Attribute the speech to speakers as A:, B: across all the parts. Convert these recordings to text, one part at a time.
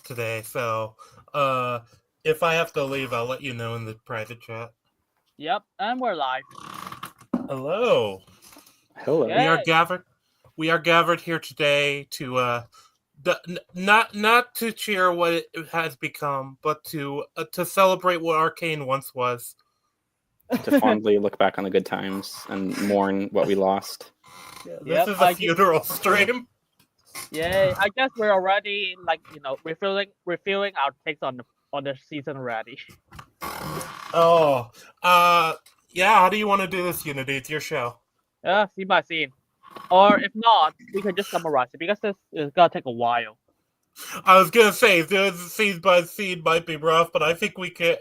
A: today, so if I have to leave, I'll let you know in the private chat.
B: Yep, and we're live.
A: Hello.
C: Hello.
B: Yeah.
A: We are gathered here today to not to cheer what it has become, but to celebrate what Arcane once was.
C: To fondly look back on the good times and mourn what we lost.
A: Yeah, this is a funeral stream.
B: Yeah, I guess we're already refueling our takes on the season already.
A: Oh, yeah. How do you want to do this, Unity? It's your show.
B: Scene by scene, or if not, we can just summarize it because this is gonna take a while.
A: I was gonna say the scene by scene might be rough, but I think we can.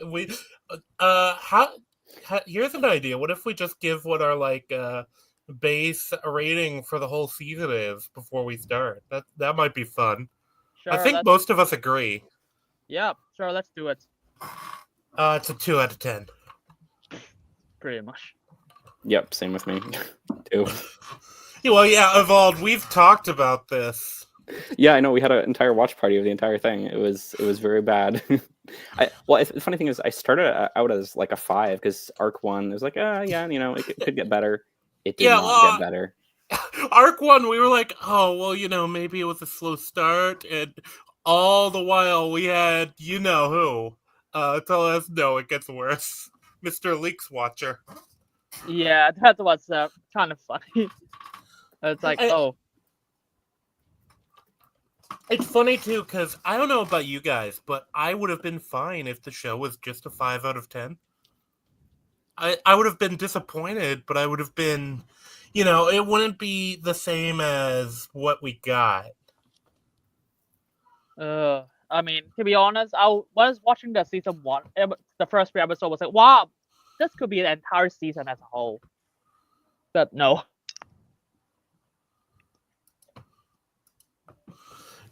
A: Here's an idea. What if we just give what our base rating for the whole season is before we start? That might be fun.
B: Sure,
A: I think most of us agree.
B: Yeah, sure. Let's do it.
A: It's a 2 out of 10.
B: Pretty much.
C: Yep, same with me. 2.
A: Well, yeah, Evald, we've talked about this.
C: Yeah, I know. We had an entire watch party of the entire thing. It was very bad. The funny thing is, I started out as like a 5 because Arc 1 was like, it could get better. It did not get better.
A: Arc 1, we were like, oh, well, maybe it was a slow start, and all the while we had who tell us no, it gets worse. Mr. Leaks Watcher.
B: Yeah, that was kind of funny. It's like,
A: It's funny, too, because I don't know about you guys, but I would have been fine if the show was just a 5 out of 10. I would have been disappointed, but I would have been, it wouldn't be the same as what we got.
B: I mean, to be honest, I was watching the season 1, the first 3 episodes, was like, wow, this could be an entire season as a whole. But no.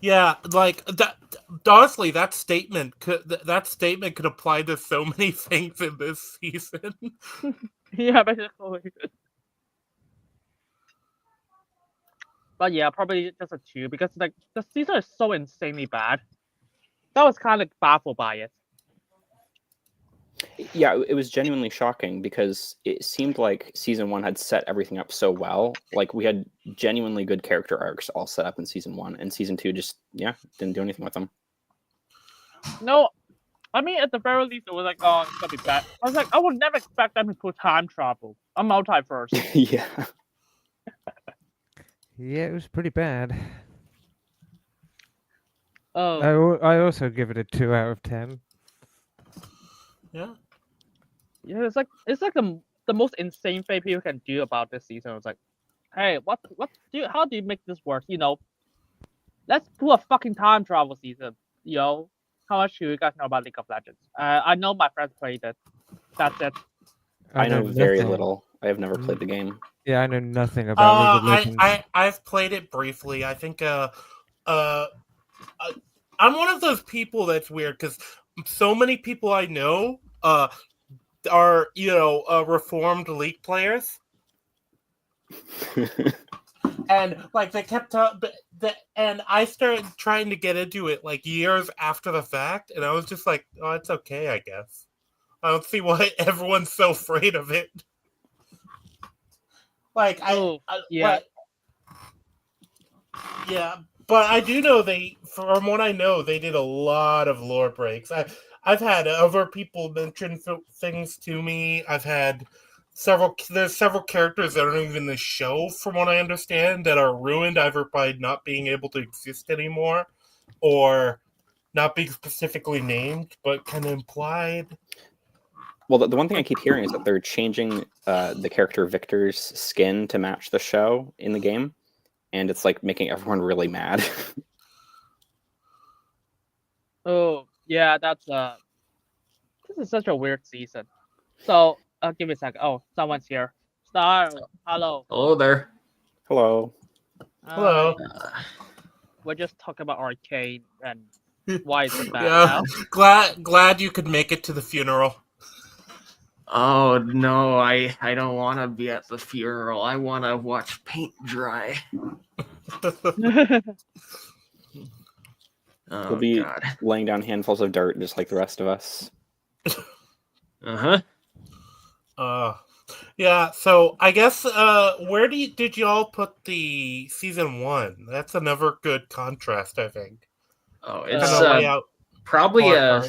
A: Yeah, like that. Honestly, that statement could apply to so many things in this season.
B: Yeah, basically. But yeah, probably just a 2 because like the season is so insanely bad. That was kind of baffled by it.
C: Yeah, it was genuinely shocking because it seemed like season 1 had set everything up so well. Like we had genuinely good character arcs all set up in season 1, and season 2 just didn't do anything with them.
B: No, I mean at the very least it was like, oh, it's gonna be bad. I was like, I would never expect them to put time travel, a multiverse.
C: Yeah.
D: Yeah, it was pretty bad.
B: Oh.
D: I also give it a 2 out of 10.
A: Yeah.
B: Yeah, it's like the most insane thing people can do about this season. It's like, hey, how do you make this work? Let's do a fucking time travel season. How much do you guys know about League of Legends? I know my friends played it. That's it.
C: I know very little. I have never played the game.
D: Yeah, I know nothing about League of Legends.
A: I've played it briefly. I think I'm one of those people that's weird because so many people I know are reformed League players. And like they kept and I started trying to get into it like years after the fact, and I was just like, oh, it's okay, I guess. I don't see why everyone's so afraid of it. Like yeah, but I do know from what I know, they did a lot of lore breaks. I've had other people mention things to me. I've had there's several characters that aren't even in the show, from what I understand, that are ruined either by not being able to exist anymore or not being specifically named, but kind of implied.
C: Well, the one thing I keep hearing is that they're changing the character Victor's skin to match the show in the game, and it's like making everyone really mad.
B: Oh, yeah, that's this is such a weird season. So, give me a second. Oh, someone's here. Star, hello.
E: Hello there.
C: Hello.
A: Hello.
B: We're just talking about Arcane and why it's bad
A: now. Glad you could make it to the funeral.
E: Oh no, I don't want to be at the funeral. I want to watch paint dry. Oh,
C: He'll be
E: God.
C: laying down handfuls of dirt just like the rest of us.
E: Uh-huh.
A: Yeah, so I guess where did y'all put the season 1? That's another good contrast, I think.
E: Oh,
A: Kind
E: it's
A: of lay out
E: probably a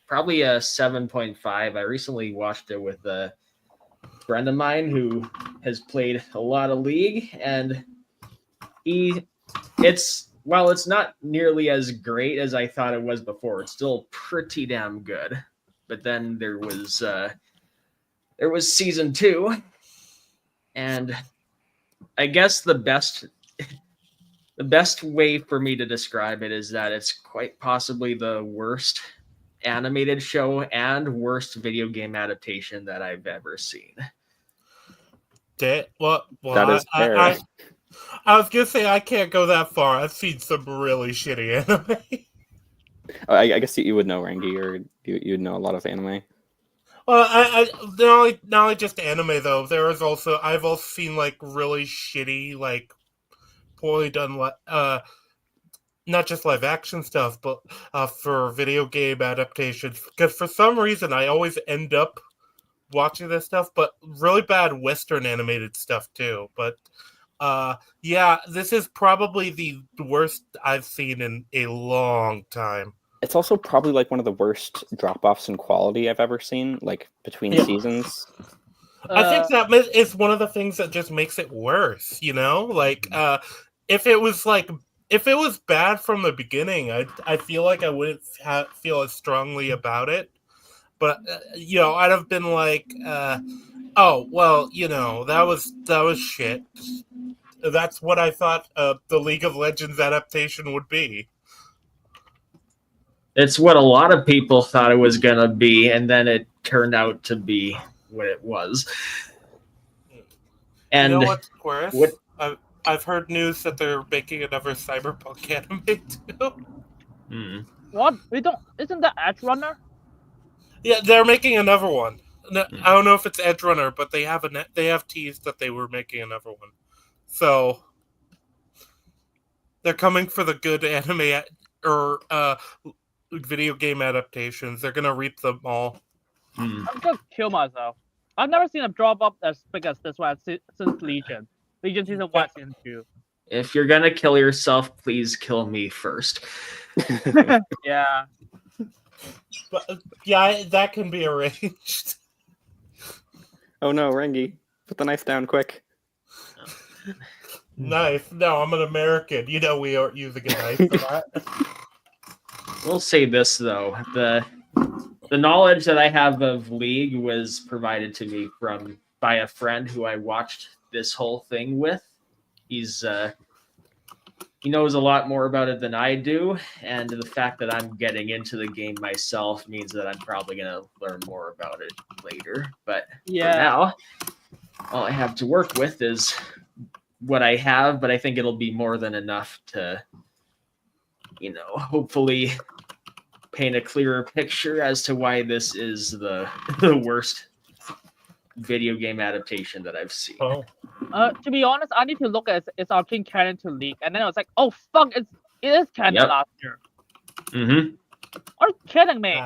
A: cards.
E: 7.5. I recently watched it with a friend of mine who has played a lot of League, and while it's not nearly as great as I thought it was before, it's still pretty damn good. But then there was season 2, and I guess the best way for me to describe it is that it's quite possibly the worst animated show and worst video game adaptation that I've ever seen.
A: Well,
C: That is fair.
A: I was gonna say I can't go that far. I've seen some really shitty anime.
C: I guess you would know Rangi, or you'd know a lot of anime.
A: Well, I not only just anime though. I've also seen like really shitty, like poorly done, not just live action stuff, but for video game adaptations. Because for some reason I always end up watching this stuff, but really bad Western animated stuff too. But yeah, this is probably the worst I've seen in a long time.
C: It's also probably like one of the worst drop-offs in quality I've ever seen, like between seasons.
A: I think that is one of the things that just makes it worse, you know? Like, if it was bad from the beginning, I feel like I wouldn't feel as strongly about it. But, I'd have been like, oh, well, that was shit. That's what I thought the League of Legends adaptation would be.
E: It's what a lot of people thought it was going to be, and then it turned out to be what it was. And
A: you know what's worse? I've heard news that they're making another Cyberpunk anime too.
B: What? Isn't that Edge Runner?
A: Yeah, they're making another one. No, I don't know if it's Edge Runner, but they have teased that they were making another one. So they're coming for the good anime or video game adaptations. They're gonna reap them all.
B: I'm gonna kill myself. I've never seen a drop up as big as this one since Legion. Legion season 1, season 2.
E: If you're gonna kill yourself, please kill me first.
B: Yeah.
A: But yeah, that can be arranged.
C: Oh no, Rangi, put the knife down quick.
A: Knife? No, I'm an American. We aren't using a knife for that.
E: We'll say this though: the knowledge that I have of League was provided to me by a friend who I watched this whole thing with. He knows a lot more about it than I do, and the fact that I'm getting into the game myself means that I'm probably going to learn more about it later. But for now, all I have to work with is what I have, but I think it'll be more than enough to, hopefully paint a clearer picture as to why this is the worst video game adaptation that I've seen.
A: Oh.
B: To be honest, I need to look at its Arcane canon to League, and then I was like, oh fuck, it is canon last year.
E: Mm-hmm.
B: Are you kidding me?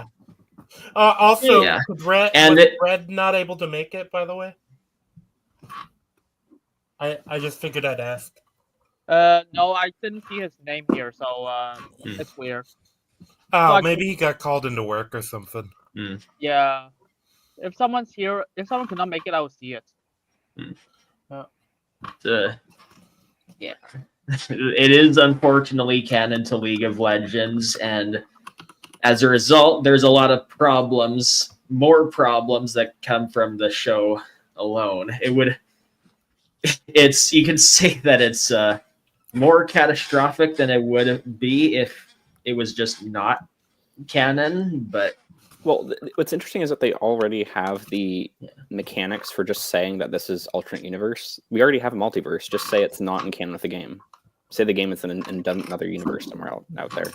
A: Also,
E: Yeah.
A: was Red not able to make it, by the way? I just figured I'd ask.
B: No, I didn't see his name here, so it's weird.
A: Oh, maybe he got called into work or something.
B: Yeah. If someone's here, if someone cannot make it, I will see it.
E: Yeah. It is unfortunately canon to League of Legends, and as a result, there's a lot of more problems that come from the show alone. You could say that it's more catastrophic than it would be if it was just not canon, but
C: well, what's interesting is that they already have the mechanics for just saying that this is alternate universe. We already have a multiverse. Just say it's not in canon with the game. Say the game is in another universe somewhere out there.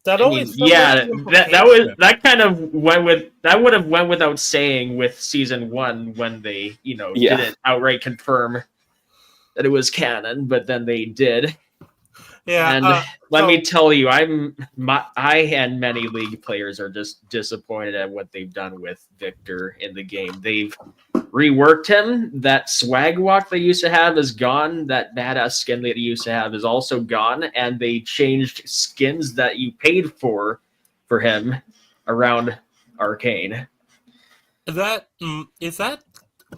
E: that would have went without saying with season 1 when they didn't outright confirm that it was canon, but then they did.
A: Yeah,
E: And let me tell you, I and many League players are just disappointed at what they've done with Victor in the game. They've reworked him. That swag walk they used to have is gone. That badass skin that he used to have is also gone. And they changed skins that you paid for him around Arcane.
A: Is that?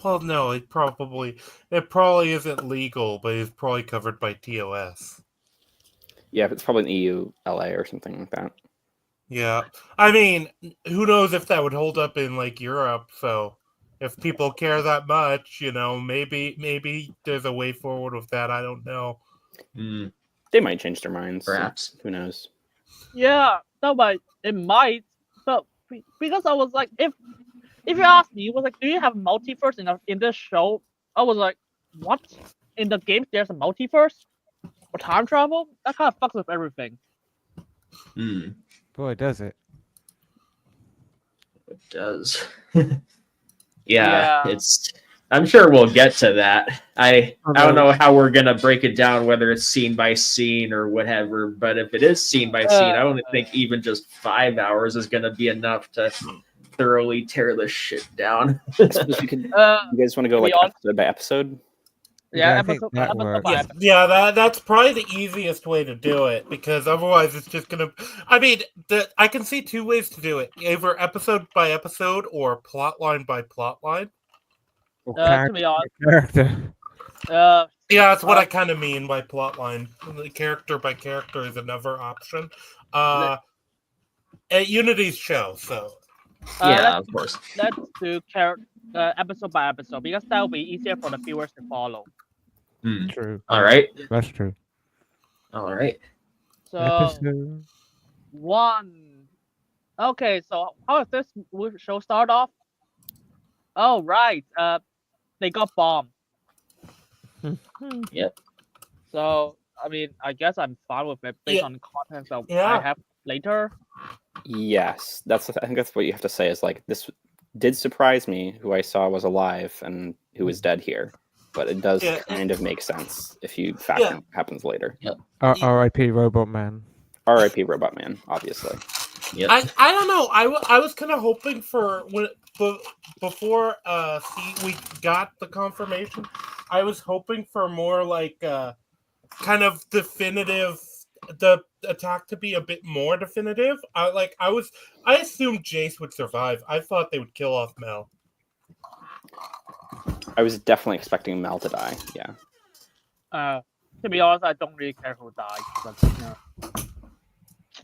A: Well, no, it probably isn't legal, but it's probably covered by TOS.
C: Yeah, it's probably an EU, LA, or something like that.
A: Yeah, I mean, who knows if that would hold up in like Europe? So, if people care that much, maybe there's a way forward with that. I don't know.
C: They might change their minds.
E: Perhaps.
C: Who knows?
B: Yeah, no, but it might. But because I was like, if you ask me, it was like, do you have multiverse in this show? I was like, what? In the game, there's a multiverse or time travel? That kind of fucks with everything.
D: Boy, does it.
E: It does.
B: Yeah.
E: It's. I'm sure we'll get to that. I don't know how we're gonna break it down, whether it's scene by scene or whatever. But if it is scene by scene, I don't think even just 5 hours is gonna be enough to thoroughly tear this shit down.
C: You guys want to go like episode by episode?
B: Yeah,
D: I think that works.
B: by episode.
A: Yeah, that's probably the easiest way to do it, because otherwise it's just gonna. I mean, I can see two ways to do it: either episode by episode or plot line by plot line.
B: To be honest,
D: Character.
A: Yeah, that's what I kind of mean by plot line. Character by character is another option. At Unity's show, so.
E: Of course.
B: Let's do episode by episode, because that will be easier for the viewers to follow.
D: True.
E: All right.
D: That's true.
E: All right.
B: So
D: Episode
B: 1. Okay, so how does this show start off? Oh right, they got bombed.
E: Yep.
B: So I mean, I guess I'm fine with it based on the content that I have later.
C: Yes, I think that's what you have to say. Is like, this did surprise me. Who I saw was alive and who was dead here, but it does kind of make sense if you factor what happens later.
E: Yep.
D: R.I.P. Robot Man.
C: R.I.P. Robot Man, obviously.
E: Yep.
A: I don't know. I was kind of hoping for before we got the confirmation. I was hoping for more like kind of definitive, the attack to be a bit more definitive. I assumed Jace would survive. I thought they would kill off Mel.
C: I was definitely expecting Mel to die. Yeah.
B: To be honest, I don't really care who dies. But,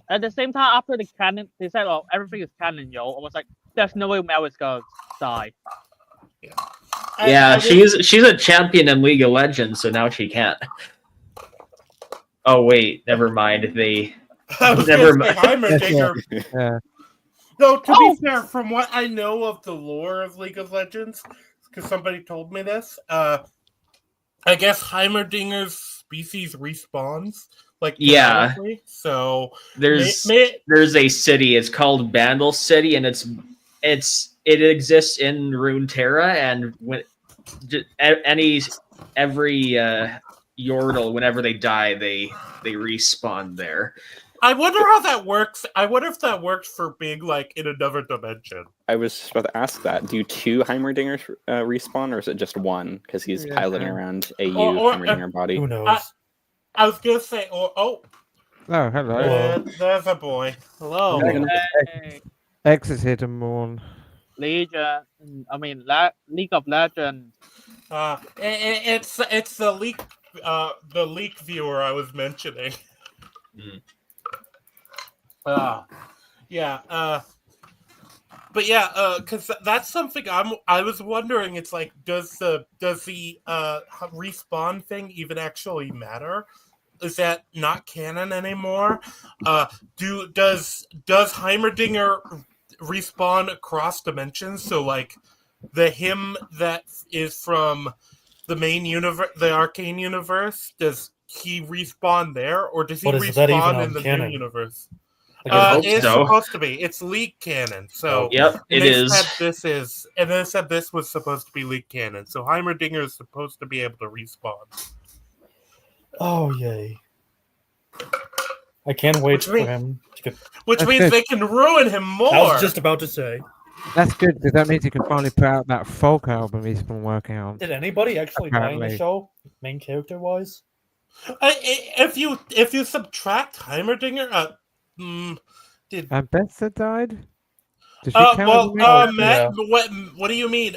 B: at the same time, after the canon, they said, "Oh, everything is canon, yo." I was like, "There's no way Mel is gonna die."
E: She's a champion in League of Legends, so now she can't. Oh wait, never mind. Never mind.
D: Yeah.
A: No, to be fair, from what I know of the lore of League of Legends, because somebody told me this, I guess Heimerdinger's species respawns. So
E: there's a city. It's called Bandle City, and it exists in Runeterra, and when every Yordle, whenever they die, they respawn there.
A: I wonder how that works. I wonder if that works for being like in another dimension.
C: I was just about to ask that. Do 2 Heimerdingers respawn, or is it just 1? Because he's piloting around a Heimerdinger body.
A: Who knows? I was gonna say,
D: oh, hello.
A: There's a boy. Hello.
B: Hey.
D: X is here to mourn.
B: League of Legends.
A: It's the leak viewer I was mentioning. But because that's something I was wondering. It's like, does the respawn thing even actually matter? Is that not canon anymore? Does Heimerdinger respawn across dimensions? So like him that is from the main universe, the Arcane universe, does he respawn there, or does he respawn in the new universe? It's supposed to be. It's leak canon. So
E: yep, it is.
A: They said this was supposed to be leak canon. So Heimerdinger is supposed to be able to respawn.
F: Oh yay! I can't wait
A: Which
F: for
A: mean-
F: him to get.
A: Which
D: That's
A: means
D: good.
A: they can ruin him more.
F: I was just about to say.
D: That's good because that means you can finally put out that folk album he's been working on.
F: Did anybody actually die in the
D: Apparently.
F: show, main character wise?
A: If you subtract Heimerdinger, did
D: And Betsa died? Did she count as a main-
A: Matt, what do you mean?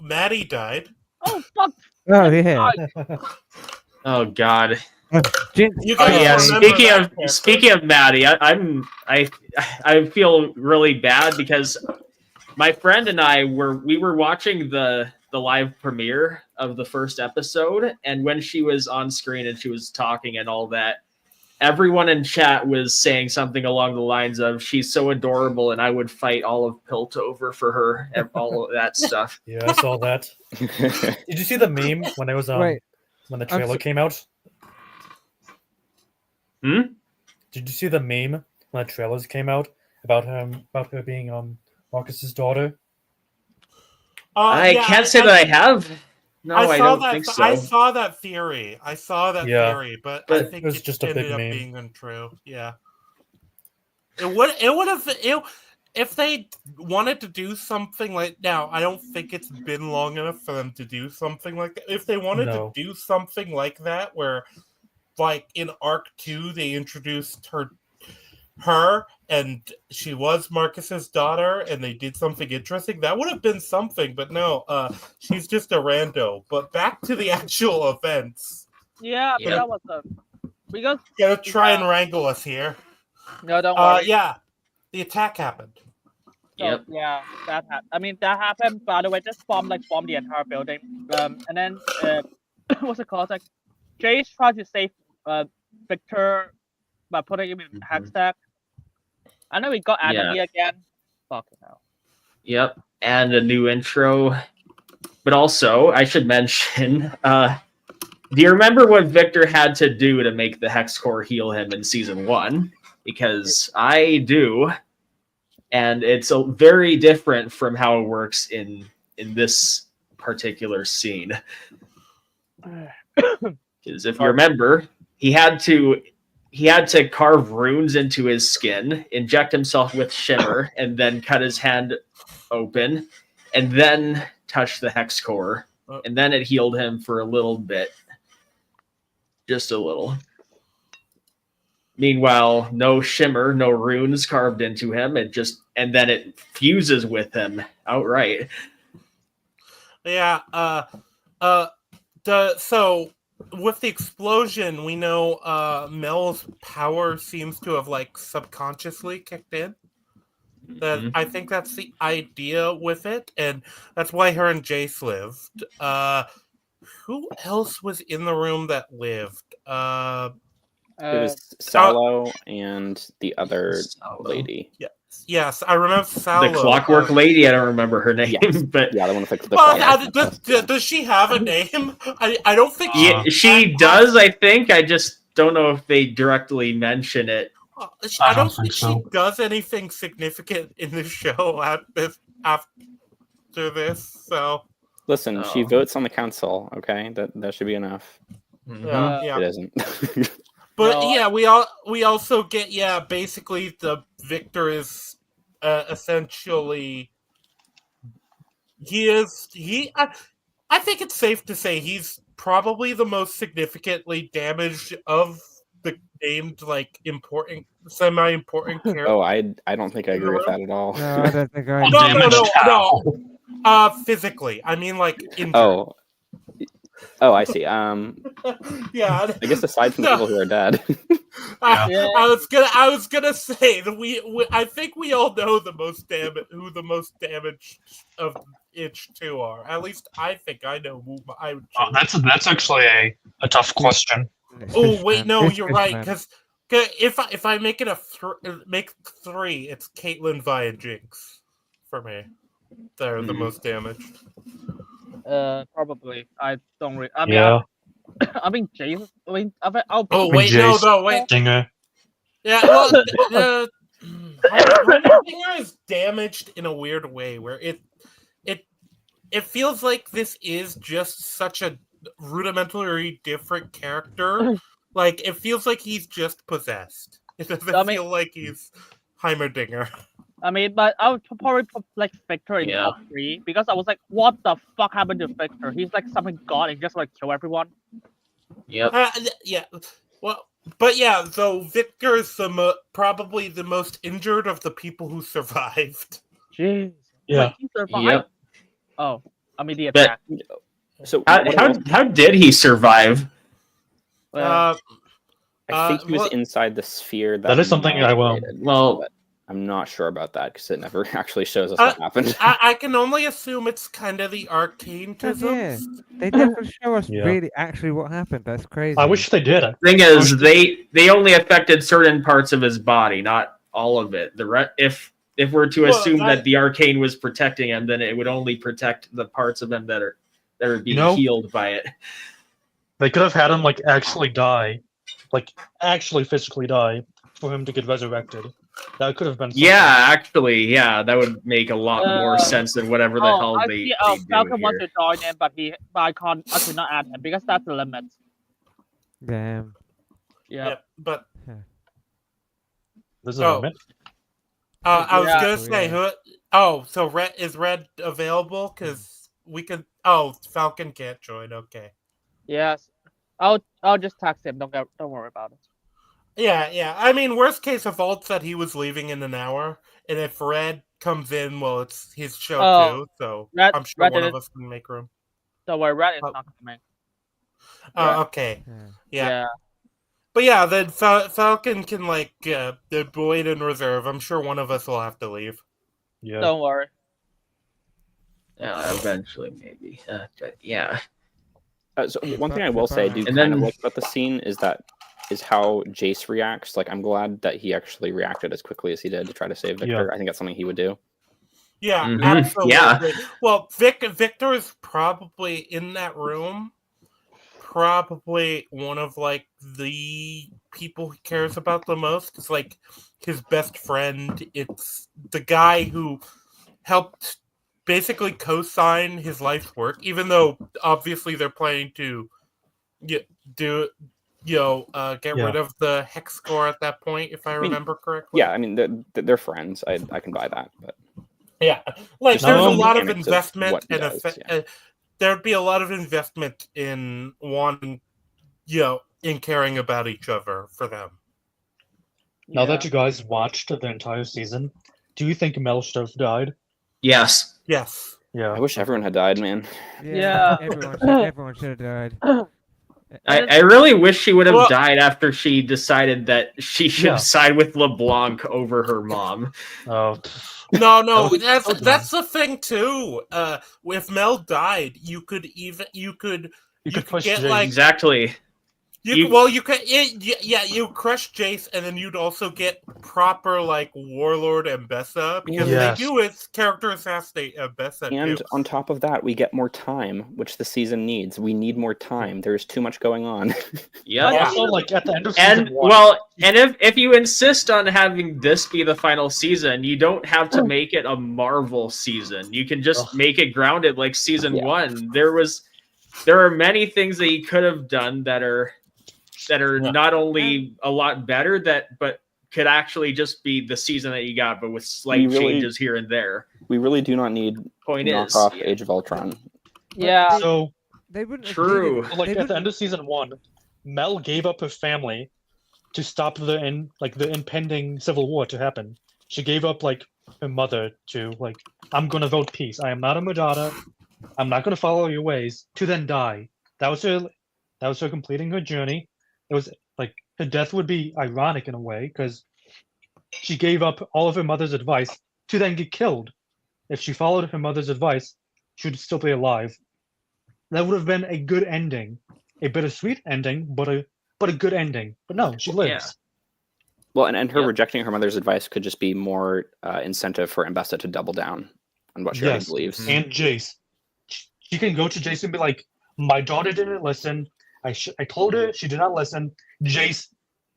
A: Maddie died.
B: Oh fuck!
D: Oh, yeah.
E: Oh God.
D: Jinx.
A: You
E: Oh
A: guys
E: yeah.
A: remember
E: Speaking
A: that
E: of
A: character.
E: Maddie, I feel really bad because my friend and I were watching the live premiere of the first episode, and when she was on screen and she was talking and all that, everyone in chat was saying something along the lines of "She's so adorable," and I would fight all of Piltover for her and all of that stuff.
F: Yeah, I saw that. Did you see the meme when it was
D: Wait,
F: when the
D: I'm
F: trailer
D: so-
F: came out?
E: Hmm?
F: Did you see the meme when the trailers came out about her being Marcus's daughter?
E: I
A: Yeah,
E: can't say that I have. No, I
A: saw
E: don't
A: that.
E: think so.
A: I saw that theory.
F: Yeah.
A: Theory, but I
E: But
A: think
F: it was
A: it
F: just a big
A: ended up
F: meme.
A: being untrue. Yeah. It would have if they wanted to do something like now. I don't think it's been long enough for them to do something like that. If they wanted
F: No.
A: to do something like that, where like in Arc 2 they introduced her and she was Marcus's daughter and they did something interesting, that would have been something, but no, she's just a rando. But back to the actual events.
B: Yeah, but
E: Yeah.
B: that was because
A: Gotta try and wrangle us here.
B: no, don't worry.
A: Yeah, the attack happened.
B: So,
E: Yep.
B: yeah, that happened. I mean, that happened. By the way, just bomb the entire building. And then what's it called? Like, Jace tried to save Victor by putting him in hack stack. I know we got enemy again. Fucking hell.
E: Yep, and a new intro. But also, I should mention, do you remember what Victor had to do to make the Hex Core heal him in Season 1? Because I do, and it's very different from how it works in this particular scene. Because if you remember, he had to carve runes into his skin, inject himself with shimmer, and then cut his hand open, and then touch the hex core, and then it healed him for a little bit, just a little. Meanwhile, no shimmer, no runes carved into him. And then it fuses with him outright.
A: Yeah. So with the explosion, we know Mel's power seems to have like subconsciously kicked in. That I think that's the idea with it, and that's why her and Jace lived. Who else was in the room that lived?
C: It was Salo and the other lady.
A: Yes, I remember Salo.
E: The clockwork lady, I don't remember her name,
C: Yes.
E: but
C: Yeah, the one with like the clock.
A: does she have a name? I don't think
E: she does, I think. I just don't know if they directly mention it.
A: I don't think she does anything significant in the show after this. So
C: Listen, she votes on the council. Okay, that should be enough.
A: yeah.
C: It isn't.
A: But yeah, we also get basically the Victor is essentially I think it's safe to say he's probably the most significantly damaged of the named like semi-important character.
C: Oh, I don't think I agree with that at all.
D: No, I don't think I.
A: No. Physically, I mean like in
C: Oh, I see.
A: yeah.
C: I guess aside from the people who are dead.
A: I was gonna say that I think we all know who the most damaged of each two are. At least I think I know who I would choose.
G: That's actually a tough question.
A: Oh wait, no, you're right. Because if I make it make three, it's Caitlyn, Vi, and Jinx for me. They're the most damaged.
B: Probably. I don't really. I mean,
G: Yeah.
B: I mean, Jace. I mean,
A: Wait,
G: Jace,
A: no, wait.
G: Dinger.
A: Yeah, well, Dinger is damaged in a weird way, where it feels like this is just such a rudimentally different character Like, it feels like he's just possessed. It doesn't
B: I mean-
A: feel like he's Heimerdinger.
B: I mean, but I would probably put like Victor in top 3 because I was like, what the fuck happened to Victor? He's like something god and just like kill everyone.
E: Yep.
A: Yeah. Well, but yeah, so Victor is probably the most injured of the people who survived.
B: Jeez.
F: Yeah.
B: Wait, he survived?
E: Yep.
B: Oh, I mean the
E: But-
B: attack.
C: So
E: How did he survive?
B: Well,
C: I think he was
A: well-
C: inside the sphere.
F: That is something I will.
C: created,
E: Well-
C: but I'm not sure about that because it never actually shows us what happened.
A: I can only assume it's kind of the Arcane
D: Yeah,
A: tisms.
D: they never show us
F: Yeah.
D: really actually what happened. That's crazy.
F: I wish they did.
E: Thing is, they only affected certain parts of his body, not all of it. If we're to
A: Well,
E: assume
A: I-
E: that the Arcane was protecting him, then it would only protect the parts of him that are being healed by it.
F: They could have had him like actually die, like actually physically die, for him to get resurrected. That could have been. Something.
E: Yeah, actually, yeah, that would make a lot more sense than whatever the hell
B: I
E: they
B: see.
E: do
B: Falcon wants
E: here.
B: to join in, but I could not add him because that's the limit.
D: Damn.
B: Yeah.
A: Yeah, but
F: There's a
A: Oh.
F: limit.
A: I was
B: Yeah.
A: gonna say who. Oh, so is Red available? Because we can. Oh, Falcon can't join. Okay.
B: Yes. I'll just text him. Don't worry about it.
A: Yeah. I mean, worst case, Evald said he was leaving in an hour, and if Red comes in, well, it's his show
B: Oh,
A: too. So
B: Red-
A: I'm sure
B: Red
A: one of
B: didn't-
A: us can make room.
B: Don't worry, Red is
A: Oh.
B: not coming.
A: Oh, okay.
D: Yeah.
A: Yeah. But yeah, then Falcon can the wait in reserve. I'm sure one of us will have to leave.
F: Yeah.
B: Don't worry.
E: Yeah, eventually, maybe. But yeah.
C: So one thing I will say I do
E: And
C: kind
E: then-
C: of like about the scene is how Jace reacts. Like, I'm glad that he actually reacted as quickly as he did to try to save Victor. I think that's something he would do.
A: Yeah,
E: Mhm.
A: absolutely.
E: Yeah.
A: Well, Victor is probably in that room. Probably one of the people he cares about the most. It's like his best friend. It's the guy who helped basically co-sign his life's work, even though obviously they're planning to get rid of the hex score at that point, if I remember correctly.
C: Yeah, I mean, they're friends. I can buy that. But
A: Yeah, like
C: Just
A: there's a
F: knowing
A: lot of
C: mechanics of
A: investment
C: what he
A: and
C: does,
A: there'd be a lot of investment in wanting, in caring about each other for them.
F: Now that you guys watched the entire season, do you think Mel should have died?
E: Yes.
A: Yes.
F: Yeah.
C: I wish everyone had died, man.
B: Yeah.
D: Everyone should have died.
E: I really wish she would have
A: Well-
E: died after she decided that she should
F: Yeah.
E: side with LeBlanc over her mom.
F: Oh.
A: No,
F: That was-
A: that's the thing too. If Mel died, you could
F: You could push
A: get
F: Jace.
E: Exactly.
A: you could you crush Jace, and then you'd also get proper Warlord and Bessa, because
F: Yes.
A: they do its character assassinate Bessa
C: And
A: too.
C: on top of that, we get more time, which the season needs. We need more time. There's too much going on.
E: Yeah.
F: Also, like at the end of season
E: And
F: 1,
E: if you insist on having this be the final season, you don't have to make it a Marvel season. You can just
F: Ugh.
E: make it grounded like season
C: Yeah.
E: 1. There are many things that you could have done that are not only a lot better but could actually just be the season that you got, but with slight
C: We really-
E: changes here and there.
C: We really do not need
E: Point is,
C: knockoff Age of Ultron.
B: Yeah.
F: so
D: They wouldn't have
E: True.
D: needed-
F: like
D: they
F: at the
D: wouldn't-
F: end of season 1, Mel gave up her family to stop the impending civil war to happen. She gave up her mother to I'm gonna vote peace. I am not a Madonna. I'm not gonna follow your ways. To then die. That was her completing her journey. It was her death would be ironic in a way because she gave up all of her mother's advice to then get killed. If she followed her mother's advice, she would still be alive. That would have been a good ending, a bittersweet ending, but a good ending. But no, she lives.
C: Well, and her
E: Yep.
C: rejecting her mother's advice could just be more incentive for Mbessa to double down on what she already
F: Yes.
C: believes.
F: And Jace, she can go to Jace and be like, "My daughter didn't listen. I told her, she did not listen. Jace,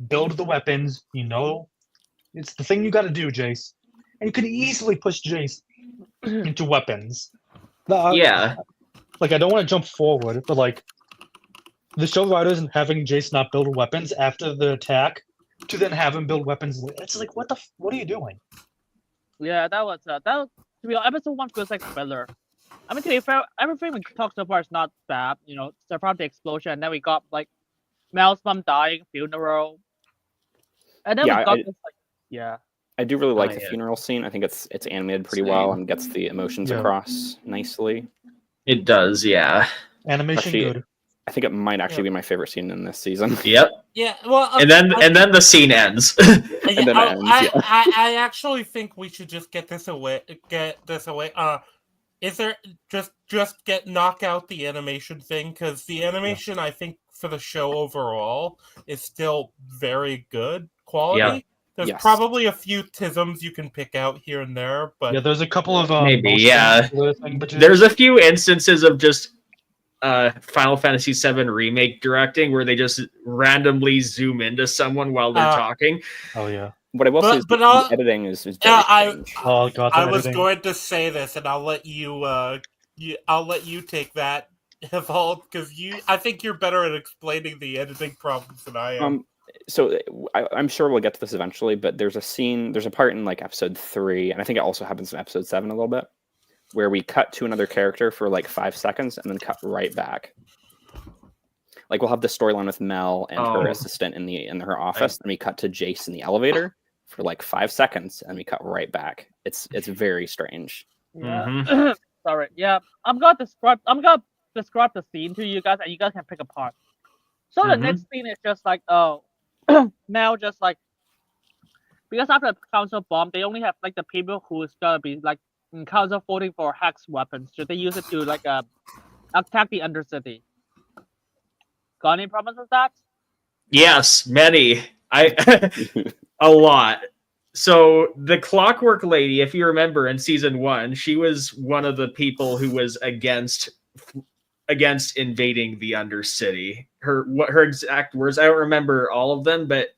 F: build the weapons. It's the thing you got to do, Jace." And you could easily push Jace into weapons.
E: Yeah.
F: I don't want to jump forward, but the show writers and having Jace not build weapons after the attack, to then have him build weapons. It's like, what are you doing?
B: Yeah, that was to be honest, episode 1 feels like filler. I mean, to be fair, everything we talked so far is not bad. You know, so far the explosion, and then we got like Mel's mom dying, funeral, and then
C: Yeah,
B: we got this like
C: I do really like
E: Oh,
C: the
E: yeah.
C: funeral scene. I think it's animated pretty
E: Same.
C: well and gets the emotions
F: Yeah.
C: across nicely.
E: It does, yeah.
F: Animation
C: Actually,
F: good.
C: I think it might actually be my favorite scene in this season.
E: Yep.
A: Yeah, well,
E: And then the scene ends.
A: Yeah,
C: then it ends, yeah.
A: I actually think we should just get this away. Is there just knock out the animation thing, because the animation I think for the show overall is still very good quality.
E: Yeah.
A: There's
C: Yes.
A: probably a few tisms you can pick out here and there, but
F: Yeah, there's a couple of
E: Maybe,
F: motion
E: yeah.
F: blur thing, but
E: There's a few instances of just Final Fantasy VII Remake directing where they just randomly zoom into someone while they're talking.
F: oh yeah.
C: What I will say is
A: But
C: the editing is very
A: I
C: strange.
F: Oh god,
A: I
F: the
A: was
F: editing.
A: going to say this, and I'll let you take that, Evald, because I think you're better at explaining the editing problems than I am.
C: So I'm sure we'll get to this eventually, but there's a part in like episode 3, and I think it also happens in episode 7 a little bit, where we cut to another character for like 5 seconds and then cut right back. Like we'll have the storyline with Mel and her assistant in her office, and we cut to Jace in the elevator for like 5 seconds, and we cut right back. It's very strange.
B: yeah. Sorry, yeah. I'm gonna describe the scene to you guys, and you guys can pick apart. So the next scene is just like Mel just like, because after the council bomb, they only have like the people who's gonna be like in council voting for hex weapons. Should they use it to like attack the Undercity? Got any problems with that?
E: Yes, many. A lot. So the Clockwork Lady, if you remember in season 1, she was one of the people who was against invading the Undercity. Her exact words, I don't remember all of them, but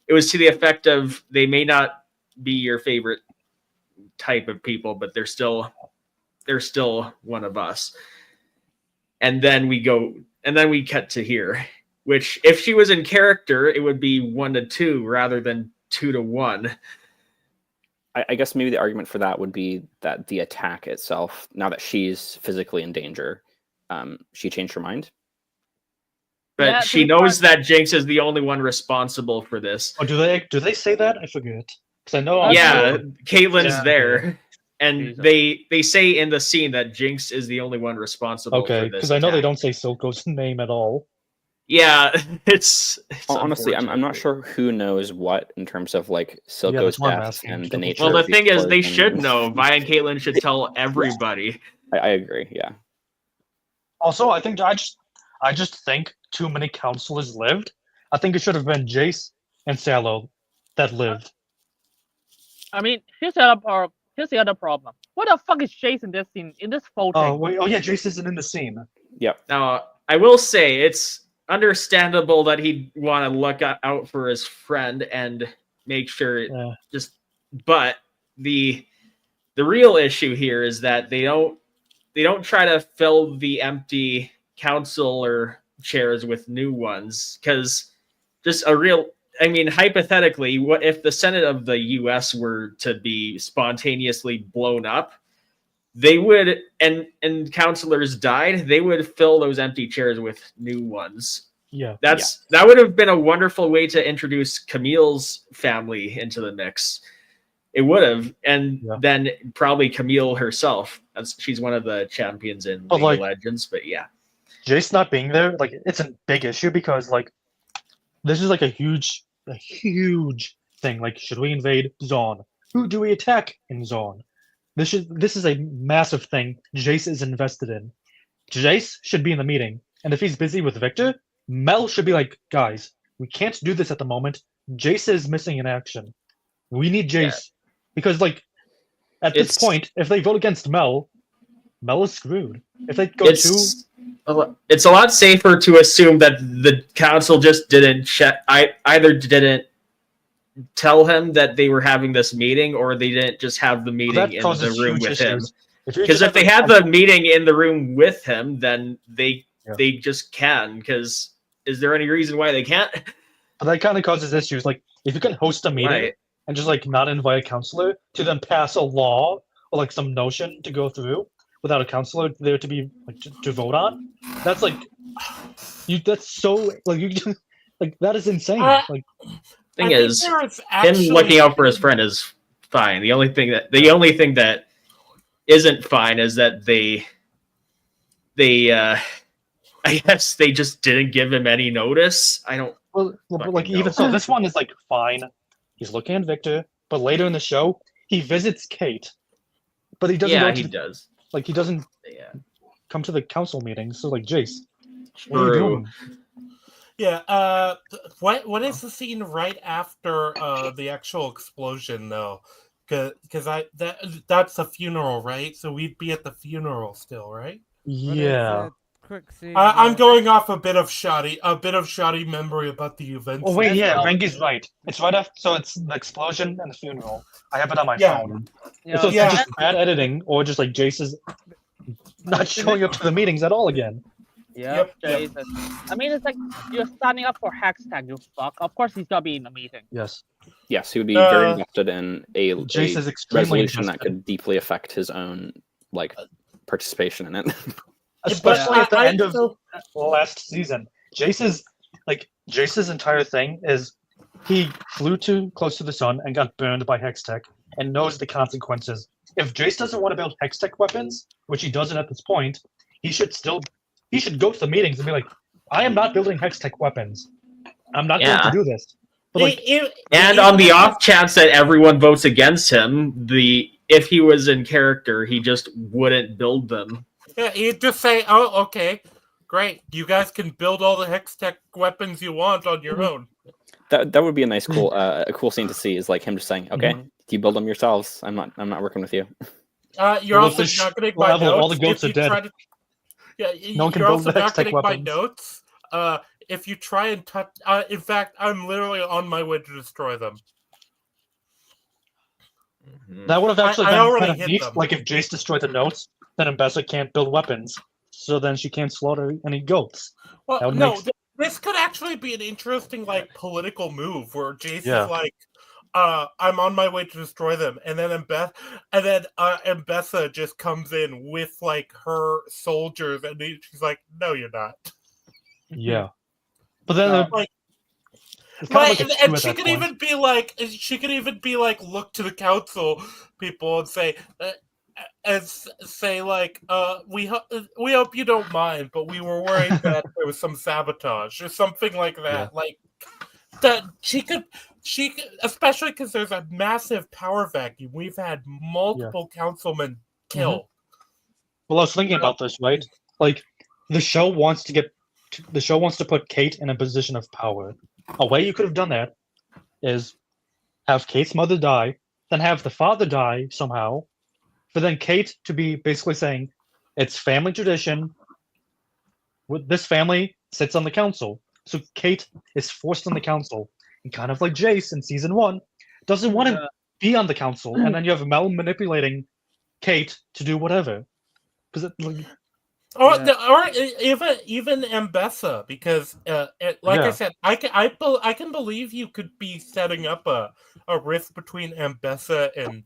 E: it was to the effect of, they may not be your favorite type of people, but they're still one of us. And then we cut to here, which if she was in character, it would be 1-2 rather than 2-1.
C: I guess maybe the argument for that would be that the attack itself, now that she's physically in danger, she changed her mind.
E: But
B: Yeah,
E: she knows that Jinx is the only one responsible for this.
F: Oh, do they say that? I forget. Because I know.
E: Yeah, Caitlin's
F: Yeah.
E: there. And
B: Jesus.
E: they say in the scene that Jinx is the only one responsible
F: Okay,
E: for this.
F: because I know they
E: attack.
F: don't say Silco's name at all.
E: Yeah, it's
C: Honestly, I'm not
E: unfortunate.
C: sure who knows what in terms of like Silco's
F: that's why I'm
C: death
F: asking.
C: and the
F: Double
C: nature.
E: Well,
C: of
E: the
C: these
E: thing is, they
C: explosions.
E: should know. Vi and Caitlin should tell everybody.
C: I agree. Yeah.
F: Also, I think I just think too many counselors lived. I think it should have been Jace and Salo that lived.
B: I mean, here's the other problem. What the fuck is Jace in this scene, in this photo?
F: Oh wait, oh yeah, Jace isn't in the scene.
C: Yep.
E: Now, I will say it's understandable that he'd want to look out for his friend and make sure
F: Yeah.
E: but the real issue here is that they don't try to fill the empty counselor chairs with new ones, because hypothetically, what if the Senate of the US were to be spontaneously blown up? They would, and counselors died, they would fill those empty chairs with new ones.
F: Yeah.
E: That would have been a wonderful way to introduce Camille's family into the mix. It would have, and then probably Camille herself. She's one of the champions in
F: But,
E: League
F: like,
E: of Legends, but yeah.
F: Jace not being there, like, it's a big issue because like this is like a huge thing. Like, should we invade Zone? Who do we attack in Zone? This is a massive thing Jace is invested in. Jace should be in the meeting, and if he's busy with Victor, Mel should be like, guys, we can't do this at the moment. Jace is missing in action. We need Jace. Because like at this point, if they vote against Mel is screwed. If they go
E: It's a lot safer to assume that the council just didn't either didn't tell him that they were having this meeting, or they didn't just have the meeting in the room with him. Because if they had the meeting in the room with him, then they just can, because Is there any reason why they can't?
F: But that kind of causes issues. Like, if you can host a meeting
E: Right.
F: and just like not invite a counselor to then pass a law or like some notion to go through without a counselor there to be like to vote on, that's like that's so like you like that is insane. Like
E: Thing
A: I think
E: is,
A: there is
E: him
A: actually-
E: looking out for his friend is fine. The only thing that isn't fine is that they I guess they just didn't give him any notice. I don't.
F: well, but like
E: Fucking
F: even
E: no.
F: so, this one is like fine. He's looking at Victor, but later in the show he visits Kate, but he doesn't
E: Yeah,
F: go
E: he
F: to
E: does.
F: like he doesn't
E: Yeah.
F: come to the council meetings. So like Jace, what are you
E: True.
F: doing?
A: Yeah. What is the scene right after the actual explosion though? Because that's a funeral, right? So we'd be at the funeral still, right?
D: Well, there's
F: Yeah.
D: a quick scene
A: I'm
D: where-
A: going off a bit of shoddy memory about the events.
F: Oh wait,
D: That's
F: yeah,
D: not-
F: Rangi's right. It's right after, so it's the explosion and the funeral. I have it on my
A: Yeah.
F: phone.
B: You know,
F: So it's
A: Yeah.
F: just bad editing, or just like Jace's not showing up to the meetings at all again.
B: Yep,
A: Yep.
B: Jesus. I mean, it's like you're signing up for Hextech, you fuck. Of course, he's gonna be in the meeting.
F: Yes,
C: Yes, he would be very
A: Uh,
C: invested in a
F: Jace is extremely
C: resolution that
F: invested.
C: could deeply affect his own like participation in it.
F: Especially
A: But
F: at the
A: I-
F: end of
A: so-
F: last season. Jace's entire thing is he flew too close to the sun and got burned by Hextech and knows the consequences. If Jace doesn't want to build Hextech weapons, which he doesn't at this point, he should go to the meetings and be like, I am not building Hextech weapons. I'm not going
E: Yeah.
F: to do this. But like,
E: And on the off chance that everyone votes against him, if he was in character, he just wouldn't build them.
A: Yeah, he'd just say, "Oh, okay, great. You guys can build all the Hextech weapons you want on your own."
C: That would be a nice a cool scene to see, is like him just saying, "Okay,
F: Mhm.
C: you build them yourselves. I'm not working with you."
A: You're
F: Well,
A: also
F: if the
A: not getting my
F: level,
A: notes.
F: all the goats
A: if
F: are
A: you
F: dead.
A: try to- yeah,
F: No one can
A: you're
F: build
A: also
F: the
A: not
F: Hextech
A: getting my
F: weapons.
A: notes. If you try and touch, in fact, I'm literally on my way to destroy them.
F: that would have actually
A: I
F: been
A: already
F: kind of
A: hit
F: neat.
A: them.
F: Like if Jace destroyed the notes, then Ambessa can't build weapons. So then she can't slaughter any goats. That
A: Well,
F: would
A: no,
F: make-
A: this could actually be an interesting like political move where Jace
F: Yeah.
A: is like, I'm on my way to destroy them, and then Ambessa just comes in with like her soldiers, and she's like, "No, you're not."
F: Yeah. But then
A: Like,
F: it's kind of like a
A: and
F: two at
A: she
F: that
A: could
F: point.
A: even be like, look to the council people and say, we hope you don't mind, but we were worried that there was some sabotage or something like that.
F: Yeah.
A: Like that she could, especially because there's a massive power vacuum. We've had multiple councilmen killed.
F: Well, I was thinking about this, right? Like the show wants to put Kate in a position of power. A way you could have done that is have Kate's mother die, then have the father die somehow, for then Kate to be basically saying, it's family tradition. This family sits on the council. So Kate is forced on the council. And kind of like Jace in season 1, doesn't want to be on the council. And then you have Mel manipulating Kate to do whatever. Because
A: Or even Ambessa, because I said, I can believe you could be setting up a rift between Ambessa and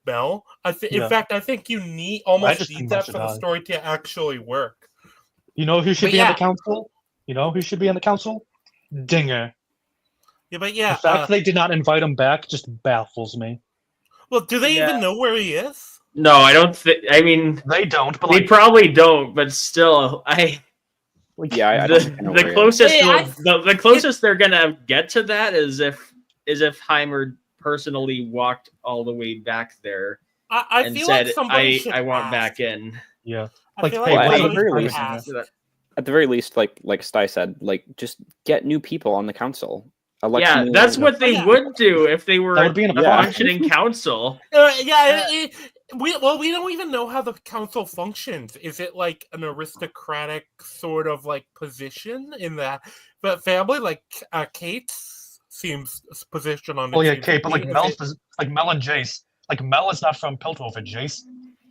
A: Mel. In fact, I think you almost
F: just
A: need
F: think
A: that
F: Mel
A: for
F: should
A: the
F: die.
A: story to actually work.
F: you know who should
A: But
F: be on
A: yeah.
F: the council? You know who should be on the council? Dinger.
A: Yeah, but
F: The
A: yeah.
F: fact they did not invite him back just baffles me.
A: Well, do they
B: Yeah.
A: even know where he is?
E: No, I don't think. I mean,
F: They don't, but
E: they
F: like,
E: probably don't, but still,
C: Yeah, I don't think I know where he
E: the
C: is.
E: closest
A: Hey,
E: the closest they're gonna get to that is if Heimer personally walked all the way back there
A: I
E: and
A: feel
E: said,
A: like somebody should
E: I want
A: ask.
E: back in.
F: yeah.
A: I
F: Like,
A: feel
F: hey,
A: like
C: well, at the
A: somebody
C: very
A: should
C: least-
A: ask.
C: At the very least, like Sty said, like just get new people on the council. Elect
E: Yeah,
C: new-
E: that's what they
A: Yeah.
E: would do if they were
F: That would be an
E: a
C: Yeah.
E: functioning council.
A: We don't even know how the council functions. Is it like an aristocratic sort of like position in that but family? Like Kate's seems position on.
F: Well,
A: it
F: yeah,
A: seems
F: Kate,
A: to
F: but
A: be,
F: like
A: is it-
F: Mel and Jace. Like Mel is not from Piltover. Jace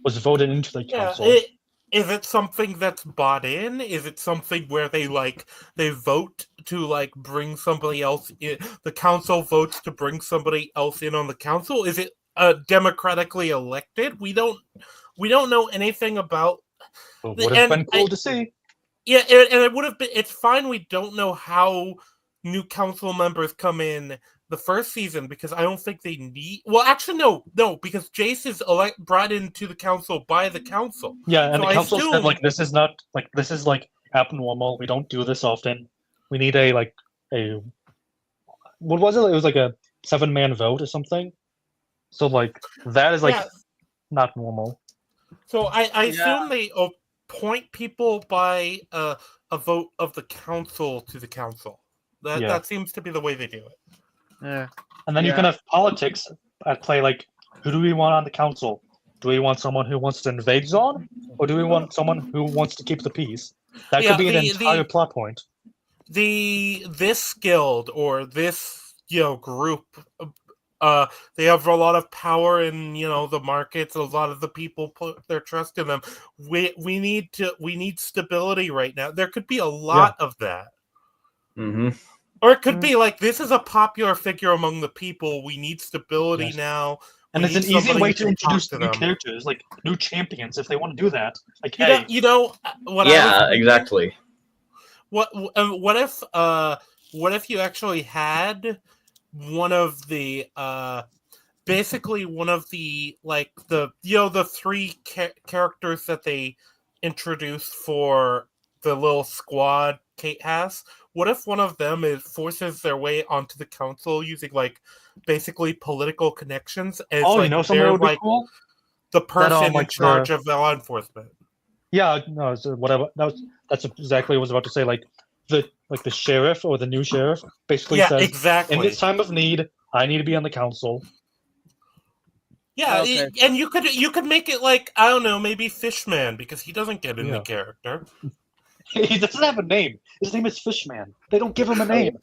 F: was voted into the
A: Yeah,
F: council.
A: Is it something that's bought in? Is it something where they vote to bring somebody else in? The council votes to bring somebody else in on the council. Is it democratically elected? We don't know anything about.
F: It would have been cool to see.
A: Yeah, and it would have been. It's fine. We don't know how new council members come in the first season because I don't think they need. Well, actually, no, because Jace is brought into the council by the council.
F: Yeah, and
A: So
F: the
A: I
F: council
A: assume-
F: said this is not this is abnormal. We don't do this often. We need a what was it? It was like a 7-man vote or something. So that is
A: Yeah.
F: not normal.
A: So I
B: Yeah.
A: assume they appoint people by a vote of the council to the council. That seems to be the way they do it.
B: Yeah.
F: And then you can have politics at play. Who do we want on the council? Do we want someone who wants to invade Zone, or do we want someone who wants to keep the peace? That
A: Yeah,
F: could be an
A: the-
F: entire plot point.
A: This guild or this group, they have a lot of power in the markets. A lot of the people put their trust in them. We need stability right now. There could be a lot of that.
E: Mm-hmm.
A: Or it could be this is a popular figure among the people. We need stability
F: Yes.
A: now.
F: And
A: We
F: it's an
A: need
F: easy
A: somebody
F: way
A: who
F: to
A: can talk
F: introduce
A: to
F: new
A: them.
F: characters, new champions, if they want to do that. What I
E: Yeah,
A: was thinking-
E: exactly.
A: What if you actually had one of the basically one of the the three characters that they introduced for the little squad Kate has? What if one of them forces their way onto the council using basically political connections? And it's
F: someone
A: they're
F: would be cool.
A: the person in
F: the-
A: charge of law enforcement.
F: Yeah, no, so whatever. That's exactly what I was about to say. The sheriff or the new sheriff basically
A: Yeah,
F: says,
A: exactly.
F: in this time of need, I need to be on the council.
A: Yeah,
B: Okay.
A: and you could make it I don't know, maybe Fishman because he doesn't get into
F: Yeah.
A: character.
F: He doesn't have a name. His name is Fishman. They don't give him a name.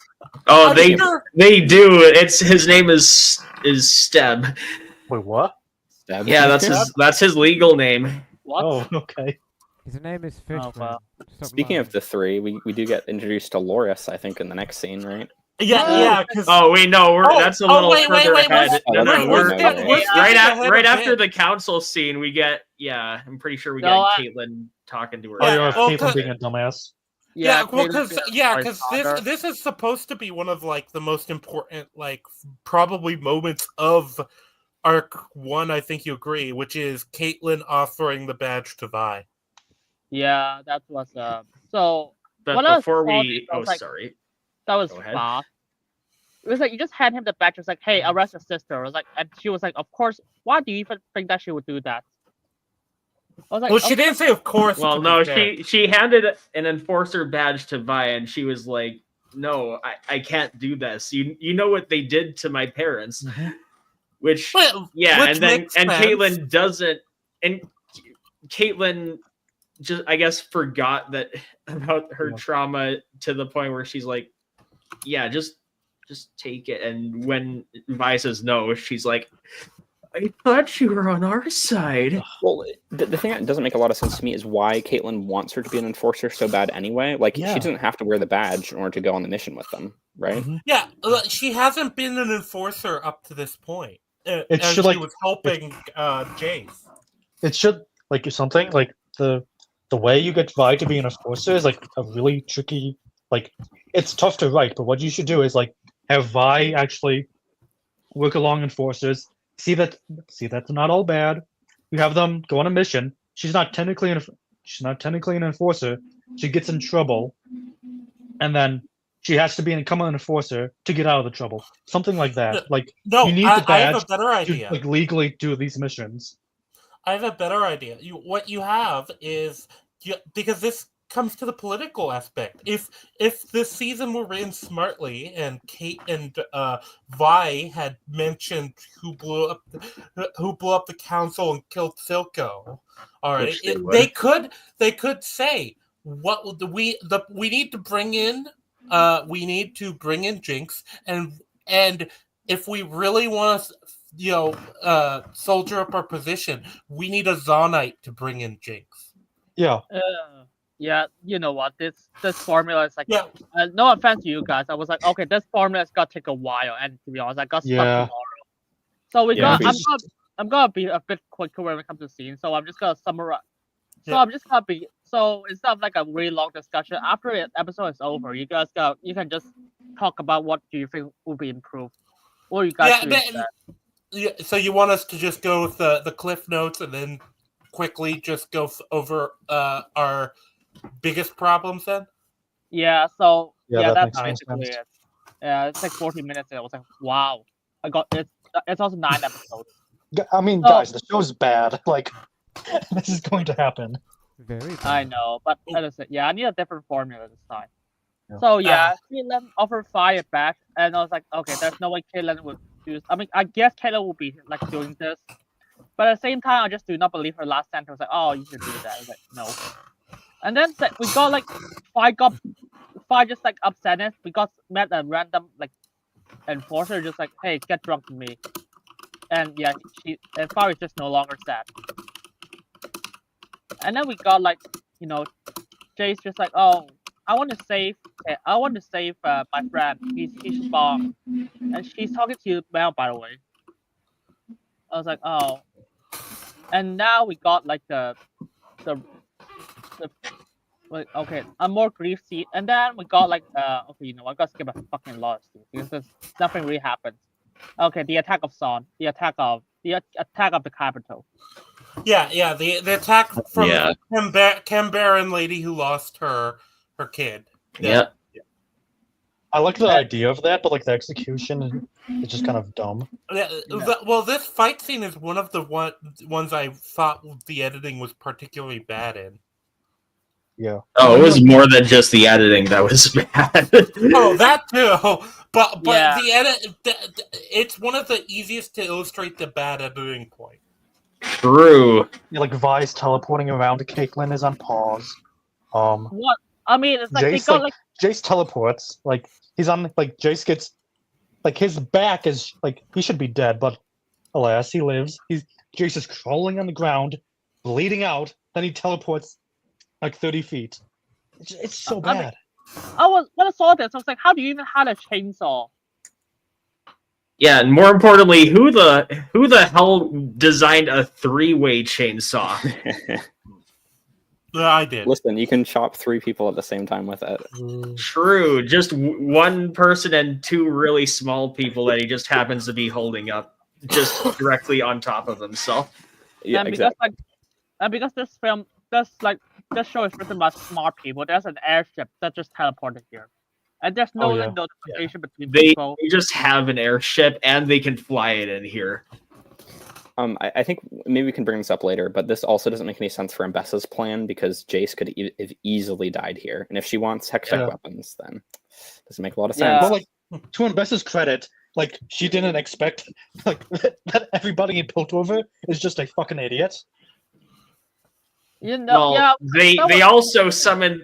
E: Oh,
A: I'm
E: they
A: sure-
E: they do. His name is Steb.
F: Wait, what?
C: Stab.
E: Yeah, that's his legal name.
B: What?
F: Oh, okay.
D: His name is Fishman.
B: wow.
D: Stop
C: Speaking of
D: lying.
C: the three, we do get introduced to Loris, I think, in the next scene, right?
A: Yeah, because
E: Oh wait, no, that's a little
A: wait,
E: further
A: wait,
E: ahead.
C: we're-
E: No,
C: we're-
E: we're,
C: we're-
A: we're skipping ahead a
E: right
A: bit.
E: after the council scene. We get I'm pretty sure we get
B: No,
E: Caitlyn talking to her.
F: Oh,
A: Yeah,
F: you're
A: well,
F: Caitlyn being a dumbass.
A: because this is supposed to be one of the most important probably moments of Arc 1. I think you agree, which is Caitlyn offering the badge to Vi.
B: Yeah, that was so
E: But
B: When I
E: before
B: saw
E: we,
B: this, I was like-
E: sorry.
B: that was
E: Go ahead.
B: fast. It was you just hand him the badge. It was hey, arrest your sister. It was and she was of course. Why do you even think that she would do that? I was
A: Well, she didn't say, of course.
E: Well,
A: to
E: no,
A: be fair.
E: she handed an enforcer badge to Vi, and she was like, "No, I can't do this. You know what they did to my parents."
F: Mhm.
E: Which
A: Well,
E: yeah,
A: which
E: and then
A: makes
E: and
A: sense.
E: Caitlyn doesn't, and Caitlyn just I guess forgot that about her
F: Yeah.
E: trauma to the point where she's like, "Yeah, just take it." And when Vi says no, she's like, "I thought you were on our side."
C: Well, the thing that doesn't make a lot of sense to me is why Caitlyn wants her to be an enforcer so bad anyway.
F: Yeah.
C: She doesn't have to wear the badge in order to go on the mission with them, right?
F: Mhm.
A: Yeah, she hasn't been an enforcer up to this point.
F: It
A: And
F: should,
A: she was helping Jace.
F: It should something the way you get Vi to be an enforcer is a really tricky. It's tough to write, but what you should do is have Vi actually work along enforcers. See that they're not all bad. You have them go on a mission. She's not technically an enforcer. She gets in trouble, and then she has to become an enforcer to get out of the trouble. Something like that.
A: No,
F: you need
A: I
F: the
A: have
F: badge
A: a better idea.
F: to legally do these missions.
A: I have a better idea. What you have is because this comes to the political aspect. If this season were written smartly and Kate and Vi had mentioned who blew up the council and killed Silco, all right,
E: Which they would.
A: they could say we need to bring in Jinx and if we really want to soldier up our position, we need a Zonite to bring in Jinx.
F: Yeah.
B: Yeah, you know what? This formula is like.
A: Yeah.
B: No offense to you guys, I was like, okay, this formula is gonna take a while, and to be honest, I got stuck
F: Yeah.
B: tomorrow. So we
C: Yeah,
B: got. I'm gonna be a bit quicker when it comes to scenes. So I'm just gonna summarize. So
A: Yeah.
B: I'm just gonna be. So instead of like a really long discussion, after the episode is over, you can just talk about what do you think will be improved. What you guys do instead.
A: Yeah, so you want us to just go with the cliff notes and then quickly just go over our biggest problems then?
B: Yeah. So
F: Yeah, that
B: that's
F: makes more
B: basically
F: sense.
B: it. Yeah, it's like 40 minutes. And I was like, wow. I got it. It's also 9 episodes.
F: I mean,
B: So-
F: guys, the show's bad. Like, this is going to happen.
D: Very
B: I
D: bad.
B: know, but I need a different formula this time.
F: Yeah.
B: So Caitlyn offered fire back, and I was like, okay, there's no way Caitlyn would do. I mean, I guess Caitlyn will be like doing this, but at the same time, I just do not believe her last sentence. I was like, oh, you should do that. I was like, no. And then we got like Fi just like upset us. We met a random like enforcer, just like, hey, get drunk with me. And yeah, and Fi is just no longer sad. And then we got like, Jay's just like, oh, I want to save my friend. He's bomb, and she's talking to you now, by the way. I was like, oh, and now we got like the like, okay, a more grief scene, and then we got like okay, I gotta skip a fucking lot of scenes because nothing really happens. Okay, the attack of Son, the attack of the capital.
A: Yeah, the attack from
E: Yeah.
A: Canberran lady who lost her kid.
E: Yeah.
F: I like the idea of that, but like the execution is just kind of dumb.
A: Well, this fight scene is one of the ones I thought the editing was particularly bad in.
F: Yeah.
E: Oh, it was more than just the editing that was bad.
A: Oh, that too. But
B: Yeah.
A: the edit, it's one of the easiest to illustrate the bad editing point.
E: True.
F: Yeah, like Vi's teleporting around to Caitlyn is on pause.
B: What? I mean, it's like they
F: Jace,
B: got
F: like, Jace teleports. Like he's on. Like Jace gets. Like his back is like he should be dead, but alas, he lives. Jace is crawling on the ground, bleeding out. Then he teleports like 30 feet. It's so
B: I mean,
F: bad.
B: when I saw this, I was like, how do you even have a chainsaw?
E: Yeah, and more importantly, who the hell designed a 3-way chainsaw?
A: Yeah, I did.
C: Listen, you can chop 3 people at the same time with it.
E: True, just one person and 2 really small people that he just happens to be holding up, just directly on top of himself.
C: Yeah,
B: And
C: exactly.
B: because this show is written by smart people, there's an airship that just teleported here, and there's no
F: Oh, yeah.
B: notification between
E: They
B: people.
E: just have an airship and they can fly it in here.
C: I think maybe we can bring this up later, but this also doesn't make any sense for Mbessa's plan because Jace could have easily died here, and if she wants Hextech weapons, then it doesn't make a lot of sense.
B: Yeah.
F: Well, like to Mbessa's credit, like she didn't expect like that everybody in Piltover is just a fucking idiot.
E: They also summoned.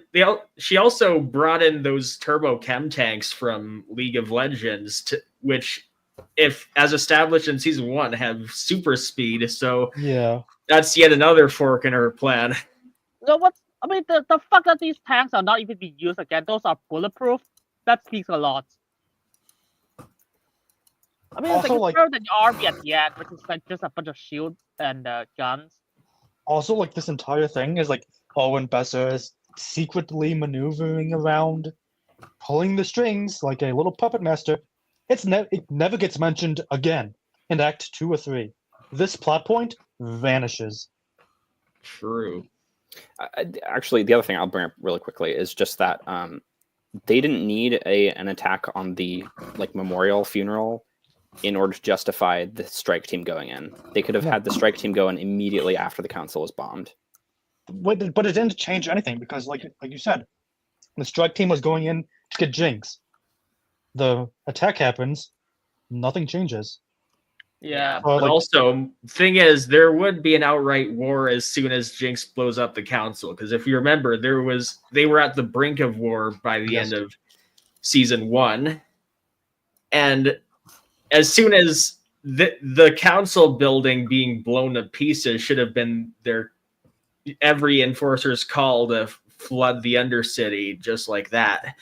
E: She also brought in those turbo chem tanks from League of Legends, which, if as established in season 1, have super speed. So
F: Yeah.
E: that's yet another fork in her plan.
B: I mean, the fact that these tanks are not even being used again, those are bulletproof, that speaks a lot. I mean, it's
F: Also,
B: like better than the army at the end, which is like just a bunch of shields and guns.
F: Also, like this entire thing is like Owen Besser is secretly maneuvering around, pulling the strings like a little puppet master. It never gets mentioned again in Act 2 or 3. This plot point vanishes.
E: True.
C: Actually, the other thing I'll bring up really quickly is just that they didn't need an attack on the memorial funeral in order to justify the strike team going in. They could have had the strike team go in immediately after the council was bombed.
F: But it didn't change anything because, like you said, the strike team was going in to get Jinx. The attack happens, nothing changes.
B: Yeah.
E: But also, thing is, there would be an outright war as soon as Jinx blows up the council. Because if you remember, they were at the brink of war by the end of season 1, and as soon as the council building being blown to pieces should have been their every enforcer's call to flood the Undercity just like that.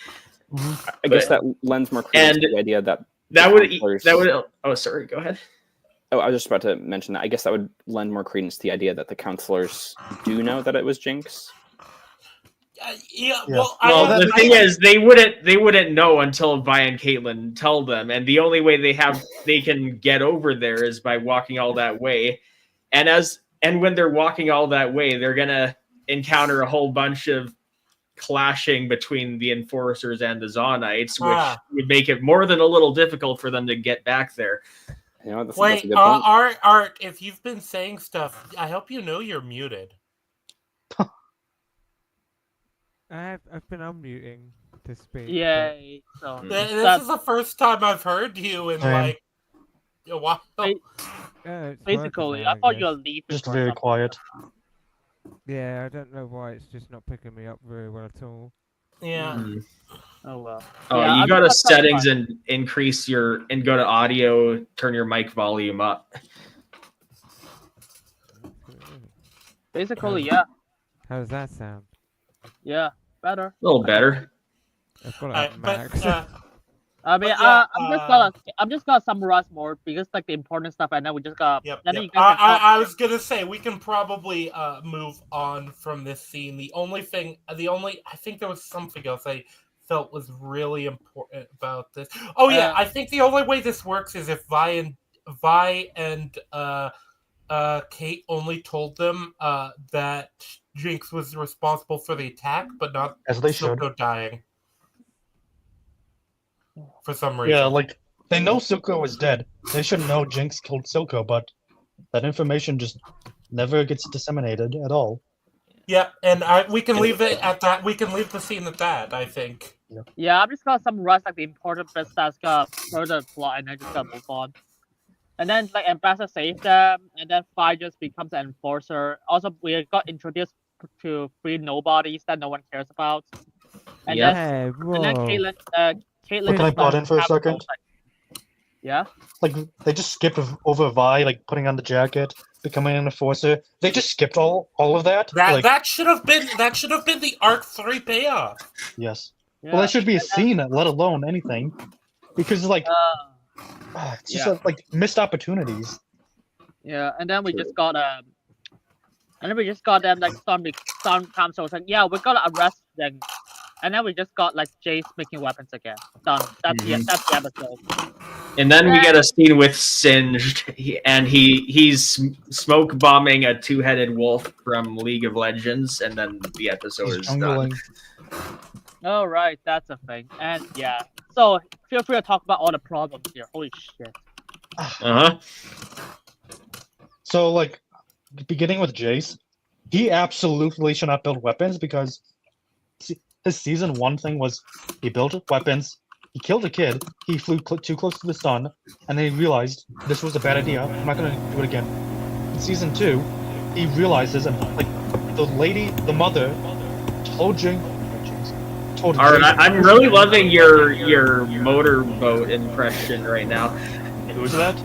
C: I guess that lends more credence to the idea that
E: that would. Oh, sorry. Go ahead.
C: Oh, I was just about to mention that. I guess that would lend more credence to the idea that the counselors do know that it was Jinx.
E: Well, the thing is, they wouldn't know until Vi and Caitlin tell them, and the only way they can get over there is by walking all that way. And when they're walking all that way, they're gonna encounter a whole bunch of clashing between the enforcers and the Zonites, which would make it more than a little difficult for them to get back there.
C: You know, that's a
A: Wait,
C: good point.
A: Art, if you've been saying stuff, I hope you know you're muted.
D: I've been unmuting to speak.
B: Yay! So
A: This is the first time I've heard you in like a while.
D: It's
B: basically,
D: working
B: I
D: now,
B: thought
D: guess.
B: you were leaving.
F: Just
B: or
F: very
B: something.
F: quiet.
D: Yeah, I don't know why it's just not picking me up very well at all.
A: Yeah.
B: Oh well.
E: Oh,
B: Yeah,
E: you
B: I'm
E: go to
B: just gonna
E: settings
B: try.
E: and increase and go to audio, turn your mic volume up.
B: Basically, yeah,
D: How does that sound?
B: yeah, better.
E: A little better.
D: I've got it
A: Alright,
D: at
A: but,
D: max.
B: I mean,
A: But yeah,
B: I'm just gonna summarize more because like the important stuff, and then we just gotta.
A: Yep.
B: Then you guys can talk.
A: I was gonna say we can probably move on from this scene. I think there was something else I felt was really important about this. Oh yeah, I think the only way this works is if Vi and Kate only told them that Jinx was responsible for the attack, but not
F: As they should.
A: Silco dying for some reason.
F: Yeah, like they know Silco is dead. They should know Jinx killed Silco, but that information just never gets disseminated at all.
A: Yeah, and we can leave it at that. We can leave the scene at that, I think.
B: Yeah, I'm just gonna summarize like the important bits that's gonna further plot, and then just gonna move on. And then like Ambassador saves them, and then Vi just becomes an enforcer. Also, we got introduced to 3 nobodies that no one cares about. And
E: Yeah.
B: then
D: Hey,
B: and then
D: whoa.
B: Caitlin
F: Can I
B: just
F: butt in for a
B: have
F: second?
B: those, like- yeah.
F: Like they just skipped over Vi, like putting on the jacket, becoming an enforcer. They just skipped all of that. Like,
A: That should have been the Arc 3 payoff.
F: yes.
B: Yeah.
F: Well, that should be a scene, let alone anything, because like it's just
B: yeah.
F: like missed opportunities.
B: Yeah, and then we just got them like some council was like, yeah, we're gonna arrest them, and then we just got like Jace making weapons again. Done. That's the episode.
E: And then we get a scene with Singed, and he's smoke bombing a 2-headed wolf from League of Legends, and then the episode
F: He's
E: is done.
F: jungling.
B: Oh right, that's a thing. And yeah, so feel free to talk about all the problems here. Holy shit.
E: Uh-huh.
F: So like, beginning with Jace, he absolutely should not build weapons because his season 1 thing was he built weapons, he killed a kid, he flew too close to the sun, and then he realized this was a bad idea. I'm not gonna do it again. In season 2, he realizes and like the mother told Jinx.
E: All right, I'm really loving your motorboat impression right now.
F: Who's that?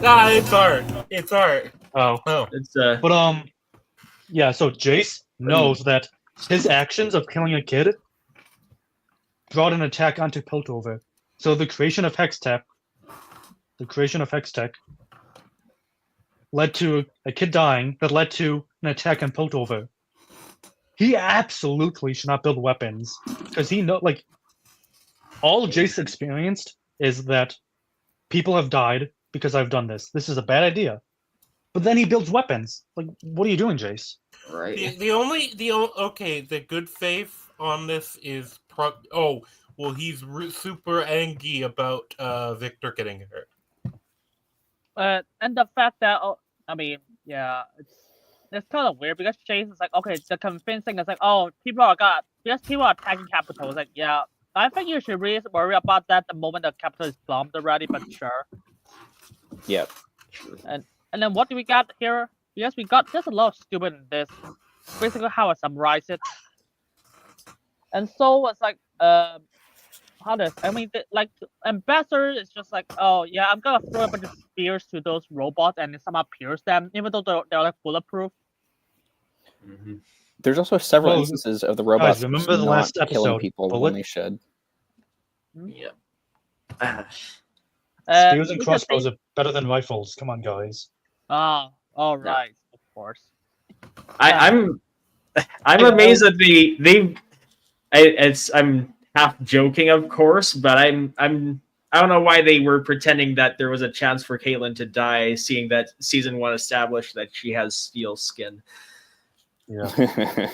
A: Nah, it's Art. It's Art.
F: Oh,
E: It's
F: but yeah. So Jace knows that his actions of killing a kid brought an attack onto Piltover. So the creation of Hextech led to a kid dying that led to an attack on Piltover. He absolutely should not build weapons because he like all Jace experienced is that people have died because I've done this. This is a bad idea. But then he builds weapons. Like, what are you doing, Jace?
E: right.
A: The good faith on this is he's super angry about Victor getting hurt.
B: And the fact that I mean, yeah, it's kind of weird because Jace is like, okay, the convincing is like, oh, people are attacking capital. It's like, yeah, I think you should really worry about that the moment the capital is bombed already, but sure.
C: Yeah.
B: And then what do we got here? Yes, there's a lot of stupid in this. Basically how I summarize it. And so it's like, Ambassador is just like, oh yeah, I'm gonna throw a bunch of spears to those robots and it somehow pierce them, even though they're like bulletproof.
E: Mhm.
C: There's also several
F: Well,
C: instances of the robots
F: remember
C: just
F: the
C: not
F: last
C: killing
F: episode,
C: people
F: Bullet?
C: when they should.
E: Yep.
F: Spears and
B: we can
F: crossbows
B: say-
F: are better than rifles. Come on, guys.
B: Ah, all right, of course.
E: I'm
F: Hey,
E: amazed that I'm half joking, of course, but I don't know why they were pretending that there was a chance for Caitlyn to die, seeing that season 1 established that she has steel skin.
F: Yeah.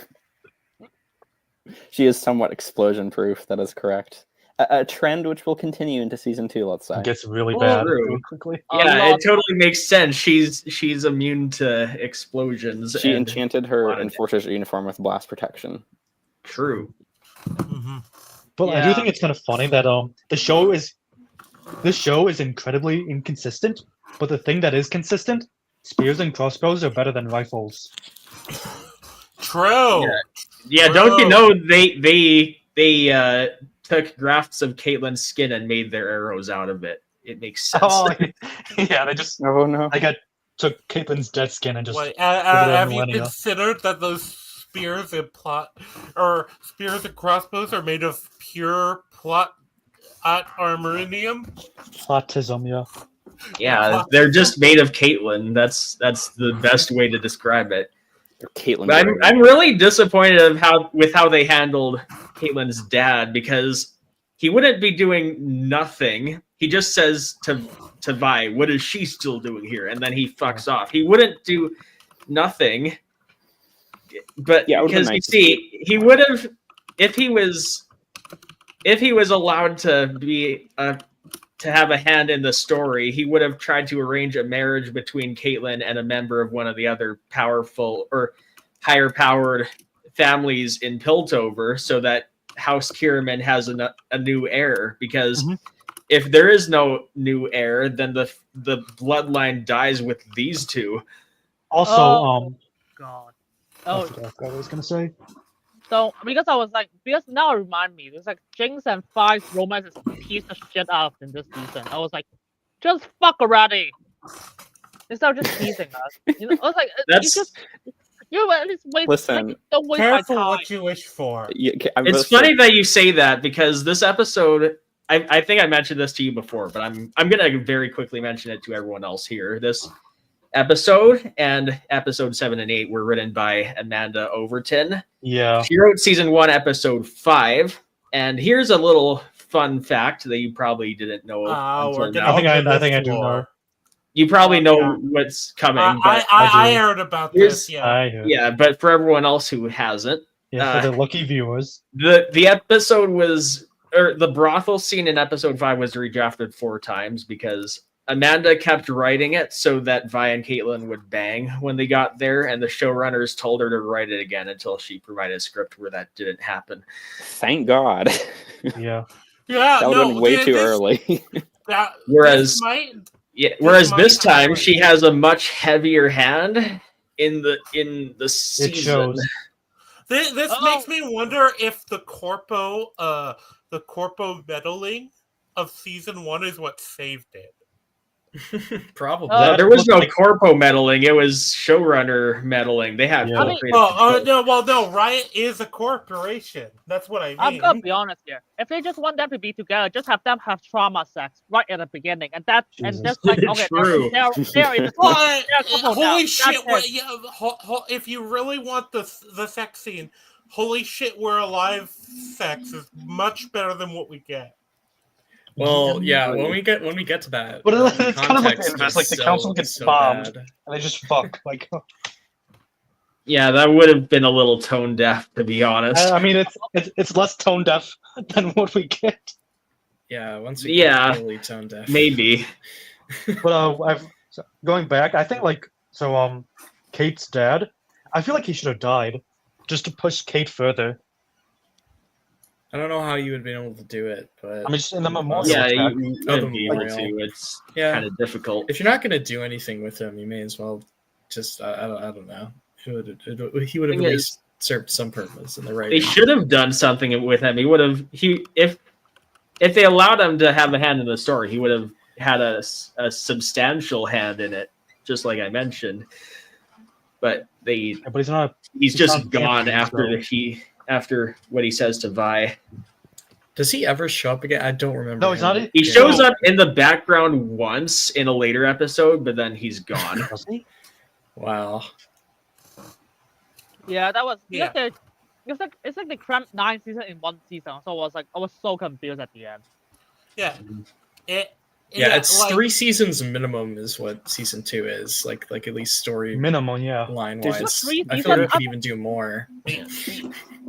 C: She is somewhat explosion proof. That is correct. A trend which will continue into season 2. Let's say.
F: It gets really
E: Oh,
F: bad
E: true.
F: really quickly.
B: A
E: Yeah,
B: lot-
E: it totally makes sense. She's immune to explosions.
C: She
E: and
C: enchanted her
E: wanted it.
C: enforcer's uniform with blast protection.
E: True.
A: Mhm.
F: But I do
B: Yeah.
F: think it's kind of funny that this show is incredibly inconsistent. But the thing that is consistent, spears and crossbows are better than rifles.
A: True.
E: Yeah, don't you know they took grafts of Caitlyn's skin and made their arrows out of it. It makes sense.
F: Oh, yeah, they just
C: Oh no!
F: took Caitlyn's dead skin and just
A: Wait,
F: there
A: have you
F: millennia.
A: considered that those spears and spears and crossbows are made of pure plot armorinium?
F: Plotism, yeah.
E: Yeah, they're just made of Caitlyn. That's the best way to describe it.
C: Caitlyn.
E: But I'm really disappointed of how they handled Caitlyn's dad, because he wouldn't be doing nothing. He just says to Vi, "What is she still doing here?" And then he fucks off. He wouldn't do nothing. But
C: Yeah, it would've been
E: because you
C: nice to
E: see, he would have if he was allowed to be to have a hand in the story, he would have tried to arrange a marriage between Caitlyn and a member of one of the other powerful or higher powered families in Piltover, so that House Kierman has a new heir. Because if there is no new heir, then the bloodline dies with these two.
F: Also,
B: God.
F: I
B: Oh,
F: forgot what I was gonna say.
B: so because now it remind me, there's like Jinx and Fi's romance is a piece of shit out in this season. I was like, just fuck already. Instead of just teasing us. You know, I was like, you at least wait.
C: Listen,
B: don't waste my
A: Careful
B: time.
A: what you wish for.
E: It's funny that you say that, because this episode, I think I mentioned this to you before, but I'm gonna very quickly mention it to everyone else here. This episode and episode 7 and 8 were written by Amanda Overton.
F: Yeah.
E: She wrote season 1, episode 5. And here's a little fun fact that you probably didn't know.
A: We're
E: until
A: gonna
E: now.
F: I think I do know.
E: You probably know
A: Yeah.
E: what's coming.
A: I
F: I do.
A: heard about
E: Here's-
A: this. Yeah.
F: I heard.
E: yeah, but for everyone else who hasn't,
F: Yeah, for the lucky viewers.
E: the episode was, or the brothel scene in episode 5 was redrafted 4 times, because Amanda kept writing it so that Vi and Caitlyn would bang when they got there, and the showrunners told her to write it again until she provided a script where that didn't happen.
C: Thank God.
F: Yeah.
A: Yeah.
C: That would have been way too early.
E: Whereas- Whereas
A: might
E: this time
A: happen.
E: she has a much heavier hand in the season.
F: It shows.
A: This
B: Oh.
A: makes me wonder if the corpo meddling of season 1 is what saved it.
G: Probably.
E: There was no
F: Like-
E: corpo meddling; it was showrunner meddling. They have
F: Yeah.
E: full
B: I mean-
E: creative control.
A: No. Riot is a corporation. That's what I mean.
B: I'm gonna be honest here. If they just want them to be together, just have them have trauma sex right at the beginning, and
F: Jesus.
B: just like okay,
E: True.
B: they're in the
A: What?
B: they're a couple now.
A: Holy
B: That's
A: shit!
B: it.
A: If you really want the sex scene, holy shit, we're alive. Sex is much better than what we get.
G: Well, yeah. When we get to that,
F: But
G: the
F: it's kind of like
G: context
F: the inverse,
G: is
F: like the council gets
G: so
F: bombed.
G: bad.
F: And they just fuck. Like,
E: Yeah, that would have been a little tone deaf, to be honest.
F: I mean, it's less tone deaf than what we get.
G: Yeah, once we
E: Yeah.
G: get really tone deaf.
E: Maybe.
F: But going back, I think Kate's dad. I feel like he should have died, just to push Kate further.
G: I don't know how you would be able to do it, but
F: I mean, just in the memorial.
E: Yeah,
F: track.
E: you
G: Oh, the
E: wouldn't be able
G: memorial.
E: to. It's
G: yeah.
E: kind of difficult.
G: If you're not going to do anything with him, you may as well just I don't know. He would have at
E: Thing
G: least served some purpose in the
E: They
G: writing.
E: should have done something with him. He would have. If they allowed him to have a hand in the story, he would have had a substantial hand in it, just like I mentioned. but
F: But he's not.
E: he's just
F: not
E: gone
F: champion,
E: after what he says to Vi.
G: Does he ever show up again? I don't remember.
F: No, he's
G: him.
F: not.
E: He shows up in the background once in a later episode, but then he's gone.
F: Does he?
G: Wow.
B: Yeah, that was
A: Yeah.
B: it's like they crammed 9 seasons in 1 season. So I was so confused at the end.
A: Yeah.
G: It's
A: like,
G: 3 seasons minimum is what season 2 is. Like at least story
F: Minimum, yeah.
G: line
C: There's
G: wise.
B: three
G: I feel like we
B: seasons.
G: could even do more.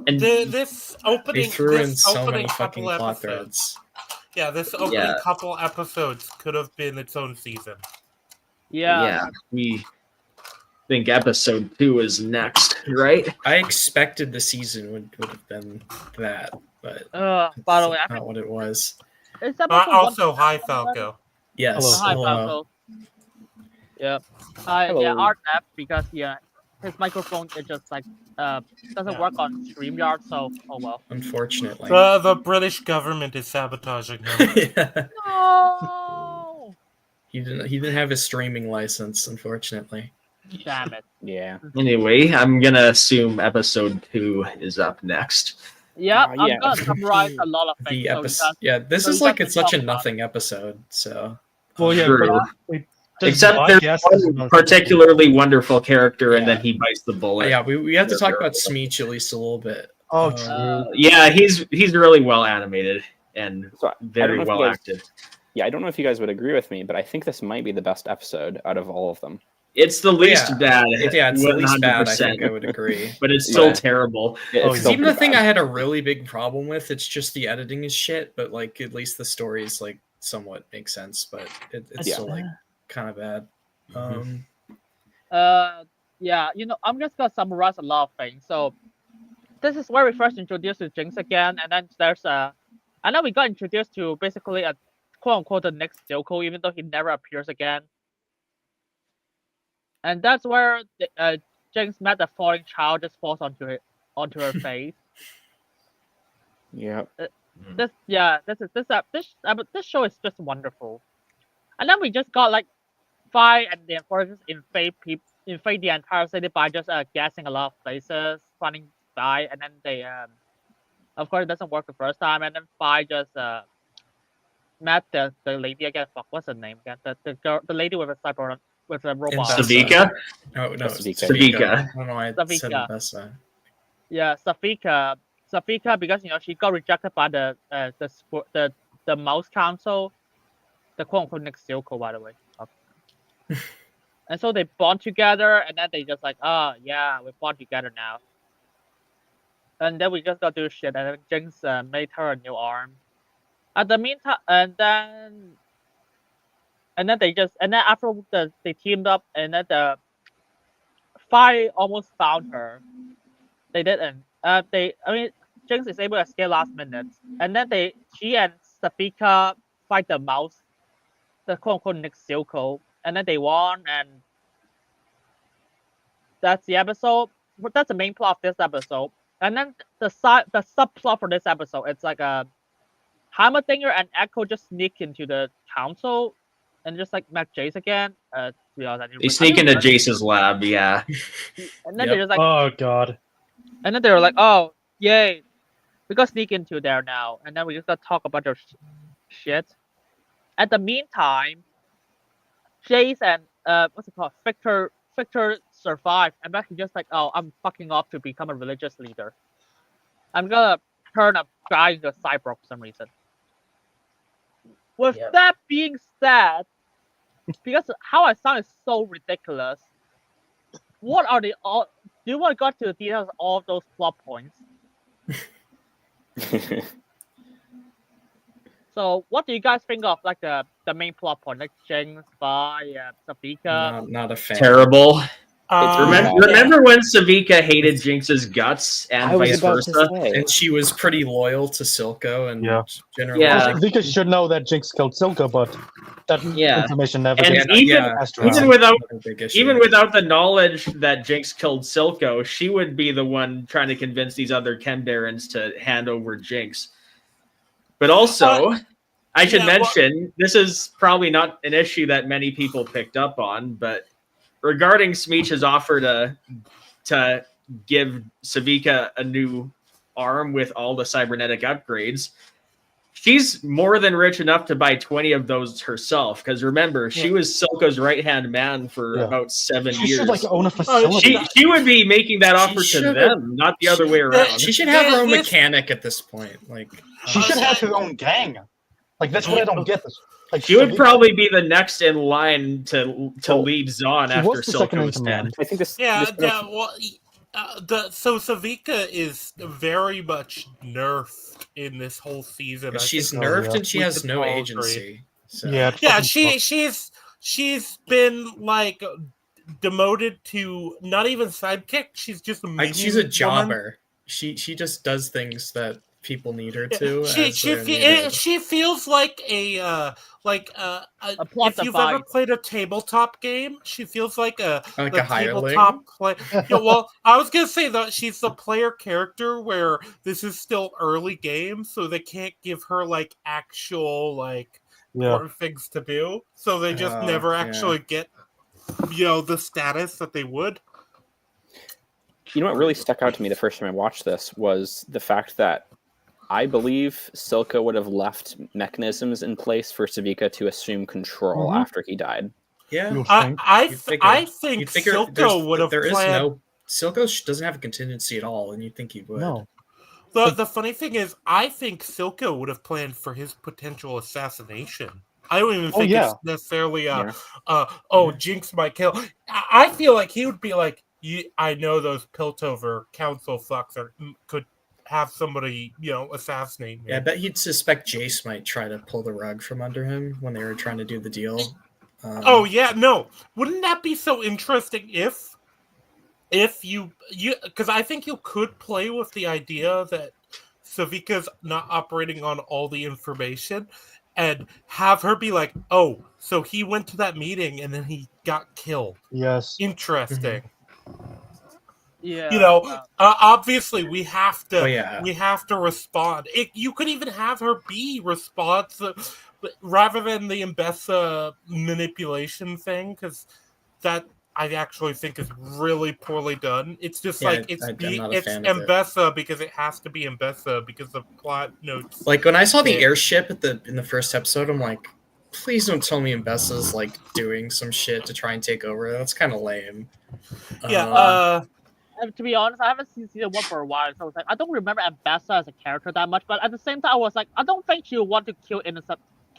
E: And
A: this
G: They
A: opening,
G: threw in
A: this
G: so
A: opening
G: many fucking
A: couple
G: plot
A: episodes.
G: threads.
A: Yeah, this opening couple episodes could have been its own season.
B: Yeah.
E: we think episode 2 is next, right?
G: I expected the season would have been that, but
B: By the way,
G: not what it was.
B: it's episode
A: Also,
B: 1.
A: hi Falco.
G: Yes.
F: Hello.
B: Hi,
G: hello.
B: Falco. Yeah.
C: Hello.
B: Yeah, Art left because his microphone it just like doesn't work on StreamYard, so oh well.
G: Unfortunately.
A: The British government is sabotaging him.
G: Yeah.
B: No.
G: He didn't have his streaming license, unfortunately.
B: Damn it.
C: Yeah.
E: Anyway, I'm gonna assume episode 2 is up next.
B: Yeah,
C: yeah.
B: I'm gonna summarize a lot of things.
G: The
B: so you
G: episode.
B: guys-
G: Yeah, this
B: so
G: is
B: you
G: like
B: guys
G: it's
B: can
G: such a
B: talk about
G: nothing episode. So.
F: Well, yeah,
E: True.
F: but just
E: Except
F: my
E: there's
F: guess is
E: one
F: not-
E: particularly wonderful character, and
G: Yeah.
E: then he bites the bullet.
G: Yeah, we have to talk about Smeech at least a little bit.
F: Oh,
G: Uh,
F: true.
E: Yeah, he's really well animated and
C: So I don't
E: very
C: know if
E: well
C: you guys-
E: acted.
C: Yeah, I don't know if you guys would agree with me, but I think this might be the best episode out of all of them.
E: It's the least bad.
G: Yeah, it's the least bad. I
E: 100%,
G: think I would agree.
E: but it's still
C: Yeah.
E: terrible.
C: It's
F: Oh,
C: still
G: Even the
C: pretty
G: thing
C: bad.
G: I had a really big problem with, it's just the editing is shit, but like at least the stories like somewhat make sense, but it's
C: Yeah.
G: still like kind of bad.
B: Yeah, I'm just gonna summarize a lot of things. So this is where we first introduced to Jinx again, and then and then we got introduced to basically a quote unquote the next Joko, even though he never appears again. And that's where Jinx met the falling child just falls onto her face.
C: Yeah.
B: This show is just wonderful. And then we just got like Vi and the enforcers invade the entire city by just guessing a lot of places, finding Vi, and then they of course it doesn't work the first time, and then Vi just met the lady again. Fuck, what's her name again? The girl, the lady with a cyber with a robot.
E: Savika?
G: No,
C: Savika.
G: I don't know why I said it
B: Savika.
G: this way.
B: Yeah, Savika, because she got rejected by the mouse council, the quote unquote next Silco, by the way. And so they bond together, and then they just like, oh yeah, we bond together now. And then we just got to do shit, and then Jinx made her a new arm. At the meantime, and then after they teamed up, and then the Vi almost found her. They didn't. Jinx is able to escape last minute, and then she and Savika fight the mouse, the quote unquote next Silco, and then they won, and that's the episode. That's the main plot of this episode. And then the subplot for this episode, it's like a Heimerdinger and Echo just sneak into the council and just like met Jace again. To be honest,
E: They sneak into Jace's lab, yeah.
B: and then
G: Yep.
B: they're just like,
F: Oh god.
B: and then they were like, oh yay, we got sneak into there now, and then we just got talk about their shit. At the meantime, Jace and what's it called, Victor survived, and Becky just like, oh, I'm fucking off to become a religious leader. I'm gonna turn a guy into a cyborg for some reason. With
E: Yep.
B: that being said, because how I sound is so ridiculous, what are the all? Do you want to go to the details of all of those plot points? So, what do you guys think of like the main plot point, like Jinx, Vi, Savika?
G: Not a fan.
E: Terrible.
C: Yeah.
E: Remember when Savika hated Jinx's guts and
C: I was
E: vice
C: about
E: versa?
C: to say.
G: And she was pretty loyal to Silco, and
F: Yeah.
G: generally,
E: Yeah.
G: like,
F: Vika should know that Jinx killed Silka, but that
E: Yeah.
F: information never
E: And
F: gets
E: even-
F: passed around.
E: Even without
G: a big issue.
E: Even without the knowledge that Jinx killed Silco, she would be the one trying to convince these other Chem Barons to hand over Jinx. But also, I should
A: yeah, well-
E: mention, this is probably not an issue that many people picked up on, but regarding Smeech's offer to give Savika a new arm with all the cybernetic upgrades, she's more than rich enough to buy 20 of those herself. Because remember, she was Silco's right-hand man for about 7
F: She
E: years.
F: should like own a facility.
E: She would be making that offer to
G: should-
E: them, not the other way around.
G: She should have her own mechanic at this point. Like
F: She should have her own gang. Like that's what I don't get. This like
E: She would
F: Savika-
E: probably be the next in line to
F: Oh,
E: lead Zahn
F: she
E: after
F: was the second in
E: Silco's dead.
F: command.
C: I think this.
A: Yeah,
C: this
A: yeah. Well, so Savika is very much nerfed in this whole season. I
G: she's
A: think
G: nerfed
F: yeah.
G: and she
A: we
G: has
A: could
G: no
A: all agree.
G: agency. So.
F: Yeah, it's
A: Yeah,
F: fucking
A: she's been like demoted to not even sidekick. She's just a
G: Like, she's a
A: woman.
G: jobber. She just does things that people need her to.
A: She feels like a
B: plot
A: if you've ever
B: device.
A: played a tabletop game, she feels like a
G: Like
A: the
G: a hireling?
A: tabletop play. Yeah, well, I was gonna say that she's the player character where this is still early game, so they can't give her like actual like important things to do, so they just never actually get the status that they would.
C: You know what really stuck out to me the first time I watched this was the fact that I believe Silco would have left mechanisms in place for Savika to assume control after he died.
G: Yeah.
F: You
A: I
F: think?
A: I think
G: You'd figure
A: Silco would have
G: there is
A: planned.
G: no Silco doesn't have a contingency at all, and you'd think he would.
F: No.
A: The funny thing is, I think Silco would have planned for his potential assassination. I don't even think it's necessarily Jinx might kill. I feel like he would be like, I know those Piltover council fucks could have somebody, assassinate me.
G: Yeah, I bet he'd suspect Jace might try to pull the rug from under him when they were trying to do the deal.
A: Oh yeah, no. Wouldn't that be so interesting if you because I think you could play with the idea that Savika's not operating on all the information and have her be like, oh, so he went to that meeting and then he got killed.
F: Yes.
A: Interesting.
B: Yeah.
A: Obviously we have to
G: Oh, yeah.
A: respond. You could even have her be responsive rather than the Mbessa manipulation thing, because that I actually think is really poorly done. It's just
G: Yeah,
A: like it's
G: I'm not a
A: it's
G: fan of it.
A: Mbessa because it has to be Mbessa because the plot notes.
G: Like when I saw the
A: Yeah.
G: airship in the first episode, I'm like, please don't tell me Mbessa's like doing some shit to try and take over. That's kind of lame.
A: Yeah.
B: And to be honest, I haven't seen season 1 for a while, so I was like, I don't remember Ambassa as a character that much. But at the same time, I was like, I don't think she would want to kill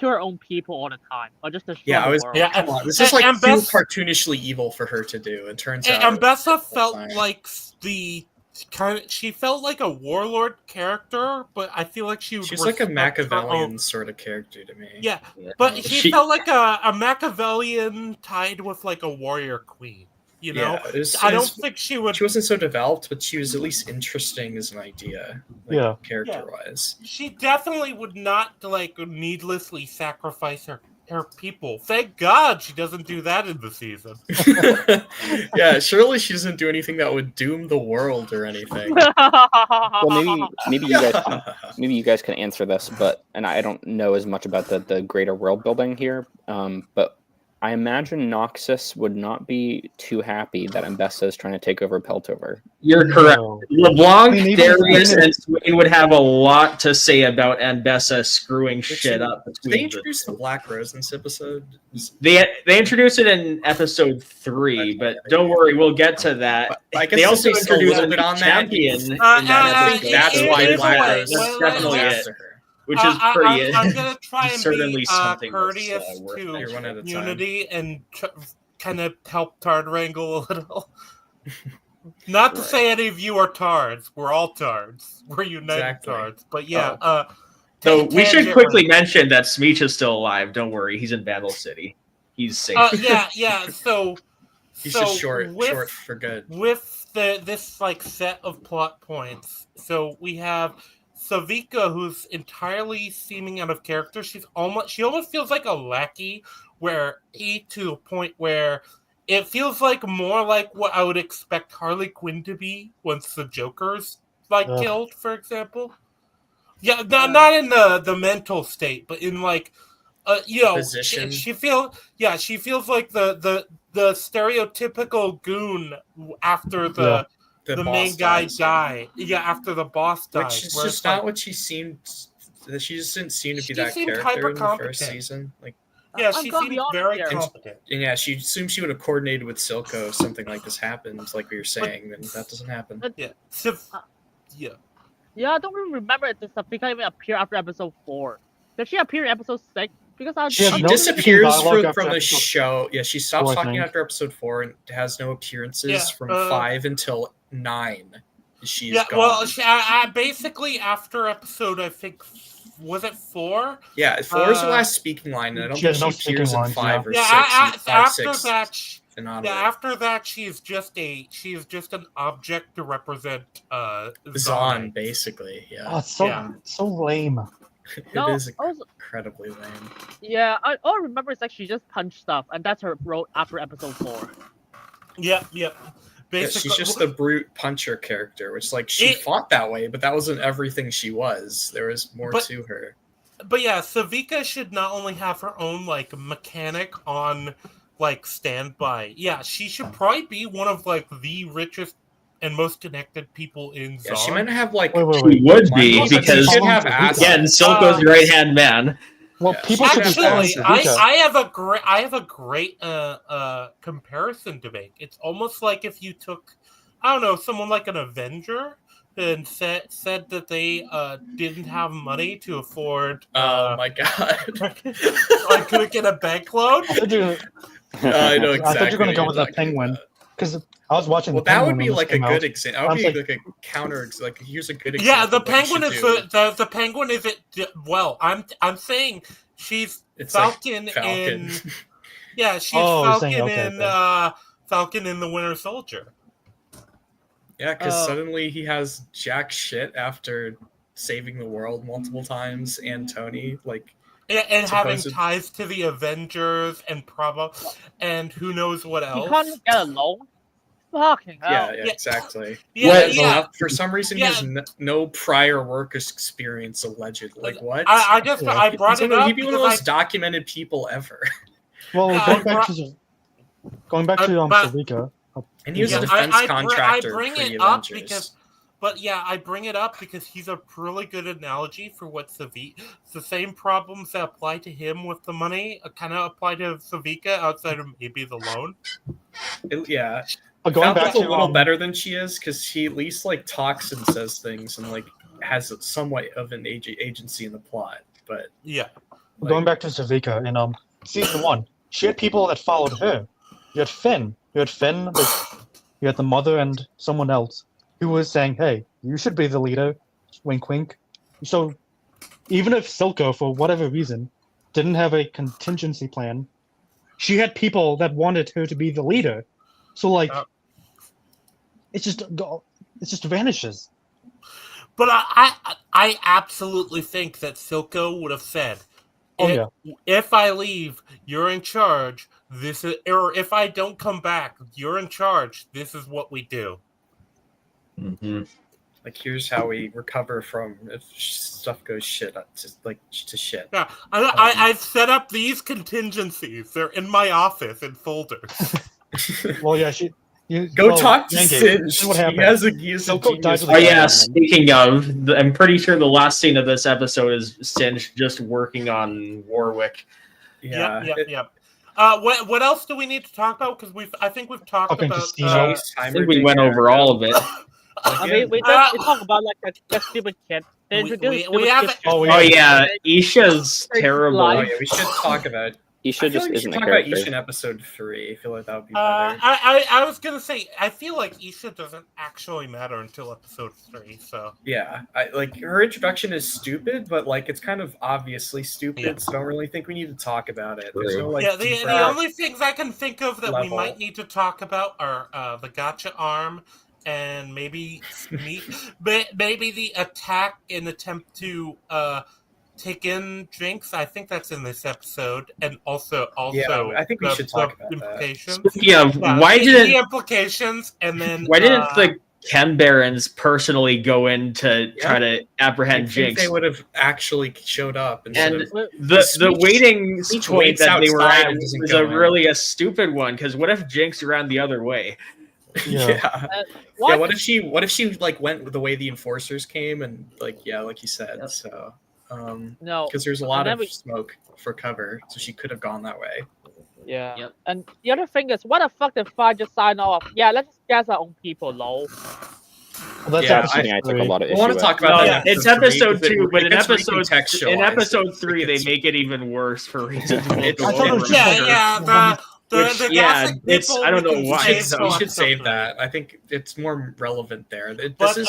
B: her own people all the time, or just destroy
G: Yeah, I
B: the
G: was.
B: world.
A: Yeah,
G: Come on, this is like
A: and
G: too
A: Bess-
G: cartoonishly evil for her to do. It turns out.
A: Mbessa felt
G: fine.
A: like she felt like a warlord character, but I feel like she would
G: She's like a
A: respect her
G: Machiavellian
A: own-
G: sort of character to me.
A: Yeah, but she
E: She-
A: felt like a Machiavellian tied with like a warrior queen. You know,
G: Yeah,
A: I don't think she would.
G: She wasn't so developed, but she was at least interesting as an idea, like, character-wise.
A: She definitely would not like needlessly sacrifice her people. Thank God she doesn't do that in the season.
G: Yeah, surely she doesn't do anything that would doom the world or anything.
C: Well, maybe you guys can answer this, and I don't know as much about the greater world building here, but I imagine Noxus would not be too happy that Mbessa is trying to take over Piltover.
E: You're correct. LeBlanc,
F: I mean, even-
E: Darius, and Swain would have a lot to say about Ambessa screwing shit up.
G: Did they
E: Between
G: introduce the Black Rose in this episode?
E: They introduced it in episode 3, but don't worry, we'll get to that.
G: I guess
E: They also
G: they still
E: introduced a
G: little bit
E: new
G: on that.
E: champion in
A: I
E: that
A: think
E: episode.
G: That's why
A: either
G: Black
A: way,
G: Rose
E: That's
A: well,
E: definitely
A: let's-
E: it.
G: after her.
E: Which is pretty.
A: I'm gonna try and
E: certainly
A: be
E: something that's,
A: courteous
E: worth
A: to
E: mentioning.
G: One at a time.
A: Unity and kind of help Tard wrangle a little. Not to say any of you are Tards. We're all Tards. We're united
G: Exactly.
A: Tards. But yeah.
E: So we should
A: tangent-
E: quickly mention that Smeech is still alive. Don't worry, he's in Vandal City. He's safe.
A: Yeah. So
G: He's
A: so
G: just short
A: with-
G: for good.
A: with this like set of plot points. So we have Savika, who's entirely seeming out of character. She almost feels like a lackey, to a point where it feels like more like what I would expect Harley Quinn to be once the Joker's killed, for example. Yeah, not in the mental state, but in like
G: Position.
A: she feels like the stereotypical goon after the
G: The
A: main
G: boss
A: guy
G: dies.
A: died. Yeah, after the boss died.
G: Which is
A: where
G: just
A: it's
G: not
A: like,
G: what she seemed. She just didn't seem to be
A: She
G: that
A: seemed
G: character in the
A: hyper-competent.
G: first season. Like,
A: yeah,
B: I'm
A: she
B: gonna
A: seemed
B: be honest
A: very
B: here.
A: competent.
G: and yeah, she assumed she would have coordinated with Silco if something like this happened, like we were saying, then that doesn't happen.
A: Yeah, yeah.
B: Yeah, I don't really remember if this Safika even appeared after episode 4. Did she appear in episode 6? Because
F: She had
G: She
F: no
G: disappears
F: dialogue after
G: from the
F: episode
G: show. Yeah, she stops
F: 4, I
G: talking
F: think.
G: after episode 4 and has no appearances
A: Yeah,
G: from 5 until 9. She's
A: Yeah,
G: gone.
A: well, I basically after episode, I think, was it 4?
G: Yeah, 4 is the last speaking line, and I don't
F: She
G: think
F: has
G: she
F: no
G: appears
F: speaking
G: in
F: lines,
G: 5 or
A: Yeah,
G: 6.
A: after
G: 6
A: that,
G: and onward.
A: after that, she's just an object to represent
G: Zahn,
A: Zahn.
G: basically.
F: Oh,
G: Yeah,
F: it's so
A: Yeah.
F: so lame.
G: it
B: No,
G: is
B: also,
G: incredibly lame.
B: yeah, all I remember is like she just punched stuff, and that's her role after episode 4.
A: Yep.
G: Yeah,
A: Basically,
G: she's just the brute puncher character, which like she fought that way, but that wasn't everything she was. There was more to her.
A: But yeah, Savika should not only have her own like mechanic on like standby. Yeah, she should probably be one of like the richest and most connected people in Zahn.
G: Yeah, she might have like.
F: Wait.
E: She would be,
G: She
E: because
G: should have assets.
E: again, Silco's right hand man.
F: Well,
G: Yeah.
F: people should be
A: Actually,
F: fans of Vika.
A: I have a great comparison to make. It's almost like if you took, I don't know, someone like an Avenger and said that they didn't have money to afford
G: Oh my god!
A: like to get a bank loan.
F: I thought you
G: I know exactly.
F: I thought you were gonna
G: what
F: go
G: you're
F: with the
G: talking
F: penguin.
G: about.
F: Because I was watching.
G: Well,
F: the
G: that
F: Penguin
G: would be
F: when
G: like
F: this
G: a
F: came
G: good
F: out.
G: example. That would
F: I
G: be
F: was
G: like a counter. Like here's a good example.
A: Yeah, the
G: of what you
A: penguin
G: should
A: is
G: do.
A: the penguin is it. Well, I'm saying she's
G: It's like
A: Falcon,
G: Falcon.
A: in. Yeah, she's
F: Oh, you're
A: Falcon
F: saying, okay,
A: in
F: okay.
A: Falcon in the Winter Soldier.
G: Yeah, because
B: Oh.
G: suddenly he has jack shit after saving the world multiple times, and Tony like.
A: And having
G: Supposed-
A: ties to the Avengers and who knows what
B: He
A: else.
B: can't even get a loan. Fucking hell.
G: Yeah,
A: Yeah.
G: exactly.
A: Yeah,
E: What-
A: yeah.
G: For some reason, he has no prior work experience allegedly. Like what?
A: I just
F: Yeah.
A: I brought it up
G: He'd be one of the
A: because
G: most documented people ever.
F: Well,
A: Yeah,
F: going back to
A: but-
F: Savika.
G: And he was a
A: Yeah,
G: defense
A: I
G: contractor
A: bring
G: pre
A: it up
G: Avengers.
A: I bring it up because he's a really good analogy for what Savika. The same problems that apply to him with the money kind of apply to Savika outside of maybe the loan.
G: Yeah,
F: But going back
G: Falcon's
F: to
G: a little better than she is because he at least like talks and says things and like has somewhat of an agency in the plot. But
A: Yeah,
F: going back to Savika in season 1, she had people that followed her. You had Finn. You had the mother and someone else who was saying, "Hey, you should be the leader." Wink, wink. So even if Silco, for whatever reason, didn't have a contingency plan, she had people that wanted her to be the leader. So like, it just vanishes.
A: but I absolutely think that Silco would have said, if I leave, you're in charge. This is, or if I don't come back, you're in charge. This is what we do.
E: Mhm.
G: like, here's how we recover from if stuff goes shit, to shit.
A: Yeah, I've set up these contingencies. They're in my office in folders.
F: Well, yeah,
G: Go talk to
F: Rangi,
G: Singe.
F: this is what
G: He
F: happened.
G: has a
F: Silco dies
G: genius.
F: with
E: Oh
F: the
E: yeah,
F: Batman.
E: speaking of, I'm pretty sure the last scene of this episode is Singe just working on Warwick.
G: Yeah.
A: Yep. What else do we need to talk about? Because I think we've talked
F: Fucking
A: about.
F: casino.
E: I think we went over all of it.
B: I mean, we talk about like that stupid kid. They
A: We-
B: introduced
A: we
B: stupid
A: have-
B: kid.
F: Oh,
E: Oh yeah, Isha's terrible.
G: Oh yeah, we should talk about.
C: Isha
G: I feel
C: just
G: like we
C: isn't
G: should
C: a
G: talk about
C: character.
G: Isha in episode 3. I feel like that would be
A: I
G: better.
A: was gonna say I feel like Isha doesn't actually matter until episode 3. So
G: Yeah, like her introduction is stupid, but like it's kind of obviously stupid.
A: Yeah.
G: So I don't really think we need to talk about it. There's
E: True.
G: no like.
A: yeah, the
G: deeper-
A: only things I can think of that we
G: level.
A: might need to talk about are the gotcha arm and maybe maybe the attack and attempt to take in Jinx. I think that's in this episode, and also
G: Yeah, I think we should talk about that.
A: implications.
E: Speaking of,
A: Yeah,
E: why
A: the
E: didn't
A: implications and then
E: the Chem Barons personally go in to try to apprehend
G: I think
E: Jinx.
G: they would have actually showed up instead
E: And
G: of
E: the waiting
G: Smeech
E: point
G: waits
E: that they were
G: outside
E: at
G: and doesn't
E: was
G: go
E: a
G: in.
E: really a stupid one, because what if Jinx ran the other way?
G: yeah.
B: What?
G: Yeah, what if she like went the way the enforcers came and like you said,
E: Yep.
G: so
B: No.
G: because there's a
B: and
G: lot
B: then
G: of
B: we-
G: smoke for cover, so she could have gone that way.
B: Yeah.
E: Yep.
B: And the other thing is, what the fuck did Fire just sign off? Yeah, let's just guess our own people, lol.
F: Well, that's
G: Yeah,
C: That's something I took a
F: three.
C: lot of
G: We
C: issue
G: want to
C: with.
G: talk about
E: No,
G: that. in
E: it's episode
G: three,
E: 2, but in
G: it gets
E: episode
G: recontextualized.
E: 3 they
G: gets-
E: make it even worse for reasons we'll
G: It's-
E: go
F: I thought it
E: over.
F: was just like-
E: Which, yeah, it's- I don't know why.
G: we
E: so
G: should save that. I think it's more relevant there. This
A: But
G: is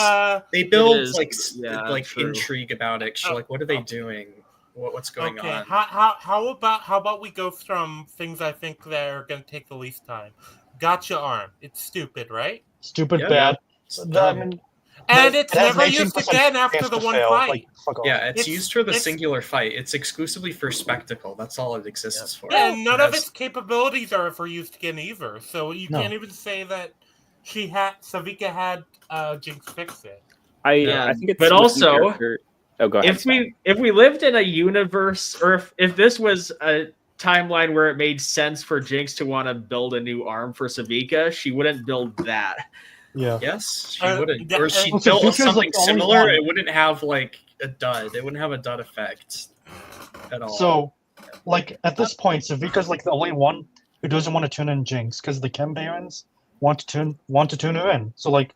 G: they build
E: is,
G: like
E: yeah, true.
G: intrigue about it. Like, what are they doing? What's going
A: okay,
G: on?
A: how about we go from things I think that are going to take the least time? Gotcha arm. It's stupid, right?
F: Stupid,
G: Yeah.
F: bad.
G: Yeah.
F: I mean,
A: And
F: it
A: it's
F: has
A: never
F: 19%
A: used again after
F: chance
A: the
F: to
A: one
F: fail.
A: fight.
F: Like, fuck off.
G: Yeah, it's used for the
A: it's-
G: singular fight. It's exclusively for spectacle. That's all it exists for.
A: And none of
G: Yes.
A: its capabilities are ever used again either. So you
F: No.
A: can't even say that Savika had Jinx fix it.
C: I think it's
E: but
C: the
E: also,
C: character- oh, go ahead.
E: if we lived in a universe, or if this was a timeline where it made sense for Jinx to want to build a new arm for Savika, she wouldn't build that.
F: Yeah.
G: Yes, she
A: Uh,
G: wouldn't.
A: yeah,
G: Or she
F: well,
G: built
F: Savika's
G: something
F: like the only
G: similar.
F: one.
G: It wouldn't have like a dud. It wouldn't have a dud effect at all.
F: So, like at this point, Savika's like the only one who doesn't want to tune in Jinx because the Chem Barons want to tune her in. So like,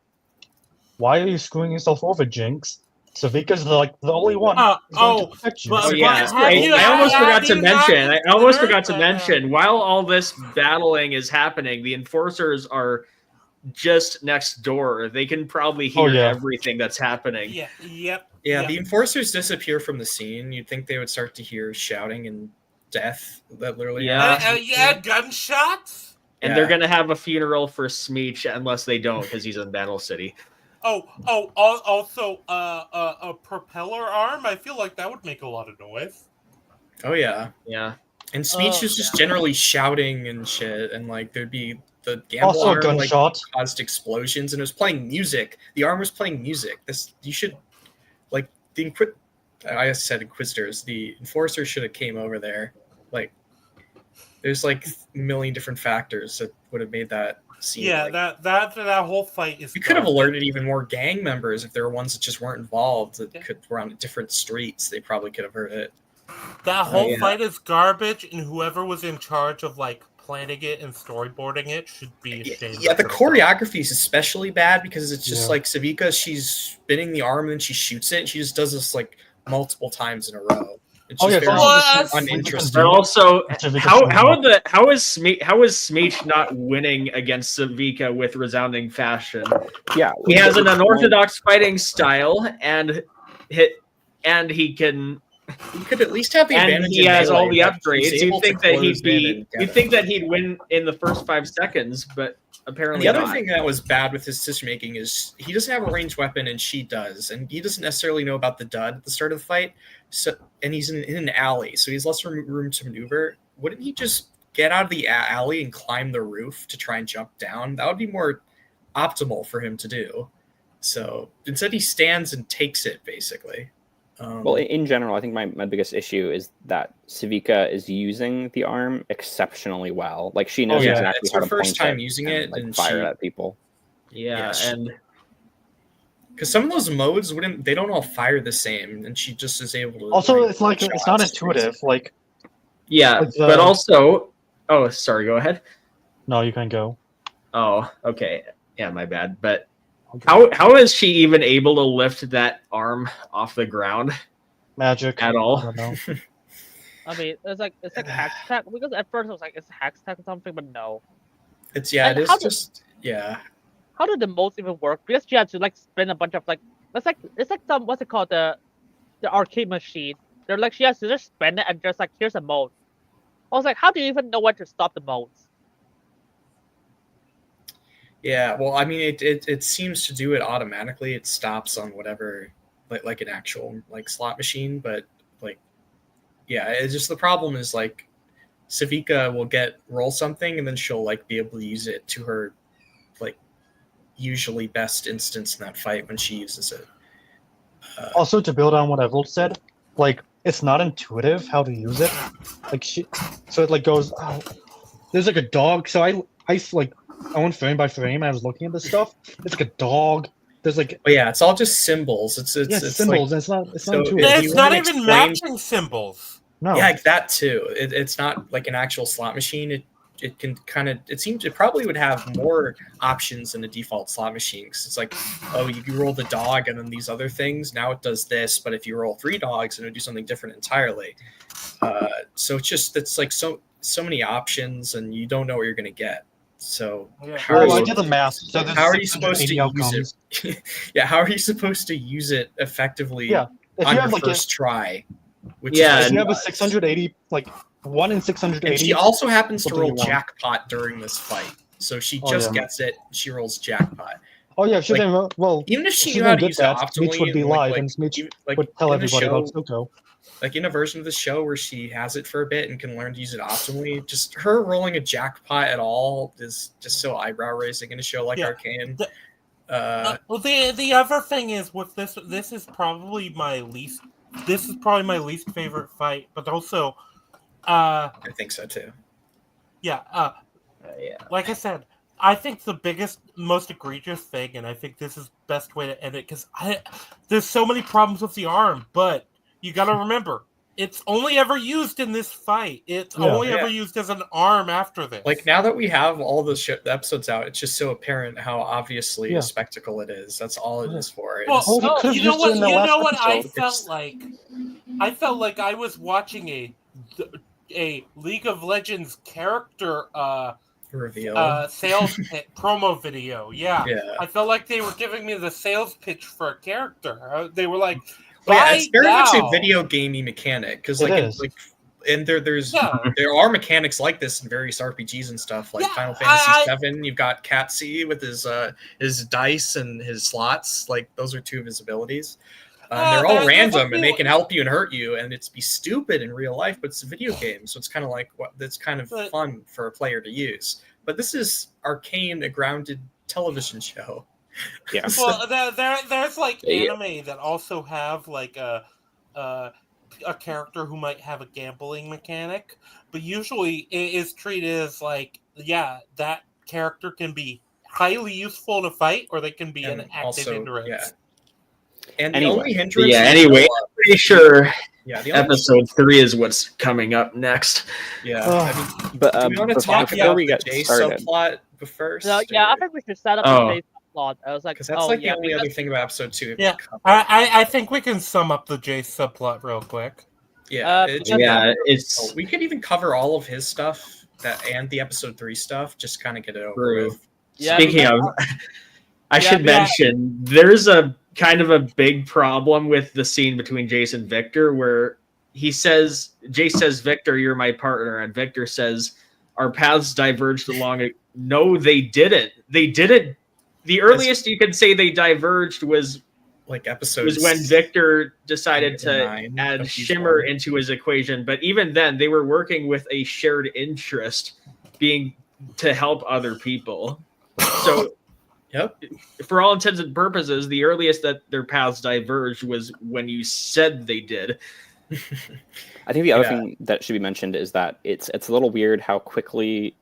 F: why are you screwing yourself over, Jinx? Savika's the only one who's going to protect you.
A: but-
E: Oh
A: But
E: yeah,
A: have you-
E: I almost
A: have
E: forgot to
A: you
E: mention.
A: not
E: I almost
A: heard
E: forgot to
A: that?
E: mention. While all this battling is happening, the enforcers are just next door. They can probably hear
F: Oh, yeah.
E: everything that's happening.
A: Yeah. Yep.
G: yeah,
A: yep.
G: the enforcers disappear from the scene. You'd think they would start to hear shouting and death. That literally.
E: Yeah.
A: Yeah, gunshots.
E: And
G: Yeah.
E: they're gonna have a funeral for Smeech unless they don't, because he's in Battle City.
A: Also, a propeller arm. I feel like that would make a lot of noise.
G: Oh yeah.
E: Yeah.
G: And Smeech was just generally shouting and shit, and like there'd be the gamble
F: Also, a
G: arm like
F: gunshot.
G: caused explosions, and it was playing music. The arm was playing music. You should like I said Inquisitors. The Enforcers should have came over there. Like, there's like a million different factors that would have made that scene.
A: Yeah,
G: like,
A: that whole fight is.
G: you could have
A: garbage.
G: alerted even more gang members if there were ones that just weren't involved that
A: Yeah.
G: were on different streets. They probably could have heard it.
A: That whole
E: yeah.
A: fight is garbage, and whoever was in charge of like planning it and storyboarding it should be ashamed.
G: Yeah,
A: of
G: the
A: themselves.
G: choreography is especially bad because it's just
F: Yeah.
G: like Savika, she's spinning the arm and then she shoots it. And she just does this like multiple times in a row. It's
F: Oh,
G: just
F: yeah,
G: very
A: What?
G: uninteresting.
E: But also,
F: Savika's
E: how is Smeech not winning against Savika with resounding fashion?
C: Yeah,
E: He has an unorthodox fighting style, and he can.
G: You could at least have the
E: And
G: advantage.
E: he
G: in
E: has all
G: melee,
E: the
G: but he's
E: upgrades.
G: able
E: You'd think
G: to
E: that
G: close
E: he'd be.
G: in and get
E: You'd
G: it.
E: think that he'd win in the first 5 seconds, but apparently
G: The other
E: not.
G: thing that was bad with his decision making is he doesn't have a ranged weapon and she does, and he doesn't necessarily know about the dud at the start of the fight. So, and he's in an alley, so he has less room to maneuver. Wouldn't he just get out of the alley and climb the roof to try and jump down? That would be more optimal for him to do. So instead, he stands and takes it basically.
C: Well, in general, I think my biggest issue is that Savika is using the arm exceptionally well. Like, she knows
G: yeah,
C: exactly
G: it's
C: how
G: her
C: to
G: first
C: point
G: time
C: it
G: using
C: and,
G: it,
C: like,
G: and
C: fire
G: she-
C: at people.
E: Yeah,
G: Yeah,
E: and
G: because some of those modes they don't all fire the same, and she just is able to.
F: Also, it's like
G: shots.
F: it's not intuitive. Like,
E: yeah,
F: Like,
E: but also, oh, sorry, go ahead.
F: no, you can go.
E: Oh, okay, yeah, my bad. But how is she even able to lift that arm off the ground
F: Magic
E: at all?
F: I don't know.
B: I mean, it's like hex tech because at first I was like it's hex tech or something, but no.
G: It's it
B: And
G: is
B: how
G: just yeah.
B: How did the modes even work? Because she had to like spin a bunch of like it's like some what's it called the arcade machine. They're like she has to just spin it and just like here's a mode. I was like, how do you even know when to stop the modes?
G: Yeah, well, I mean, it seems to do it automatically. It stops on whatever, like an actual like slot machine. But like, yeah, it's just the problem is like, Savika will roll something and then she'll like be able to use it to her like usually best instance in that fight when she uses it.
F: Also, to build on what Evald said, like it's not intuitive how to use it. Like so it like goes. Oh, there's like a dog. So I went frame by frame. I was looking at this stuff. It's like a dog. There's like
G: But yeah, it's all just symbols. It's
F: symbols,
G: like,
F: and it's
G: so
F: not intuitive.
G: if
A: It's
G: you
A: not
G: wanna
A: even
G: explain-
A: matching symbols.
F: No.
G: Yeah, like that too. It's not like an actual slot machine. It can kind of, it seems it probably would have more options than a default slot machine, because it's like, oh, you roll the dog and then these other things, now it does this, but if you roll 3 dogs, it'll do something different entirely. So it's like so many options, and you don't know what you're going to get. So
A: Yeah.
G: how are
F: I
G: you,
F: did the math. So there's
G: how are you supposed to
F: 680
G: use it? Yeah, how are you supposed to use it effectively
F: Yeah, if
G: on
F: you
G: your
F: have like
G: first try? Which
E: Yeah,
G: is
F: if you have a
G: nuts.
F: 680, like 1 in
G: And
F: 680.
G: she also happens to
F: something
G: roll
F: you want.
G: jackpot during this fight. So she
F: Oh,
G: just
F: yeah.
G: gets it. She rolls jackpot.
F: Oh yeah, if she
G: like,
F: didn't. Well,
G: Even if she
F: she
G: knew how
F: didn't
G: to
F: did
G: use it
F: that,
G: optimally,
F: Meech would be
G: and,
F: live, and Meech would tell
G: in a
F: everybody about
G: show,
F: Soko.
G: like in a version of the show where she has it for a bit and can learn to use it optimally, just her rolling a jackpot at all is just so eyebrow raising in a show like
A: Yeah.
G: Arcane.
A: Well, the other thing is with this. This is probably my least favorite fight, but also,
G: I think so too.
A: yeah.
E: Yeah.
A: Like I said, I think the biggest, most egregious thing, and I think this is the best way to end it, because there's so many problems with the arm, but you got to remember, it's only ever used in this fight. It's only ever used as an arm after this.
G: Like now that we have all the episodes out, it's just so apparent how obviously
F: Yeah.
G: a spectacle it is. That's all it is for. It
A: Well,
G: is-
F: Oh, they could've
A: you know
F: used it
A: what?
F: in the
A: You
F: last
A: know what I
F: episode.
A: felt like? I felt like I was watching a League of Legends character
G: reveal.
A: sales pitch, promo video. Yeah.
G: Yeah.
A: I felt like they were giving me the sales pitch for a character. They were like,
G: Well, yeah,
A: "Buy
G: it's very much a
A: now."
G: video gamey mechanic, because
F: It
G: like,
F: is.
G: and there's
A: Yeah.
G: there are mechanics like this in various RPGs and stuff, like
A: Yeah,
G: Final Fantasy VII. You've got Catsy with his dice and his slots. Like those are 2 of his abilities. They're all
A: there's
G: random,
A: a
G: and they
A: few-
G: can help you and hurt you, and it's be stupid in real life, but it's a video game, so it's kind of like that's kind of
A: But-
G: fun for a player to use. But this is Arcane, a grounded television show.
C: Yeah.
A: Well, there's like
C: Yeah.
A: anime that also have like a character who might have a gambling mechanic, but usually it is treated as like, yeah, that character can be highly useful in a fight, or they can be an
G: And
A: active
G: also,
A: hindrance.
G: yeah. And
C: Anyway.
G: the only hindrance.
E: Yeah.
G: is
E: Anyway,
G: the-
E: I'm pretty sure
G: yeah, the only,
E: episode 3 is what's coming up next.
G: yeah.
F: Ugh.
G: I mean,
C: But
G: do we want to
C: before,
G: talk
C: before
G: about
C: we
G: the
C: get
G: J
C: started,
G: subplot first?
B: So, yeah, I think we should set up
E: Oh.
B: the J subplot. I was like,
G: Because that's
B: oh,
G: like
B: yeah,
G: the only
B: because-
G: other thing about episode 2.
A: Yeah. I think we can sum up the J subplot real quick.
G: Yeah,
E: Yeah, it's
G: we could even cover all of his stuff and the episode 3 stuff. Just kind of get it over
E: True.
G: with.
B: Yeah,
E: speaking of. I should mention there's a kind of a big problem with the scene between Jace and Victor, where Jace says, "Victor, you're my partner," and Victor says, "Our paths diverged along it." No, they didn't. They didn't. The earliest you could say they diverged was
G: Like episode
E: when Victor decided
G: 8
E: to
G: and 9
E: add
G: of season
E: Shimmer
G: 1.
E: into his equation. But even then, they were working with a shared interest, being to help other people. So,
G: Yep.
E: for all intents and purposes, the earliest that their paths diverged was when you said they did.
C: I think the other
G: Yeah.
C: thing that should be mentioned is that it's a little weird how quickly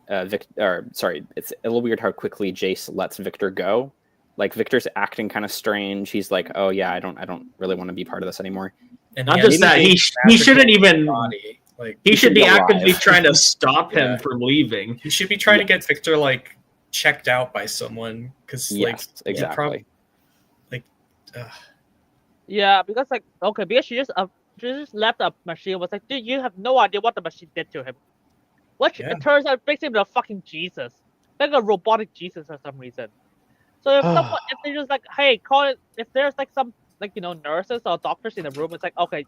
C: it's a little weird how quickly Jace lets Victor go. Like Victor's acting kind of strange. He's like, "Oh yeah, I don't really want to be part of this anymore."
G: And
E: Not
G: he
E: just
G: has
E: that,
G: a
E: he shouldn't
G: magical
E: even.
G: body. Like
E: He should be
C: alive.
E: actively trying to stop him
G: Yeah.
E: from leaving.
G: he should be trying to get Victor like checked out by someone, because
C: Yes,
G: like
C: exactly.
B: Yeah, because like, okay, because she just left a machine. Was like, dude, you have no idea what the machine did to him. Which
G: Yeah.
B: it turns out makes him a fucking Jesus, like a robotic Jesus for some reason. So if they just like, hey, call it. If there's like some like nurses or doctors in the room, it's like, okay,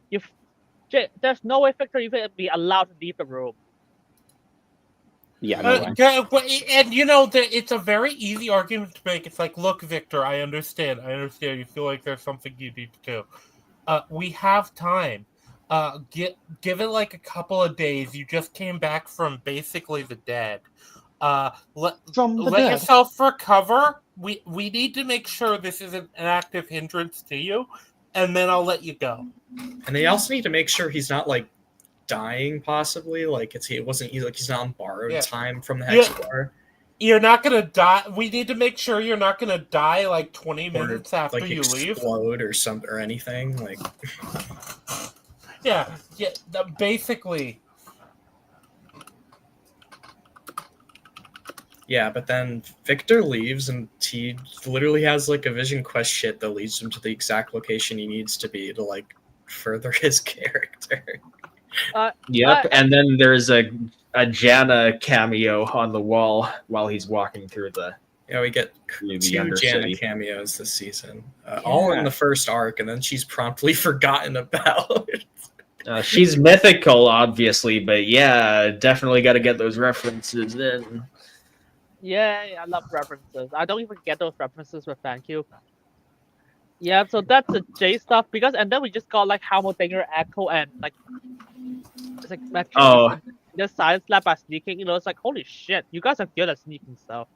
B: there's no way Victor even be allowed to leave the room.
C: Yeah, no way.
A: And it's a very easy argument to make. It's like, look, Victor, I understand. You feel like there's something you need to do. We have time. Give it like a couple of days. You just came back from basically the dead. Let
F: From the dead.
A: yourself recover. we need to make sure this isn't an active hindrance to you, and then I'll let you go.
G: And they also need to make sure he's not like dying, possibly. Like he's not on borrowed time from the Hex Bar.
A: You're not gonna die. We need to make sure you're not gonna die like 20 minutes after
G: like
A: you leave.
G: Explode or anything. Like
A: Yeah. Basically.
G: Yeah, but then Victor leaves and he literally has like a vision quest shit that leads him to the exact location he needs to be to like further his character.
E: Yep, and then there's a Janna cameo on the wall while he's walking through the.
G: Yeah, we get two Janna cameos this season, all in the first arc, and then she's promptly forgotten about.
E: She's mythical, obviously, but yeah, definitely got to get those references in.
B: Yeah, I love references. I don't even get those references with Thank You. Yeah, so that's the J stuff and then we just got like Heimerdinger, Echo, and like it's like the science lab by sneaking. It's like holy shit, you guys are good at sneaking stuff.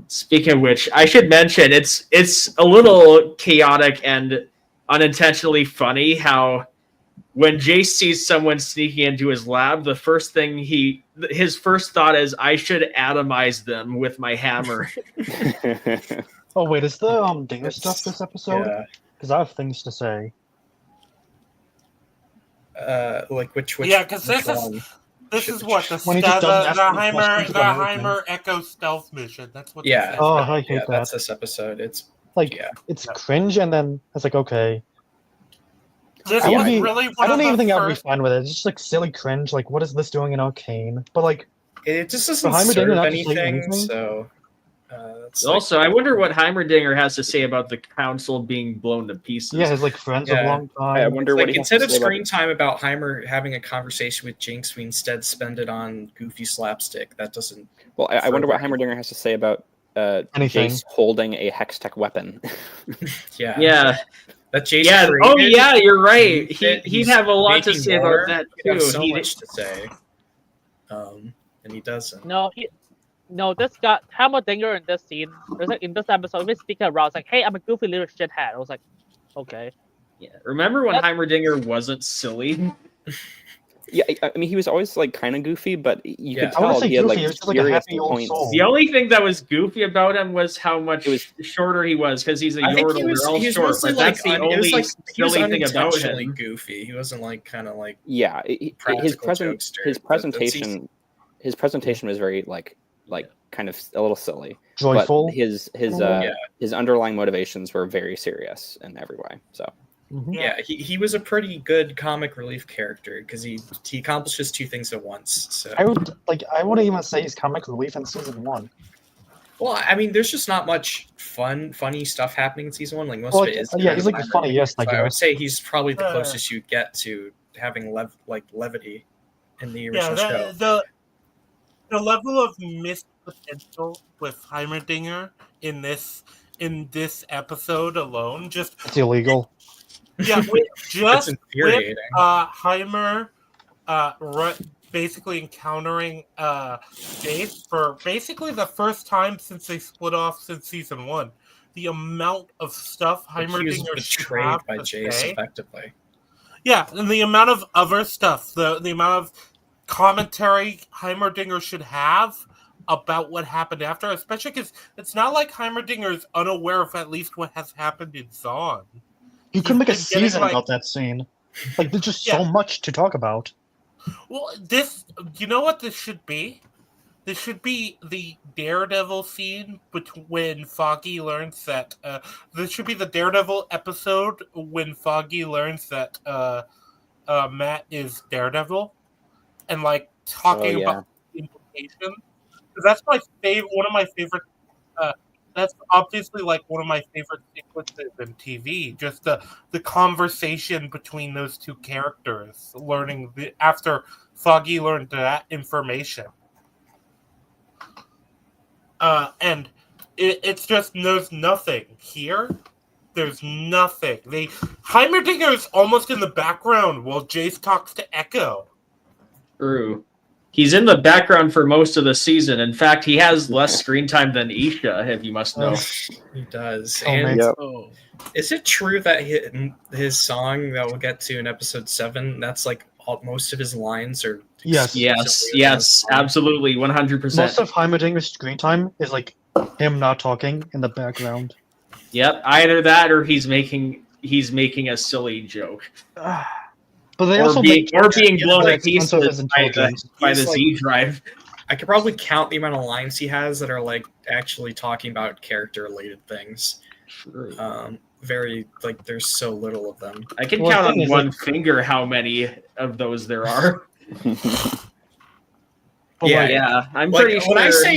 E: Speaking of which, I should mention it's a little chaotic and unintentionally funny how when Jace sees someone sneaking into his lab, the first thing his first thought is, I should atomize them with my hammer.
F: Oh wait, is the Dinger stuff this episode? Because I have things to say.
G: Like which
A: yeah, because this is what the Heimer Echo stealth mission. That's what.
G: Yeah.
F: Oh, I hate that.
G: That's this episode. It's
F: like it's cringe, and then it's like okay.
A: This
F: I
A: was
F: don't
A: really
F: even think I'd be fine with it. It's just like silly cringe. Like, what is this doing in Arcane? But like,
G: it just doesn't serve anything. So.
E: Also, I wonder what Heimerdinger has to say about the council being blown to pieces.
F: Yeah, his like friends of a long time.
C: I wonder what
G: instead of screen time about Heimer having a conversation with Jinx, we instead spend it on goofy slapstick. That doesn't.
C: Well, I wonder what Heimerdinger has to say about Jace holding a Hextech weapon.
G: Yeah. That Jace.
E: Yeah.
G: Created,
E: oh yeah, you're right. He'd have a lot to say about that too.
G: So much to say. And he doesn't.
B: No, this guy Heimerdinger in this scene. It's like in this episode, he's sneaking around. It's like, hey, I'm a goofy little shithead. I was like, okay.
E: Yeah. Remember when Heimerdinger wasn't silly?
C: Yeah, I mean, he was always like kind of goofy, but you could
F: I wouldn't
C: tell
F: say
C: he had
F: goofy,
C: like
F: he was like a happy old
C: points.
F: soul.
E: The only thing that was goofy about him was how much shorter he was, because he's a Yordle. They're all short, but that's the only silly thing about him.
G: Goofy. He wasn't like kind of like
C: his presentation was very like kind of a little silly,
F: joyful.
C: But his underlying motivations were very serious in every way. So.
F: Mm-hmm.
G: Yeah, he was a pretty good comic relief character because he accomplishes two things at once. So
F: I wouldn't even say he's comic relief in season 1.
G: Well, I mean, there's just not much funny stuff happening in season 1. Like most of it is.
F: Yeah, he's like the funniest.
G: So I would say he's probably the closest you get to having levity in the original show.
A: The level of missed potential with Heimerdinger in this episode alone, it's
F: illegal.
A: Yeah,
G: just infuriating.
A: With Heimer basically encountering Jace for basically the first time since they split off since season 1. The amount of stuff Heimerdinger
G: betrayed by Jace effectively.
A: Yeah, and the amount of other stuff, the amount of commentary Heimerdinger should have about what happened after, especially because it's not like Heimerdinger is unaware of at least what has happened in Zaun.
F: You could make a season about that scene. Like, there's just so much to talk about.
A: Well, you know what this should be? This should be the Daredevil scene when Foggy learns that. This should be the Daredevil episode when Foggy learns that Matt is Daredevil, and like talking about the implications. That's one of my favorite. That's obviously like one of my favorite sequences in TV. Just the conversation between those two characters, after Foggy learned that information, and it's just there's nothing here. There's nothing. Heimerdinger is almost in the background while Jace talks to Echo.
E: True. He's in the background for most of the season. In fact, he has less screen time than Isha, if you must know.
G: He does.
F: Oh,
G: And
F: man.
C: Yep.
B: Oh.
G: is it true that his song that we'll get to in episode 7, that's like most of his lines are
F: Yes.
E: Yes, absolutely, 100%.
F: Most of Heimerdinger's screen time is like him not talking in the background.
E: Yep, either that or he's making a silly joke.
F: But they
E: Or
F: also
E: being
F: make
E: blown
F: the
E: to pieces
F: expense of his
E: by the
F: intelligence.
G: He's
E: Z drive.
G: I could probably count the amount of lines he has that are like actually talking about character related things. Very like there's so little of them.
E: I can
F: Well, the
E: count
F: thing
E: on
F: is,
E: one
F: like-
E: finger how many of those there are.
F: But
G: Yeah,
F: like,
E: Yeah, I'm
G: Like
E: pretty sure.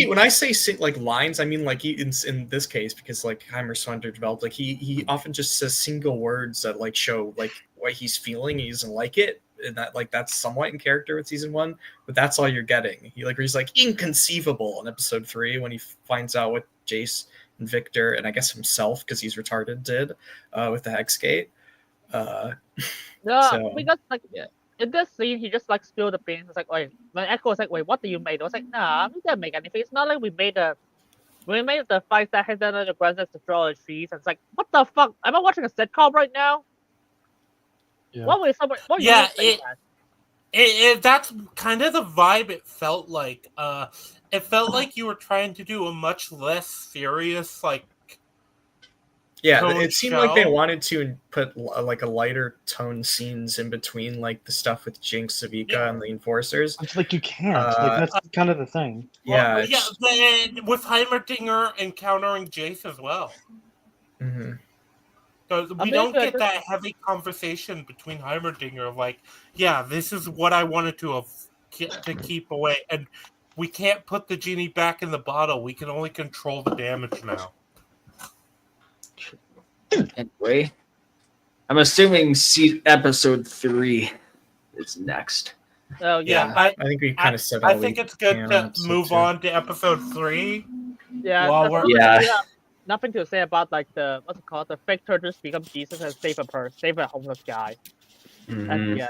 G: when I say like lines, I mean like he in this case because like Heimer so underdeveloped, like he often just says single words that like show like what he's feeling. He doesn't like it, and that like that's somewhat in character with season 1, but that's all you're getting. He's like inconceivable in episode 3 when he finds out what Jace and Victor and I guess himself because he's retarded did with the Hex Gate.
B: Yeah,
G: So-
B: because like in this scene, he just like spilled the beans. It's like, wait, when Echo was like, wait, what do you make? I was like, nah, we didn't make anything. It's not like we made the fight that hit under the ground to throw the trees. And it's like, what the fuck? Am I watching a sitcom right now?
F: Yeah.
B: What was someone? What
A: Yeah,
B: you think that?
A: That's kind of the vibe it felt like. It felt like you were trying to do a much less serious, like,
G: Yeah,
A: tone
G: it seemed like they
A: show.
G: wanted to put like a lighter tone scenes in between like the stuff with Jinx, Savika,
A: Yeah.
G: and the Enforcers.
F: it's like you can't. Like that's kind of the thing.
G: Yeah,
A: well, then with Heimerdinger encountering Jace as well.
G: mhm.
A: Because we
B: mean,
A: don't
B: but-
A: get that heavy conversation between Heimerdinger of like, yeah, this is what I wanted to keep away, and we can't put the genie back in the bottle. We can only control the damage now.
E: Anyway, I'm assuming episode 3 is next.
B: Oh
A: Yeah,
B: yeah,
A: I
G: I think we kind of said.
A: I
G: all
A: think
G: we
A: it's good
G: can
A: to
G: on episode
A: move
G: 2.
A: on to episode 3.
B: yeah.
A: While
B: that's
A: we're-
B: what-
E: Yeah.
B: Nothing to say about like the what's it called? The Victor just become Jesus and save a homeless guy.
E: Mhm.
B: And yeah,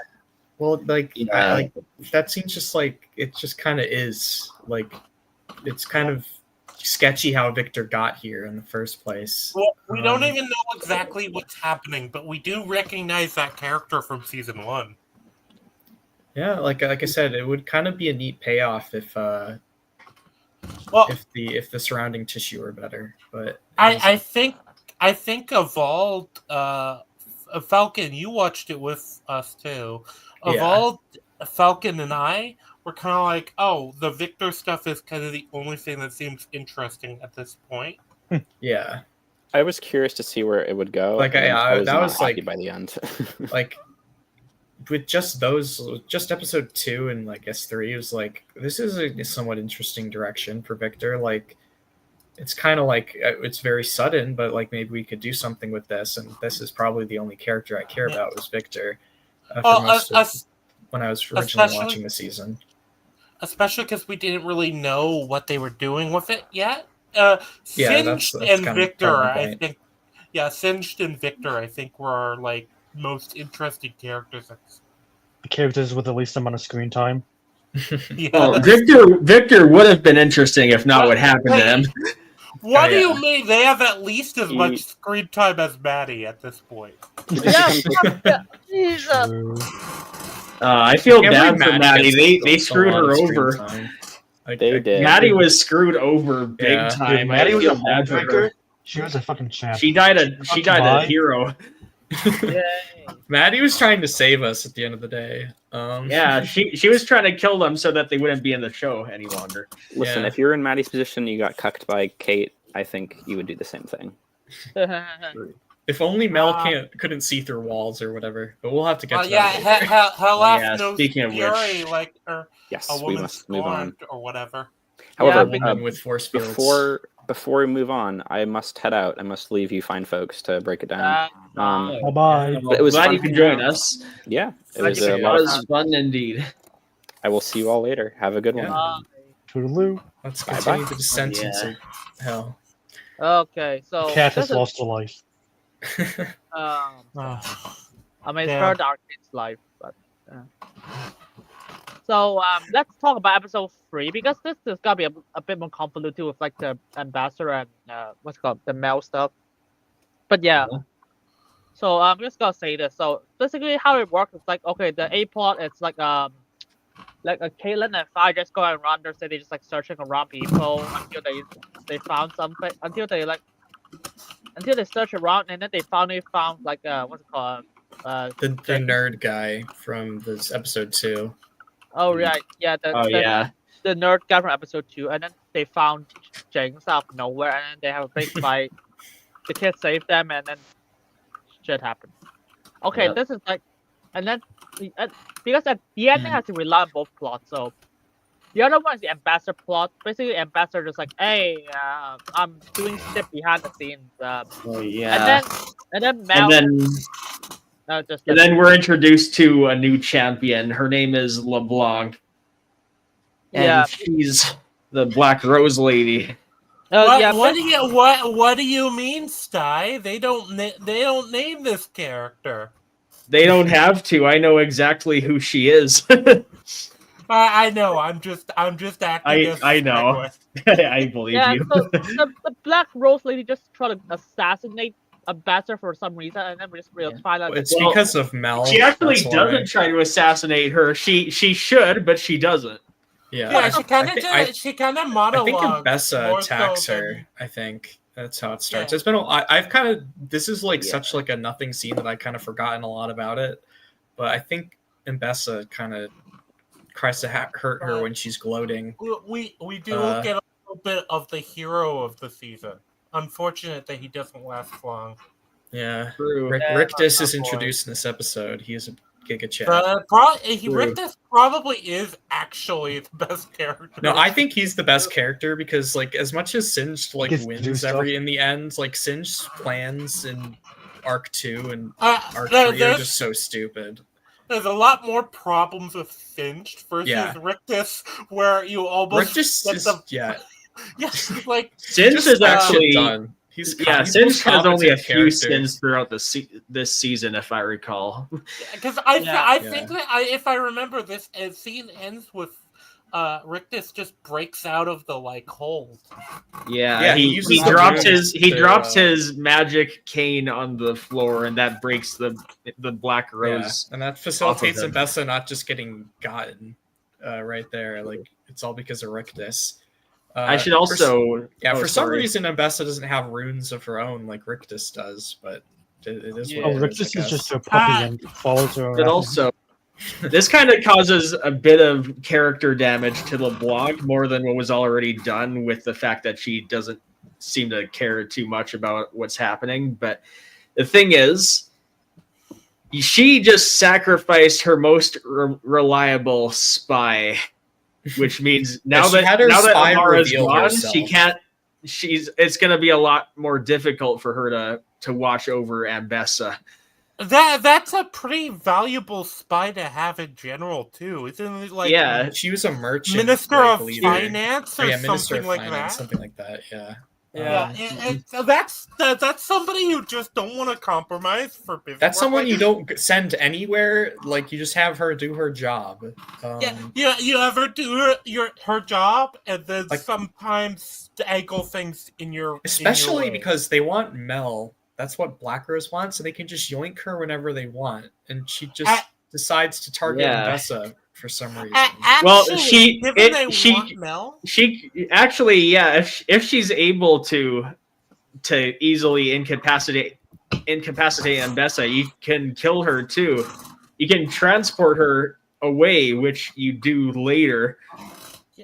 G: Well, like,
E: Yeah.
G: like that seems just like it just kind of is like it's kind of sketchy how Victor got here in the first place.
A: Well, we don't
G: Um,
A: even know exactly what's happening, but we do recognize that character from season 1.
G: Yeah, like I said, it would kind of be a neat payoff if
A: Well,
G: if the surrounding tissue were better. But
A: I think Evald, Falcon, you watched it with us too.
G: Yeah.
A: Evald, Falcon, and I were kind of like, oh, the Victor stuff is kind of the only thing that seems interesting at this point.
G: yeah,
C: I was curious to see where it would go.
G: Like,
C: and
G: I-
C: was
G: that
C: not
G: was,
C: happy
G: like-
C: by the end.
G: like with just episode 2 and I guess 3 it was like this is a somewhat interesting direction for Victor. Like it's kind of like it's very sudden, but like maybe we could do something with this, and this is probably the only character I care about was Victor. For
A: Well,
G: most of-
A: us-
G: when I was originally
A: especially-
G: watching the season.
A: especially because we didn't really know what they were doing with it yet.
G: Yeah,
A: Singed
G: that's
A: and
G: kind of
A: Victor,
G: part of the
A: I
G: point.
A: think. Yeah, Singed and Victor, I think, were our like most interesting characters.
F: The characters with the least amount of screen time.
A: Yeah.
E: Well, Victor would have been interesting if not what happened to him.
A: What
G: Oh,
A: do
G: yeah.
A: you mean? They have at least as
C: He-
A: much screen time as Maddie at this point.
B: yeah, Jesus.
F: True.
E: I feel
G: Can't
E: bad
G: believe
E: for Maddie.
G: gets
E: They
G: so
E: screwed
G: lot of
E: her
G: screen
E: over.
G: time.
C: They did.
E: Maddie was screwed over big
G: Yeah.
E: time.
F: Dude, Maddie
E: I
F: was a
E: feel bad for her.
F: homebreaker. She was a fucking champ.
E: She died a
F: Bye.
E: hero.
B: Yay.
G: Maddie was trying to save us at the end of the day.
E: Yeah, she was trying to kill them so that they wouldn't be in the show any longer.
C: Listen,
G: Yeah.
C: if you're in Maddie's position, you got cucked by Kate. I think you would do the same thing.
G: If only Mel couldn't see through walls or whatever. But we'll have to get to
A: Yeah,
G: that. later.
A: hell
E: Yeah,
A: knows
E: speaking of
A: Fury,
E: which-
A: like or
C: Yes,
A: a
C: we
A: woman
C: must move on.
A: scorned or whatever.
C: However,
B: Yeah,
G: Woman with force fields.
C: before we move on, I must head out. I must leave you fine folks to break it down. Um,
F: Bye bye.
C: But it was
E: glad
C: fun
E: you could
C: hanging
E: join
C: out.
E: us.
C: Yeah, it
B: Glad
C: was
B: you
C: a
B: could
C: lot
E: That
C: of
E: was
C: fun.
E: fun indeed.
C: I will see you all later. Have a good one.
G: Yeah.
F: Toodaloo.
G: Let's
C: Bye-bye.
G: continue the descent
E: Yeah.
G: into hell.
B: Okay, so
F: The cat
B: this
F: has
B: is,
F: lost a life.
B: I mean,
A: Yeah.
B: it's her Arcane's life, but So let's talk about episode 3 because this is gonna be a bit more convoluted with like the ambassador and what's it called the Mel stuff. But yeah. So I'm just gonna say this. So basically, how it works is like okay, the A plot it's like a Caitlyn and Fi just go around their city, just like searching around people until they found something. Until they search around and then they finally found like what's it called?
G: The nerd guy from this episode 2.
B: Oh right, yeah.
E: yeah.
B: The nerd guy from episode 2, and then they found Jinx out of nowhere, and then they have a big fight. The kids save them, and then shit happened. Okay,
E: Yep.
B: this is like, and then because at the ending has to rely on both plots. So the other one is the ambassador plot. Basically, ambassador just like, hey, I'm doing shit behind the scenes.
E: Oh yeah.
B: And then Mel.
E: And then we're introduced to a new champion. Her name is LeBlanc. And
B: Yeah.
E: she's the Black Rose Lady.
A: What do you mean, Sty? They don't name this character.
E: They don't have to. I know exactly who she is.
A: I know. I'm just acting. as
E: I know.
A: segue.
E: I believe
B: Yeah,
E: you.
B: so the Black Rose Lady just tried to assassinate ambassador for some reason, and then we just find out
G: It's because of Mel.
E: She actually
G: that's why.
E: doesn't try to assassinate her. She should, but she doesn't.
A: Yeah, she kind of
G: I
A: monologues.
G: think Ambessa
A: more
G: attacks
A: so
G: her.
A: than-
G: I think that's how it starts.
A: Yeah.
G: It's been. I've kind of. This is like such like a nothing scene that I kind of forgotten a lot about it. But I think Ambessa kind of tries to hurt her when she's gloating.
A: We do
G: Uh,
A: get a little bit of the hero of the season. Unfortunate that he doesn't last long.
G: Yeah.
E: True.
G: Rictus is
A: boy.
G: introduced in this episode. He is a Giga Chat.
A: Rictus probably is actually the best character.
G: No, I think he's the best character because, like, as much as Singed like
F: He gets to do
G: wins
F: stuff.
G: in the end, like Singed's plans in Arc 2 and Arc
A: there-
G: 3 are
A: there's-
G: just so stupid.
A: There's a lot more problems with Singed versus
G: Yeah.
A: Rictus, where you almost
G: Rictus
A: get
G: is
A: the
G: like
E: Singed
G: just
E: is
G: get shit
E: actually
G: done. He's
E: Singed
G: most
E: has only a
G: competent
E: few
G: character.
E: sins throughout this season, if I recall.
A: because I
B: Yeah.
A: think that if I remember this scene ends with Rictus just breaks out of the like hold.
E: Yeah, he
G: uses
A: the
E: drops
G: runes
E: his
G: to,
E: his magic cane on the floor, and that breaks the Black Rose.
G: and that facilitates
E: him.
G: Ambessa not just getting gotten right there. Like it's all because of Rictus.
E: I should also
G: for some reason Ambessa doesn't have runes of her own like Rictus does, but it is what
F: Oh,
G: it
F: Rictus
G: I
F: is just
G: guess.
F: a puppy and follows her
E: But
F: around.
E: also, this kind of causes a bit of character damage to LeBlanc more than what was already done with the fact that she doesn't seem to care too much about what's happening. But the thing is, she just sacrificed her most reliable spy, which means now
G: she had
E: that
G: her spy
E: Amara's
G: reveal
E: gone,
G: herself.
E: she can't. It's going to be a lot more difficult for her to watch over Ambessa.
A: That's a pretty valuable spy to have in general too, isn't it? Like
E: Yeah,
G: She was a merchant,
A: Minister
G: like,
A: of
G: leader.
A: Finance or
G: Minister
A: something
G: of
A: like
G: Finance,
A: that.
G: something like that. Yeah.
B: Yeah.
A: So that's somebody you just don't want to compromise for business.
G: That's
A: work.
G: someone
A: Like,
G: you don't send anywhere. Like you just have her do her job.
A: You ever do her job and then
G: Like-
A: sometimes angle things in your
G: Especially
A: in your way.
G: because they want Mel. That's what Black Rose wants, so they can just yoink her whenever they want. And she just decides to target
E: Yeah.
G: Ambessa for some reason.
E: Well,
A: Actually, given they
E: she
A: want Mel,
E: she actually, yeah, if she's able to easily incapacitate Ambessa, you can kill her too. You can transport her away, which you do later.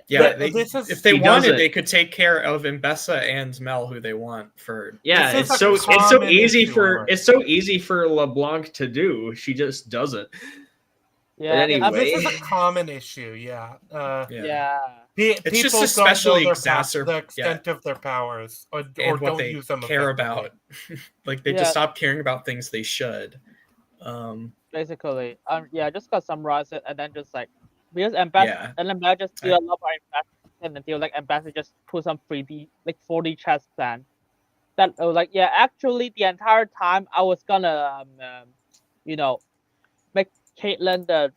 G: Yeah,
A: But this is-
G: if they
E: She
G: wanted,
E: doesn't.
G: they could take care of Ambessa and Mel, who they want for.
E: Yeah,
A: This is
E: it's
A: a
E: so
A: common
E: easy
A: issue
E: for
A: already.
E: LeBlanc to do. She just doesn't.
B: Yeah,
E: anyway-
A: this is a common issue. Yeah.
B: yeah.
A: People
G: It's just
A: don't
G: especially
A: know the
G: yeah.
A: extent of their powers, or
G: And what
A: don't
G: they
A: use them
G: care
A: effectively.
G: about. Like they
B: Yeah.
G: just stop caring about things they should.
B: Basically, just gotta summarize it and then just like because ambassador
G: Yeah.
B: and then Mel just do a lot of investment until like ambassador just put some 3D like 4D chess plan. That actually the entire time I was gonna make Caitlyn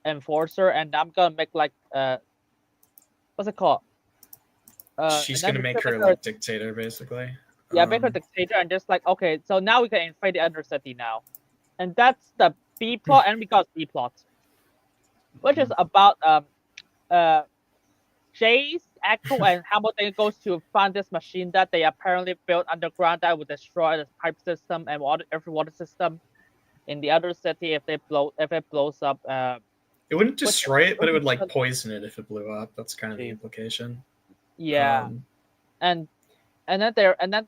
B: enforcer, and I'm gonna make like what's it called?
G: She's
B: and then
G: gonna make her like dictator, basically.
B: Yeah, make her dictator, and just like, okay, so now we can invade the Undercity now, and that's the B plot, and we got B plot, which is about Jace, Echo, and Hamilton goes to find this machine that they apparently built underground that would destroy the pipe system and every water system in the other city if it blows up.
G: It wouldn't destroy it, but it would like poison it if it blew up. That's kind of the implication.
B: Yeah, and then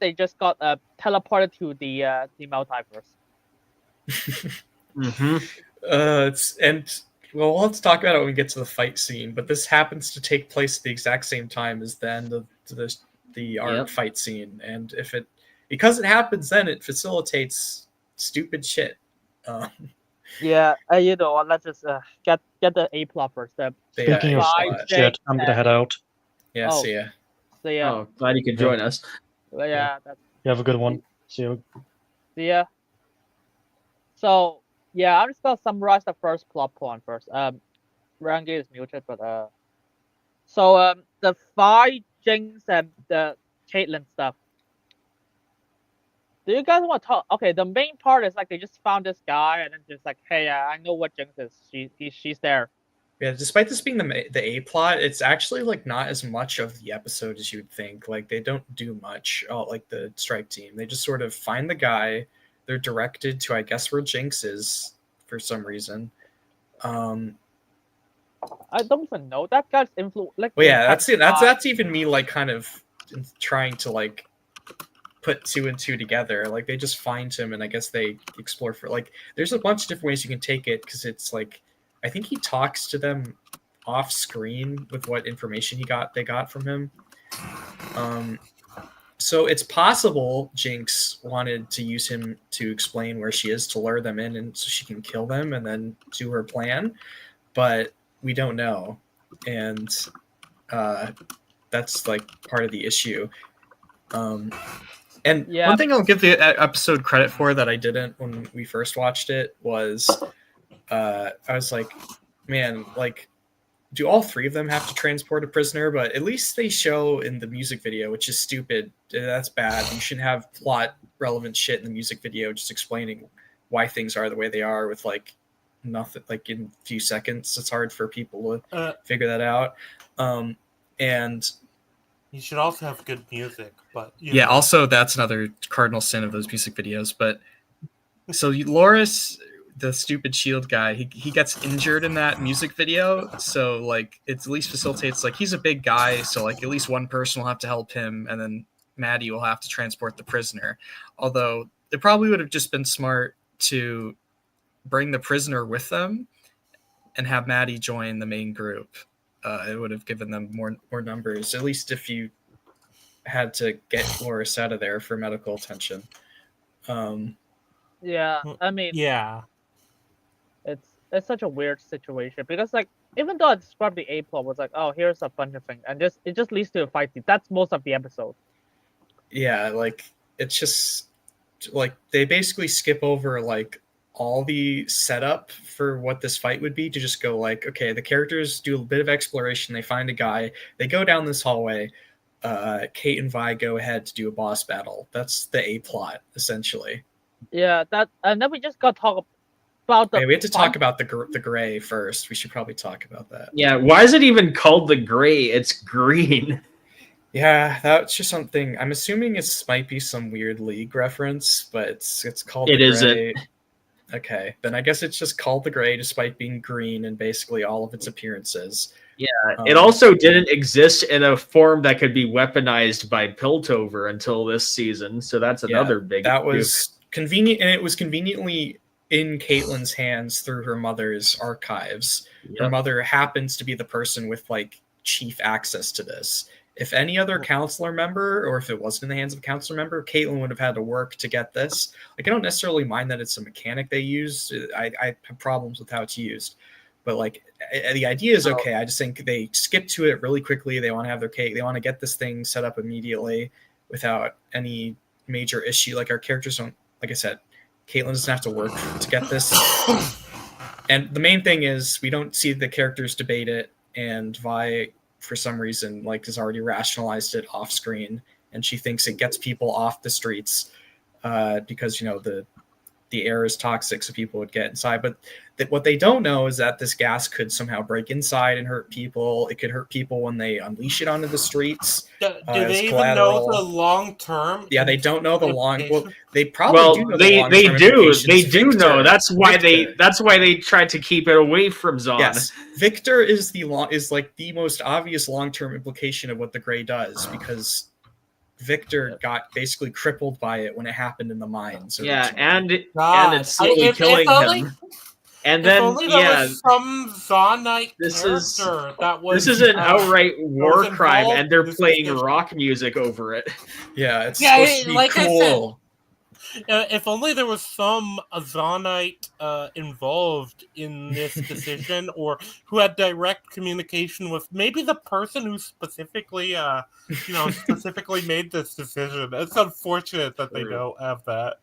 B: they just got teleported to the multiverse.
G: Well, let's talk about it when we get to the fight scene. But this happens to take place at the exact same time as the end of the art fight scene, and because it happens then, it facilitates stupid shit.
B: Yeah, let's just get the A plot first.
F: Speaking of shit, I'm gonna head out.
G: Yeah, see ya.
B: See ya.
E: Oh, glad you could join us.
B: Yeah,
F: you have a good one. See you.
B: See ya. So yeah, I'm just gonna summarize the first plot point first. Rangi is muted, but so the fight, Jinx, and the Caitlyn stuff. Do you guys want to talk? Okay, the main part is like they just found this guy, and then just like, hey, I know what Jinx is. She's there.
G: Yeah, despite this being the A plot, it's actually like not as much of the episode as you would think. Like they don't do much. Like the strike team, they just sort of find the guy. They're directed to, I guess, where Jinx is for some reason.
B: I don't even know that guy's influence. Like,
G: well, yeah, that's it. That's even me like kind of trying to like put two and two together. Like they just find him, and I guess they explore for like. There's a bunch of different ways you can take it because it's like. I think he talks to them off screen with what information they got from him. So it's possible Jinx wanted to use him to explain where she is to lure them in and so she can kill them and then do her plan. But we don't know. And that's like part of the issue. And one thing I'll give the episode credit for that I didn't when we first watched it was I was like, man, like, do all three of them have to transport a prisoner? But at least they show in the music video, which is stupid. That's bad. You shouldn't have plot relevant shit in the music video just explaining why things are the way they are with like nothing, like in a few seconds. It's hard for people to figure that out. And
A: you should also have good music, but
G: yeah, also that's another cardinal sin of those music videos. But so Loris, the stupid shield guy, he gets injured in that music video, so like it at least facilitates, like he's a big guy, so like at least one person will have to help him, and then Maddie will have to transport the prisoner. Although it probably would have just been smart to bring the prisoner with them and have Maddie join the main group. It would have given them more numbers, at least if you had to get Loris out of there for medical attention.
B: Yeah, I mean,
A: yeah.
B: It's such a weird situation because like even though I described the A plot was like, oh, here's a bunch of things, and it just leads to a fight scene. That's most of the episode.
G: Yeah, like it's just like they basically skip over like all the setup for what this fight would be to just go like, okay, the characters do a bit of exploration, they find a guy, they go down this hallway, Kate and Vi go ahead to do a boss battle. That's the A plot essentially.
B: Yeah, and then we just got to talk about the.
G: Okay, we have to talk about the gray first. We should probably talk about that.
E: Yeah, why is it even called the gray? It's green.
G: Yeah, that's just something. I'm assuming it might be some weird League reference, but it's called.
E: It
G: the
E: isn't.
G: Gray. Okay, then I guess it's just called the Gray, despite being green in basically all of its appearances.
E: Yeah, it also didn't exist in a form that could be weaponized by Piltover until this season, so that's another big.
G: That was convenient, and it was conveniently in Caitlyn's hands through her mother's archives. Yep. Her mother happens to be the person with like chief access to this. If any other counselor member, or if it wasn't in the hands of a counselor member, Caitlyn would have had to work to get this. Like, I don't necessarily mind that it's a mechanic they use. I have problems with how it's used. But, like, the idea is okay. I just think they skip to it really quickly. They want to have their cake. They want to get this thing set up immediately without any major issue. Like, our characters don't, like I said, Caitlyn doesn't have to work to get this. And the main thing is we don't see the characters debate it, and Vi, for some reason, like has already rationalized it off screen, and she thinks it gets people off the streets because the air is toxic, so people would get inside. But what they don't know is that this gas could somehow break inside and hurt people. It could hurt people when they unleash it onto the streets.
A: Do
G: as
A: they even
G: collateral.
A: know the long term?
G: Yeah, they don't know the long. Well,
A: implications?
G: they probably do know the long-term implications.
E: They do
G: Victor-
E: know. That's why
G: Victor.
E: they tried to keep it away from Zahn.
G: Yes, Victor is like the most obvious long-term implication of what the Grey does, because Victor got basically crippled by it when it happened in the mines.
E: Yeah,
G: originally.
E: and it's slowly
A: If
E: killing
A: only-
E: him. And
A: If
E: then
A: only there was some Zahnite
E: This
A: character
E: is-
A: that was.
E: this is an outright war
A: was
E: crime,
A: involved
E: and they're
A: in this
E: playing
A: decision.
E: rock music over it.
G: Yeah, it's
A: Yeah,
G: supposed to be
A: like I said,
G: cool.
A: If only there was some Zahnite involved in this decision, or who had direct communication with maybe the person who specifically, specifically made this decision. It's unfortunate that they don't have that.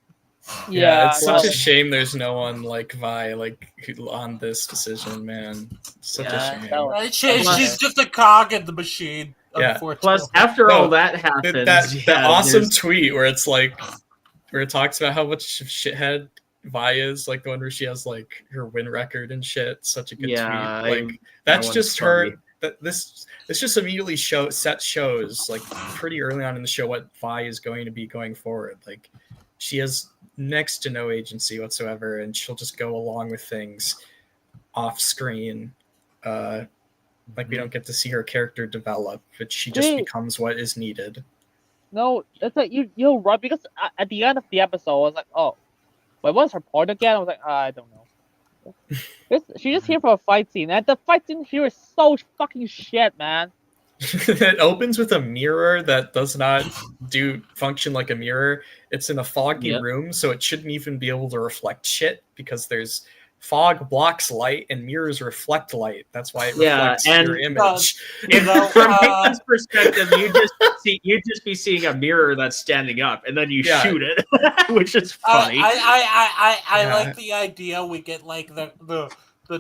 G: Yeah, it's such
B: no.
G: a shame there's no one like Vi on this decision, man. Such
E: Yeah,
G: a shame.
B: no.
A: Right? She's just a cog in the machine.
G: Yeah.
A: Unfortunately.
E: Plus, after
G: No,
E: all that happens,
G: That awesome
E: there's-
G: tweet where it's like, where it talks about how much shithead Vi is, like the one where she has like her win record and shit. Such a good tweet. Like that's
E: one's
G: just
E: funny.
G: her. This just immediately shows like pretty early on in the show what Vi is going to be going forward. Like she has next to no agency whatsoever, and she'll just go along with things off screen. Like we don't get to see her character develop, but she just
B: Wait.
G: becomes what is needed.
B: No, that's like you're right, because at the end of the episode, I was like, oh, wait, what's her point again? I was like, I don't know. She's just here for a fight scene, and the fight scene here is so fucking shit, man.
G: It opens with a mirror that does not function like a mirror. It's in a foggy
E: Yep.
G: room, so it shouldn't even be able to reflect shit, because there's fog blocks light and mirrors reflect light. That's why it
E: Yeah,
G: reflects
E: and-
G: your image.
E: From Hickman's perspective, you just be seeing a mirror that's standing up, and then you
G: Yeah.
E: shoot it, which is funny.
A: I
G: Yeah.
A: like the idea we get like the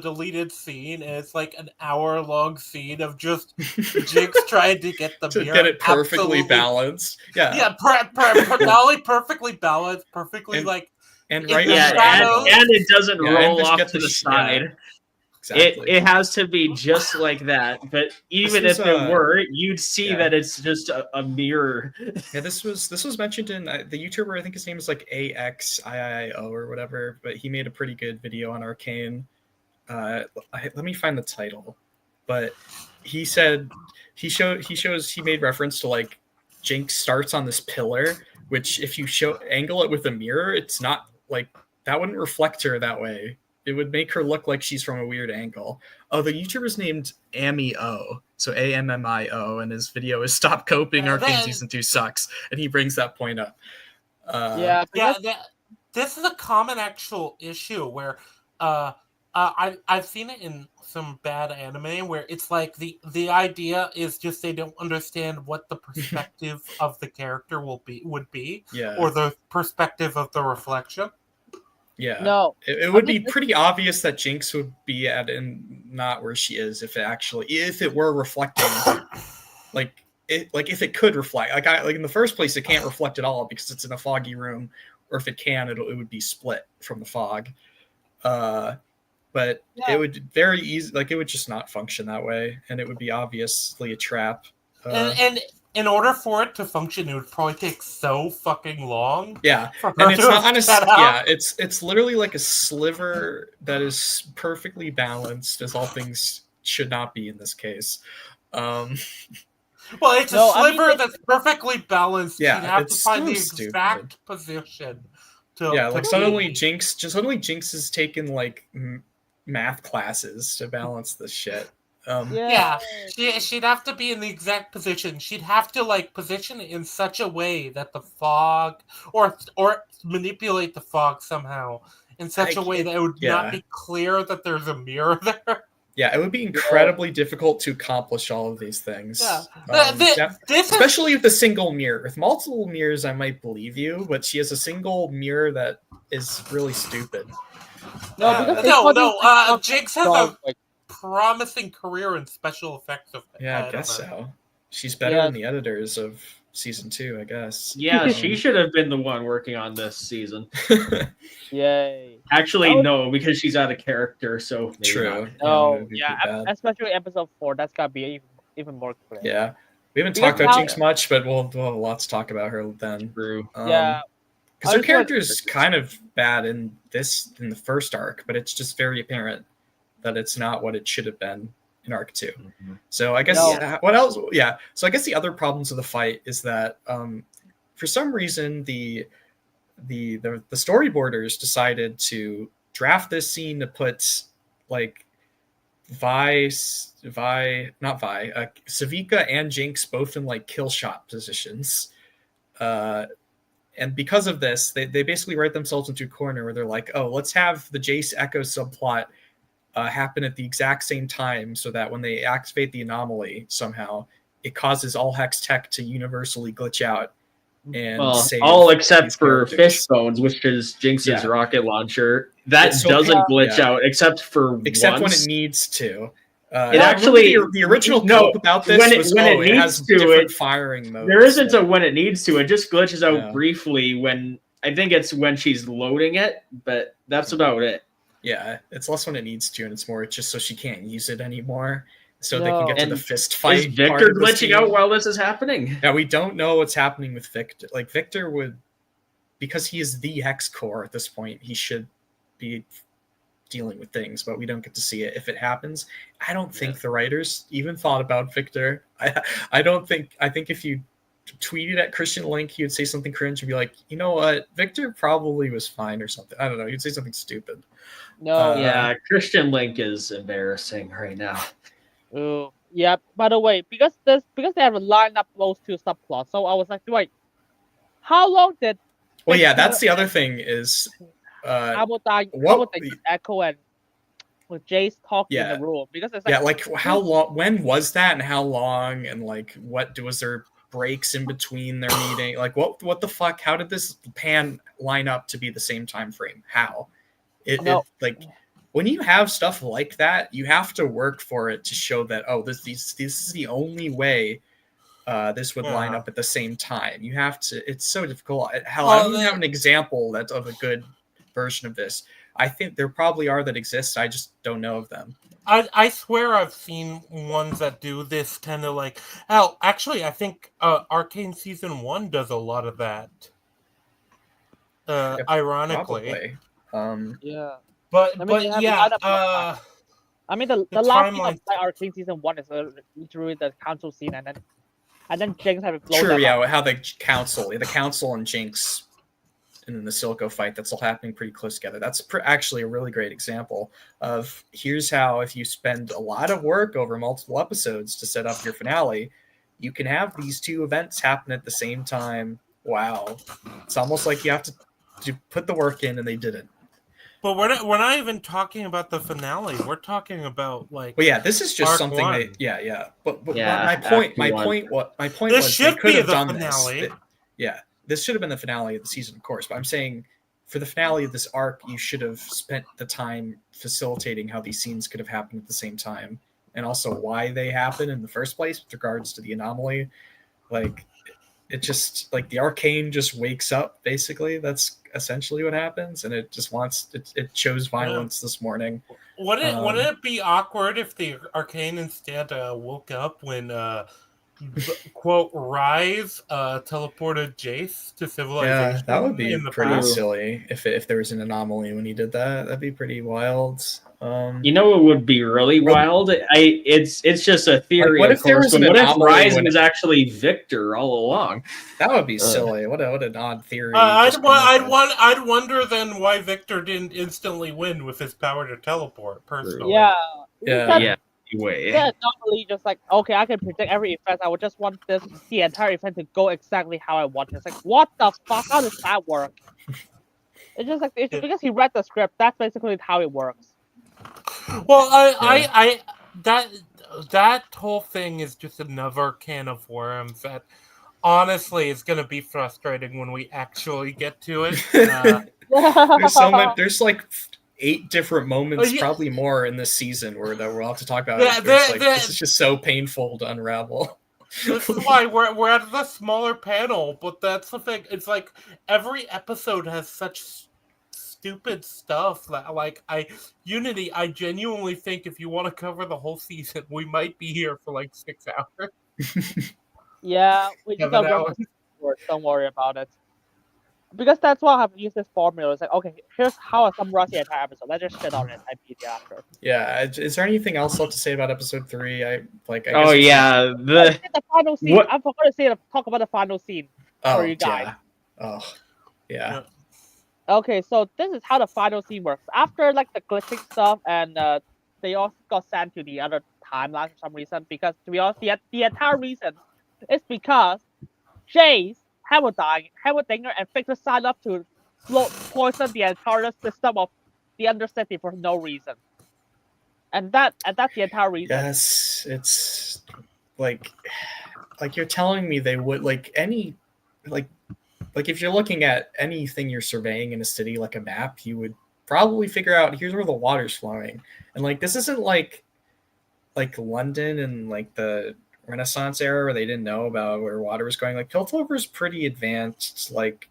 A: deleted scene, and it's like an hour-long scene of just Jinx trying to get the
G: To
A: mirror
G: get it perfectly
A: absolutely-
G: balanced. Yeah.
A: Yeah, not only perfectly balanced, perfectly
G: And-
A: like
G: And
A: Yeah,
G: right
E: yeah,
G: in
A: shadows.
E: and it doesn't
G: Yeah, and
E: roll
G: just
E: off
G: get
E: to the
G: yeah,
E: side.
G: exactly.
E: It has to be just like that. But even
G: This
E: if
G: is,
E: it were, you'd see
G: yeah.
E: that it's just a mirror.
G: Yeah, this was mentioned in the YouTuber. I think his name is like AXIIO or whatever, but he made a pretty good video on Arcane. Let me find the title. But he said he made reference to like Jinx starts on this pillar, which if you angle it with a mirror, it's not like that wouldn't reflect her that way. It would make her look like she's from a weird angle. Oh, the YouTuber's named Amio, so AMMIO, and his video is "Stop Coping, Arcane
A: Then-
G: Season 2 sucks," and he brings that point up.
B: yeah,
A: yeah. This is a common actual issue where I've seen it in some bad anime where it's like the idea is just they don't understand what the perspective of the character would be,
G: Yeah,
A: or the perspective of the reflection.
G: yeah.
B: no,
G: It would be pretty obvious that Jinx would be at and not where she is if it were reflecting, if it could reflect. Like in the first place, it can't reflect at all because it's in a foggy room, or if it can, it would be split from the fog. But
B: Yeah.
G: it would very easy, like it would just not function that way, and it would be obviously a trap.
A: And in order for it to function, it would probably take so fucking long.
G: Yeah,
A: for her
G: and it's
A: to
G: not on a
A: set up.
G: yeah, it's literally like a sliver that is perfectly balanced, as all things should not be in this case.
A: Well, it's
B: No,
A: a
B: I mean,
A: sliver that's perfectly balanced.
G: Yeah,
A: You'd have to
G: it's
A: find the
G: so
A: exact position.
G: Yeah, like
A: to
G: suddenly
A: be-
G: Jinx has taken like math classes to balance this shit.
A: Yeah, she'd have to be in the exact position. She'd have to like position it in such a way that the fog, or manipulate the fog somehow in such a way that it would
G: yeah.
A: not be clear that there's a mirror there.
G: Yeah, it would be incredibly difficult to accomplish all of these things.
A: Yeah.
G: Yeah,
A: This is
G: especially with a single mirror. With multiple mirrors, I might believe you, but she has a single mirror that is really stupid.
B: No, because they thought he was
A: Jinx has
B: strong,
A: a promising career in special effects.
G: Yeah, I guess so. She's better than the editors of season 2, I guess.
E: Yeah, she should have been the one working on this season.
B: Yay.
E: Actually, no, because she's out of character, so maybe
G: True.
E: not.
B: No,
G: Yeah,
B: yeah, especially episode 4, that's gotta be even more clear.
G: Yeah. We haven't
B: Because
G: talked about
B: now-
G: Jinx much, but we'll have a lot to talk about her then.
E: True.
B: Yeah.
G: Because her
B: I just
G: character's kind of bad in the first arc, but it's just very apparent that it's not what it should have been in arc 2. So I guess what else? Yeah. So I guess the other problems of the fight is that for some reason the storyboarders decided to draft this scene to put like Savika and Jinx both in like kill shot positions. And because of this, they basically write themselves into a corner where they're like, oh, let's have the Jace Echo subplot happen at the exact same time so that when they activate the anomaly somehow, it causes all Hex tech to universally glitch out and save
E: all except
G: these
E: for
G: characters.
E: Fishbones, which is Jinx's rocket launcher. That doesn't glitch out except when it
G: needs to.
E: It actually
G: the original cope about this
E: when it needs to
G: different firing modes.
E: There isn't a when it needs to. It just glitches out briefly when I think it's when she's loading it, but that's about it.
G: Yeah, it's less when it needs to, and it's more just so she can't use it anymore, so they can get to the fist fight.
E: Is Victor glitching out while this is happening?
G: Yeah, we don't know what's happening with Victor. Like Victor would, because he is the Hex core at this point, he should be dealing with things, but we don't get to see it if it happens. I don't think the writers even thought about Victor. I think if you tweeted at Christian Link, he would say something cringe and be like, you know what, Victor probably was fine or something. I don't know. He'd say something stupid.
B: No.
E: Christian Link is embarrassing right now.
B: Oh, yeah. By the way, because they have lined up those two subplots, so I was like, wait, how long did?
G: Well, yeah, that's the other thing is.
B: How about the Echo and with Jace talking in the room? Because it's like,
G: how long? When was that, and how long? And like, was there breaks in between their meeting? Like, what the fuck? How did this pan line up to be the same time frame? How? It when you have stuff like that, you have to work for it to show that this is the only way this would line up at the same time. You have to. It's so difficult. Hell, I don't even have an example of a good version of this. I think there probably are that exist. I just don't know of them.
A: I swear I've seen ones that do this kind of like. Oh, actually, I think Arcane season 1 does a lot of that. Ironically,
B: yeah.
A: But
B: I mean,
A: yeah.
B: I mean, the last scene of Arcane season 1 is literally the council scene, and then Jinx have it blown
G: True, yeah.
B: up.
G: How the council and Jinx in the Silico fight, that's all happening pretty close together. That's actually a really great example of here's how, if you spend a lot of work over multiple episodes to set up your finale, you can have these two events happen at the same time. Wow. It's almost like you have to put the work in, and they didn't.
A: But we're not even talking about the finale. We're talking about like.
G: Well, yeah, this is just something. But my point was
A: this should
G: could
A: be
G: have
A: the
G: done
A: finale.
G: This should have been the finale of the season, of course. But I'm saying, for the finale of this arc, you should have spent the time facilitating how these scenes could have happened at the same time, and also why they happen in the first place with regards to the anomaly. Like, it just the Arcane just wakes up. Basically, that's essentially what happens, and it just it chose violence this morning.
A: Wouldn't it be awkward if the Arcane instead woke up when quote Rise teleported Jace to civilization?
G: Yeah, that would be pretty
A: past?
G: silly if there was an anomaly when he did that. That'd be pretty wild.
E: You know, it would be really wild. It's just a theory.
G: What
E: of
G: if there
E: course,
G: was an
E: but what if
G: anomaly
E: Rise
G: when
E: was actually Victor all along?
G: That would be silly. What an odd theory.
A: I'd wonder then why Victor didn't instantly win with his power to teleport. Personally,
E: Yeah.
B: Normally just like, okay, I can predict every event. I would just want the entire event to go exactly how I want it. It's like, what the fuck? How does that work? It's just like because he read the script. That's basically how it works.
A: Well, that whole thing is just another can of worms that honestly is going to be frustrating when we actually get to it.
G: There's like 8 different moments,
A: yeah.
G: probably more in this season where that we'll have to talk about.
A: Yeah,
G: It's like, this is just so painful to unravel.
A: This is why we're at the smaller panel, but that's the thing. It's like every episode has such stupid stuff that, like, Unity, I genuinely think if you want to cover the whole season, we might be here for like 6 hours.
B: Yeah, we just
A: 7
B: got
A: hours.
B: don't worry about it. Because that's why I've used this formula. It's like, okay, here's how I summarize the entire episode. Let's just shit on it immediately after.
G: Yeah, is there anything else left to say about episode 3? I guess
E: Oh yeah, the
B: The final scene.
E: What-
B: I forgot to talk about the final scene for you guys.
G: Yeah. Oh, yeah.
B: Okay, so this is how the final scene works. After like the glitching stuff, and they all got sent to the other timeline for some reason. Because to be honest, the entire reason is because Jace, Hammerdinger, and Victor signed up to poison the entire system of the Undercity for no reason. And that's the entire reason.
G: Yes, it's like you're telling me they would like if you're looking at anything you're surveying in a city like a map, you would probably figure out here's where the water's flowing. And like this isn't like London and like the Renaissance era where they didn't know about where water was going. Like Piltover's pretty advanced, like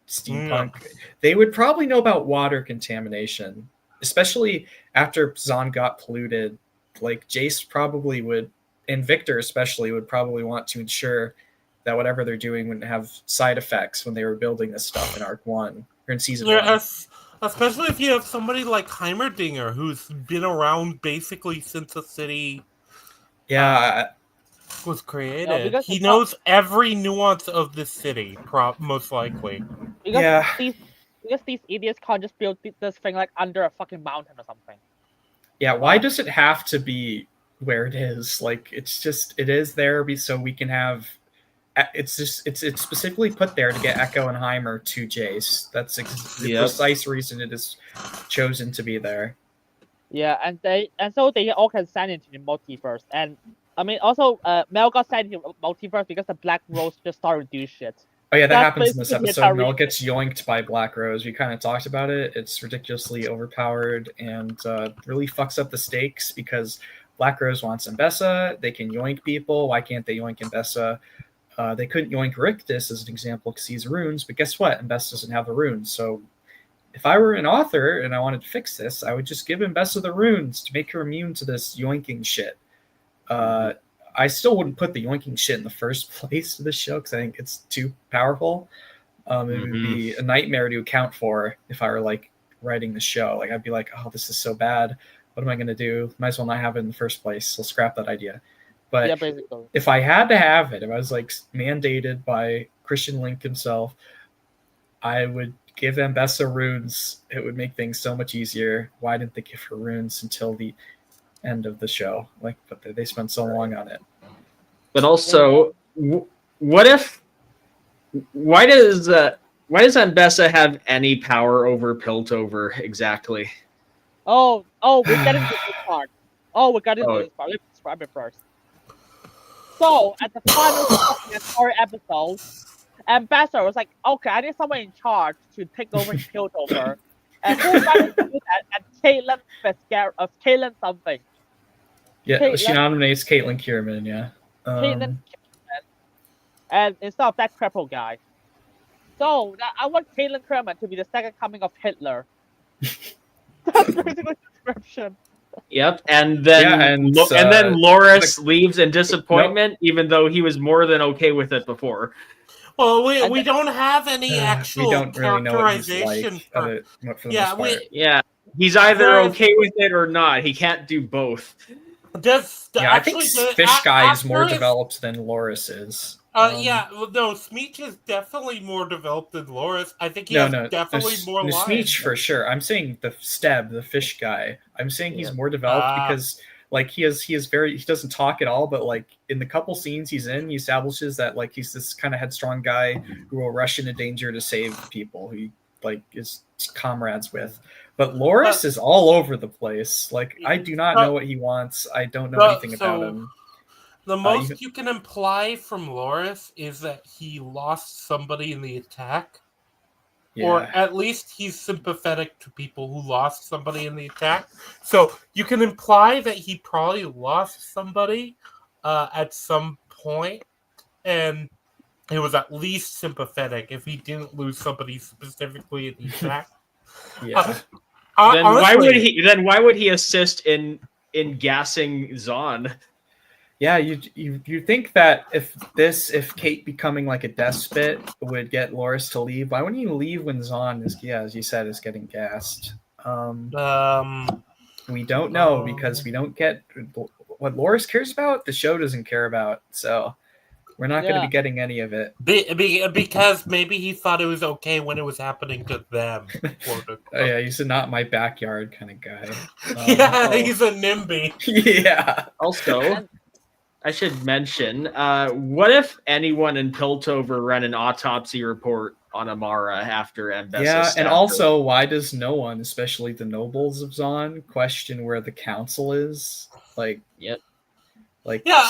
G: steampunk. They would probably know about water contamination, especially after Zon got polluted. Like Jace probably would, and Victor especially would probably want to ensure that whatever they're doing wouldn't have side effects when they were building this stuff in Arc 1 or in Season 1.
A: Especially if you have somebody like Heimerdinger who's been around basically since the city was created.
B: because
A: He knows every nuance of this city, most likely.
B: Because these idiots can't just build this thing like under a fucking mountain or something.
G: Yeah, why does it have to be where it is? Like, it is there so we can have. It's specifically put there to get Echo and Heimer to Jace. That's the precise reason it is chosen to be there.
B: Yeah, and so they all can send into the multiverse. And I mean, also, Mel got sent into multiverse because the Black Rose just started to do shit.
G: Oh yeah, that happens in this
B: basically
G: episode. Mel gets yoinked by Black Rose. We kind of talked about it. It's ridiculously overpowered and really fucks up the stakes because Black Rose wants Mbessa. They can yoink people. Why can't they yoink Mbessa? They couldn't yoink Rictus as an example because he's runes, but guess what? Mbessa doesn't have the runes. So if I were an author and I wanted to fix this, I would just give Mbessa the runes to make her immune to this yoinking shit. I still wouldn't put the yoinking shit in the first place of the show because I think it's too powerful. It would be a nightmare to account for if I were like writing the show. Like I'd be like, oh, this is so bad. What am I going to do? Might as well not have it in the first place. So scrap that idea. But
B: yeah, basically.
G: If I had to have it, if I was like mandated by Christian Link himself, I would give Mbessa runes. It would make things so much easier. Why didn't they give her runes until the end of the show? Like, but they spent so long on it.
E: But also, why does Mbessa have any power over Piltover exactly?
B: Oh, we're getting to this part. We're getting to this part. Let's describe it first. So, at the final story episode, Ambassador was like, okay, I need someone in charge to take over Piltover. And who managed to do that? And Caitlin something.
G: Yeah, she nominates Caitlin Kierman, yeah.
B: Caitlin Kierman. And instead of that cripple guy. So, I want Caitlin Kierman to be the second coming of Hitler. That's basically the description.
E: Yep, and then Loris leaves in disappointment, even though he was more than okay with it before.
A: Well, we don't have any actual
G: we don't really know what he's
A: characterization
G: like,
E: he's either okay with it or not. He can't do both.
G: I think Fish Guy is more developed than Loris is.
A: Smeech is definitely more developed than Loris. I think he has definitely more lines.
G: Smeech for sure. I'm saying the Steb, the Fish Guy. I'm saying he's more developed because like he doesn't talk at all, but like in the couple scenes he's in, he establishes that like he's this kind of headstrong guy who will rush into danger to save people who he like is comrades with. But Loris is all over the place. Like I do not know what he wants. I don't know anything about him.
A: The most you can imply from Loris is that he lost somebody in the attack. or at least he's sympathetic to people who lost somebody in the attack. So you can imply that he probably lost somebody at some point, and he was at least sympathetic if he didn't lose somebody specifically in the attack.
E: Yeah.
H: Then
A: honestly,
H: why would he assist in gassing Zahn?
G: Yeah, you think that if Kate becoming like a despot would get Loris to leave, why wouldn't you leave when Zahn is, as you said, is getting gassed? We don't know because we don't get what Loris cares about. The show doesn't care about, so we're not going to be getting any of it.
A: Because maybe he thought it was okay when it was happening to them.
G: Oh yeah, he's a not my backyard kind of guy.
A: He's a NIMBY.
G: Yeah.
H: Also, I should mention, what if anyone in Piltover ran an autopsy report on Amara after Mbessa?
G: Yeah, and also, why does no one, especially the nobles of Zahn, question where the council is? Like,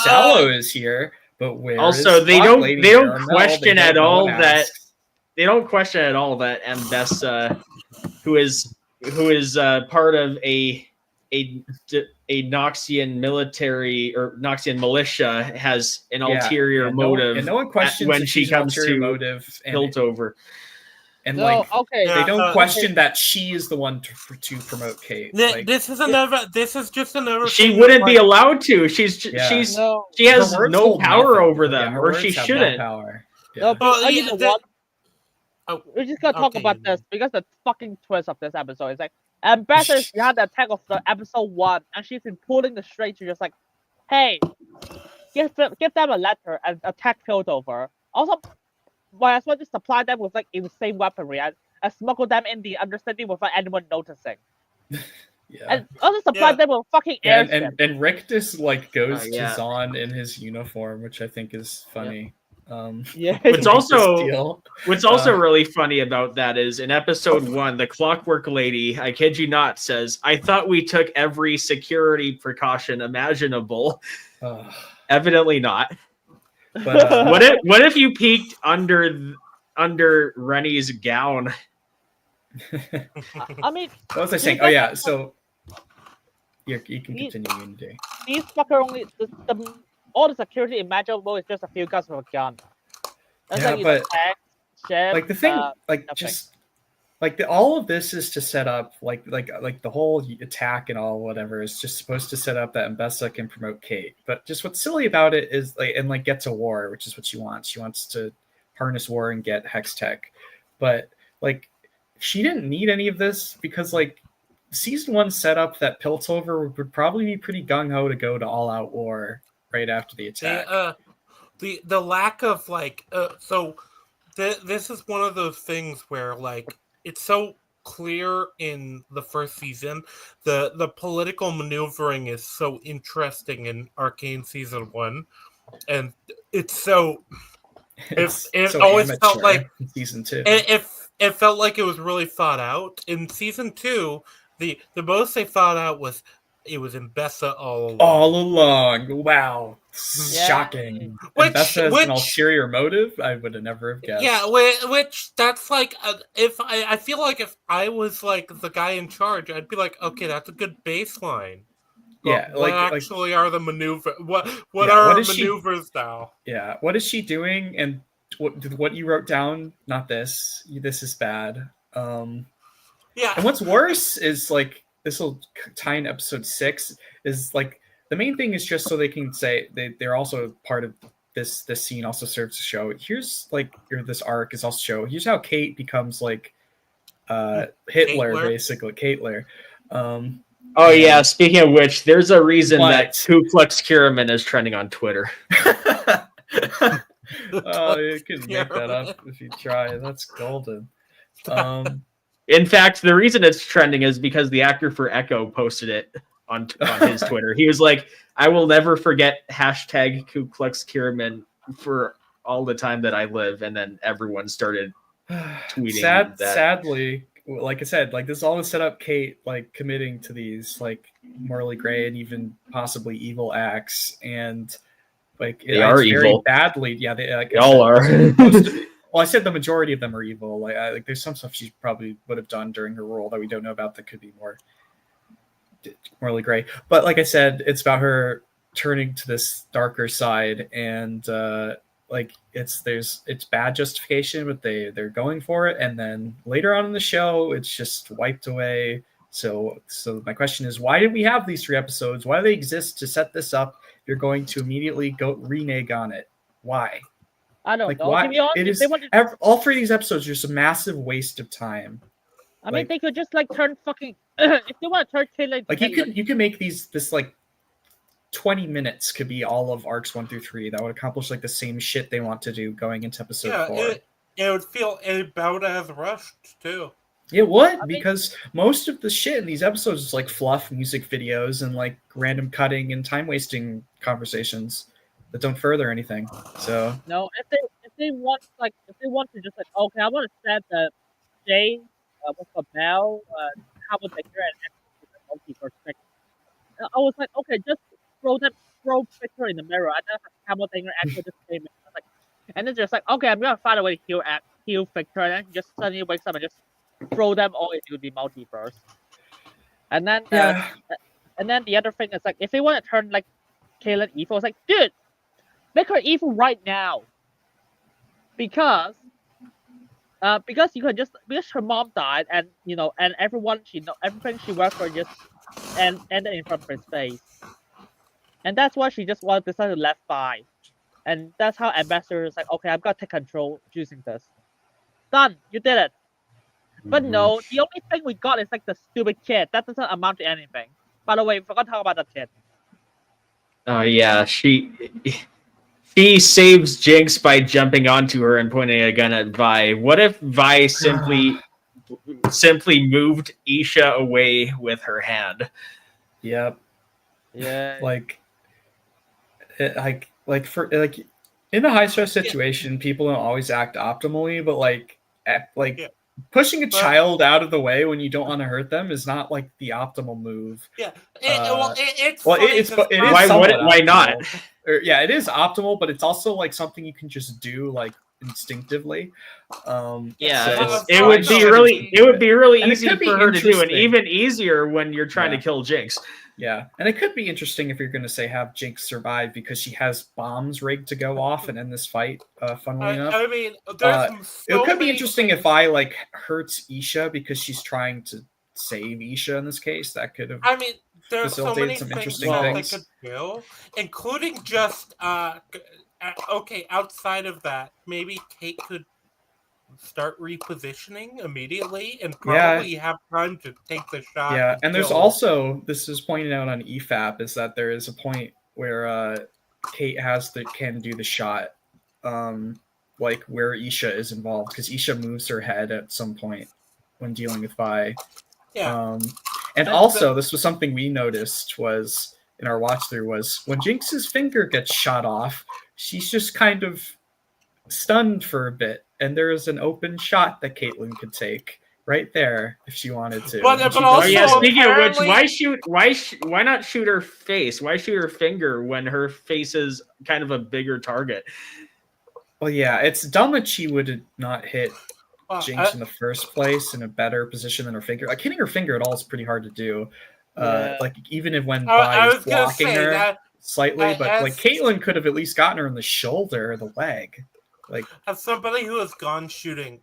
G: Sallow is here, but where?
H: Also,
G: is
H: they don't
G: Caramel?
H: question at
G: no
H: all
G: one
H: that
G: asks.
H: they don't question at all that Mbessa, who is part of a Noxian military or Noxian militia, has an ulterior motive.
G: No one questions
H: when
G: if
H: she
G: she's an
H: comes
G: ulterior
H: to
G: motive
H: Piltover.
G: And
B: No,
G: like,
B: okay.
G: they don't
A: Yeah,
G: question that she is the one to promote Kate. Like,
A: This is just another.
H: She
A: thing
H: wouldn't
A: that,
H: be allowed to. She has
B: No,
G: her words
H: no
G: hold
H: power
G: nothing.
H: over
G: Yeah,
H: them,
G: her
H: or
G: words
H: she
G: have
H: shouldn't.
G: No power.
B: no,
G: Yeah.
B: but you know what?
A: Oh,
B: We're just gonna talk
A: okay,
B: about this because the fucking twist of this episode is like, Ambassador, she had the attack of the episode 1, and she's been pulling the straight to just like, hey, give them a letter and attack Piltover. Also, might as well just supply them with like insane weaponry and smuggle them in the understanding without anyone noticing.
G: Yeah.
B: And also supply them with fucking airship.
G: And Rick just like goes to
H: yeah.
G: Zahn in his uniform, which I think is funny.
B: Yeah.
H: It's also
G: deal.
H: what's also really funny about that is in episode 1, the Clockwork Lady, I kid you not, says, "I thought we took every security precaution imaginable." Evidently not.
G: But
H: What if you peeked under Rennie's gown?
B: I mean,
G: what was I saying? Oh yeah, so you can continue, Unity.
B: these fucker only all the security imaginable is just a few guys with a gun. That's
G: Yeah,
B: like
G: but
B: attack, ship,
G: like the thing, like
B: nothing.
G: just like all of this is to set up like the whole attack and all whatever is just supposed to set up that Mbessa can promote Kate. But just what's silly about it is like get to war, which is what she wants. She wants to harness war and get Hex Tech. But like she didn't need any of this because like season 1 set up that Piltover would probably be pretty gung ho to go to all out war right after the attack.
A: The lack of like this is one of those things where like it's so clear in the first season. The political maneuvering is so interesting in Arcane season 1, and it's so it
G: so
A: always
G: amateur
A: felt like
G: in season 2.
A: it felt like it was really thought out. In season 2, the most they thought out was it was Mbessa all along.
G: Wow.
B: Yeah.
G: Shocking.
A: Which
G: Mbessa has an ulterior motive? I would have never have guessed.
A: Yeah, which that's like if I feel like if I was like the guy in charge, I'd be like, okay, that's a good baseline. But
G: Yeah,
A: what
G: like
A: actually are the maneuver? What
G: Yeah,
A: are our
G: what is she-
A: maneuvers now?
G: Yeah, what is she doing? And what you wrote down? Not this. This is bad.
A: Yeah,
G: And what's worse is like this will tie in episode 6. Is like the main thing is just so they can say they're also part of this scene. Also serves to show here's like this arc is also show here's how Kate becomes like Hitler,
A: Hitler?
G: basically Hitler.
H: Oh yeah, speaking of which, there's a reason
G: What?
H: that Ku Klux Kiraman is trending on Twitter.
G: Oh, you can make that up if you try. That's golden.
H: In fact, the reason it's trending is because the actor for Echo posted it on his Twitter. He was like, "I will never forget hashtag Ku Klux Kiraman for all the time that I live," and then everyone started tweeting that.
G: Sadly, like I said, like this always set up Kate like committing to these like morally gray and even possibly evil acts, and like
H: They are
G: very
H: evil.
G: badly. Yeah, they
H: They all are.
G: Well, I said the majority of them are evil. Like there's some stuff she probably would have done during her role that we don't know about that could be more morally gray. But like I said, it's about her turning to this darker side, and like it's bad justification, but they're going for it, and then later on in the show, it's just wiped away. So my question is, why did we have these 3 episodes? Why do they exist to set this up? You're going to immediately go renege on it. Why?
B: I don't
G: Like
B: know.
G: why?
B: To be honest,
G: It
B: if
G: is
B: they wanted,
G: all 3 of these episodes are just a massive waste of time.
B: I mean,
G: like-
B: they could just like turn fucking. If they want to turn Caitlyn,
G: Like you could make this like 20 minutes could be all of arcs 1 through 3 that would accomplish like the same shit they want to do going into episode 4.
A: It would feel about as rushed too.
G: It would,
B: I mean-
G: because most of the shit in these episodes is like fluff music videos and like random cutting and time wasting conversations that don't further anything. So
B: No, if they want to just like, okay, I want to set the Jay, what's the Bell, how about the multiverse thing. I was like, okay, just throw picture in the mirror. I don't have Hamilton actually just came in. Like, and then just like, okay, I'm gonna find a way to heal Victor, and then he just suddenly wakes up and just throw them all into the multiverse. And then and then the other thing is like, if they want to turn like Caitlyn evil, it's like, dude, make her evil right now. Because you could just, because her mom died, and and everyone everything she worked for just ended in front of his face, and that's why she just wanted to decide to left by, and that's how Ambassador is like, okay, I've got to take control choosing this. Done, you did it. But no, the only thing we got is like the stupid kid. That doesn't amount to anything. By the way, we forgot to talk about that kid.
H: Oh yeah, she saves Jinx by jumping onto her and pointing a gun at Vi. What if Vi simply moved Isha away with her hand?
G: Yep.
B: Yeah.
G: Like in a high stress situation, people don't always act optimally, but pushing a child out of the way when you don't want to hurt them is not like the optimal move.
A: Yeah.
H: Why not?
G: Yeah, it is optimal, but it's also like something you can just do like instinctively.
H: It would be really
G: And it
H: easy
G: could be
H: for her to do, and
G: interesting.
H: even easier when you're trying to kill Jinx.
G: Yeah, and it could be interesting if you're going to say have Jinx survive because she has bombs rigged to go off and end this fight. Funnily enough,
A: I mean,
G: it could be interesting if I like hurts Isha because she's trying to save Isha in this case. That could have.
A: I mean, there's so many
G: some
A: things
G: interesting
A: that
G: things.
A: they could do, including just okay. Outside of that, maybe Kate could start repositioning immediately and probably have time to take the shot.
G: Yeah, and there's also, this is pointed out on EFAP, is that there is a point where Kate can do the shot, like where Isha is involved, because Isha moves her head at some point when dealing with Vi.
A: Yeah.
G: And also, this was something we noticed was in our watch through was when Jinx's finger gets shot off, she's just kind of stunned for a bit, and there is an open shot that Caitlyn could take right there if she wanted to.
H: Speaking of which, why not shoot her face? Why shoot her finger when her face is kind of a bigger target?
G: Well, yeah, it's dumb that she would not hit Jinx in the first place in a better position than her finger. Like hitting her finger at all is pretty hard to do. Like even if when Vi is blocking her slightly, but like Caitlyn could have at least gotten her in the shoulder or the leg. Like
A: as somebody who has gone shooting,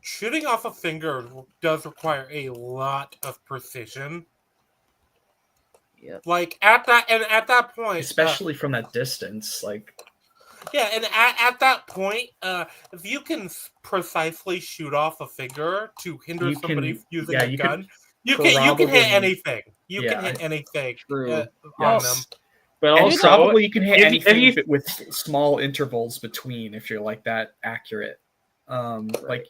A: shooting off a finger does require a lot of precision.
B: Yeah.
A: Like at that point,
G: especially from that distance, like.
A: Yeah, and at that point, if you can precisely shoot off a finger to hinder somebody using a gun, you can hit anything. You can hit anything on them.
H: But also,
G: probably you can hit anything with small intervals between if you're like that accurate. Like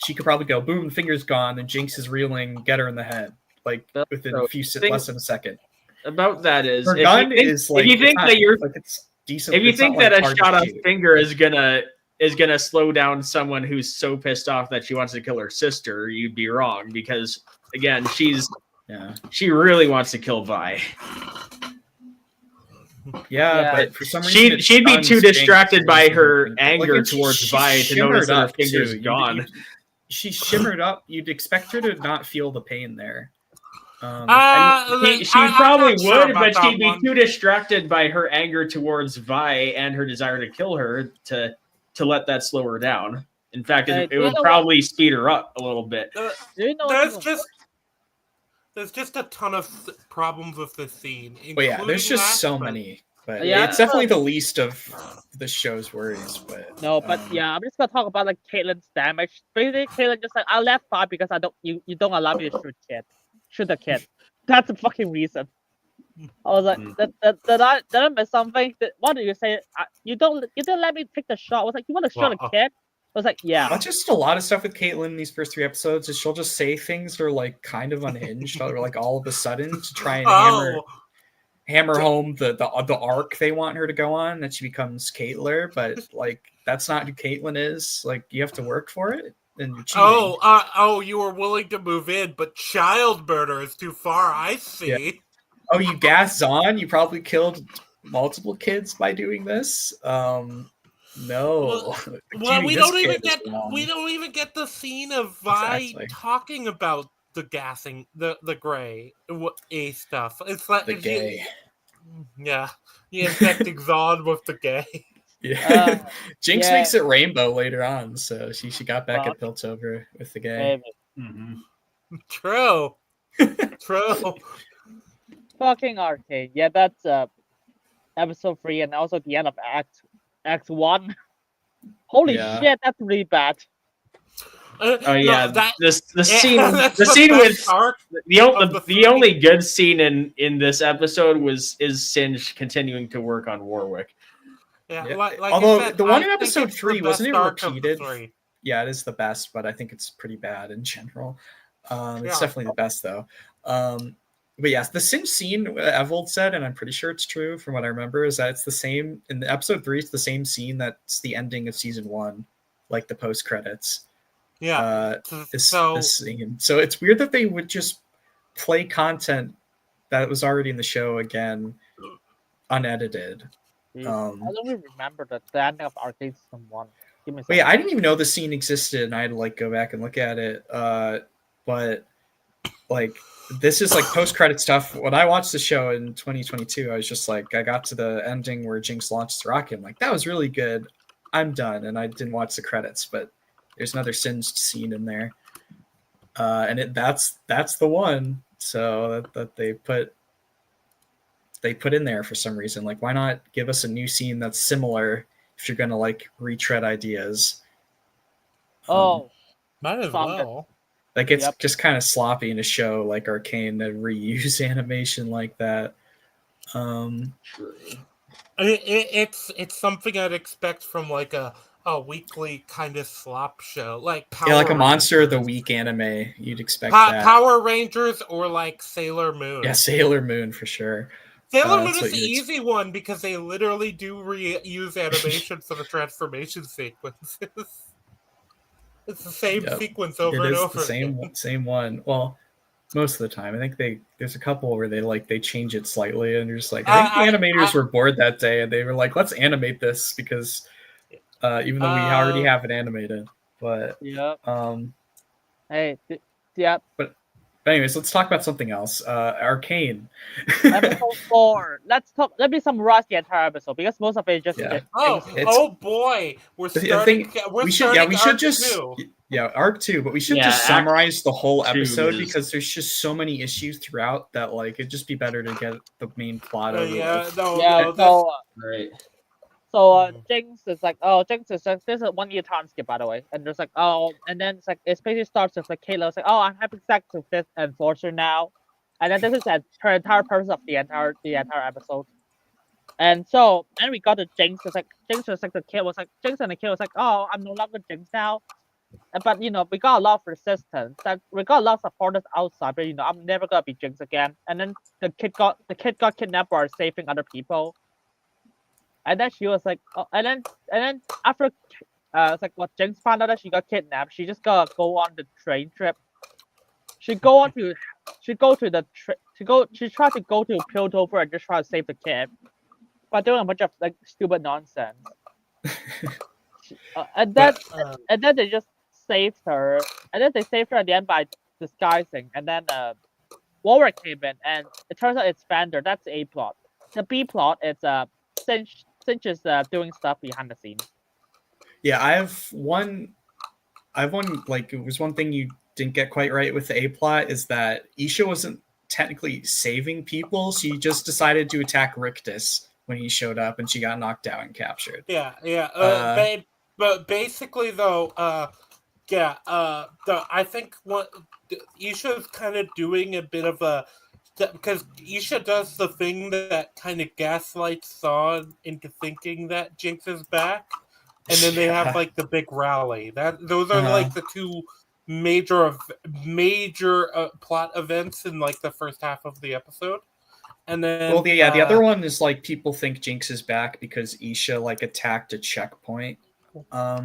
G: she could probably go boom, the finger's gone, then Jinx is reeling, get her in the head, like within less than a second.
H: About that is
G: her gun is like,
H: if you think that you're
G: it's decent.
H: If you think that a shot off finger is gonna slow down someone who's so pissed off that she wants to kill her sister, you'd be wrong, because again, she really wants to kill Vi.
G: Yeah,
B: Yeah.
G: but for some reason it
H: She'd be
G: stuns
H: too
G: Jinx
H: distracted
G: more
H: by
G: than
H: her
G: anything.
H: anger
G: and
H: towards
G: she
H: Vi to notice
G: shimmered
H: that her
G: up,
H: finger's
G: too.
H: gone.
G: She shimmered up. You'd expect her to not feel the pain there.
H: She
A: I'm
H: probably
A: not sure
H: would,
A: about
H: but she'd
A: that
H: be
A: one.
H: too distracted by her anger towards Vi and her desire to kill her to let that slow her down. In fact,
B: Hey,
H: it
B: you
H: would
B: know
H: probably speed her up a little bit.
B: Do you know
A: There's just a ton of problems with this scene.
G: But yeah, there's
A: including
G: just
A: that,
G: so
A: but-
G: many. But
B: Yeah.
G: it's definitely the least of the show's worries. But
B: No, but yeah, I'm just gonna talk about like Caitlyn's damage. Basically, Caitlyn just like I left 5 because you don't allow me to shoot the kid. That's the fucking reason. I was like, did I miss something? What did you say? You didn't let me take the shot. I was like, you want to shoot a kid? I was like, yeah.
G: that's just a lot of stuff with Caitlyn in these first 3 episodes. Is she'll just say things that are like kind of unhinged, or like all of a sudden to try and hammer home the arc they want her to go on, that she becomes Caitlyn, but like that's not who Caitlyn is. Like you have to work for it, and you're cheating.
A: You were willing to move in, but child murder is too far. I see.
G: Yeah. Oh, you gas on? You probably killed multiple kids by doing this. No.
A: Well, we don't even get the scene of Vi talking about the gassing, the gray A stuff. It's like
G: the gay.
A: Yeah, infecting Zod with the gay.
G: Yeah, Jinx makes it rainbow later on, so she got back at Piltover with the gay.
A: True. True.
B: Fucking Arcane. Yeah, that's episode 3 and also the end of Act 1. Holy shit, that's really bad.
H: The scene with the only good scene in this episode is Singe continuing to work on Warwick.
A: Yeah.
G: Although
A: said,
G: the one in episode 3 wasn't it repeated?
A: 3.
G: Yeah, it is the best, but I think it's pretty bad in general. It's definitely the best though. But yes, the Singe scene, Evald said, and I'm pretty sure it's true from what I remember, is that it's the same in the episode 3. It's the same scene that's the ending of season 1, like the post credits.
A: Yeah.
G: This scene. So it's weird that they would just play content that was already in the show again, unedited.
B: I don't even remember the ending of Arcane season 1.
G: Wait, I didn't even know the scene existed, and I had to like go back and look at it. But like this is like post-credit stuff. When I watched the show in 2022, I was just like, I got to the ending where Jinx launches the rocket. I'm like, that was really good. I'm done, and I didn't watch the credits, but there's another singed scene in there, and that's the one. So that they put in there for some reason. Like, why not give us a new scene that's similar if you're gonna like retread ideas?
B: Might
A: as well.
G: Like it's just kind of sloppy in a show like Arcane to reuse animation like that.
A: It's something I'd expect from like a weekly kind of slop show, like
G: like a Monster of the Week anime. You'd expect that.
A: Power Rangers or like Sailor Moon.
G: Yeah, Sailor Moon for sure.
A: Sailor Moon is the easy one because they literally do reuse animation for the transformation sequences. It's the same sequence over and over.
G: It is the same one. Well, most of the time, I think there's a couple where they change it slightly, and you're just like, I think the animators were bored that day, and they were like, let's animate this because even though we already have it animated, but But anyways, let's talk about something else. Arcane.
B: Episode 4. Let me summarize the entire episode because most of it is just.
A: Oh boy, we're starting.
G: Arc 2, but we should just summarize the whole episode because there's just so many issues throughout that like it'd just be better to get the main plot over.
B: Right. So Jinx is like, there's a 1 year time skip, by the way, and there's like, and then it's like it basically starts with like Kayla's like, I'm having sex with this enforcer now, and then this is her entire purpose of the entire episode, and we got to Jinx was like the kid was like Jinx and the kid was like, I'm no longer Jinx now, but we got a lot of resistance, that we got a lot of supporters outside, but I'm never gonna be Jinx again, and then the kid got kidnapped by saving other people. And then she was like, and then after, it's like what Jinx found out that she got kidnapped. She just gotta go on the train trip. She tried to go to Piltover and just try to save the kid. by doing a bunch of like stupid nonsense. And then they just saved her, and then they saved her at the end by disguising, and then Warwick came in, and it turns out it's Vander. That's the A plot. The B plot is Cinch is doing stuff behind the scenes.
G: Yeah, I have one. Like, it was one thing you didn't get quite right with the A plot is that Isha wasn't technically saving people. She just decided to attack Rictus when he showed up, and she got knocked out and captured.
A: Yeah. But basically, though, I think what Isha's kind of doing a bit of a, because Isha does the thing that kind of gaslights Thawne into thinking that Jinx is back, and then they have like the big rally. Those are like the two major plot events in like the first half of the episode. And then
G: the other one is like people think Jinx is back because Isha like attacked a checkpoint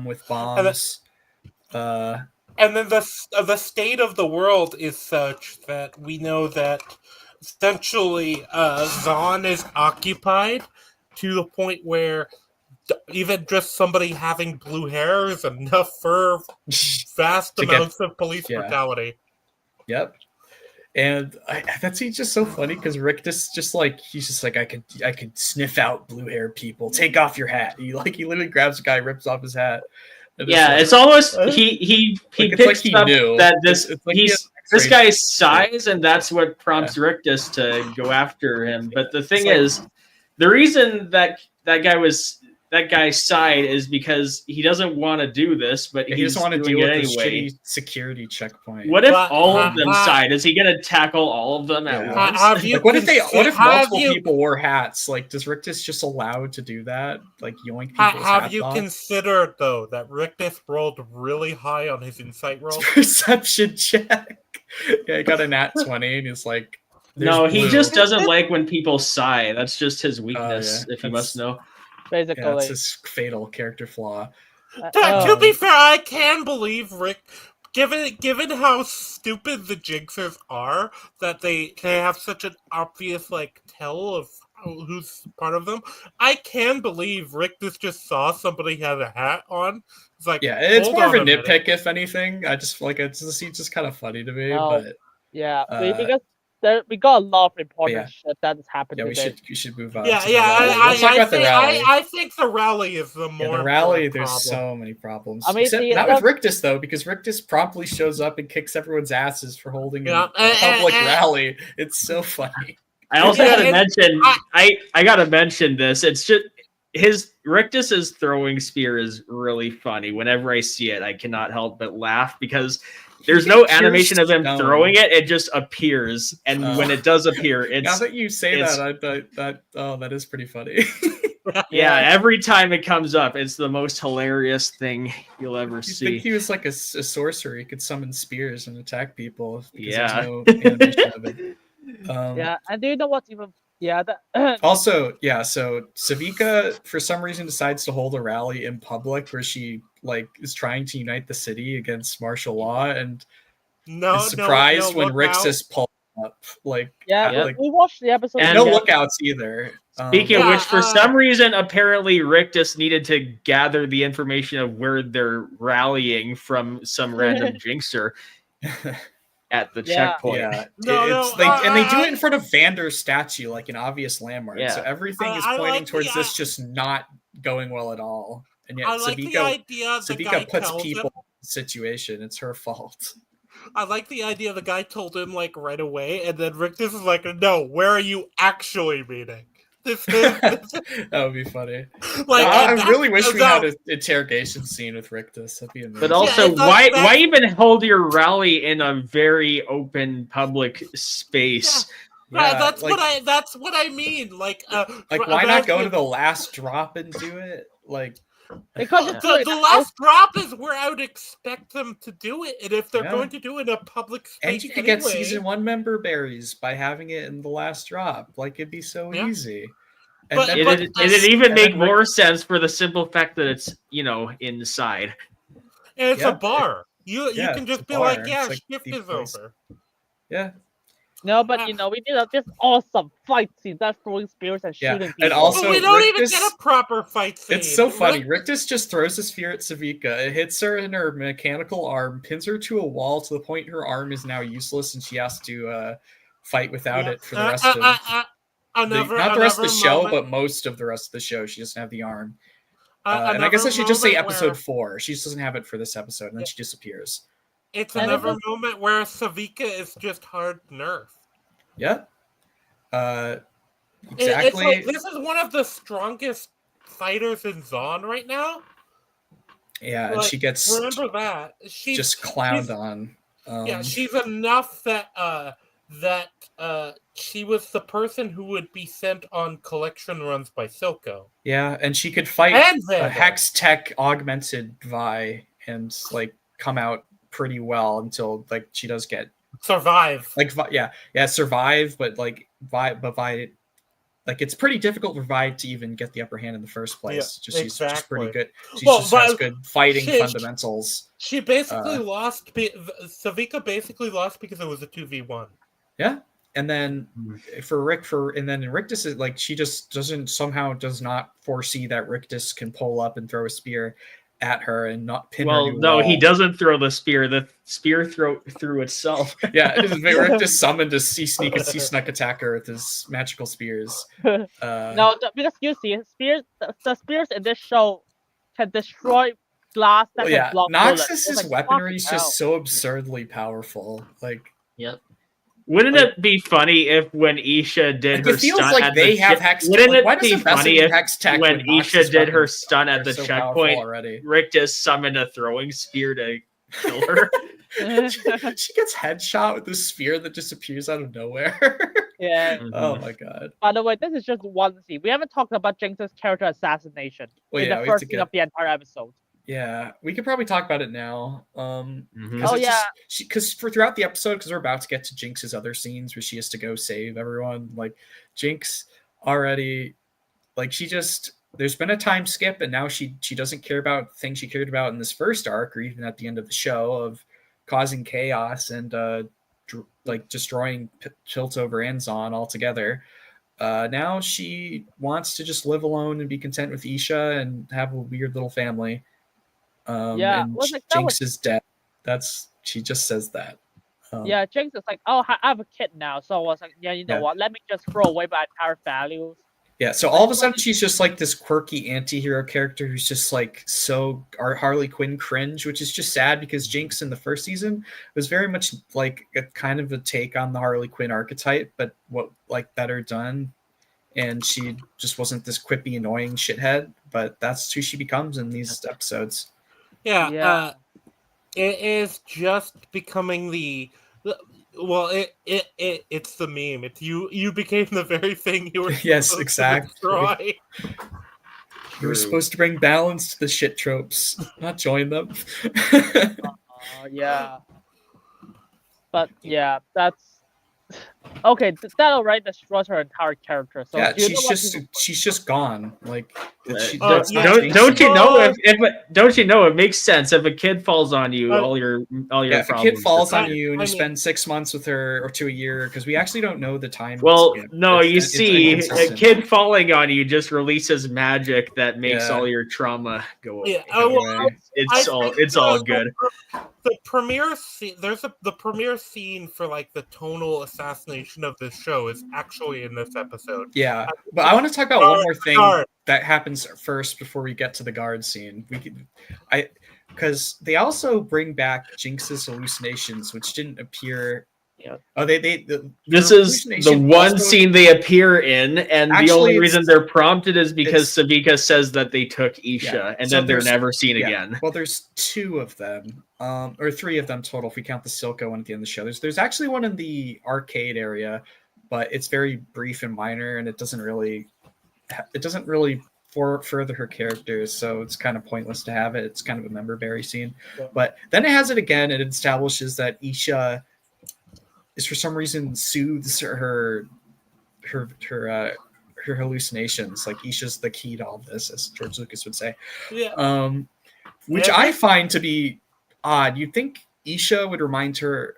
G: with bombs.
A: And then the state of the world is such that we know that essentially Zahn is occupied to the point where even just somebody having blue hair is enough for vast amounts of police brutality.
G: Yep. And that scene's just so funny because Rictus he's just like I could sniff out blue hair people. Take off your hat. He literally grabs a guy, rips off his hat.
H: Yeah, it's almost he picks up that this guy's size, and that's what prompts Rictus to go after him. But the thing is, the reason that guy's side is because he doesn't want to do this, but he doesn't want to do it anyway.
G: Shitty security checkpoint.
H: What if all of them side? Is he gonna tackle all of them at once?
G: What if multiple people wore hats? Like, does Rictus just allowed to do that? Like, yoink people's hats off?
A: Have you considered though that Rictus rolled really high on his insight roll?
G: Perception check. Yeah, he got a nat 20, and he's like,
H: no, he just doesn't like when people sigh. That's just his weakness, if you must know.
B: Basically,
G: that's his fatal character flaw.
A: To be fair, I can believe Rick, given how stupid the Jinxers are, that they have such an obvious tell of who's part of them. I can believe Rick just saw somebody had a hat on. It's like,
G: yeah, it's more of a nitpick, if anything. I just it's just kind of funny to me. But
B: yeah, because we got a lot of important shit that has happened.
G: Yeah, we should move on.
A: Let's talk about the rally. I think the rally is the more.
G: The rally, there's so many problems.
B: I mean,
G: not with Rictus though, because Rictus promptly shows up and kicks everyone's asses for holding a public rally. It's so funny.
H: I also gotta mention. I gotta mention this. It's just Rictus's throwing spear is really funny. Whenever I see it, I cannot help but laugh because there's no animation of him throwing it; it just appears, and when it does appear, it's.
G: Now that you say that is pretty funny.
H: Yeah, every time it comes up, it's the most hilarious thing you'll ever see.
G: You think he was like a sorcerer? He could summon spears and attack people.
H: Yeah.
G: No animation of it.
B: And do you know what's even? Yeah.
G: Also, so Savika for some reason decides to hold a rally in public where she is trying to unite the city against martial law and is surprised when Rictus pulls up.
B: We watched the episode.
G: And no lookouts either.
H: Speaking of which, for some reason, apparently Rictus needed to gather the information of where they're rallying from some random jinxer at the checkpoint.
G: Yeah, and they do it in front of Vander's statue, like an obvious landmark.
H: Yeah.
G: So everything is pointing towards this just not going well at all. And yet Savika puts people in the situation. It's her fault.
A: I like the idea the guy told him right away, and then Rictus is like, "No, where are you actually meeting?"
G: That would be funny. I really wish we had an interrogation scene with Rictus. That'd be amazing.
H: But also, why even hold your rally in a very open public space?
A: Yeah, that's what I mean. Why
G: not go to the last drop and do it?
A: Because the last drop is where I would expect them to do it, and if they're going to do it in a public space,
G: and you could get season 1 member berries by having it in the last drop. It'd be so easy.
H: And it'd even make more sense for the simple fact that it's inside.
A: And it's a bar. You can just be shift is over.
G: Yeah.
B: No, but we did this awesome fight scene. That's throwing spears and
G: Yeah,
B: shooting
G: and
B: people.
G: also-
A: But we don't even
G: Rictus-
A: get a proper fight scene.
G: It's so funny. Rictus just throws a spear at Savika. It hits her in her mechanical arm, pins her to a wall to the point her arm is now useless, and she has to fight without it for the rest of not the rest of the show, but most of the rest of the show. She doesn't have the arm. And I guess I should just say episode 4. She just doesn't have it for this episode, and then she disappears.
A: It's another moment where Savika is just hard nerfed.
G: Yeah.
A: It's
G: Exactly.
A: like, this is one of the strongest fighters in Zon right now.
G: Yeah, and
A: Like,
G: she gets
A: remember that she's
G: just clowned on.
A: Yeah, she's enough that she was the person who would be sent on collection runs by Silco.
G: Yeah, and she could fight
A: And
G: a
A: Xander.
G: Hex Tech augmented Vi and like come out pretty well until like she does get
A: Survive.
G: like survive, but like Vi like it's pretty difficult for Vi to even get the upper hand in the first place.
A: Yeah,
G: She's just pretty
A: exactly.
G: good. She
A: Well,
G: just has
A: but
G: good fighting
A: she-
G: fundamentals.
A: She basically lost. Savika basically lost because it was a 2v1.
G: Yeah. And then Rictus is like she just does not foresee that Rictus can pull up and throw a spear at her and not pin her.
H: Well,
G: to a
H: no, he
G: wall.
H: doesn't throw the spear. The spear through itself.
G: Yeah, Rictus summoned a sea snuck attacker with his magical spears.
B: No, because you see, the spears in this show can destroy glass that
G: Well,
B: can
G: yeah,
B: block bullets.
G: Noxus's
B: It's like,
G: weaponry is
B: fucking
G: just so absurdly powerful. Like,
H: Wouldn't it be funny if when Isha did her
G: it feels
H: stunt
G: like
H: at
G: they
H: the
G: have Hex.
H: Wouldn't
G: Like, why
H: it
G: does
H: be
G: the
H: funny if
G: Hex Tech
H: when
G: with
H: Isha
G: Noxus
H: did her
G: weapons,
H: stunt at
G: they're
H: the
G: so powerful
H: checkpoint,
G: already?
H: Rictus summoned a throwing spear to kill her?
G: She gets headshot with this spear that disappears out of nowhere.
B: Yeah.
G: Oh my god.
B: By the way, this is just one scene. We haven't talked about Jinx's character assassination
G: Well,
B: in
G: yeah,
B: the
G: we have
B: first
G: to
B: scene
G: get-
B: of the entire episode.
G: Yeah, we could probably talk about it now.
H: Mhm.
B: Oh, yeah.
G: Because for throughout the episode, because we're about to get to Jinx's other scenes where she has to go save everyone. Like Jinx already, like there's been a time skip, and now she doesn't care about things she cared about in this first arc, or even at the end of the show, of causing chaos and destroying Piltover and Zon altogether. Now she wants to just live alone and be content with Isha and have a weird little family.
B: Yeah,
G: and
B: well, like, that
G: Jinx
B: was-
G: is dead. She just says that.
B: Yeah, Jinx is like, oh, I have a kid now. So I was like, yeah, you know
G: Yeah.
B: what? Let me just throw away my entire values.
G: Yeah, so all of a sudden she's just like this quirky anti-hero character who's just like so Harley Quinn cringe, which is just sad because Jinx in the first season was very much like a kind of a take on the Harley Quinn archetype, but better done. And she just wasn't this quippy, annoying shithead, but that's who she becomes in these episodes.
A: Yeah. It is just becoming it's the meme. It's you became the very thing you were
G: Yes,
A: supposed
G: exactly.
A: to destroy.
G: You were supposed to bring balance to the shit tropes, not join them.
B: Yeah. But yeah, that's okay. That already destroys her entire character. So
G: Yeah,
B: do you know what
G: she's just gone. Like,
A: yeah.
H: Don't you know don't you know it makes sense if a kid falls on you, all your
G: if a
H: problems.
G: kid falls on
A: I-
G: you and
A: I
G: you
A: mean-
G: spend 6 months with her or to a year, because we actually don't know the time.
H: Well,
G: skip.
H: no,
G: It's-
H: you
G: it's
H: see, a
G: inconsistent.
H: kid falling on you just releases magic that makes
G: Yeah.
H: all your trauma go away.
A: Yeah, well,
H: It's all good.
A: The premiere scene. The premiere scene for like the tonal assassination of this show is actually in this episode.
G: Yeah, but I want to talk about one more thing
A: Guard.
G: that happens first before we get to the guard scene. Because they also bring back Jinx's hallucinations, which didn't appear.
B: Yeah.
G: Oh,
H: This
G: the
H: is the
G: hallucination
H: one
G: also-
H: scene they appear in, and the
G: Actually,
H: only
G: it's-
H: reason they're prompted is because
G: it's-
H: Savika says that they took Isha,
G: Yeah,
H: and
G: so
H: then they're
G: there's-
H: never seen
G: yeah.
H: again.
G: Well, there's 2 of them, or 3 of them total if we count the Silco one at the end of the show. There's actually one in the arcade area, but it's very brief and minor, and it doesn't really further her characters, so it's kind of pointless to have it. It's kind of a member berry scene.
A: Yeah.
G: But then it has it again, and it establishes that Isha is for some reason soothes her hallucinations. Like Isha's the key to all this, as George Lucas would say.
A: Yeah.
G: Which
A: Yeah.
G: I find to be odd. You'd think Isha would remind her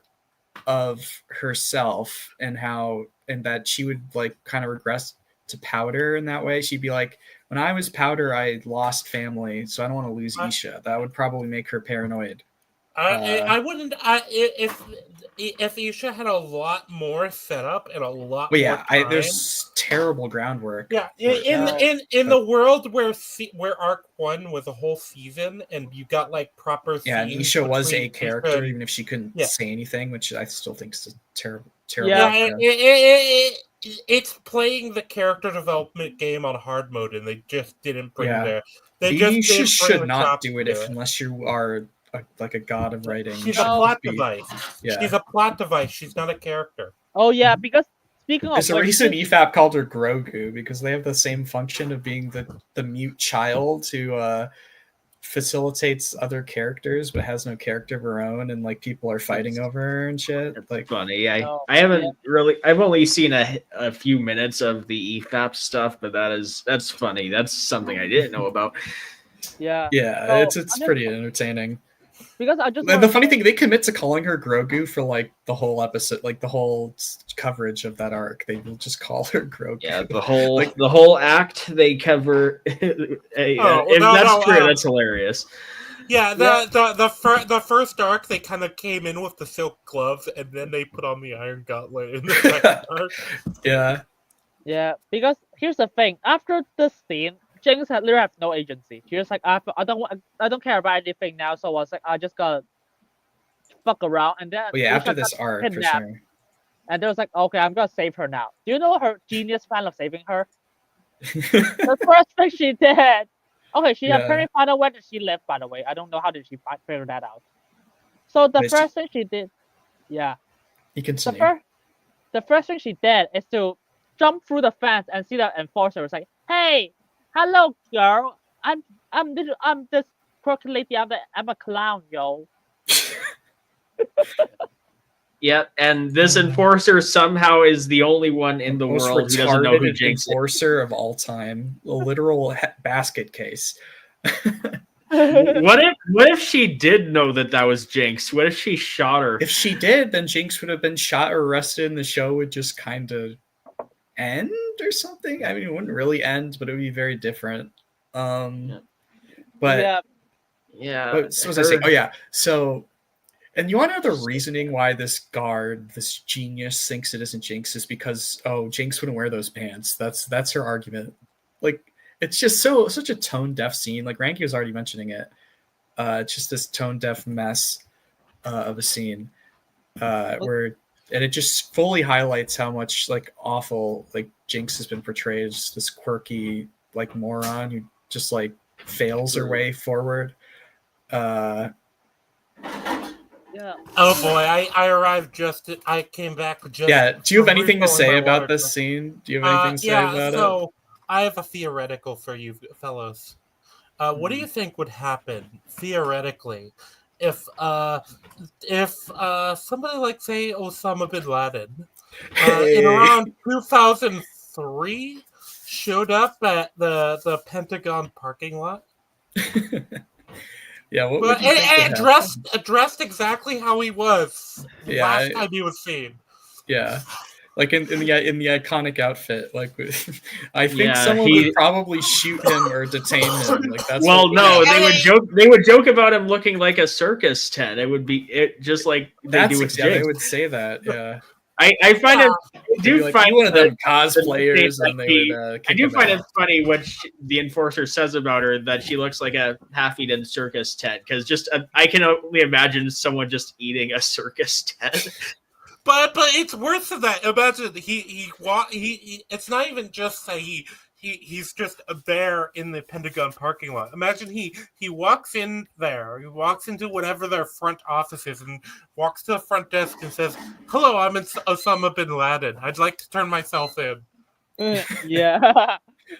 G: of herself and that she would like kind of regress to Powder in that way. She'd be like, when I was Powder, I lost family, so I don't want to lose Isha. That would probably make her paranoid.
A: I wouldn't. If Isha had a lot more setup and a lot
G: But
A: more
G: yeah,
A: time,
G: there's terrible groundwork.
A: Yeah, in the world where Arc 1 was a whole season and you got like proper
G: Yeah, and
A: scenes
G: Isha was
A: between
G: a character,
A: Isha-
G: even if she couldn't
A: Yeah.
G: say anything, which I still think is a terrible.
B: Yeah.
A: It's playing the character development game on hard mode, and they just didn't bring
G: Yeah.
A: They
G: You
A: just didn't
G: should
A: bring the
G: not
A: chops
G: do it
A: to
G: unless you are like a god of writing.
A: She's
G: You
A: a
G: should
A: plot
G: be-
A: device.
G: Yeah.
A: She's a plot device. She's not a character.
B: Oh yeah, because speaking of
G: There's a
B: which,
G: reason EFAP called her Grogu, because they have the same function of being the mute child who facilitates other characters but has no character of her own, and like people are fighting over her and shit. Like
H: Funny. I
B: Oh,
H: haven't really. I've only seen a few minutes of the EFAP stuff, but that's funny. That's something I didn't know about.
B: yeah,
G: yeah,
B: So,
G: it's
B: I
G: pretty entertaining.
B: because I just
G: And the
B: wanna
G: funny
B: know-
G: thing, they commit to calling her Grogu for like the whole episode, like the whole coverage of that arc. They will just call her Grogu.
H: Yeah, the whole
G: Like-
H: the whole act they cover. If that's true, that's hilarious.
A: Yeah, the first arc they kind of came in with the silk gloves, and then they put on the iron gauntlet in the second arc.
G: Yeah.
B: Yeah, because here's the thing. After this scene, Jinx literally has no agency. She was like, I don't care about anything now. So I was like, I just gotta fuck around. And then
G: Well, yeah, after
B: Isha
G: this
B: got
G: arc, for
B: kidnapped.
G: sure.
B: And they was like, okay, I'm gonna save her now. Do you know her genius plan of saving her? The first thing she did. Okay, she
G: Yeah.
B: apparently found out where did she live. By the way, I don't know how did she figure that out. So the
G: But she-
B: first thing she did, yeah.
G: You
B: The
G: continue.
B: first thing she did is to jump through the fence and see the enforcer was like, "Hey, hello, girl. I'm this quirky lady. I'm a clown, yo."
H: Yeah, and this enforcer somehow is the only one in the
G: Most
H: world who doesn't know who
G: retarded
H: Jinx is.
G: enforcer of all time. A literal basket case.
H: What if she did know that was Jinx? What if she shot her?
G: If she did, then Jinx would have been shot or arrested, and the show would just kind of end or something. I mean, it wouldn't really end, but it would be very different. But
B: Yeah,
H: Yeah.
G: what was I saying? Oh yeah. So, and you want to know the reasoning why this guard, this genius, thinks it isn't Jinx is because Jinx wouldn't wear those pants. That's her argument. Like, it's just such a tone deaf scene. Like Rangi was already mentioning it. It's just this tone deaf mess of a scene where, and it just fully highlights how much like awful like Jinx has been portrayed as this quirky like moron who just like fails her way forward.
B: yeah.
A: Oh boy, I arrived I came back just.
G: Yeah. Do you have anything to
A: refilling
G: say
A: my
G: about
A: water.
G: this scene? Do you have anything to say
A: Yeah,
G: about it?
A: so I have a theoretical for you fellows. What do you think would happen theoretically if somebody like say Osama bin Laden in around 2003 showed up at the Pentagon parking lot?
G: Yeah, what
A: But
G: would you think would happen?
A: addressed exactly how he was
G: Yeah,
A: last time he was seen.
G: Yeah, like in the iconic outfit. Like, I think
H: Yeah,
G: someone
H: he-
G: would probably shoot him or detain him. Like that's
H: Well,
G: what-
H: no,
A: Yeah.
H: they would joke about him looking like a circus tent. It would be just like they
G: That's
H: do with
G: yeah, they
H: Jinx.
G: would say that. Yeah,
H: I find it. I
G: They'd be
H: do
G: like,
H: find
G: "You one of
H: that-
G: them cosplayers,"
H: like
G: and they
H: the-
G: would.
H: I
G: kick
H: do
G: him
H: find
G: out.
H: it funny what the enforcer says about her, that she looks like a half-eaten circus tent. Because I can only imagine someone just eating a circus tent.
A: But it's worse than that. Imagine he it's not even just that he's just there in the Pentagon parking lot. Imagine he walks in there. He walks into whatever their front office is and walks to the front desk and says, "Hello, I'm Osama bin Laden. I'd like to turn myself in."
B: Yeah.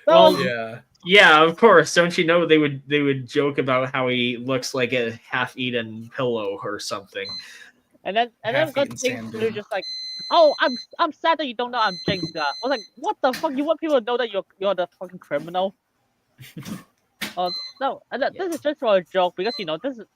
H: Well,
G: Yeah,
H: Yeah, of course. Don't you know they would joke about how he looks like a half-eaten pillow or something.
B: And then
G: Half-eaten
B: got Jinx
G: sand
B: literally
G: dune.
B: just like, "Oh, I'm sad that you don't know I'm Jinx." I was like, "What the fuck? You want people to know that you're the fucking criminal?" No, and this is just for a joke because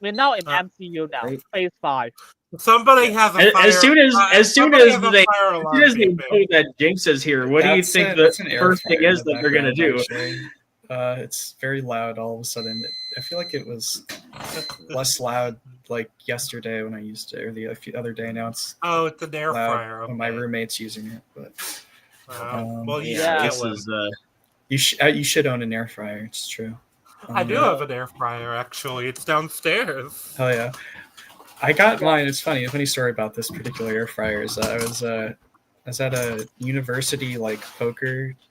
B: we're now in
A: Uh,
B: MCU now,
H: right.
B: Phase 5.
A: Somebody has a fire.
H: As soon as
A: somebody has a
H: they
A: fire
H: as
A: alarm
H: soon as they
A: beeping.
H: know that Jinx is here, what do you think the
G: That's an air
H: first thing
G: fryer in
H: is
G: the
H: that they're gonna
G: background,
H: do?
G: actually. It's very loud all of a sudden. I feel like it was less loud like yesterday when I used it, or the other day. Now it's
A: Oh, it's an air
G: loud
A: fryer.
G: when my
A: Okay.
G: roommate's using it. But
A: Well, you
B: Yeah,
A: should
H: this
A: kill him.
H: is
G: you should own an air fryer. It's true.
A: I do have an air fryer, actually. It's downstairs.
G: Hell yeah. I got mine. It's funny. A funny story about this particular air fryer is I was at a university like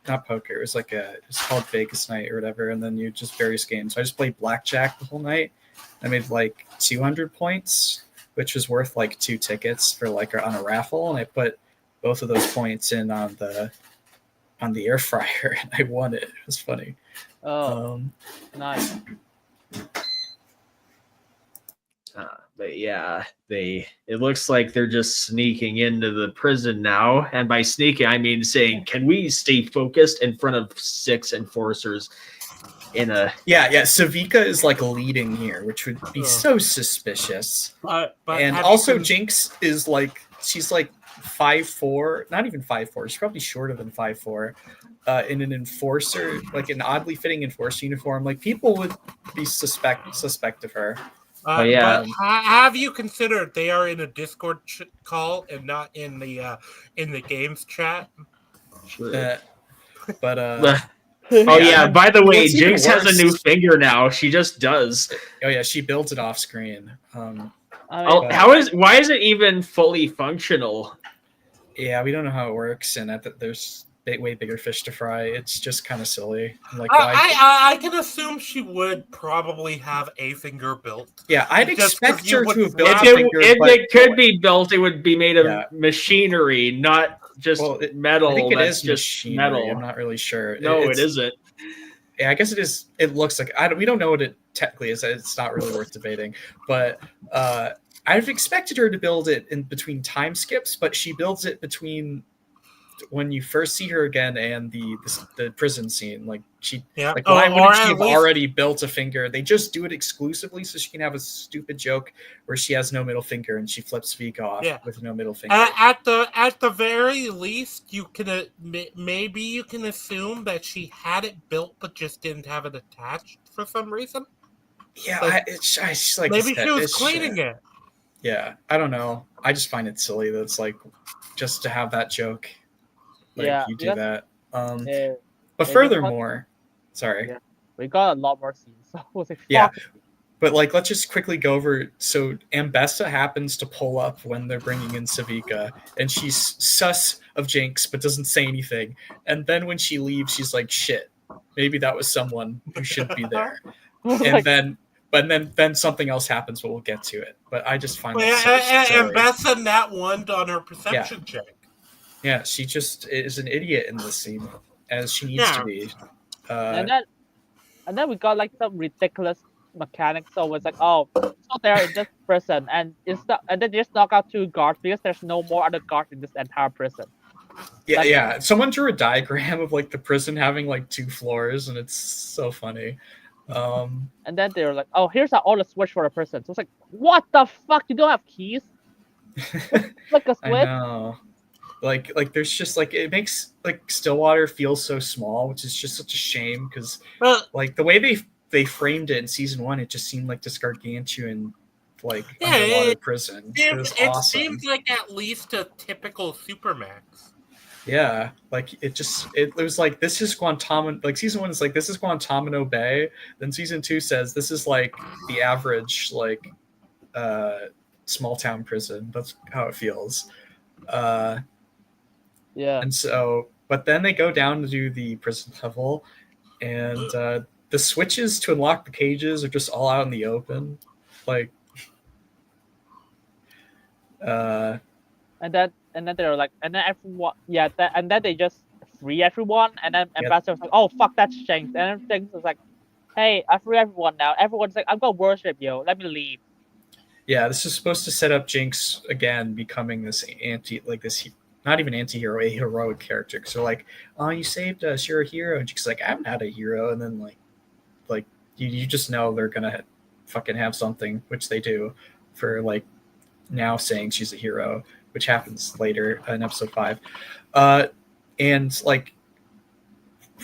G: not poker. It was like it's called Vegas night or whatever, and then you just various games. So I just played blackjack the whole night. I made like 200 points, which was worth like 2 tickets for like on a raffle, and I put both of those points in on the air fryer, and I won it. It was funny.
B: Oh, nice.
H: But yeah, it looks like they're just sneaking into the prison now. And by sneaking, I mean saying, can we stay focused in front of 6 enforcers in a...
G: Yeah. Savika is like leading here, which would be so suspicious.
A: But
G: And also Jinx is like, she's like 5'4", not even 5'4", she's probably shorter than 5'4", in an enforcer, like an oddly fitting enforcer uniform. Like people would be suspect of her.
H: yeah.
A: But have you considered they are in a Discord call and not in the games chat?
G: But
H: oh yeah, by the way,
G: What's even
H: Jinx has a
G: worse-
H: new finger now. She just does.
G: oh yeah, she builds it off screen.
H: Why is it even fully functional?
G: Yeah, we don't know how it works, and there's way bigger fish to fry. It's just kind of silly. Like,
A: I can assume she would probably have a finger built.
G: yeah, I'd
A: Just
G: expect
A: 'cause you
G: her to have
A: wouldn't
G: built
H: If
G: a finger, but
H: it could be built, it would be made of
G: Yeah.
H: machinery, not just metal.
G: I think it
H: that's
G: is
H: just
G: machinery.
H: metal.
G: I'm not really sure.
H: No,
G: It's-
H: it isn't.
G: Yeah, I guess it is. It looks like we don't know what it technically is. It's not really worth debating. But I've expected her to build it in between time skips, but she builds it between when you first see her again and the prison scene. Like
A: Yeah.
G: like why
A: or
G: wouldn't she
A: at
G: have
A: least-
G: already built a finger? They just do it exclusively so she can have a stupid joke where she has no middle finger and she flips Vika off with no middle finger.
A: At the very least, you can maybe you can assume that she had it built but just didn't have it attached for some reason.
G: Yeah,
A: Like,
G: it's like
A: maybe she was cleaning it.
G: Yeah, I don't know. I just find it silly that it's like just to have that joke. Like you do that. But furthermore, sorry.
B: Yeah. We got a lot more scenes. So I was like,
G: Yeah.
B: fuck.
G: But like, let's just quickly go over. So Ambessa happens to pull up when they're bringing in Savika, and she's sus of Jinx, but doesn't say anything. And then when she leaves, she's like, "Shit, maybe that was someone who should be there." And then something else happens, but we'll get to it. But I just find that so silly.
A: And Bessa nat one on her perception check.
G: Yeah, she just is an idiot in this scene, as she needs to be.
B: and then we got like some ridiculous mechanics. So it's like, oh, so they're in this prison, and then they just knock out 2 guards because there's no more other guards in this entire prison.
G: Yeah,
B: Like-
G: yeah. Someone drew a diagram of like the prison having like 2 floors, and it's so funny.
B: And then they were like, oh, here's all the switch for the prison. So it's like, what the fuck? You don't have keys? Like a switch?
G: I know. Like there's just like it makes like Stillwater feel so small, which is just such a shame because like the way they framed it in season 1, it just seemed like this gargantuan like underwater prison. It was awesome.
A: Seems like at least a typical Supermax.
G: Yeah, like it was like this is Guantanamo. Like season 1 is like this is Guantanamo Bay. Then season 2 says this is like the average like small town prison. That's how it feels.
B: Yeah.
G: And so, but then they go down to do the prison level, and the switches to unlock the cages are just all out in the open, like.
B: And then they were like, and then everyone, and then they just free everyone, and then Ambassador was like, oh fuck, that's Shanks, and then Shanks was like, hey, I free everyone now. Everyone's like, I'm gonna worship you. Let me leave.
G: Yeah, this is supposed to set up Jinx again becoming this not even anti-hero, a heroic character. So like, oh, you saved us, you're a hero. And Jinx is like, I'm not a hero. And then like you just know they're gonna fucking have something, which they do, for like now saying she's a hero, which happens later in episode 5. And like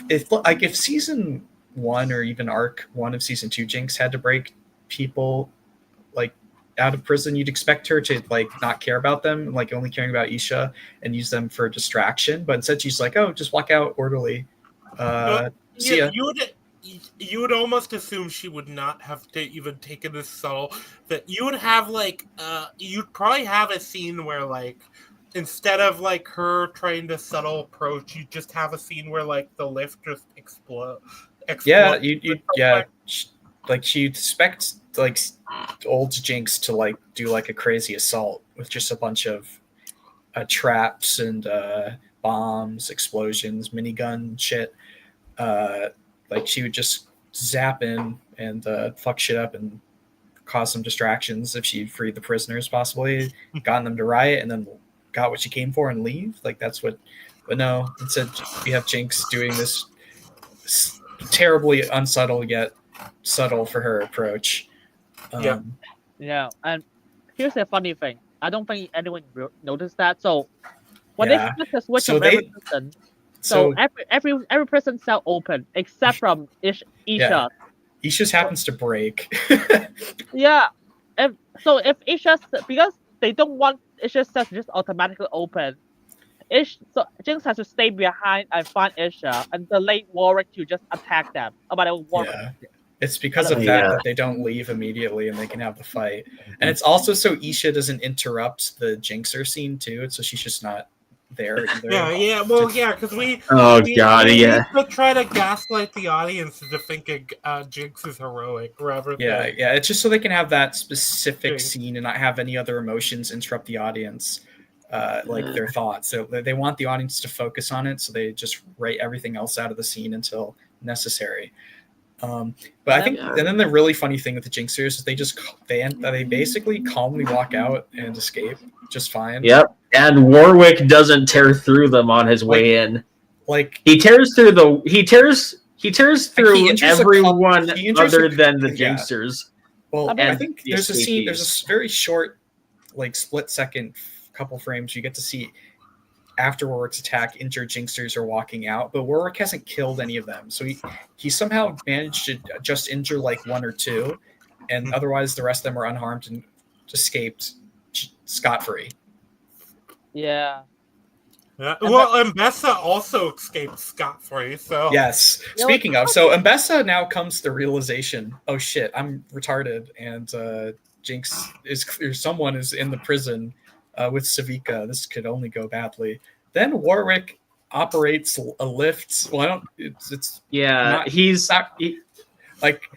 G: if season 1 or even arc 1 of season 2 Jinx had to break people like out of prison, you'd expect her to like not care about them, like only caring about Isha and use them for distraction. But instead she's like, oh, just walk out orderly. See ya.
A: You would almost assume she would not have to even taken this subtle. That you would have like you'd probably have a scene where like instead of like her trying to subtle approach, you just have a scene where like the lift just explode.
G: Yeah, like she'd expect like old Jinx to like do like a crazy assault with just a bunch of traps and bombs, explosions, minigun shit. Like she would just zap in and fuck shit up and cause some distractions if she freed the prisoners, possibly gotten them to riot, and then got what she came for and leave. Like that's what. But no, instead we have Jinx doing this terribly unsubtle yet subtle for her approach.
B: Yeah, and here's the funny thing. I don't think anyone noticed that. So when they flip the switch of every person. So every prison cell open except from Isha.
G: Yeah. Isha's happens to break.
B: Yeah. If Isha, because they don't want Isha's cell to just automatically open, so Jinx has to stay behind and find Isha and delay Warwick to just attack them.
G: It's because of that they don't leave immediately and they can have the fight. And it's also so Isha doesn't interrupt the Jinxer scene too, so she's just not there either.
A: Because we try to gaslight the audience into thinking Jinx is heroic rather than
G: it's just so they can have that specific scene and not have any other emotions interrupt the audience, like their thoughts. So they want the audience to focus on it, so they just write everything else out of the scene until necessary. But I think, and then the really funny thing with the Jinxers is they basically calmly walk out and escape just fine.
E: Yep, and Warwick doesn't tear through them on his way in.
G: Like
E: he tears through everyone other than the Jinxers.
G: Well, I think there's a scene. There's a very short, like split second, couple frames. You get to see after Warwick's attack, injured Jinxers are walking out, but Warwick hasn't killed any of them. So he somehow managed to just injure like 1 or 2, and otherwise the rest of them are unharmed and escaped scot-free.
B: Yeah.
A: Well, Mbessa also escaped scot-free, so...
G: Yes. Speaking of, so Mbessa now comes to the realization, oh shit, I'm retarded, and Jinx someone is in the prison with Savika. This could only go badly. Then Warwick operates a lift. Well,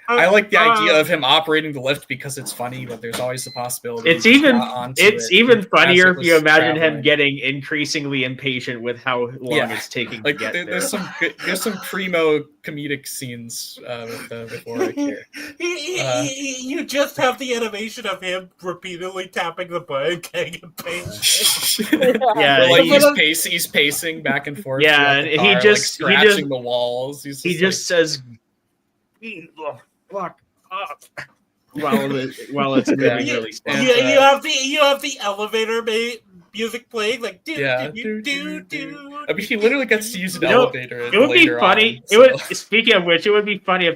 G: I like the idea of him operating the lift because it's funny, but there's always the possibility.
E: It's even funnier if you imagine him getting increasingly impatient with how long it's taking to get there.
G: There's some primo comedic scenes with Warwick here.
A: You just have the animation of him repeatedly tapping the button, getting impatient.
G: He's pacing back and forth.
E: Yeah, and he just
G: scratching the walls.
E: He just says, "Fuck up," while it's moving really slow.
A: You have the elevator music playing like do. I
G: mean, he literally gets to use an elevator.
E: It would be funny. Speaking of which, it would be funny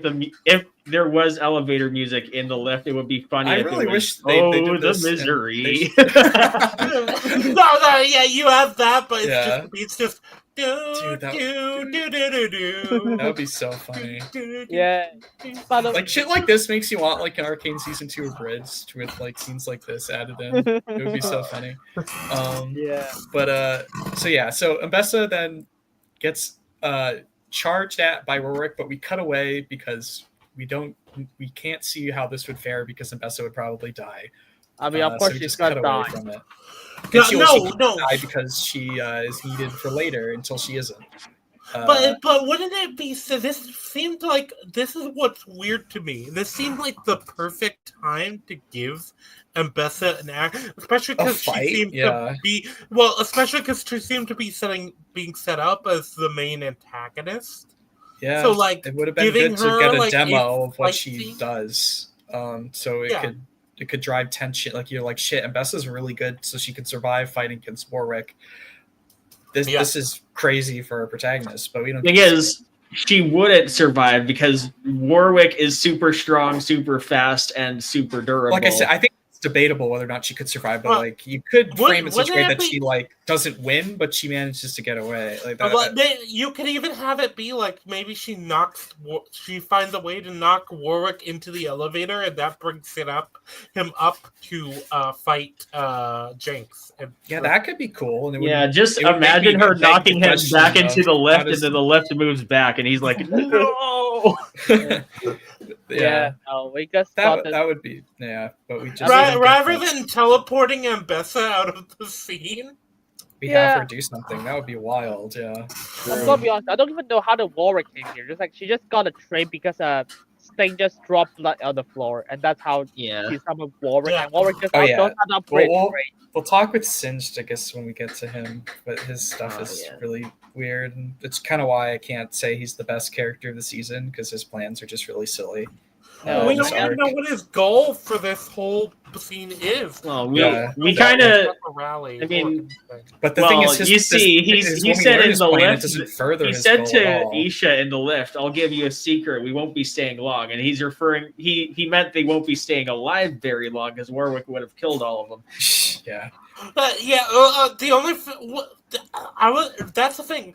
E: if there was elevator music in the lift. It would be funny.
G: I really wish they did this.
E: The misery.
A: You have that, but it's just.
G: That would be so funny.
B: Yeah.
G: Like shit like this makes you want like an Arcane season 2 abridged with like scenes like this added in. It would be so funny. So Mbessa then gets charged at by Warwick, but we cut away because we can't see how this would fare because Mbessa would probably die.
B: I mean, of course she's gonna die
G: from it. No. Die because she is needed for later until she isn't.
A: But wouldn't it be? So this seemed like this is what's weird to me. This seemed like the perfect time to give Mbessa an act, especially because she seemed to be especially because she seemed to be being set up as the main antagonist.
G: Yeah.
A: So like
G: it would have been good to get a demo of what she
A: scene.
G: does. So it could drive tension. Like you're like shit. And Bessa's really good, so she could survive fighting against Warwick. This is crazy for our protagonist, but we don't.
H: Thing is, she wouldn't survive because Warwick is super strong, super fast, and super durable.
G: Like I said, I think it's debatable whether or not she could survive, but like you could frame it such a way that she like doesn't win, but she manages to get away. Like that.
A: You could even have it be like maybe she finds a way to knock Warwick into the elevator, and that brings him up to fight Jinx. And
G: that could be cool. And
H: just imagine her knocking him back into the lift, and then the lift moves back, and he's like, no.
B: We just
G: that would be but we just
A: rather than teleporting Ambessa out of the scene,
G: we have her do something. That would be wild. Yeah,
B: I'm gonna be honest. I don't even know how the Warwick came here. Just like she just got a train because Sting just dropped blood on the floor, and that's how she summoned Warwick. And Warwick just knows how to upgrade.
G: We'll talk with Singed, I guess, when we get to him. But his stuff is really weird, and it's kind of why I can't say he's the best character of the season because his plans are just really silly.
A: We don't even know what his goal for this whole scene is.
H: Well, we kind of. I mean,
G: but the thing is,
H: he said in the lift. He said to Isha in the lift, "I'll give you a secret. We won't be staying long." And he's referring. He meant they won't be staying alive very long because Warwick would have killed all of them.
G: Yeah.
A: The only that's the thing.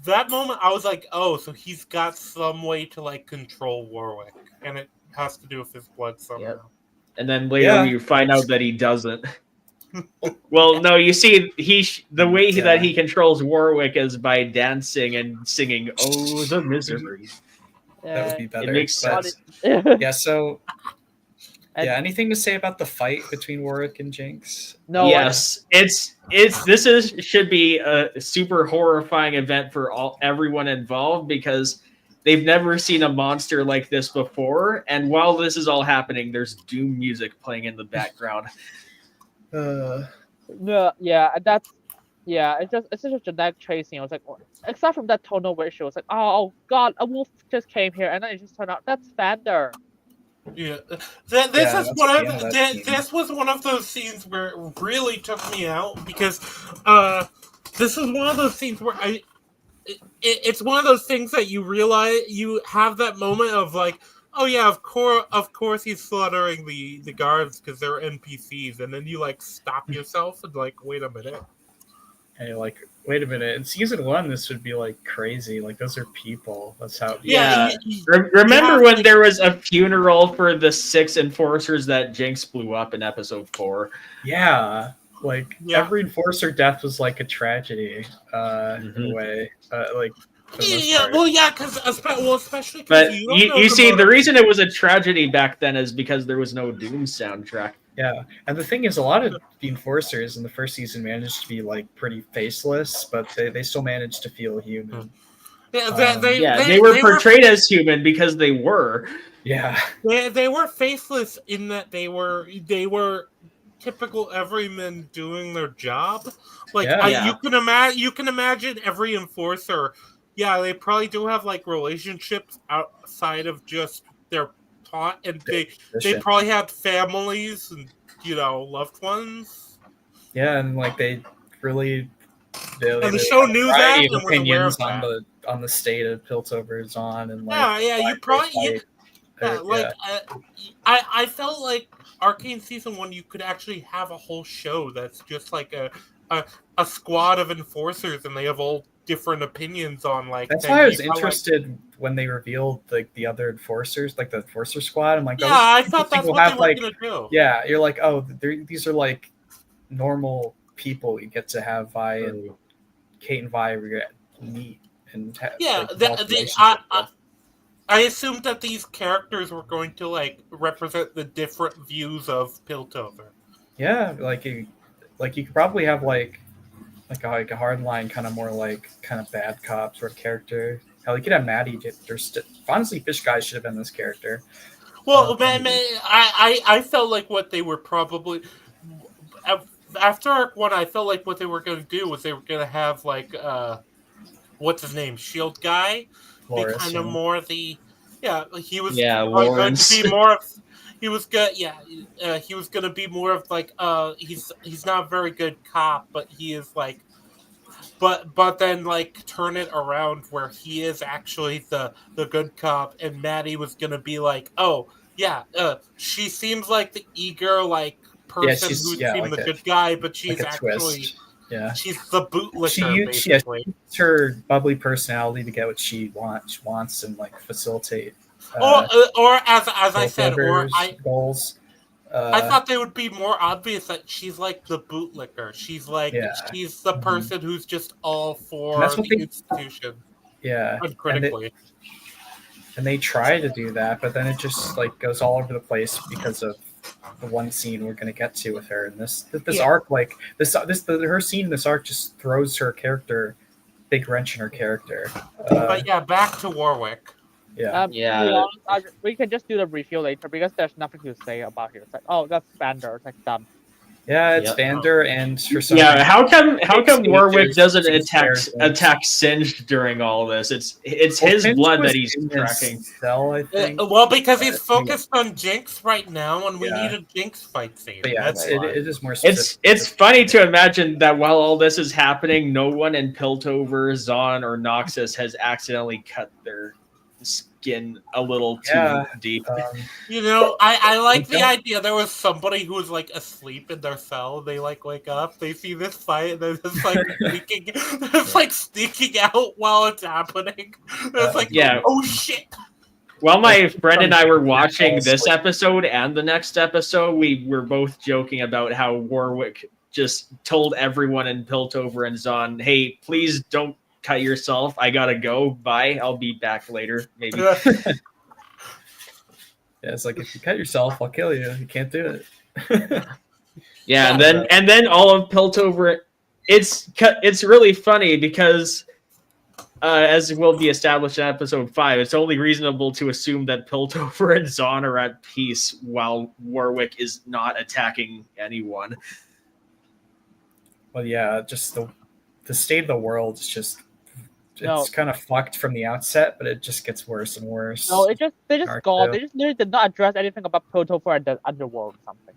A: That moment, I was like, "Oh, so he's got some way to like control Warwick," and it has to do with his blood somehow.
H: Yep. And then later you find out that he doesn't. Well, no, you see, the way that he controls Warwick is by dancing and singing "Oh, the Misery."
G: That would be better.
H: It makes sense.
G: So. Anything to say about the fight between Warwick and Jinx?
B: No.
H: Yes, should be a super horrifying event for everyone involved because they've never seen a monster like this before. And while this is all happening, there's doom music playing in the background.
B: It's such a genetic chasing. I was like, except from that tonal ratio, it's like, oh god, a wolf just came here, and then it just turned out that's Vander.
A: Yeah, this was one of those scenes where it really took me out because this is one of those scenes where it's one of those things that you realize you have that moment of like, oh yeah, of course he's slaughtering the guards because they're NPCs, and then you like stop yourself and like, wait a minute.
G: And you're like, wait a minute. In season 1, this would be like crazy. Like those are people. That's how.
H: Remember when there was a funeral for the 6 enforcers that Jinx blew up in episode 4?
G: Yeah, every enforcer death was like a tragedy in a way.
A: Especially.
H: But you see, the reason it was a tragedy back then is because there was no Doom soundtrack.
G: Yeah, and the thing is, a lot of the enforcers in the first season managed to be like pretty faceless, but they still managed to feel human.
H: They were portrayed as human because they were.
G: Yeah,
A: they were faceless in that they were typical everyman doing their job. You can imagine every enforcer. Yeah, they probably do have like relationships outside of just their plot, and they probably have families and loved ones.
G: Yeah, and like they really.
A: And the show knew that and was aware of that.
G: On the state of Piltover's on and like
A: I felt like Arcane season 1 you could actually have a whole show that's just like a squad of enforcers and they have all different opinions on like.
G: That's why I was interested when they revealed like the other enforcers, like the enforcer squad. I'm like,
A: I thought that's what they were gonna do.
G: Yeah, you're like, oh, these are like normal people you get to have Vi and Kate and Vi meet and have,
A: I assumed that these characters were going to like represent the different views of Piltover.
G: Yeah, like you could probably have like a hardline kind of more like kind of bad cop sort of character. Hell, you could have Maddie. Honestly, Fish Guy should have been this character.
A: Well, I felt like what they were probably after Arc 1. I felt like what they were going to do was they were going to have like what's his name, Shield Guy, be kind of more the he was going to be more of he was good. Yeah, he was gonna be more of like he's not a very good cop, but he is like, but then like turn it around where he is actually the good cop, and Maddie was gonna be like, oh yeah, she seems like the eager like person who seemed
G: like
A: the good guy, but she's
G: like a
A: actually
G: twist. Yeah,
A: she's the bootlicker
G: she
A: basically.
G: used her bubbly personality to get what she wants and like facilitate.
A: Or as I said, or
G: goals.
A: I thought they would be more obvious that she's like the bootlicker. She's like she's the person who's just all for the institution.
G: Yeah,
A: uncritically.
G: And they try to do that, but then it just like goes all over the place because of the one scene we're going to get to with her. And this arc, like her scene in this arc just throws her character big wrench in her character.
A: But yeah, back to Warwick.
B: To be honest, we can just do the review later because there's nothing to say about it. It's like, oh, that's Vander. It's like done.
G: Yeah, it's Vander, and for some
E: reason, how come Warwick doesn't attack Singed during all this? It's his blood that he's tracking.
G: Cell, I think.
A: Well, because he's focused on Jinx right now, and we need a Jinx fight scene.
G: But yeah, it is more specific.
E: It's funny to imagine that while all this is happening, no one in Piltover, Zon, or Noxus has accidentally cut their skin a little too deep.
A: I like the idea there was somebody who was like asleep in their cell. They like wake up, they see this fight, and they're just like sneaking out while it's happening. It's like, oh shit.
E: While my friend and I were watching this episode and the next episode, we were both joking about how Warwick just told everyone in Piltover and Zon, hey, please don't cut yourself. I gotta go. Bye. I'll be back later. Maybe.
G: It's like if you cut yourself, I'll kill you. You can't do it.
E: And then all of Piltover. It's really funny because as will be established in episode 5, it's only reasonable to assume that Piltover and Zon are at peace while Warwick is not attacking anyone.
G: Well, yeah, just the state of the world is just. It's kind of fucked from the outset, but it just gets worse and worse.
B: No, they just gone. They just did not address anything about Piltover and the underworld or something.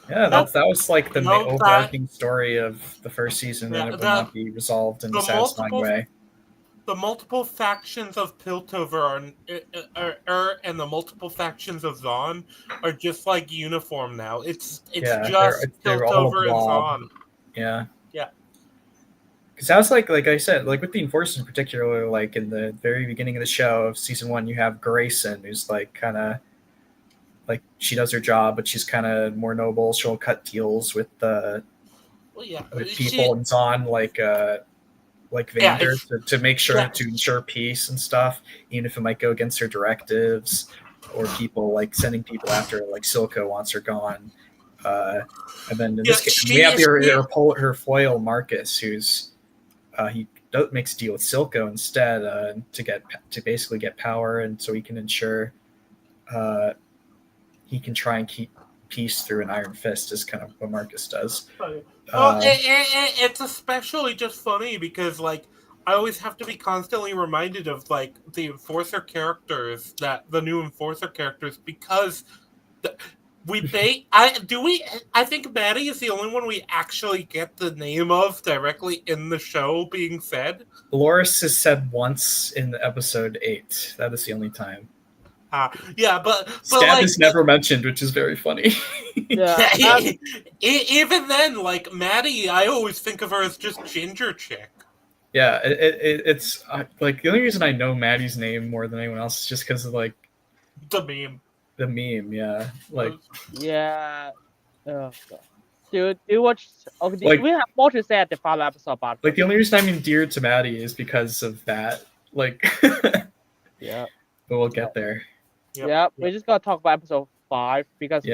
G: Yeah, that was like the overarching story of the first season, and it will not be resolved in a satisfying way.
A: The multiple factions of Piltover and the multiple factions of Zon are just like uniform now. It's just Piltover and Zon.
G: Yeah. Because that was like I said, like with the Enforcers in particular, like in the very beginning of the show of season 1, you have Grayson, who's like kind of like she does her job, but she's kind of more noble. She'll cut deals with with people and Zon, like Vander, to make sure to ensure peace and stuff, even if it might go against her directives, or people like sending people after her, like Silco wants her gone. And then in this case, we have her foil Marcus, who's he makes a deal with Silco instead to basically get power, and so he can ensure he can try and keep peace through an iron fist, is kind of what Marcus does.
A: It's especially just funny because like I always have to be constantly reminded of like the Enforcer characters, the new Enforcer characters, because I think Maddie is the only one we actually get the name of directly in the show being said.
G: Loris is said once in episode 8. That is the only time.
A: But
G: Stab is never mentioned, which is very funny.
A: Even then, like Maddie, I always think of her as just Ginger Chick.
G: Yeah, it's like the only reason I know Maddie's name more than anyone else is just because of like
A: the meme.
G: The meme, yeah, like
B: dude, you watch. Okay, like, we have more to say at the final episode about.
G: Like the only reason I'm endeared to Maddie is because of that. Like, but we'll get there.
B: We just gotta talk about episode 5 because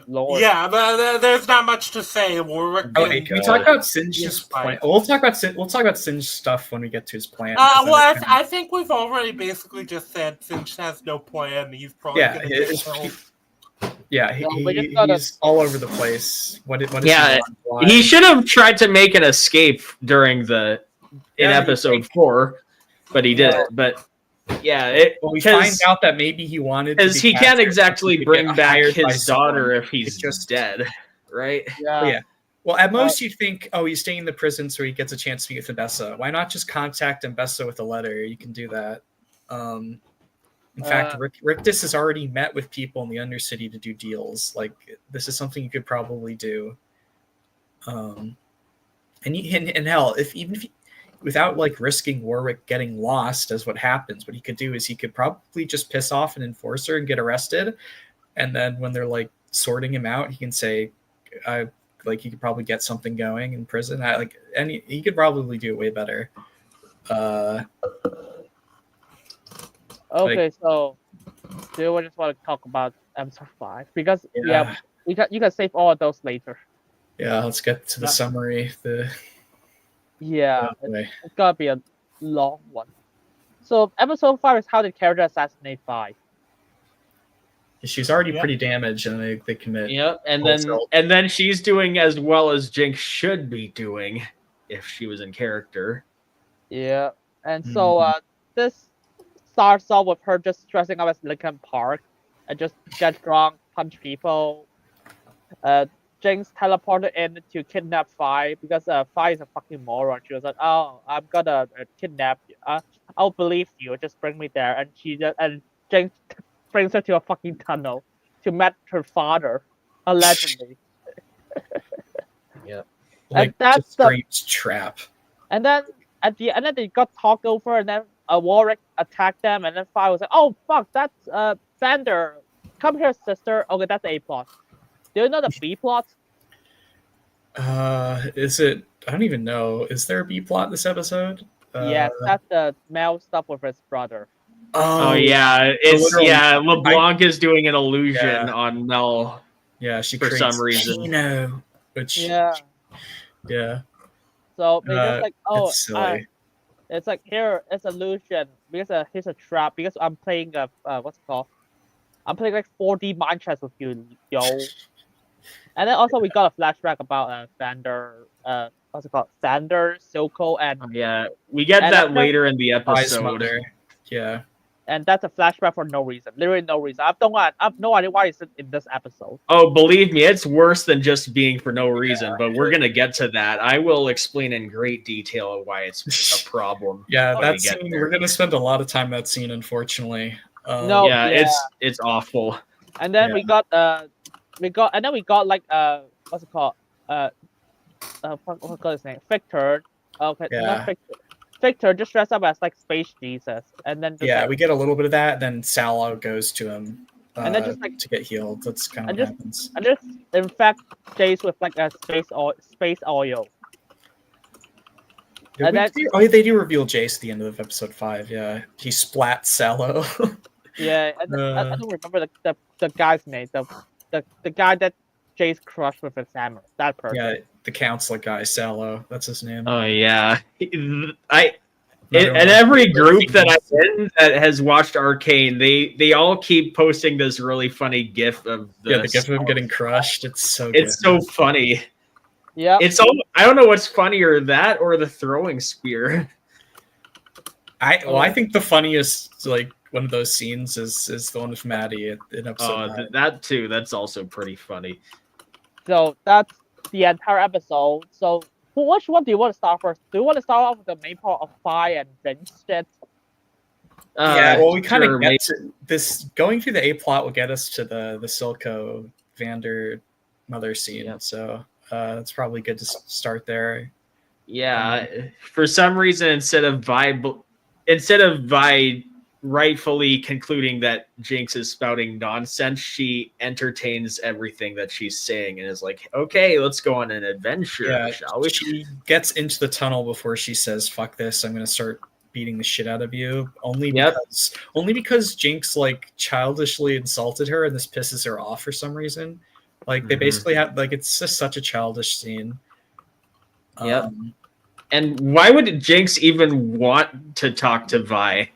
B: Lord.
A: But there's not much to say.
G: Can we talk about Singe's plan? We'll talk about Singe's stuff when we get to his plan.
A: I think we've already basically just said Singe has no plan. He's probably gonna get killed.
G: He's all over the place.
E: He should have tried to make an escape during in episode 4, but he didn't. But
G: Well, we find out that maybe he wanted to
H: because
G: be
H: he can't
G: captured
H: exactly
G: to
H: bring
G: get
H: back
G: hired by
H: his daughter
G: someone.
H: if he's
G: It just
H: dead, right?
B: Yeah.
G: Well, at most you think, oh, he's staying in the prison so he gets a chance to meet with Mbessa. Why not just contact Mbessa with a letter? You can do that. In fact, Rictus has already met with people in the Undercity to do deals. Like, this is something you could probably do. And hell, even if without like risking Warwick getting lost, as what happens, what he could do is he could probably just piss off an enforcer and get arrested, and then when they're like sorting him out, he can say, like he could probably get something going in prison. And he could probably do it way better.
B: Okay, so do we just want to talk about episode 5? Because you can save all of those later.
G: Yeah, let's get to the summary.
B: It's gonna be a long one. So episode 5 is how the character assassinate 5.
G: She's already pretty damaged, and they commit.
H: Yep, and then she's doing as well as Jinx should be doing if she was in character.
B: Yeah, and so this starts off with her just dressing up as Lincoln Park and just get drunk, punch people. Jinx teleported in to kidnap Fi because Fi is a fucking moron. She was like, "Oh, I'm gonna kidnap you. I'll believe you. Just bring me there." And Jinx brings her to a fucking tunnel to meet her father, allegedly.
G: Yeah,
B: and that's the
G: great trap.
B: And then at the end, they got talked over, and then Warwick attacked them, and then Fi was like, "Oh fuck, that's Vander. Come here, sister." Okay, that's A plot. Do you know the B plot?
G: Is it? I don't even know. Is there a B plot this episode?
B: Yes, that's the Mel stuff with his brother.
H: Oh yeah, LeBlanc is doing an illusion on Mel.
G: Yeah, she
H: for some reason.
G: Kino, which
B: yeah. So because it's like here it's illusion because here's a trap because I'm playing what's it called? I'm playing like 4D mind chess with you, yo. And then also we got a flashback about Vander, what's it called? Vander, Silco, and
H: we get that later in the episode.
G: Yeah.
B: And that's a flashback for no reason. Literally no reason. I have no idea why it's in this episode.
H: Oh, believe me, it's worse than just being for no reason, but we're going to get to that. I will explain in great detail why it's a problem.
G: That scene, we're going to spend a lot of time in that scene, unfortunately.
H: It's awful.
B: And then we got like what's it called? What's his name? Victor. Okay, not Victor. Victor just dressed up as like Space Jesus, and then
G: we get a little bit of that. Then Salo goes to him,
B: and then just like
G: to get healed. That's kind of what happens.
B: And just infect Jace with like a space oil.
G: They do reveal Jace at the end of episode 5. Yeah, he splats Salo.
B: I don't remember the guy's name. The guy that Jace crushed with his hammer. That person.
G: Yeah, the counselor guy, Salo. That's his name.
H: Oh yeah, and every group that I'm in that has watched Arcane, they all keep posting this really funny GIF of
G: the GIF of him getting crushed. It's so
H: funny.
B: Yeah,
H: I don't know what's funnier, that or the throwing spear.
G: I think the funniest like one of those scenes is the one with Maddie in episode 9.
H: That too. That's also pretty funny.
B: So that's the entire episode. So which one do you want to start first? Do you want to start off with the main part of Fi and Vince shit?
G: We kind of get to this. Going through the A plot will get us to the Silco Vander mother scene. Yep. So it's probably good to start there.
H: Yeah, for some reason, instead of Vi rightfully concluding that Jinx is spouting nonsense, she entertains everything that she's saying and is like, okay, let's go on an adventure, shall we?
G: She gets into the tunnel before she says, fuck this, I'm going to start beating the shit out of you. Only because Jinx like childishly insulted her and this pisses her off for some reason. Like they basically have like, it's just such a childish scene.
H: Yep. And why would Jinx even want to talk to Vi?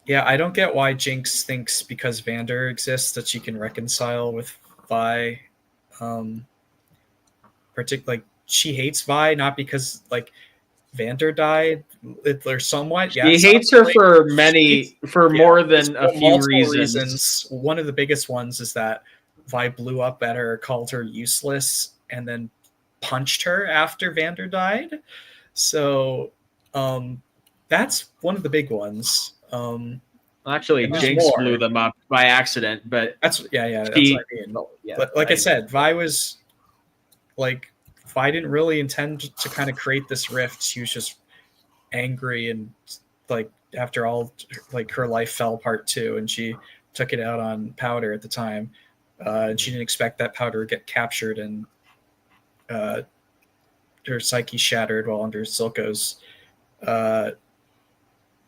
G: Yeah, I don't get why Jinx thinks because Vander exists that she can reconcile with Vi. Particularly, like, she hates Vi not because like Vander died, or somewhat.
H: He hates her for more than a few
G: multiple
H: reasons.
G: One of the biggest ones is that Vi blew up at her, called her useless, and then punched her after Vander died. So that's one of the big ones.
H: Actually, Jinx blew them up by accident, but
G: that's what I mean. But like I said, Vi was like, Vi didn't really intend to kind of create this rift. She was just angry, and like after all, like her life fell apart too, and she took it out on Powder at the time. And she didn't expect that Powder would get captured and her psyche shattered while under Silco's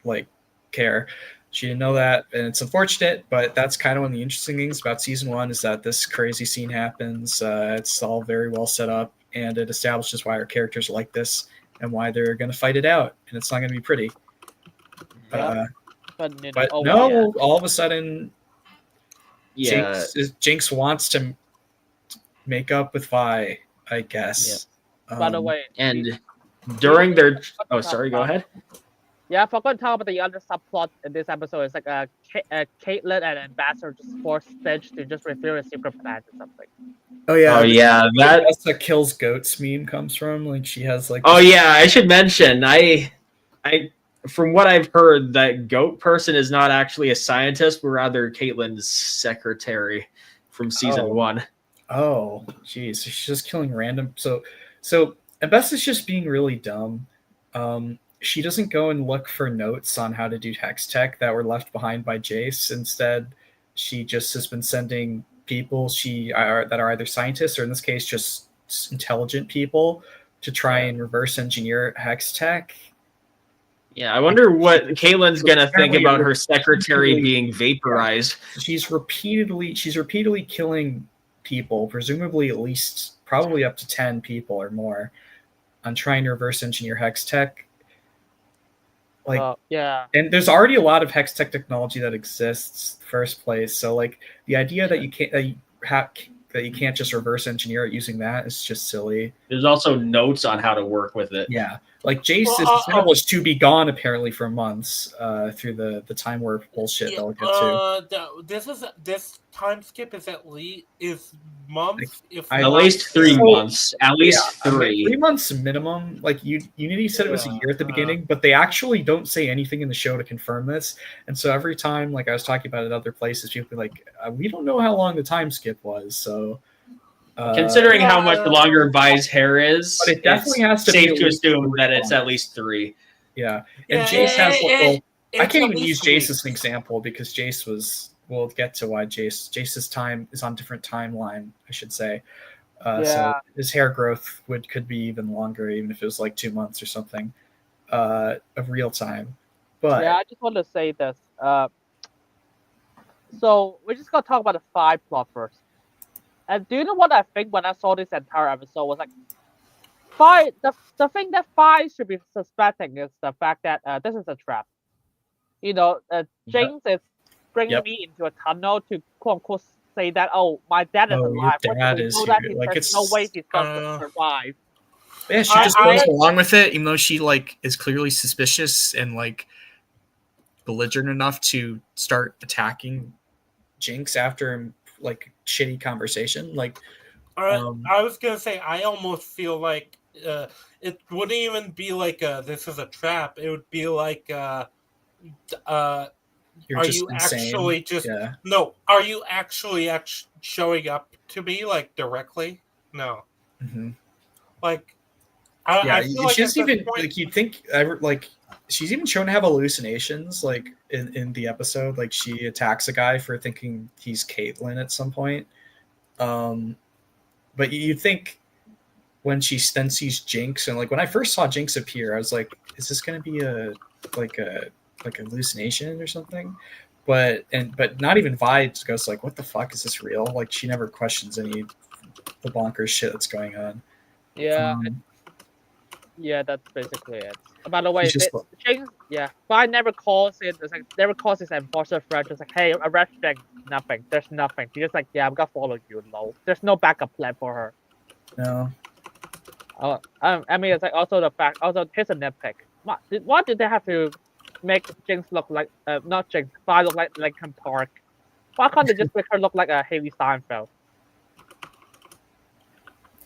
G: like care. She didn't know that, and it's unfortunate, but that's kind of one of the interesting things about season 1 is that this crazy scene happens. It's all very well set up, and it establishes why our characters are like this and why they're going to fight it out, and it's not going to be pretty.
B: Yeah.
G: But all of a sudden, Jinx wants to make up with Vi, I guess.
B: Yeah. By the way,
H: and during their sorry, go ahead.
B: Yeah, I forgot to talk about the other subplot in this episode. It's like Caitlyn and Ambassador just forced Stitch to just reveal a secret plan or something.
G: Oh yeah,
H: that's
G: the kills goats meme comes from. Like she has like.
H: Oh yeah, I should mention I from what I've heard, that goat person is not actually a scientist, but rather Caitlyn's secretary from season 1.
G: Oh, geez, she's just killing random. So Ambassador's just being really dumb. She doesn't go and look for notes on how to do hex tech that were left behind by Jace. Instead, she just has been sending people that are either scientists or in this case just intelligent people to try and reverse engineer hex tech.
H: Yeah, I wonder what Caitlyn's gonna think about her secretary being vaporized.
G: She's repeatedly killing people, presumably at least probably up to 10 people or more, on trying to reverse engineer hex tech. And there's already a lot of hex tech technology that exists in the first place. So like the idea that you can't just reverse engineer it using that is just silly.
H: There's also notes on how to work with it.
G: Yeah, like Jace is established to be gone apparently for months through the time warp bullshit that we'll get to.
A: This time skip is at least months.
H: At least 3 months. At least 3.
G: 3 months minimum. Like Unity said it was a year at the beginning, but they actually don't say anything in the show to confirm this. And so every time, like I was talking about at other places, people be like, we don't know how long the time skip was. So
H: considering how much longer Vi's hair is,
G: but it definitely has to
H: safe
G: be
H: to assume that it's at least 3.
G: Yeah, and Jace has. I can't even use Jace as an example because Jace was. We'll get to why Jace's time is on different timeline, I should say. So his hair growth could be even longer, even if it was like 2 months or something of real time. But
B: I just want to say this. So we're just gonna talk about the Vi plot first. And do you know what I think when I saw this entire episode was like, Vi? The thing that Vi should be suspecting is the fact that this is a trap. Jinx is bringing me into a tunnel to quote unquote say that my dad is alive.
G: Your dad is here. Like
B: there's no way he's gonna survive.
G: Yeah, she just goes along with it, even though she like is clearly suspicious and like belligerent enough to start attacking Jinx after like shitty conversation. Like,
A: I was gonna say, I almost feel like it wouldn't even be like this is a trap. It would be like
G: You're just insane.
A: No? Are you actually showing up to me like directly? No.
G: Mm-hmm.
A: Like, I feel like
G: she's even like you'd think like she's even shown to have hallucinations. Like in the episode, like she attacks a guy for thinking he's Caitlyn at some point. But you'd think when she then sees Jinx, and like when I first saw Jinx appear, I was like, is this going to be a hallucination or something? But not even Vi goes like, what the fuck, is this real? Like she never questions any the bonkers shit that's going on.
B: That's basically it. By the way, Jinx, Vi never calls it. It's like never calls his enforcer friend. Just like, hey, arrest Jinx. Nothing. There's nothing. She's just like, I'm gonna follow you. No, there's no backup plan for her.
G: No.
B: I mean, it's like also the fact. Also, here's a nitpick. Why did they have to make Jinx look like not Jinx, Vi look like Linkin Park? Why can't they just make her look like a Haley Steinfeld?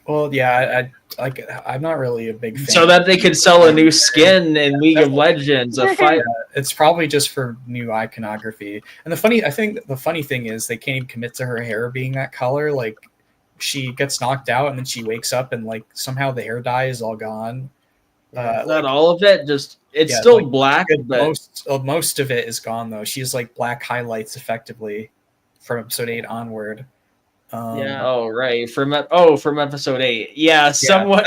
G: Well, yeah, I'm not really a big fan.
H: So that they could sell a new skin in League of Legends, a fight.
G: It's probably just for new iconography. And I think the funny thing is they can't even commit to her hair being that color. Like, she gets knocked out and then she wakes up and like somehow the hair dye is all gone.
H: Not all of it, just it's still like, black. But
G: most of it is gone though. She has like black highlights effectively from episode 8 onward.
H: Oh right, from episode 8. Yeah, someone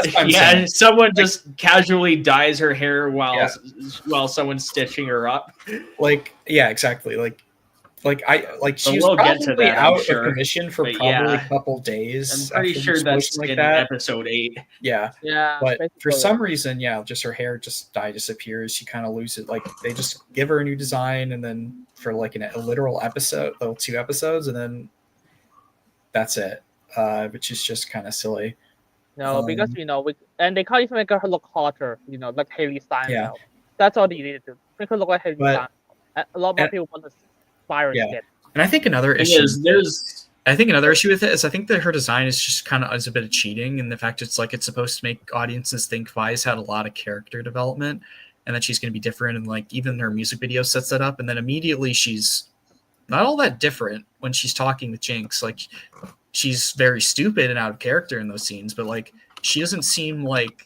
H: someone just casually dyes her hair while someone's stitching her up.
G: Like exactly. She was probably out of commission for probably a couple days.
H: I'm pretty sure that's like in episode 8.
G: Yeah. But for some reason, just her hair just disappears. She kind of loses. Like they just give her a new design, and then for like a literal episode, 2 episodes, and then that's it. Which is just kind of silly.
B: No, because and they can't even make her look hotter. Like Haley Steinfeld. Yeah. That's all they needed to make her look like Haley Steinfeld. A lot more people want to. Skin.
G: And I think another issue with it is I think that her design is just kind of is a bit of cheating, and the fact it's supposed to make audiences think Vi's had a lot of character development and that she's going to be different, and like even her music video sets that up, and then immediately she's not all that different when she's talking with Jinx. Like she's very stupid and out of character in those scenes, but like she doesn't seem like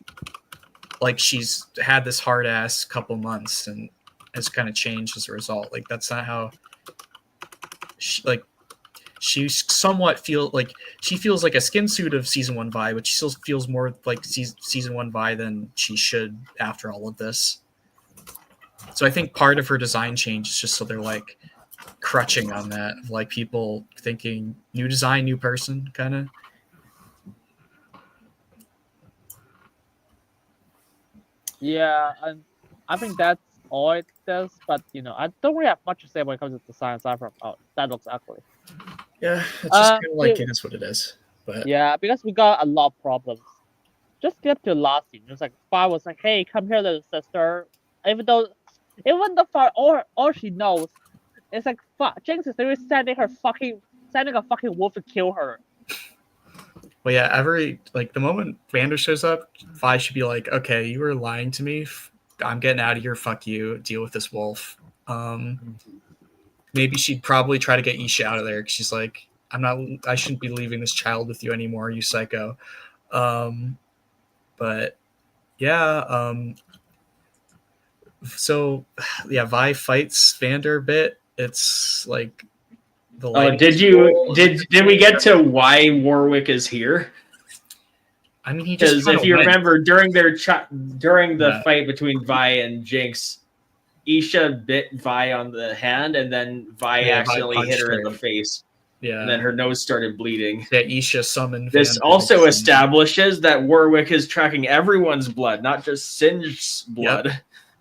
G: she's had this hard ass couple months and has kind of changed as a result. Like that's not how. She somewhat feels like a skin suit of season 1 Vi, but she still feels more like season 1 Vi than she should after all of this. So I think part of her design change is just so they're like crutching on that, like people thinking new design, new person kind of.
B: Yeah, and I think that's all it does, but I don't really have much to say when it comes to design aside from that looks ugly.
G: Yeah, it's just kind of like it is what it is. But
B: yeah, because we got a lot of problems. Just skip to the last scene. It was like Vi was like, "Hey, come here, little sister." Even though Vi all she knows, it's like Jinx is literally sending a fucking wolf to kill her.
G: Well, yeah, the moment Vander shows up, Vi should be like, "Okay, you were lying to me. I'm getting out of here. Fuck you. Deal with this wolf." Maybe she'd probably try to get Isha out of there because she's like, I shouldn't be leaving this child with you anymore, you psycho. But yeah. So yeah, Vi fights Vander a bit. It's like the.
H: Did we get to why Warwick is here?
G: I mean, because
H: if you remember during the fight between Vi and Jinx, Isha bit Vi on the hand, and then Vi accidentally hit her in the face.
G: Yeah,
H: and then her nose started bleeding.
G: Yeah, Isha summoned.
H: This also establishes that Warwick is tracking everyone's blood, not just Singe's blood.
G: Yep.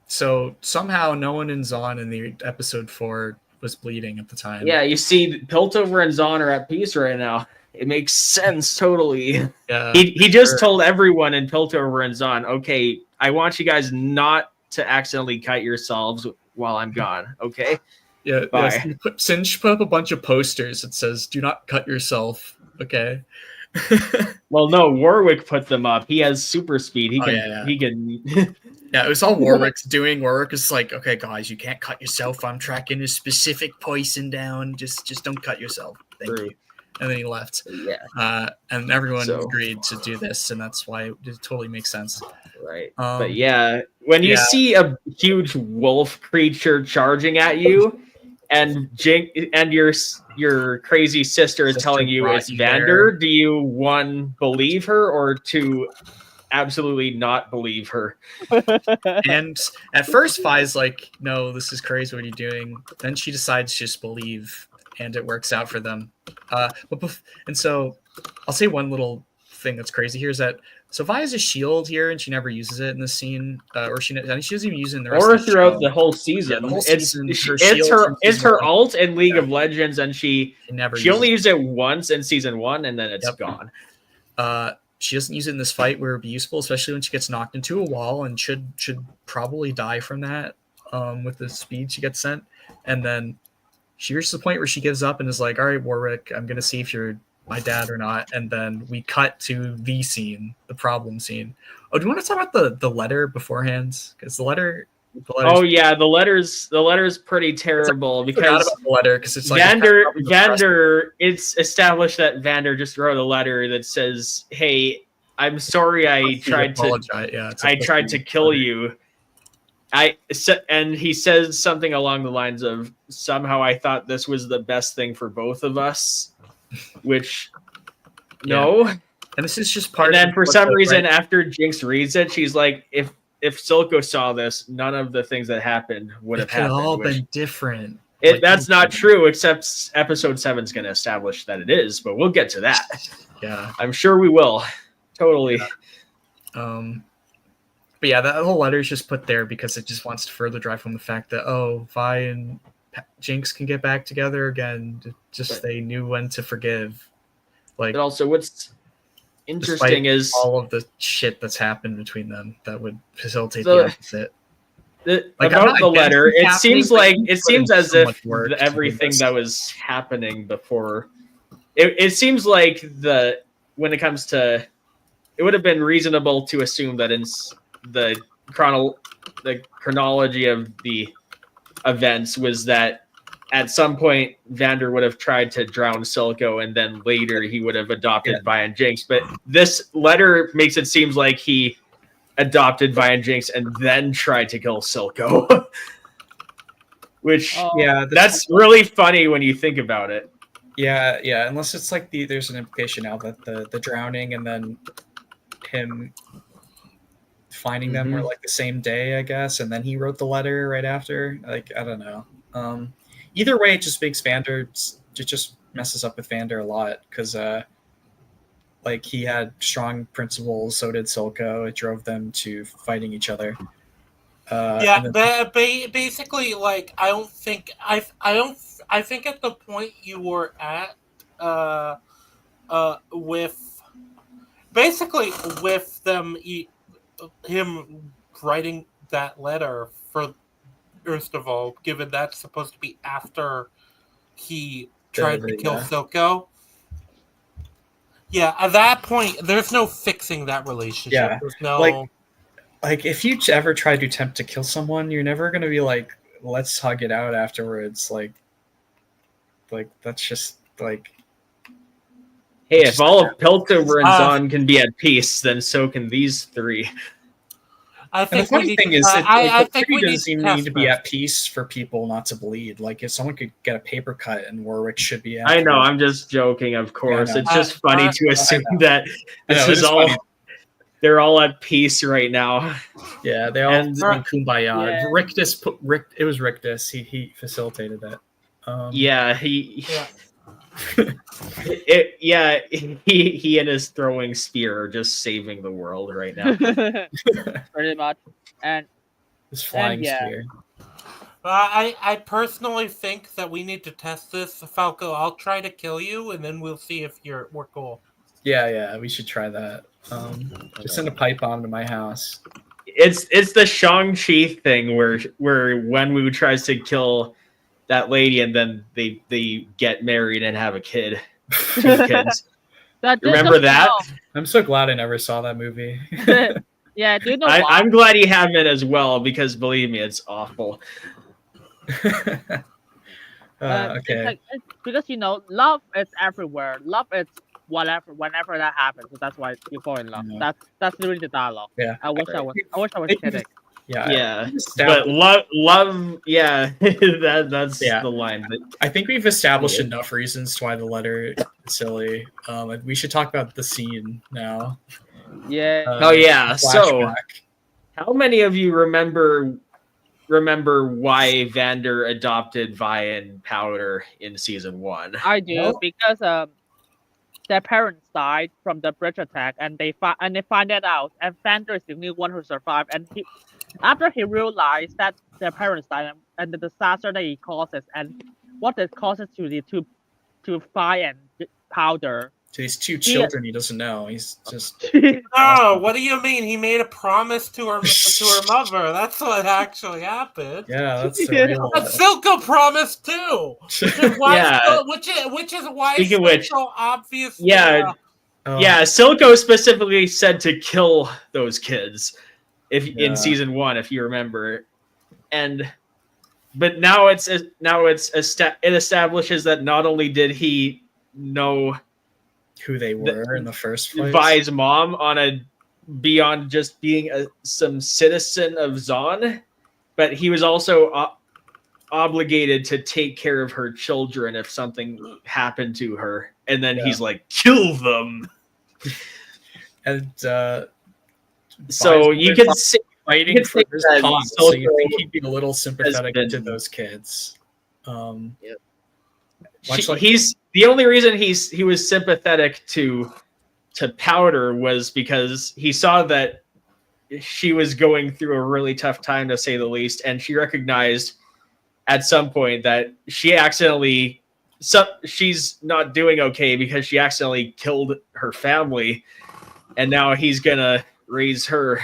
G: So somehow no one in Zon in the episode 4 was bleeding at the time.
H: Yeah, you see, Piltover and Zon are at peace right now. It makes sense totally.
G: Yeah,
H: he just told everyone in Piltover and Zon, okay, I want you guys not to accidentally cut yourselves while I'm gone, okay?
G: Yeah, bye. Singe put up a bunch of posters that says, do not cut yourself, okay?
H: Well, no, Warwick put them up. He has super speed. He can...
G: Yeah, it was all Warwick's doing. Warwick is like, okay, guys, you can't cut yourself. I'm tracking a specific poison down. Just don't cut yourself. Thank you. And then he left.
H: Yeah.
G: And everyone agreed to do this, and that's why it totally makes sense.
H: Right. But yeah, when you see a huge wolf creature charging at you, and your crazy sister is telling you it's Vander, do you, 1, believe her, or 2, absolutely not believe her?
G: And at first, Vi's like, no, this is crazy. What are you doing? Then she decides to just believe, and it works out for them. And so I'll say one little thing that's crazy here is that Vi has a shield here, and she never uses it in this scene, or she doesn't even use it in the rest of the
H: throughout the whole season. It's her ult in League of Legends, and she only used it once in season 1, and then it's gone.
G: she doesn't use it in this fight where it'd be useful, especially when she gets knocked into a wall and should probably die from that with the speed she gets sent. And then she reaches the point where she gives up and is like, all right, Warwick, I'm going to see if you're my dad or not. And then we cut to the scene, the problem scene. Oh, do you want to talk about the letter beforehand? Because the letter.
H: Oh yeah, the letter's pretty terrible because
G: about the letter because it's like
H: Vander. It's established that Vander just wrote a letter that says, "Hey, I'm sorry, I tried to kill you. And he says something along the lines of, somehow I thought this was the best thing for both of us," which no.
G: And this is just part.
H: And then for some reason, after Jinx reads it, she's like, if Silco saw this, none of the things that happened would have happened.
G: All been different.
H: That's not true, except episode 7 is going to establish that it is, but we'll get to that.
G: Yeah.
H: I'm sure we will. Totally.
G: Yeah. But yeah, that whole letter is just put there because it just wants to further drive home the fact that, Vi and Jinx can get back together again. Just they knew when to forgive.
H: But also, what's interesting is
G: all of the shit that's happened between them that would facilitate the opposite.
H: About the letter, it seems as if everything that was happening before. It seems like when it comes to, it would have been reasonable to assume that in the chronology of the events was that at some point Vander would have tried to drown Silco, and then later he would have adopted Vi and Jinx. But this letter makes it seem like he adopted Vi and Jinx and then tried to kill Silco. Which that's really funny when you think about it.
G: Yeah, unless it's like there's an implication now that the drowning and then him finding them were like the same day, I guess, and then he wrote the letter right after. Like, I don't know. Either way, it just makes Vander, it just messes up with Vander a lot because like he had strong principles, so did Silco. It drove them to fighting each other.
A: Basically, like I think at the point you were at with them him writing that letter for Erstavold, given that's supposed to be after he tried to kill Silco. Yeah, at that point, there's no fixing that relationship.
G: Yeah,
A: there's no
G: like if you ever try to attempt to kill someone, you're never gonna be like, let's hug it out afterwards. Like that's just like.
H: Hey, if all of Piltover and Zahn can be at peace, then so can these three.
A: I think
G: the funny thing is,
A: I think we
G: doesn't even need to be at peace for people not to bleed. Like, if someone could get a paper cut, and Warwick should be.
H: I know, I'm just joking, of course. It's just funny to assume that this is all. Funny. They're all at peace right now.
G: Yeah, they all kumbaya. Yeah. It was Rictus. He facilitated that.
H: He and his throwing spear are just saving the world right now.
B: Pretty much. And
G: this flying spear.
A: I personally think that we need to test this, Falco. I'll try to kill you, and then we'll see if we're cool.
G: Yeah, we should try that. Just send a pipe bomb to my house.
H: It's the Shang-Chi thing where Wenwu tries to kill that lady, and then they get married and have a kid. 2 kids. Remember that?
G: I'm so glad I never saw that movie.
B: Yeah, do you know
H: I'm glad you haven't as well, because believe me, it's awful.
G: Okay.
B: Because love is everywhere. Love is whenever that happens. So that's why you fall in love. Yeah. That's literally the dialogue.
G: Yeah.
B: I wish I was kidding.
H: Yeah. But love. Yeah, that's the line.
G: I think we've established enough reasons why the letter is silly. We should talk about the scene now.
B: Yeah.
H: Flashback. So, how many of you remember why Vander adopted Vi and Powder in season 1?
B: I do, because their parents died from the bridge attack, and they find that out, and Vander is the only one who survived. And after he realized that their parents died and the disaster that he causes, and what it causes to Vi and Powder,
G: To these two children he doesn't know. He's just
A: Oh, what do you mean? He made a promise to her mother. That's what actually happened.
G: yeah, that's the real.
A: But Silco promised too, which is why.
H: Yeah.
A: Which is why
H: Speaking of which,
A: Silco obviously.
H: yeah.
G: Oh,
H: Yeah, Silco specifically said to kill those kids
G: Yeah.
H: in season 1, if you remember. But now it establishes that not only did he know
G: who they were in the first place.
H: Vi's mom beyond just being some citizen of Zon, but he was also obligated to take care of her children if something happened to her. And then he's like, kill them.
G: And
H: so you can see
G: fighting for his
H: that
G: cause, so you
H: Silco
G: think he'd be a little sympathetic
H: been-
G: to those kids.
H: Yep.
G: Much like
H: he's the only reason he was sympathetic to Powder was because he saw that she was going through a really tough time, to say the least, and she recognized at some point that she's not doing okay because she accidentally killed her family, and now he's gonna raise her.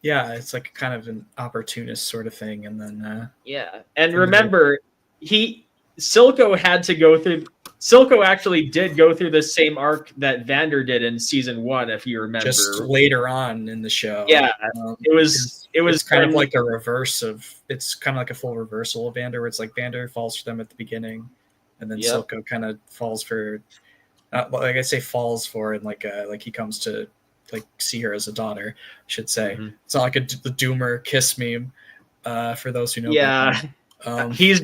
G: yeah, it's like kind of an opportunist sort of thing, and then
H: Yeah, and remember, Silco actually did go through the same arc that Vander did in season 1, if you remember.
G: just later on in the show.
H: Yeah, it was
G: kind of
H: when-
G: like a reverse of. It's kind of like a full reversal of Vander, where it's like Vander falls for them at the beginning, and then
H: Yep.
G: Silco kind of falls for. Like I say, falls for, and like he comes to like see her as a daughter. I should say It's not like the Doomer kiss meme. For those who know.
H: Yeah.
G: Batman.
H: He's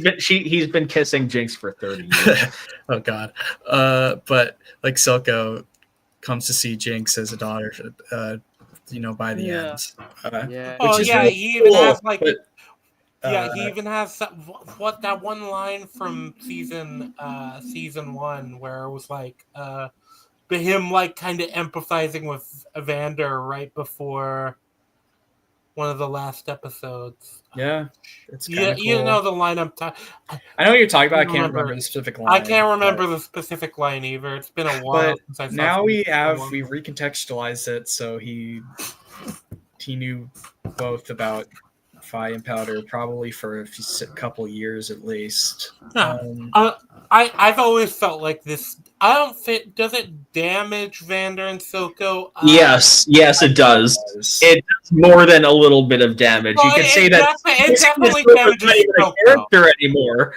H: been kissing Jinx for 30 years.
G: Oh God. But like Silco comes to see Jinx as a daughter, by the end.
B: Yeah.
A: Oh
G: Which is
A: yeah,
G: really
A: he even
G: cool,
A: has like.
G: but,
A: he even has that one line from season 1 where it was like him like kind of empathizing with Evander right before one of the last episodes.
G: Yeah, it's
A: Yeah,
G: cool.
A: you know the line I'm talking.
G: I know what you're talking about. I can't
A: remember.
G: remember the specific line.
A: I can't remember
G: but-
A: the specific line either. It's been a while
G: But
A: since I saw.
G: now we
A: season 1.
G: recontextualized it, so he knew both about Fi and Powder probably for a couple years at least.
A: Yeah. I've always felt like this. I don't think. Does it damage Vander and Silco?
H: Yes, it does. It does more than a little bit of damage. You could say that
A: it definitely
H: Silco's
A: damages
H: not even a
A: Silco.
H: character anymore.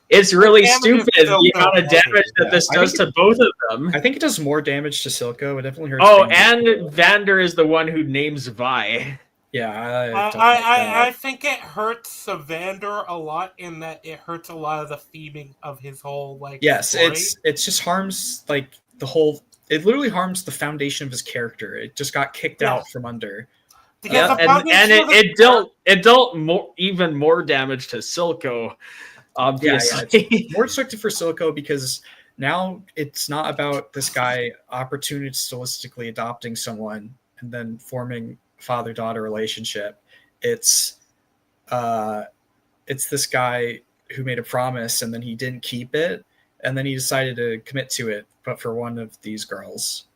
H: It's really
A: Damages
H: stupid the
A: Silco.
H: amount of damage that this
G: I
H: does
G: think
H: to both of them.
G: I think it does more damage to Silco. It definitely hurts.
H: Oh,
G: Vander.
H: and Vander is the one who names Vi.
G: Yeah,
A: I think it hurts Vander a lot in that it hurts a lot of the theming of his whole like.
G: yes,
A: story.
G: it just harms like the whole. It literally harms the foundation of his character. It just got kicked out from under.
A: Because the
H: and
A: foundation of his
H: it dealt even more damage to Silco, obviously.
G: It's more restricted for Silco because now it's not about this guy opportunistically adopting someone and then forming father-daughter relationship. It's this guy who made a promise and then he didn't keep it, and then he decided to commit to it, but for one of these girls.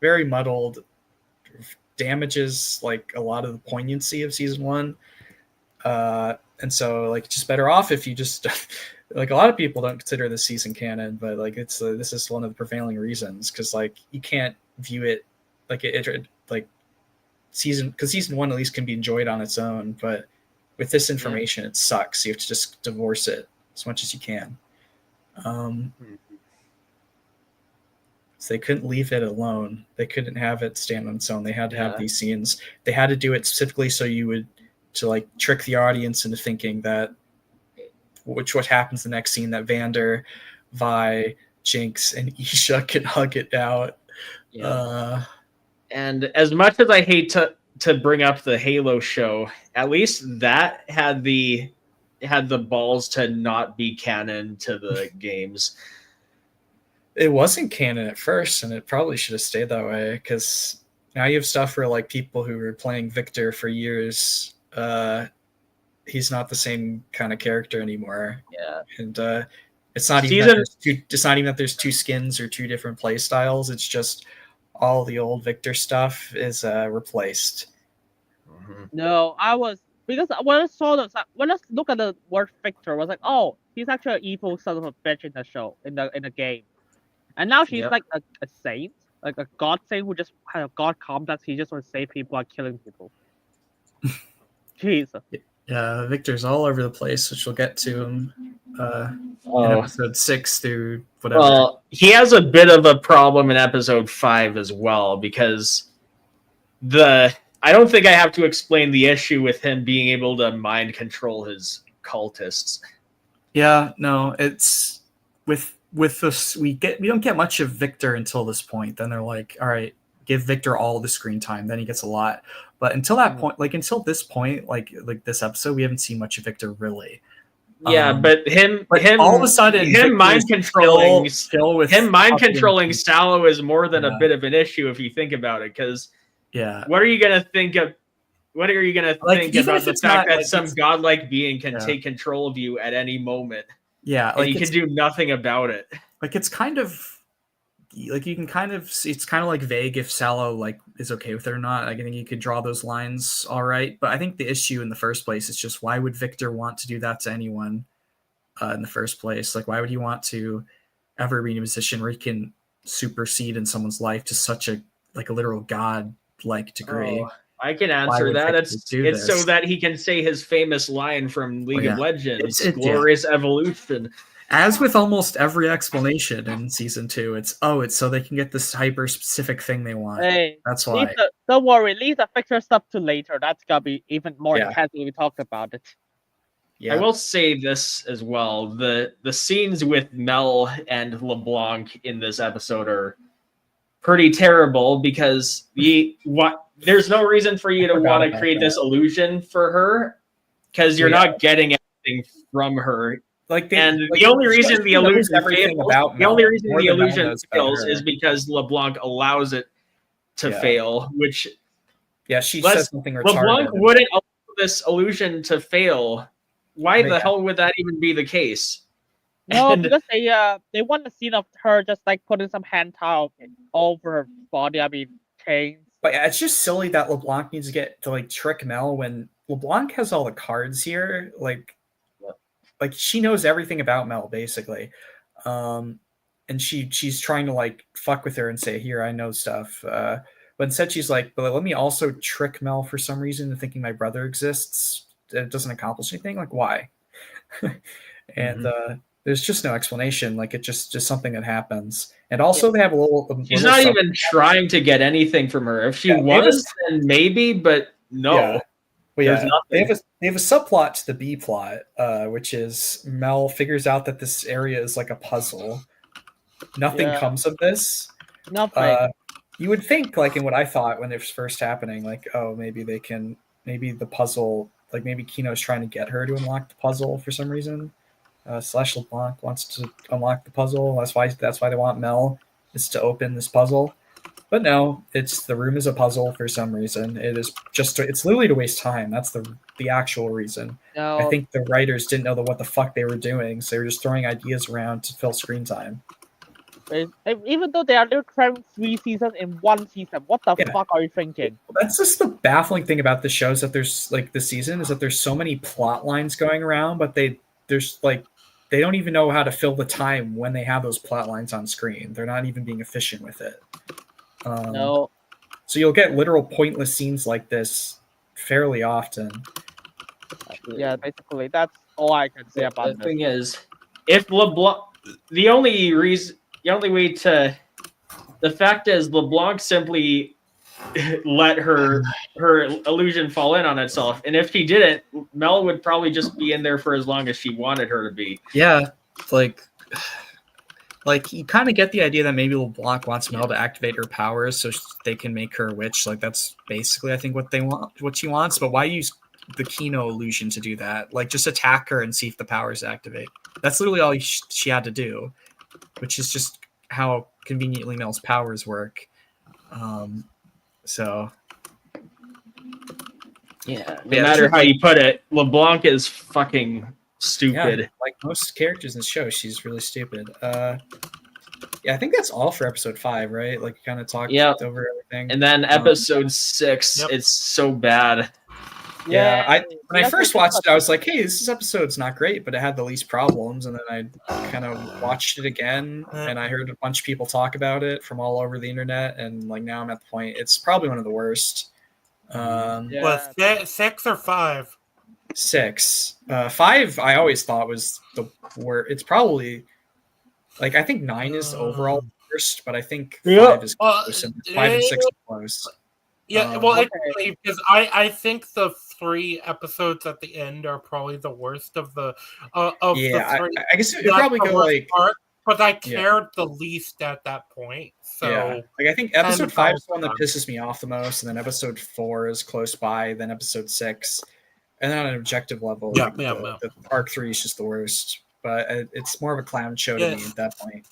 G: Very muddled, damages like a lot of the poignancy of season 1. And so like just better off if you just like a lot of people don't consider this season canon, but like this is one of the prevailing reasons, because like you can't view it like it like season, because season 1 at least can be enjoyed on its own, but with this information it sucks. You have to just divorce it as much as you can. So they couldn't leave it alone. They couldn't have it stand on its own. They had to have these scenes. They had to do it specifically so to like trick the audience into thinking that what happens the next scene, that Vander, Vi, Jinx, and Isha can hug it out.
H: And as much as I hate to bring up the Halo show, at least that had the balls to not be canon to the games.
G: It wasn't canon at first, and it probably should have stayed that way, because now you have stuff where like people who were playing Victor for years, he's not the same kind of character anymore.
H: Yeah.
G: And It's not even that there's two, it's not even that there's two skins or two different play styles. It's just all the old Victor stuff is replaced.
B: No, I was because when I saw this, when I look at the word Victor, I was like, oh, he's actually an evil son of a bitch in the show, in the game. And now she's
G: Yep.
B: like a saint, like a god saint who just had a god complex. He just wants to save people by killing people. Jesus.
G: Yeah, Victor's all over the place, which we'll get to him in
H: Oh,
G: episode 6 through whatever.
H: well, he has a bit of a problem in episode 5 as well, because I don't think I have to explain the issue with him being able to mind control his cultists.
G: Yeah, no, it's with this we don't get much of Victor until this point. Then they're like, all right, give Victor all the screen time, then he gets a lot. But until that point, like until this point, like this episode, we haven't seen much of Victor really.
H: Yeah, but him
G: all of a sudden,
H: him mind controlling
G: fucking-
H: Sallow is more than
G: Yeah.
H: a bit of an issue if you think about it, because
G: Yeah,
H: what are you gonna think of? What are you gonna
G: Like,
H: think
G: even
H: about
G: if
H: the
G: it's
H: fact
G: not,
H: that
G: like,
H: some
G: it's-
H: godlike being can
G: Yeah.
H: take control of you at any moment,
G: yeah,
H: and
G: like
H: you can do nothing about it?
G: like it's kind of like you can kind of it's kind of like vague if Sallow like is okay with it or not. Like, I think you could draw those lines all right, but I think the issue in the first place is just why would Victor want to do that to anyone in the first place? Like, why would he want to ever be in a position where he can supersede in someone's life to such a literal god like degree?
H: Oh, I can
G: Why
H: answer
G: would
H: that.
G: Victor do
H: It's so
G: this?
H: that he can say his famous line from League
G: yeah.
H: of Legends,
G: Yeah.
H: "Glorious evolution."
G: As with almost every explanation in season 2, it's so they can get this hyper specific thing they want.
B: Hey,
G: That's why.
B: don't worry, leave the Victor stuff to later. That's gonna be even more
G: Yeah.
B: intense when we talk about it.
G: Yeah.
H: I will say this as well: the scenes with Mel and LeBlanc in this episode are pretty terrible, because there's no reason for you to
G: forgot
H: want to
G: about
H: create
G: that.
H: this illusion for her, because you're
G: Yeah.
H: not getting anything from her.
G: Like
H: And
G: like,
H: the only
G: she
H: reason
G: knows
H: the illusion
G: everything
H: fails,
G: about
H: the only
G: Mel,
H: reason
G: more
H: the
G: than Mel
H: illusion
G: knows about
H: fails
G: her.
H: is because LeBlanc allows it to
G: Yeah.
H: fail, which
G: Yeah, she
H: Let's-
G: says something retarded.
H: LeBlanc wouldn't allow this illusion to fail. Why the
G: Yeah.
H: hell would that even be the case?
B: No,
H: And-
B: because they want a scene of her just like putting some hand towel over her body. I mean, chains.
G: But yeah, it's just silly that LeBlanc needs to get to like trick Mel when LeBlanc has all the cards here. Like she knows everything about Mel basically, and she's trying to like fuck with her and say, "Here, I know stuff." But instead, she's like, "But let me also trick Mel for some reason into thinking my brother exists. It doesn't accomplish anything. Like, why?" And there's just no explanation. Like, it's just something that happens. And also, they have a little.
H: She's
G: little
H: not
G: sub-
H: even trying to get anything from her. If she
G: Yeah, they
H: was, then maybe, but no.
G: Yeah. Well,
H: There's
G: yeah, they have a subplot to the B plot, which is Mel figures out that this area is like a puzzle. Nothing
B: Yeah.
G: comes of this.
B: Nothing.
G: You would think, like in what I thought when it was first happening, like, oh, maybe the puzzle, like maybe Kino's trying to get her to unlock the puzzle for some reason. Slash LeBlanc wants to unlock the puzzle. That's why they want Mel is to open this puzzle. But no, the room is a puzzle for some reason. It's literally to waste time. That's the actual reason.
B: No,
G: I think the writers didn't know what the fuck they were doing, so they were just throwing ideas around to fill screen time.
B: even though they are cramming 3 seasons in 1 season, what the
G: Yeah.
B: fuck are you thinking?
G: That's just the baffling thing about the show is that there's like this season is that there's so many plot lines going around, but they don't even know how to fill the time when they have those plot lines on screen. They're not even being efficient with it.
B: No,
G: So you'll get literal pointless scenes like this fairly often.
B: yeah, basically that's all I can say
H: The
B: about this.
H: thing is, if LeBlanc, the fact is LeBlanc simply let her illusion fall in on itself, and if she didn't, Mel would probably just be in there for as long as she wanted her to be.
G: Yeah, like you kind of get the idea that maybe LeBlanc wants Mel to activate her powers so they can make her a witch. Like that's basically, I think, what she wants. But why use the Kino illusion to do that? Like just attack her and see if the powers activate. That's literally all she had to do, which is just how conveniently Mel's powers work. So
H: Yeah, no
G: Yeah,
H: matter
G: sure.
H: how you put it, LeBlanc is fucking
E: stupid.
G: Yeah, like most characters in the show, she's really stupid. Yeah, I think that's all for episode 5, right? Like, kind of talked
E: Yep.
G: over everything.
E: And then episode 6,
A: Yep.
E: it's so bad.
G: Yeah, when I
B: Let's
G: first
B: talk
G: watched
B: about
G: it, I was like, "Hey, this episode's not great," but it had the least problems. And then I kind of watched it again, and I heard a bunch of people talk about it from all over the internet. And like now, I'm at the point; it's probably one of the worst.
B: Yeah.
A: Was 6 or 5?
G: 6, 5. I always thought was the worst. It's probably like I think 9 is overall the worst, but I think 5 is close, and 5 and 6 are close.
A: Yeah, well,
B: Okay.
A: actually, because I think the 3 episodes at the end are probably the worst of the
G: Yeah,
A: the 3.
G: I guess it'd
A: Not
G: probably
A: the
G: go
A: worst
G: like
A: part, but I cared the least at that point. So
G: yeah, like I think episode
A: 10
G: 5 is the one that
A: times.
G: pisses me off the most, and then episode 4 is close by, then episode 6, and then on an objective level,
A: Yeah,
G: like,
A: yeah,
G: the arc 3 is just the worst. But it's more of a clown show to me
A: Yes.
G: at that point.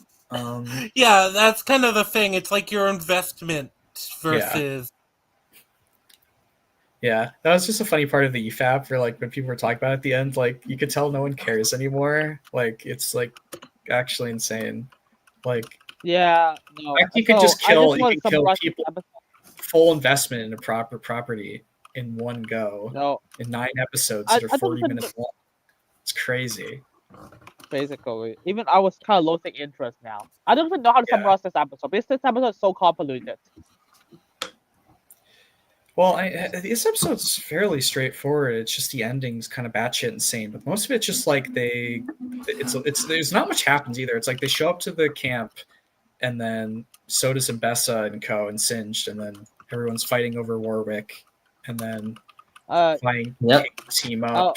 A: Yeah, that's kind of the thing. It's like your investment versus.
G: Yeah, that was just a funny part of the EFAP for like when people were talking about it at the end. Like you could tell no one cares anymore. Like it's like actually insane. Like
B: Yeah, no.
G: like, you could
B: So,
G: just kill.
B: I
G: You
B: want
G: can
B: to
G: kill
B: summarize this
G: people.
B: episode.
G: Full investment in a proper property in one go
B: No,
G: in 9 episodes
B: I
G: that are
B: don't
G: 40
B: even
G: minutes long. It's crazy.
B: basically. Even I was kind of losing interest now. I don't even know how to
G: Yeah.
B: summarize this episode because this episode is so convoluted.
G: Well, this episode's fairly straightforward. It's just the ending's kind of batshit insane, but most of it's just like it's there's not much happens either. It's like they show up to the camp, and then so does Mbessa and Co. and Singed, and then everyone's fighting over Warwick, and then fighting
E: Yep.
G: team up.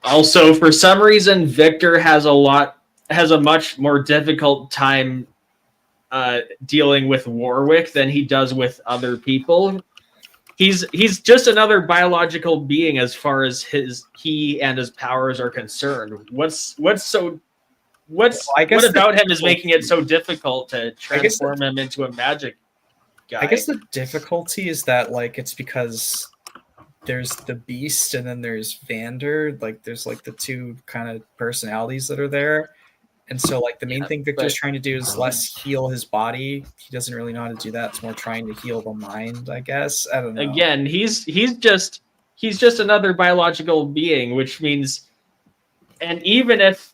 E: Also, for some reason, Victor has a much more difficult time dealing with Warwick than he does with other people. He's just another biological being as far as he and his powers are concerned. What about him is making it so difficult to transform him into a magic guy?
G: I guess the difficulty is that like it's because there's the Beast and then there's Vander. Like there's like the two kind of personalities that are there. And so like the main thing Victor's trying to do is less heal his body. He doesn't really know how to do that. It's more trying to heal the mind, I guess. I don't know.
E: Again, he's just another biological being, which means, and even if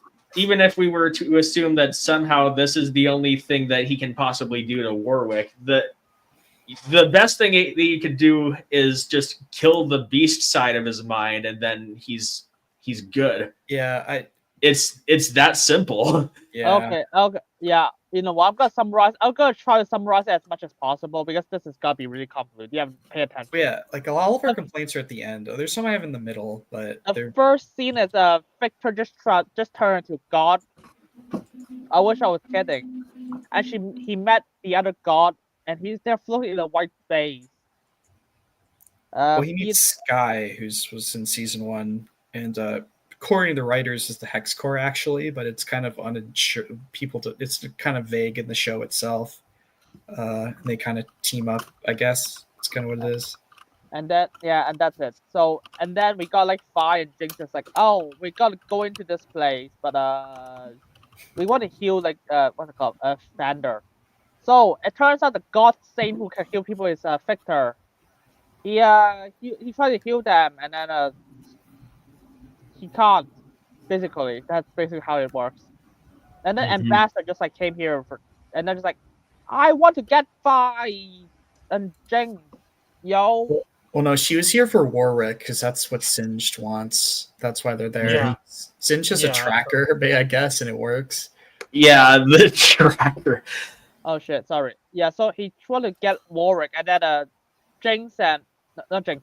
E: we were to assume that somehow this is the only thing that he can possibly do to Warwick, the best thing that you could do is just kill the beast side of his mind, and then he's good.
G: Yeah,
E: it's that simple.
G: Yeah.
B: Okay. Yeah. You know what? I'm gonna try to summarize it as much as possible because this is gonna be really convoluted. You have to pay attention.
G: But yeah, like all of our complaints are at the end. There's some I have in the middle, but
B: The
G: they're
B: first scene is Victor just turned into God. I wish I was kidding. And he met the other God, and they're floating in a white space.
G: well, he meets Sky, was in season 1, and according to the writers, is the Hex Core actually, but it's kind of unsure. It's kind of vague in the show itself. They kind of team up, I guess. It's kind of what it is.
B: And then and that's it. So and then we got like Fi and Jinx is like, oh, we gotta go into this place, but we want to heal like what's it called? Vander. So it turns out the God Saint who can heal people is Victor. He tried to heal them and then he can't. Basically, that's basically how it works. And then Ambassador just like came here and they're just like, I want to get Fi and Jinx, yo.
G: Well, no, she was here for Warwick because that's what Singed wants. That's why they're there.
A: Yeah.
G: Singed is a tracker, I guess, and it works.
E: Yeah, the tracker.
B: Oh shit, sorry. Yeah, so he tried to get Warwick and then Jinx and not Jinx,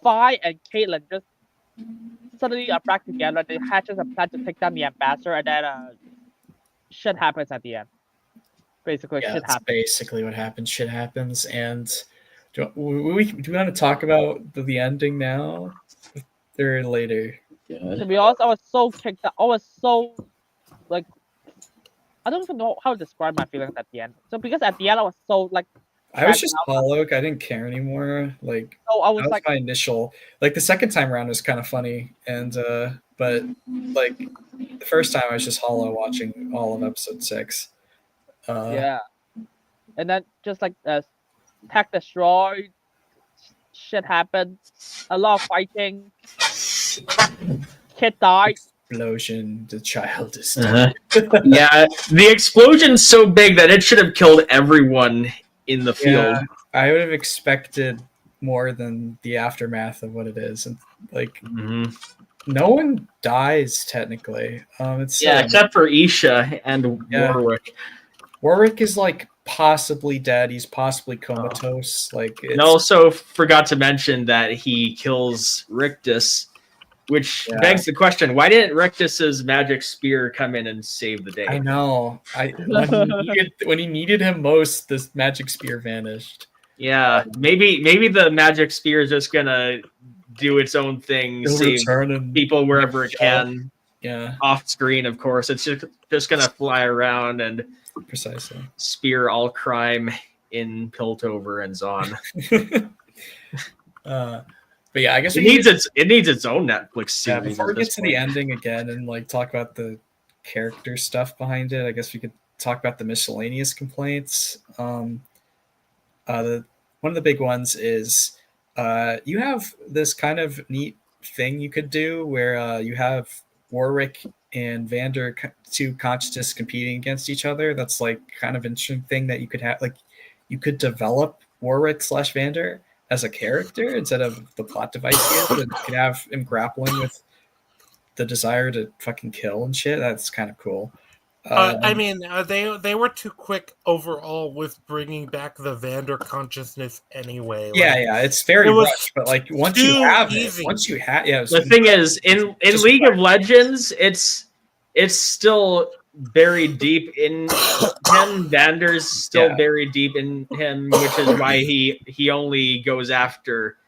B: Fi and Caitlyn just suddenly are back together. They hatches a plan to take down the ambassador, and then shit happens at the end. Basically,
G: Yeah,
B: shit
G: that's
B: happens.
G: basically what happens. Shit happens, and do we want to talk about the ending now or later?
B: To be honest, I was so kicked out. I was so like, I don't even know how to describe my feelings at the end. So because at the end I was so like
G: I was
B: check
G: just
B: out.
G: hollow. I didn't care anymore. Like
B: So I
G: that
B: was
G: was
B: like,
G: my initial. Like the second time around was kind of funny, and but like the first time I was just hollow watching all of episode 6.
B: yeah. And then just like tech destroy, shit happened. A lot of fighting. Kid died.
G: Explosion. The child is
E: Uh-huh.
G: dead.
E: Yeah, the explosion's so big that it should have killed everyone in the field.
G: Yeah, I would have expected more than the aftermath of what it is, and like
E: Mhm.
G: no one dies technically. It's
E: Yeah, except for Isha and
G: Yeah.
E: Warwick.
G: Warwick is like possibly dead. He's possibly comatose. Like it's,
E: And also forgot to mention that he kills Rictus, which
G: Yeah.
E: begs the question: why didn't Rictus's magic spear come in and save the day?
G: I know. When he needed him most, this magic spear vanished.
E: Yeah, maybe the magic spear is just gonna do its own thing,
G: He'll
E: save
G: return and
E: people wherever it
G: Yeah.
E: can,
G: yeah,
E: off screen. Of course, it's just gonna fly around and
G: precisely.
E: spear all crime in Piltover and Zon.
G: But yeah, I guess
E: It
G: we
E: needs its own Netflix
G: yeah,
E: series.
G: before we
E: at
G: get
E: this
G: to the
E: point.
G: ending again and like talk about the character stuff behind it, I guess we could talk about the miscellaneous complaints. One of the big ones is you have this kind of neat thing you could do where you have Warwick and Vander, two consciousness competing against each other. That's like kind of interesting thing that you could have. Like you could develop Warwick / Vander as a character instead of the plot device he is, and you could have him grappling with the desire to fucking kill and shit. That's kind of cool.
A: I mean, they were too quick overall with bringing back the Vander consciousness anyway. Like,
G: yeah, it's very
A: it was
G: rushed, but like once
A: too
G: you have
A: easy.
G: it, once you have, yeah.
E: The thing is, in
G: Just
E: League of Legends, it's still buried deep in him. Vander's still
G: Yeah.
E: buried deep in him, which is why he only goes after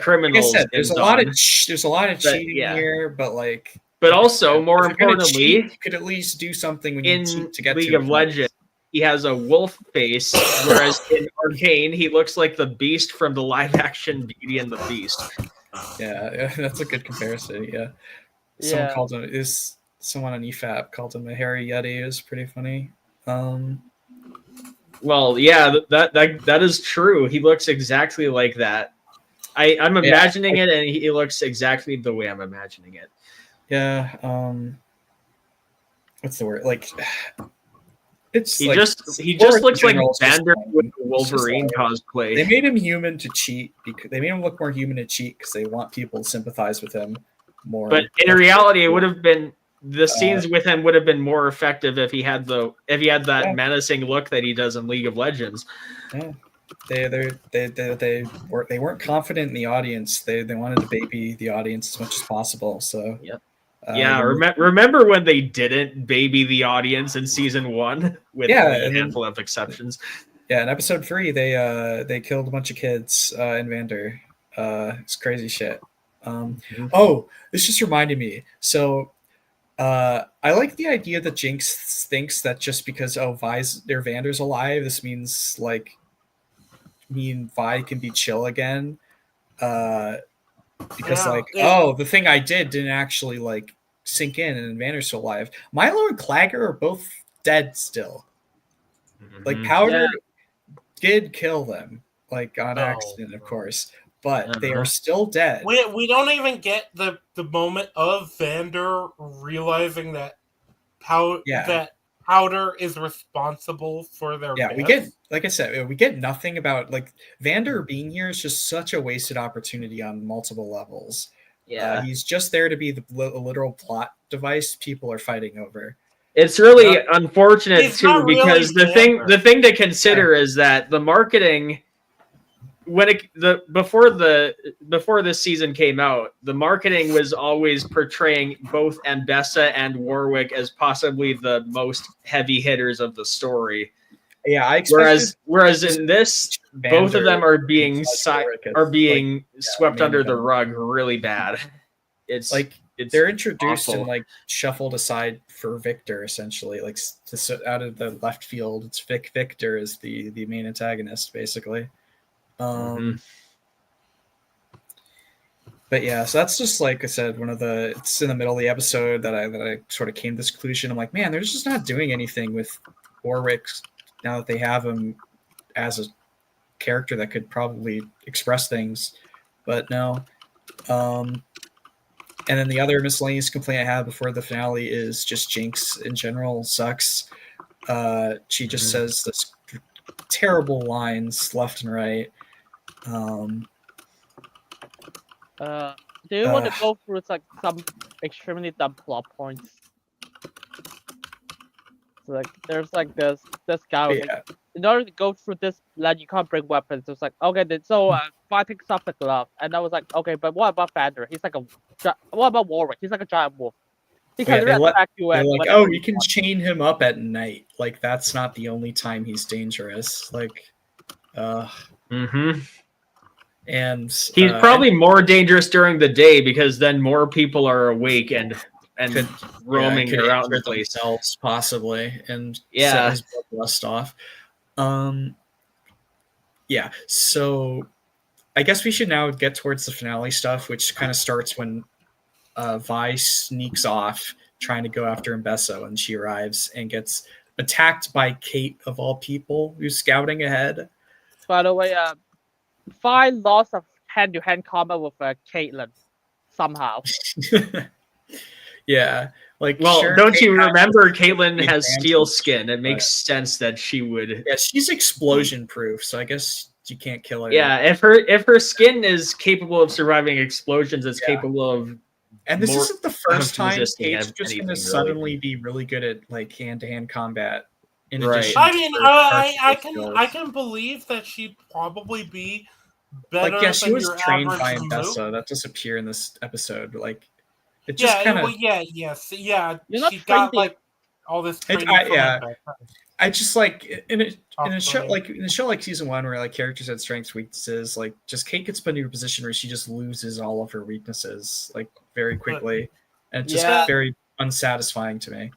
E: criminals.
G: Like I said, there's
E: in
G: a lot of
E: Dawn.
G: cheating
E: yeah.
G: here, but like,
E: But also, more
G: if you're gonna
E: importantly,
G: cheat, you could at least do something when you
E: in
G: cheat to get
E: League
G: to
E: of
G: it.
E: Legends, he has a wolf face, whereas in Arcane, he looks like the Beast from the live-action Beauty and the Beast.
G: Yeah, that's a good comparison. Yeah,
B: Yeah.
G: someone on EFAP called him a hairy yeti. It was pretty funny.
E: Well, yeah, that is true. He looks exactly like that. I'm imagining it, and he looks exactly the way I'm imagining it.
G: Yeah. What's the word? Like, it's
E: He
G: like,
E: just
G: Warwick
E: looks
G: in
E: like
G: general is just
E: Vander
G: fine.
E: with the
G: It's just
E: Wolverine
G: alright.
E: cosplay.
G: They made him human to cheat because they made him look more human to cheat because they want people to sympathize with him more.
E: But in reality, it would have been the scenes with him would have been more effective if he had that menacing look that he does in League of Legends.
G: Yeah. They weren't confident in the audience. They wanted to baby the audience as much as possible. So
E: Yep. Remember when they didn't baby the audience in season 1 with a handful of exceptions?
G: Yeah, in episode 3, they killed a bunch of kids in Vander. It's crazy shit. Oh, this just reminded me. So I like the idea that Jinx thinks that just because Vander's alive, this means like Vi can be chill again. Because the thing I did didn't actually like sink in, and Vander's still alive. Milo and Clagger are both dead still. Like Powder did kill them, like on accident, of course, but they are still dead.
A: We don't even get the moment of Vander realizing that Powder is responsible for their death.
G: We get, like I said, we get nothing about like Vander being here is just such a wasted opportunity on multiple levels.
E: Yeah,
G: he's just there to be the literal plot device people are fighting over.
E: It's really unfortunate too, because the thing to consider is that the marketing before this season came out, the marketing was always portraying both Ambessa and Warwick as possibly the most heavy hitters of the story.
G: Yeah, I
E: whereas in this, both of them are being swept under the rug really bad. It's
G: like they're introduced
H: awful.
G: and like shuffled aside for Victor, essentially, like out of the left field. It's Victor is the main antagonist, basically. But yeah, so that's just like I said, it's in the middle of the episode that I sort of came to this conclusion. I'm like, man, they're just not doing anything with Warwick now that they have him as a character that could probably express things, but no. And then the other miscellaneous complaint I had before the finale is just Jinx in general sucks. She just says this terrible lines left and right.
B: Do you want to go through like some extremely dumb plot points? So like, there's like this guy. Was, like, in order to go through this land, you can't bring weapons. It's like, okay, then so I picked up the glove, and I was like, okay, but what about Vander? He's like what about Warwick? He's like a giant wolf. He can attack you.
G: They're like, oh, you can chain him up at night. Like that's not the only time he's dangerous. Like, and
H: he's probably more dangerous during the day because then more people are awake and roaming around the place,
G: themselves, possibly, and
H: yeah,
G: set his bloodlust off. Yeah. So, I guess we should now get towards the finale stuff, which kind of starts when Vi sneaks off trying to go after Mbesso, and she arrives and gets attacked by Kate of all people, who's scouting ahead.
B: By the way, Vi lost a hand-to-hand combat with Caitlyn somehow.
G: Yeah, like
H: well, don't you remember Caitlyn has steel skin? It makes sense that she would.
G: Yeah, she's explosion proof, so I guess you can't kill her.
H: Yeah, if her skin is capable of surviving explosions, it's capable of.
G: And this isn't the first time Kate's just going to suddenly be really good at like hand-to-hand combat. In addition,
A: I mean, I can believe that she'd probably be better.
G: Like, yeah, she was trained by
A: Mbesso.
G: That does appear in this episode. Like, it
A: just
G: kind of
B: You're
A: she got like all this training.
G: I just like in a show like season 1 where like characters had strengths, weaknesses. Like, just Kate gets put into a position where she just loses all of her weaknesses like very quickly, and it's just very unsatisfying to me.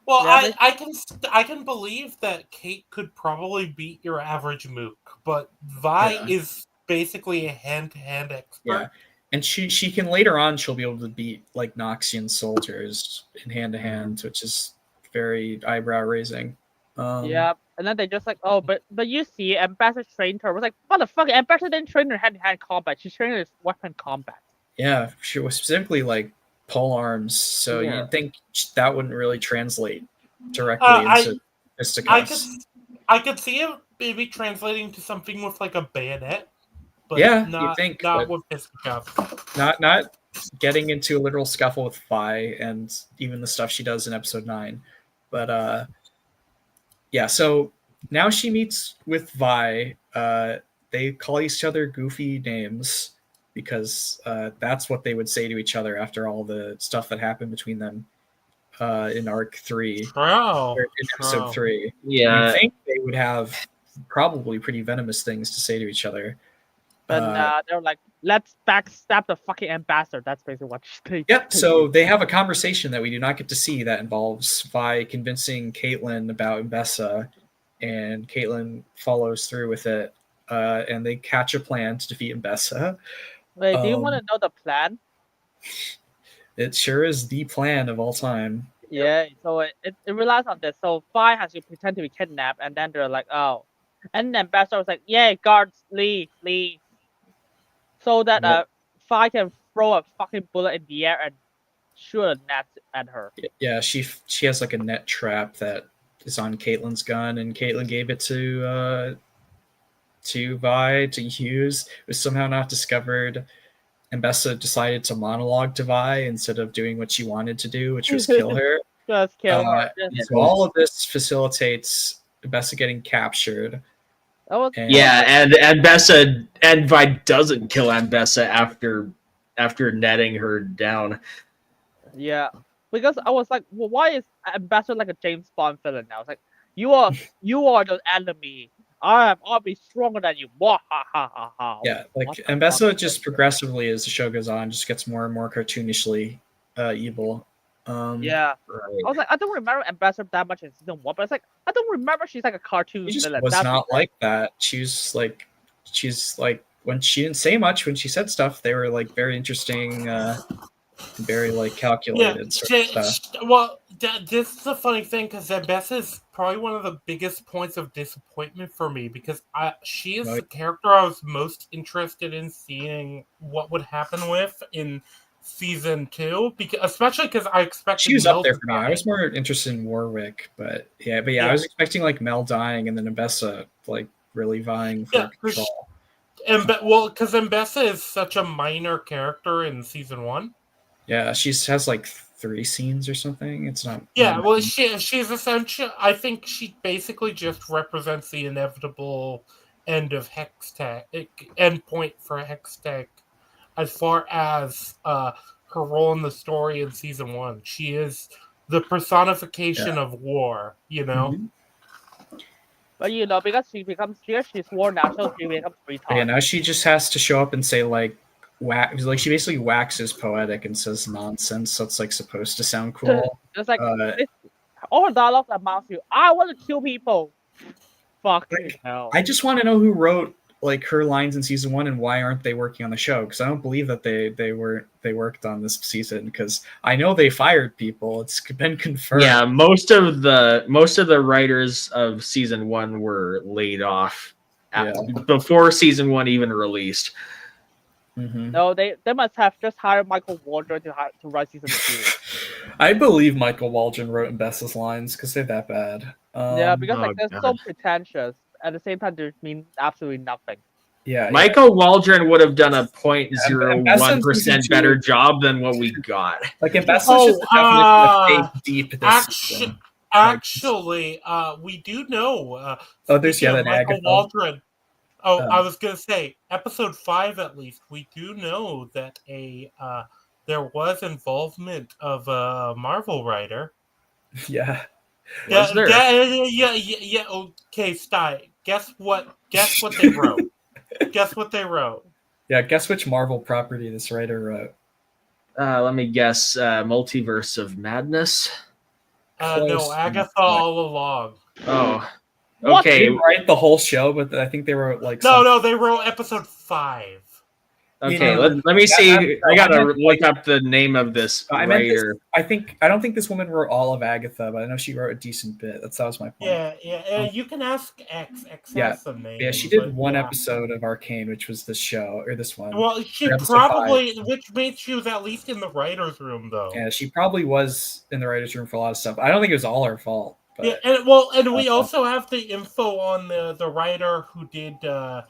A: Well, I can believe that Kate could probably beat your average mook, but Vi is basically a hand-to-hand expert.
G: Yeah. And she can later on she'll be able to beat like Noxian soldiers in hand-to-hand, which is very eyebrow raising.
B: Yeah, and then they just like, oh, but you see, Ambassador trained her. I was like, what the fuck? Ambassador didn't train her hand-to-hand combat. She trained her weapon combat.
G: Yeah, she was specifically like pole arms, so you'd think that wouldn't really translate directly into fisticuffs.
A: I could see it maybe translating to something with like a bayonet, but
G: you think
A: not with fisticuffs.
G: Not getting into a literal scuffle with Vi and even the stuff she does in episode 9, but yeah. So now she meets with Vi. They call each other goofy names, because that's what they would say to each other after all the stuff that happened between them in Arc 3.
A: Wow.
G: In episode 3.
H: Yeah.
G: I think they would have probably pretty venomous things to say to each other.
B: But they're like, let's backstab the fucking ambassador. That's basically what they
G: Yep, so they have a conversation that we do not get to see that involves Vi convincing Caitlyn about Mbesso, and Caitlyn follows through with it, and they catch a plan to defeat Mbesso.
B: Wait, do you want to know the plan?
G: It sure is the plan of all time.
B: Yeah, so it relies on this. So Vi has to pretend to be kidnapped, and then they're like, oh. And then Ambassador was like, yeah, guards, leave. So that Vi can throw a fucking bullet in the air and shoot a net at her.
G: Yeah, she has like a net trap that is on Caitlyn's gun, and Caitlyn gave it to Vi to use. It was somehow not discovered. Mbesso decided to monologue to Vi instead of doing what she wanted to do, which was kill her.
B: Just kill her.
G: So all of this facilitates Mbesso getting captured.
H: And Mbesso and Vi doesn't kill Mbesso after netting her down.
B: Yeah, because I was like, well, why is Ambassador like a James Bond villain now? It's like, you are the enemy. I'll be stronger than you.
G: Yeah, like Mbesso just progressively, as the show goes on, just gets more and more cartoonishly evil.
B: Yeah.
E: Right.
B: I was like, I don't remember Ambassador that much in season 1, but it's like I don't remember she's like a cartoon
G: She just
B: villain.
G: was
B: That's
G: not
B: the thing.
G: like that. She's like when she didn't say much, when she said stuff, they were like very interesting, very like calculated sort of stuff.
A: This is a funny thing because Zembessa is probably one of the biggest points of disappointment for me because she is the character I was most interested in seeing what would happen with in season 2, especially because I expected
G: She was
A: Mel
G: up there
A: to
G: for me.
A: die.
G: I was more interested in Warwick, but I was expecting like Mel dying and then Ambessa like really vying for control.
A: Because Mbessa is such a minor character in season 1.
G: Yeah, she has like 3 scenes or something. It's not.
A: Yeah, well, she's essentially. I think she basically just represents the inevitable end of Hextech, end point for Hextech, as far as her role in the story in season 1. She is the personification of war. You know.
G: Mhm.
B: But you know, because she becomes she's war now, so she becomes retard.
G: Yeah, now she just has to show up and say like she basically waxes poetic and says nonsense, so it's like supposed to sound cool.
B: It's like all her dialogue amounts to I want to kill people. Fucking hell.
G: I just want to know who wrote like her lines in season 1 and why aren't they working on the show? Because I don't believe that they worked on this season because I know they fired people. It's been confirmed.
E: Yeah, most of the writers of season 1 were laid off before season 1 even released.
G: Mm-hmm.
B: No, they must have just hired Michael Waldron to write season 2.
G: I believe Michael Waldron wrote Bess's lines because they're that bad.
B: Yeah, because they're so pretentious. At the same time, they mean absolutely nothing.
G: Yeah,
E: Michael Waldron would have done a 0.01% better job than what we got.
G: Like Bessa's just definitely deep this season.
A: Actually, we do know.
G: There's
A: Michael
G: Agatha.
A: Waldron. I was gonna say episode 5 at least. We do know that there was involvement of a Marvel writer.
G: Yeah.
E: Was there?
A: Yeah. Okay, Sty. Guess what they wrote. Guess what they wrote.
G: Yeah, guess which Marvel property this writer wrote.
E: Let me guess. Multiverse of Madness.
A: No, Agatha all along.
E: Oh,
G: okay. They
E: okay.
G: didn't write the whole show, but I think they wrote like.
A: No, they wrote episode 5.
E: Okay, let me see. I gotta look up the name of this writer.
G: I don't think this woman wrote all of Agatha, but I know she wrote a decent bit. That was my point.
A: Yeah. You can ask X. X has some names.
G: Yeah, she did one episode of Arcane, which was this show or this one.
A: Well, she probably, which means she was at least in the writers' room, though.
G: Yeah, she probably was in the writers' room for a lot of stuff. I don't think it was all her fault. But,
A: yeah, and we also have the info on the writer who did the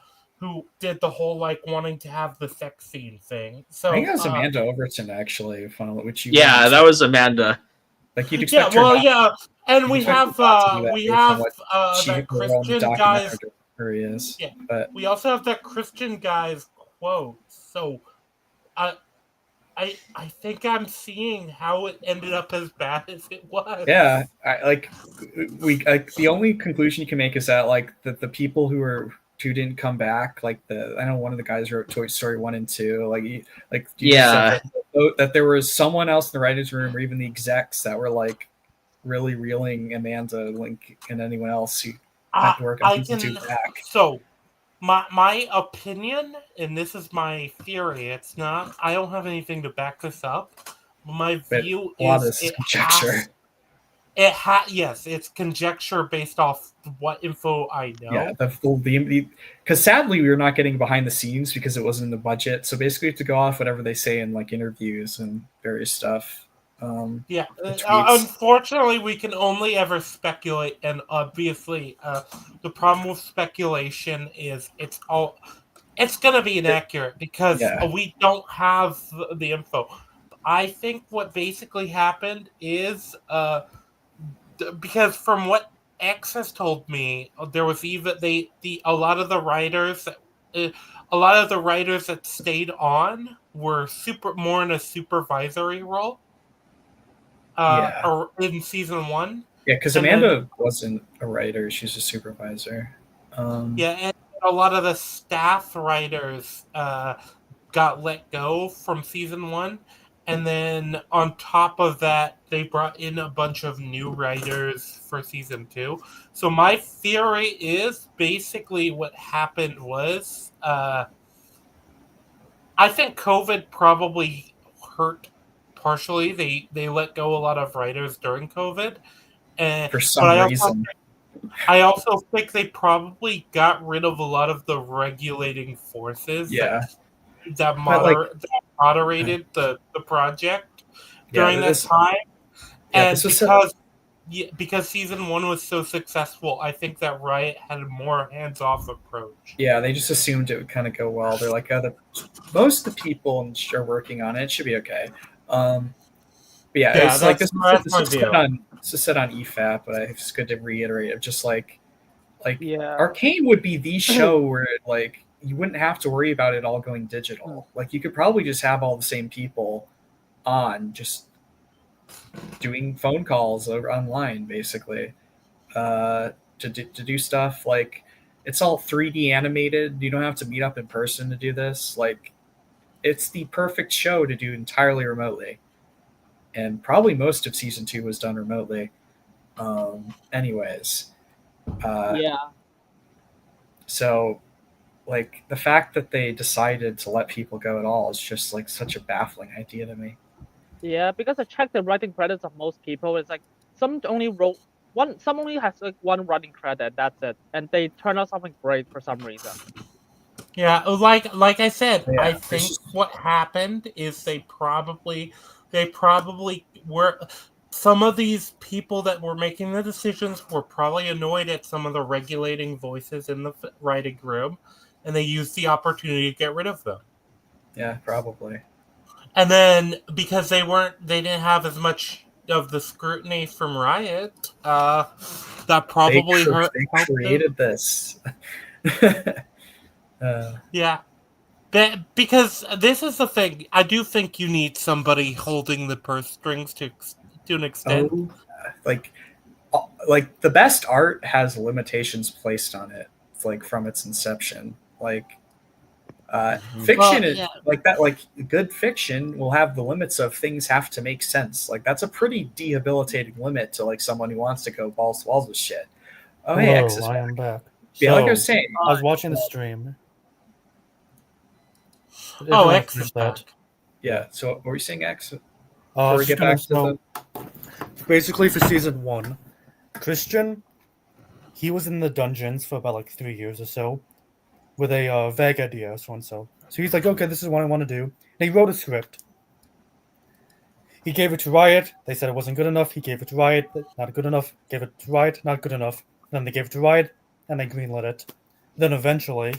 A: whole like wanting to have the sex scene thing. So
G: I think it was Amanda Overton actually, which you
E: that was Amanda.
G: Like you'd expect
A: and we have that Christian guy's.
G: Yeah, but
A: we also have that Christian guy's quote. So, I think I'm seeing how it ended up as bad as it was.
G: Yeah, the only conclusion you can make is that like the people who didn't come back, like I know one of the guys wrote Toy Story 1 and 2, that there was someone else in the writers' room or even the execs that were like really reeling Amanda, Link, and anyone else who had to work on season 2 back.
A: So my opinion, and this is my theory, it's not, I don't have anything to back this up. My view is
G: conjecture.
A: Yes, it's conjecture based off what info I know.
G: Yeah, because sadly we were not getting behind the scenes because it wasn't in the budget. So basically, we have to go off whatever they say in like interviews and various stuff.
A: Unfortunately, we can only ever speculate, and obviously, the problem with speculation is it's going to be inaccurate because we don't have the info. I think what basically happened is because from what X has told me, there was even a lot of the writers that stayed on were more in a supervisory role. Or in season 1.
G: Yeah, because Amanda wasn't a writer; she's a supervisor.
A: And a lot of the staff writers got let go from season 1, And then on top of that, they brought in a bunch of new writers for season 2. So my theory is basically what happened was, I think COVID probably hurt partially. They let go a lot of writers during COVID,
G: For
A: but
G: some reason.
A: I also think they probably got rid of a lot of the regulating forces
G: Yeah.
A: that
G: But,
A: moderated the project
G: Yeah,
A: during that time.
G: Yeah,
A: And
G: this was
A: because season 1 was so successful, I think that Riot had a more hands-off approach.
G: Yeah, they just assumed it would kind of go well. They're like, most of the people are working on it. It should be okay. But yeah,
A: Yeah,
G: it's like
A: that's
G: this
A: my
G: is
A: view.
G: said on EFAP, but it's good to reiterate. Of just like
B: Yeah.
G: Arcane would be the show where like you wouldn't have to worry about it all going digital. Like you could probably just have all the same people on, just doing phone calls over online, basically, to do stuff. Like it's all 3D animated. You don't have to meet up in person to do this. Like it's the perfect show to do entirely remotely. And probably most of season 2 was done remotely. Anyways,
B: Yeah.
G: so like the fact that they decided to let people go at all is just like such a baffling idea to me.
B: Yeah, because I checked the writing credits of most people. It's like some only wrote one. Some only has like one writing credit. That's it, and they turn out something great for some reason.
A: Yeah, like I said,
G: Yeah,
A: I think what happened is they probably were, some of these people that were making the decisions were probably annoyed at some of the regulating voices in the writing room, and they used the opportunity to get rid of them.
G: Yeah, probably.
A: And then because they didn't have as much of the scrutiny from Riot, that probably hurt.
G: They created this.
A: Yeah. Because this is the thing, I do think you need somebody holding the purse strings to an extent.
G: Like the best art has limitations placed on it, like from its inception. Like fiction is like that. Like good fiction will have the limits of things have to make sense. Like that's a pretty debilitating limit to like someone who wants to go balls to walls with shit. Oh, hey, X is
F: I
G: back.
F: am back.
G: Yeah, like I was saying,
F: I was watching the stream.
A: Oh, X is
F: that.
A: back.
G: Yeah. So what were you saying, X?
F: Before
G: we get back to
F: basically for season 1, Christian, he was in the dungeons for about like 3 years or so with a vague idea, so and so. So he's like, okay, this is what I want to do. And he wrote a script. He gave it to Riot. They said it wasn't good enough. He gave it to Riot. Not good enough. Gave it to Riot. Not good enough. Then they gave it to Riot, and they greenlit it. Then eventually,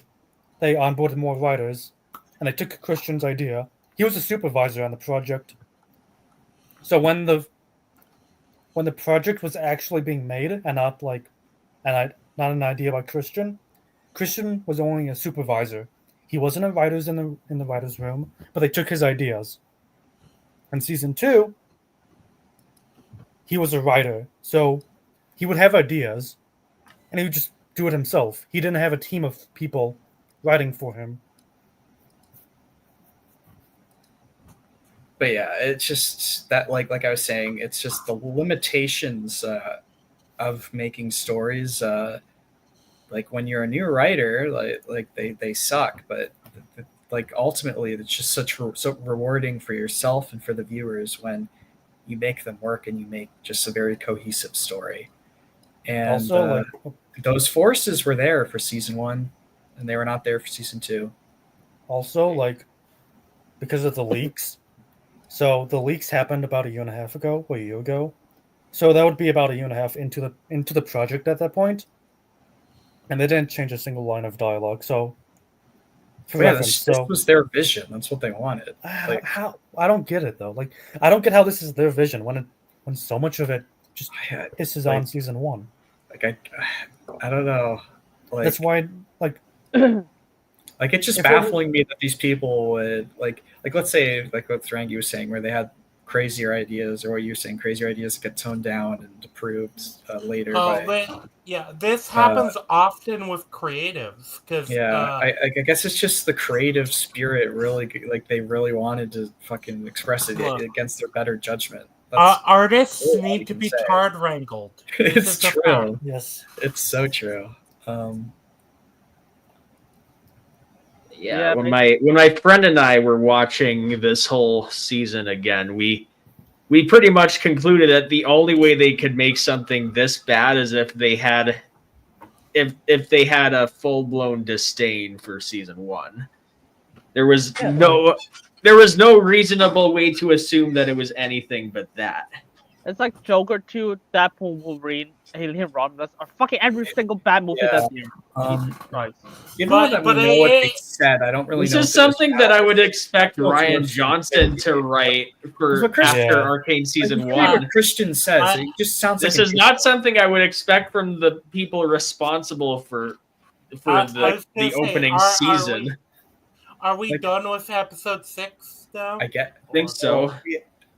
F: they onboarded more writers, and they took Christian's idea. He was a supervisor on the project. So when the project was actually being made, and not an idea by Christian was only a supervisor. He wasn't a writer in the writers' room, but they took his ideas. In season 2, he was a writer, so he would have ideas, and he would just do it himself. He didn't have a team of people writing for him.
G: But yeah, it's just that like I was saying, it's just the limitations of making stories. Like when you're a new writer, like they suck, but like ultimately it's just so rewarding for yourself and for the viewers when you make them work and you make just a very cohesive story. And
F: Also,
G: those forces were there for season 1, and they were not there for season 2.
F: Also, like because of the leaks. So the leaks happened about a year ago. So that would be about a year and a half into the project at that point, and they didn't change a single line of dialogue. So,
G: this was their vision. That's what they wanted. Like,
F: how I don't get it though. Like I don't get how this is their vision when so much of it just pisses on season 1.
G: Like I don't know. Like
F: that's why like.
G: Like it's just baffling me that these people would like let's say like what Rangi was saying, where they had crazier ideas, or what you're saying, crazier ideas get toned down and approved later.
A: This happens often with creatives because
G: I guess it's just the creative spirit. Really, like they really wanted to fucking express it against their better judgment.
A: Artists need to be card wrangled.
G: It's true.
I: Yes,
G: it's so true.
H: When my friend and I were watching this whole season again, we pretty much concluded that the only way they could make something this bad is if they had a full-blown disdain for season 1. There was no reasonable way to assume that it was anything but that.
B: It's like Joker 2, Deadpool, Wolverine, Alien Romulus, or fucking every single bad movie this year. Jesus Christ.
G: You know that we know what they said. I don't really know.
H: This is something that I would expect Ryan Johnson to write for after Arcane season 1.
G: What Christian says, it just sounds like
H: this is not something I would expect from the people responsible for the opening season.
A: Are we done with episode 6 now?
G: I
H: think so.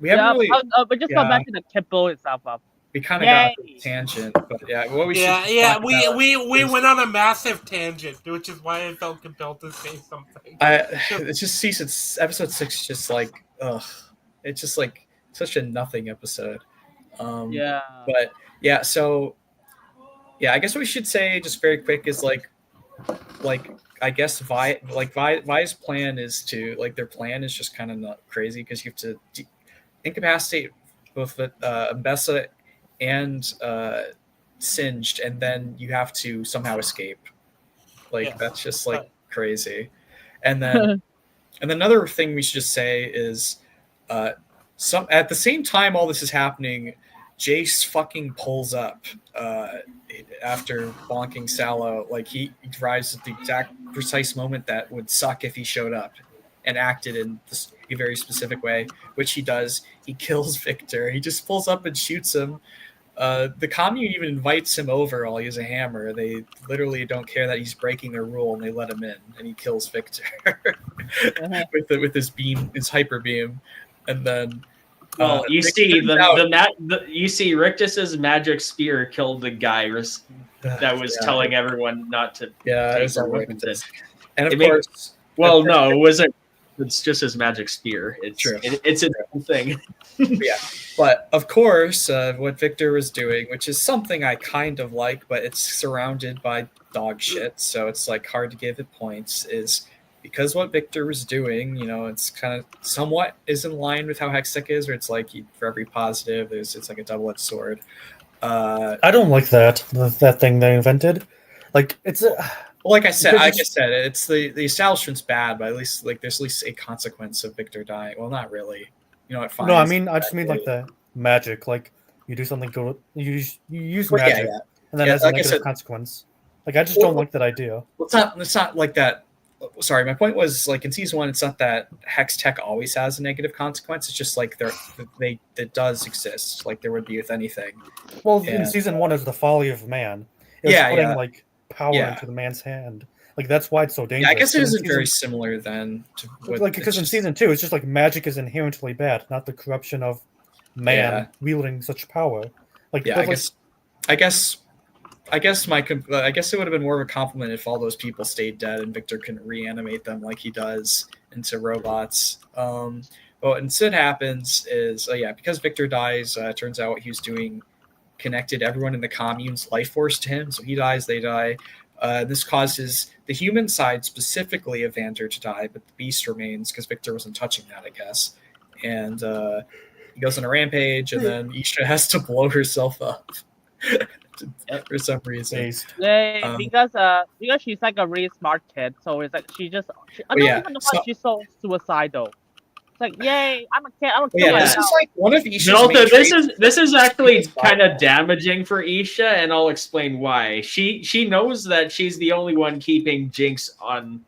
G: We haven't really.
B: But just go back to the kid blow itself up.
G: We kind of got a tangent, but what we
A: we went on a massive tangent, which is why I felt compelled to say something.
G: It's just episode 6 is just like it's just like such a nothing episode. But so I guess what we should say just very quick is like I guess Vi's plan is to their plan is just kind of not crazy because you have to incapacitate both Mbessa and Singed, and then you have to somehow escape. That's just crazy. And then another thing we should just say is at the same time all this is happening, Jace fucking pulls up after bonking Sallow. He arrives at the exact precise moment that would suck if he showed up and acted in a very specific way, which he does. He kills Victor. He just pulls up and shoots him. The commune even invites him over while he has a hammer. They literally don't care that he's breaking their rule, and they let him in, and he kills Victor with his beam, his hyper beam, and then.
H: Well, you see you see Rictus's magic spear killed the guy that was telling everyone not to.
G: Yeah,
H: take their weapons in.
G: And of course,
H: no, it wasn't. It's just his magic spear. It's
G: true.
H: It's a different thing.
G: But of course, what Victor was doing, which is something I kind of like, but it's surrounded by dog shit, so it's hard to give it points. Is because what Victor was doing, it's kind of somewhat is in line with how Hextech is, where it's for every positive, it's like a double-edged sword.
I: I don't like that thing they invented. It's
G: like I said, it's the establishment's bad, but at least there's at least a consequence of Victor dying. Well, not really. It finds.
I: No, I just mean the magic. You do something good, you use magic, and then as a negative consequence. I just don't like that idea.
G: Well, it's not like that. Sorry, my point was in season 1, it's not that Hextech always has a negative consequence. It's just it does exist. There would be with anything.
I: Well, in season 1 is the folly of man. It was putting power into the man's hand. That's why it's so dangerous.
G: Yeah, I guess it isn't very similar then.
I: Because in season 2, it's just magic is inherently bad, not the corruption of man wielding such power. I guess it would have been more of a compliment if all those people stayed dead and Victor couldn't reanimate them like he does into robots. But what instead happens is, because Victor dies, it turns out what he was doing connected everyone in the commune's life force to him. So he dies, they die. This causes the human side, specifically Evander, to die, but the beast remains because Victor wasn't touching that, I guess. And he goes on a rampage, and then Isha has to blow herself up. For some reason,
B: because she's a really smart kid, so it's I don't even know why she's so suicidal. It's yay! I'm a kid. I'm a kid.
G: This is one of Isha's.
H: This is actually kind of damaging for Isha, and I'll explain why. She knows that she's the only one keeping Jinx on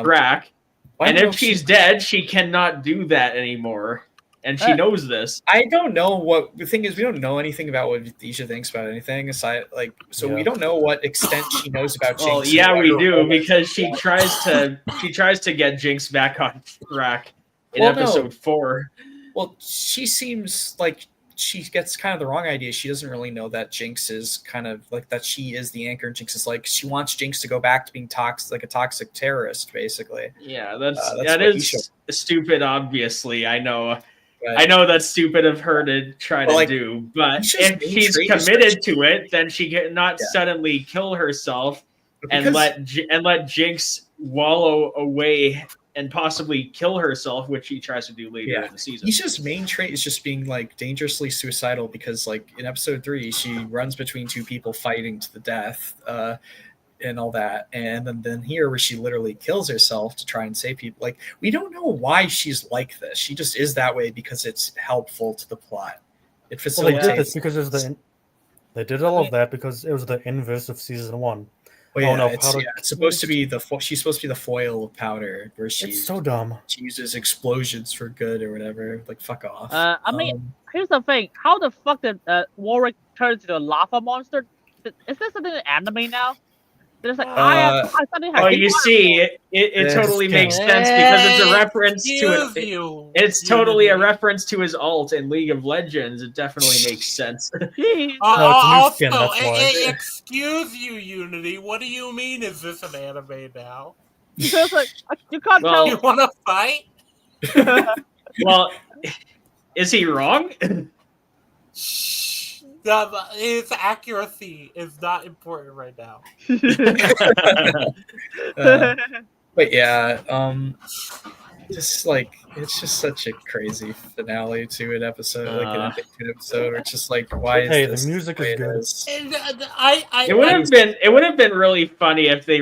H: track, and if she's dead, she cannot do that anymore. And she knows this.
G: I don't know what the thing is. We don't know anything about what Isha thinks about anything aside. We don't know what extent she knows about Jinx.
H: Well, yeah, we do because she tries to get Jinx back on track in episode 4.
G: Well, she seems like she gets kind of the wrong idea. She doesn't really know that Jinx is kind of like that. She is the anchor, and Jinx is like she wants Jinx to go back to being toxic, like a toxic terrorist, basically.
H: Yeah,
G: that's
H: that
G: what he
H: is stupid. Obviously, I know.
G: But
H: I know that's stupid of her to try to
G: like,
H: do, but
G: he's just
H: if
G: being
H: she's
G: treated
H: committed to it, then she cannot
G: Yeah.
H: suddenly kill herself and
G: because
H: let Jinx wallow away and possibly kill herself, which he tries to do later in the season.
G: he's just main trait is just being like dangerously suicidal because like in episode 3 she runs between two people fighting to the death and all that, and then here where she literally kills herself to try and save people. Like we don't know why she's like this. She just is that way because it's helpful to the plot. It
I: Well, they
G: facilitates.
I: did this because it was they did all of that because it was the inverse of season 1.
G: Well, yeah,
I: Oh, no,
G: it's,
I: Powder-
G: it's supposed to be she's supposed to be the foil of Powder, where she
I: It's so dumb.
G: she uses explosions for good or whatever. Like fuck off.
B: I mean, here's the thing: how the fuck did Warwick turn into a lava monster? Is this in the anime now? There's like I suddenly have.
H: Oh, you see, it
G: Yes,
H: totally makes sense because it's a reference to it. It's totally a reference to his alt in League of Legends. It definitely makes sense.
I: No, it's a new skin,
A: Also,
I: that's why.
A: excuse you, Unity. What do you mean? Is this an anime now?
B: Because like you can't
H: Well-
A: You want to fight?
H: Well, is he wrong?
A: His accuracy is not important right now.
G: But yeah, just like it's just such a crazy finale to an episode, like an epic to an episode. Where it's just like, why is
I: Hey, the
G: this
I: music
G: the way
I: is
G: it
I: good.
G: is?
H: It would have been really funny if they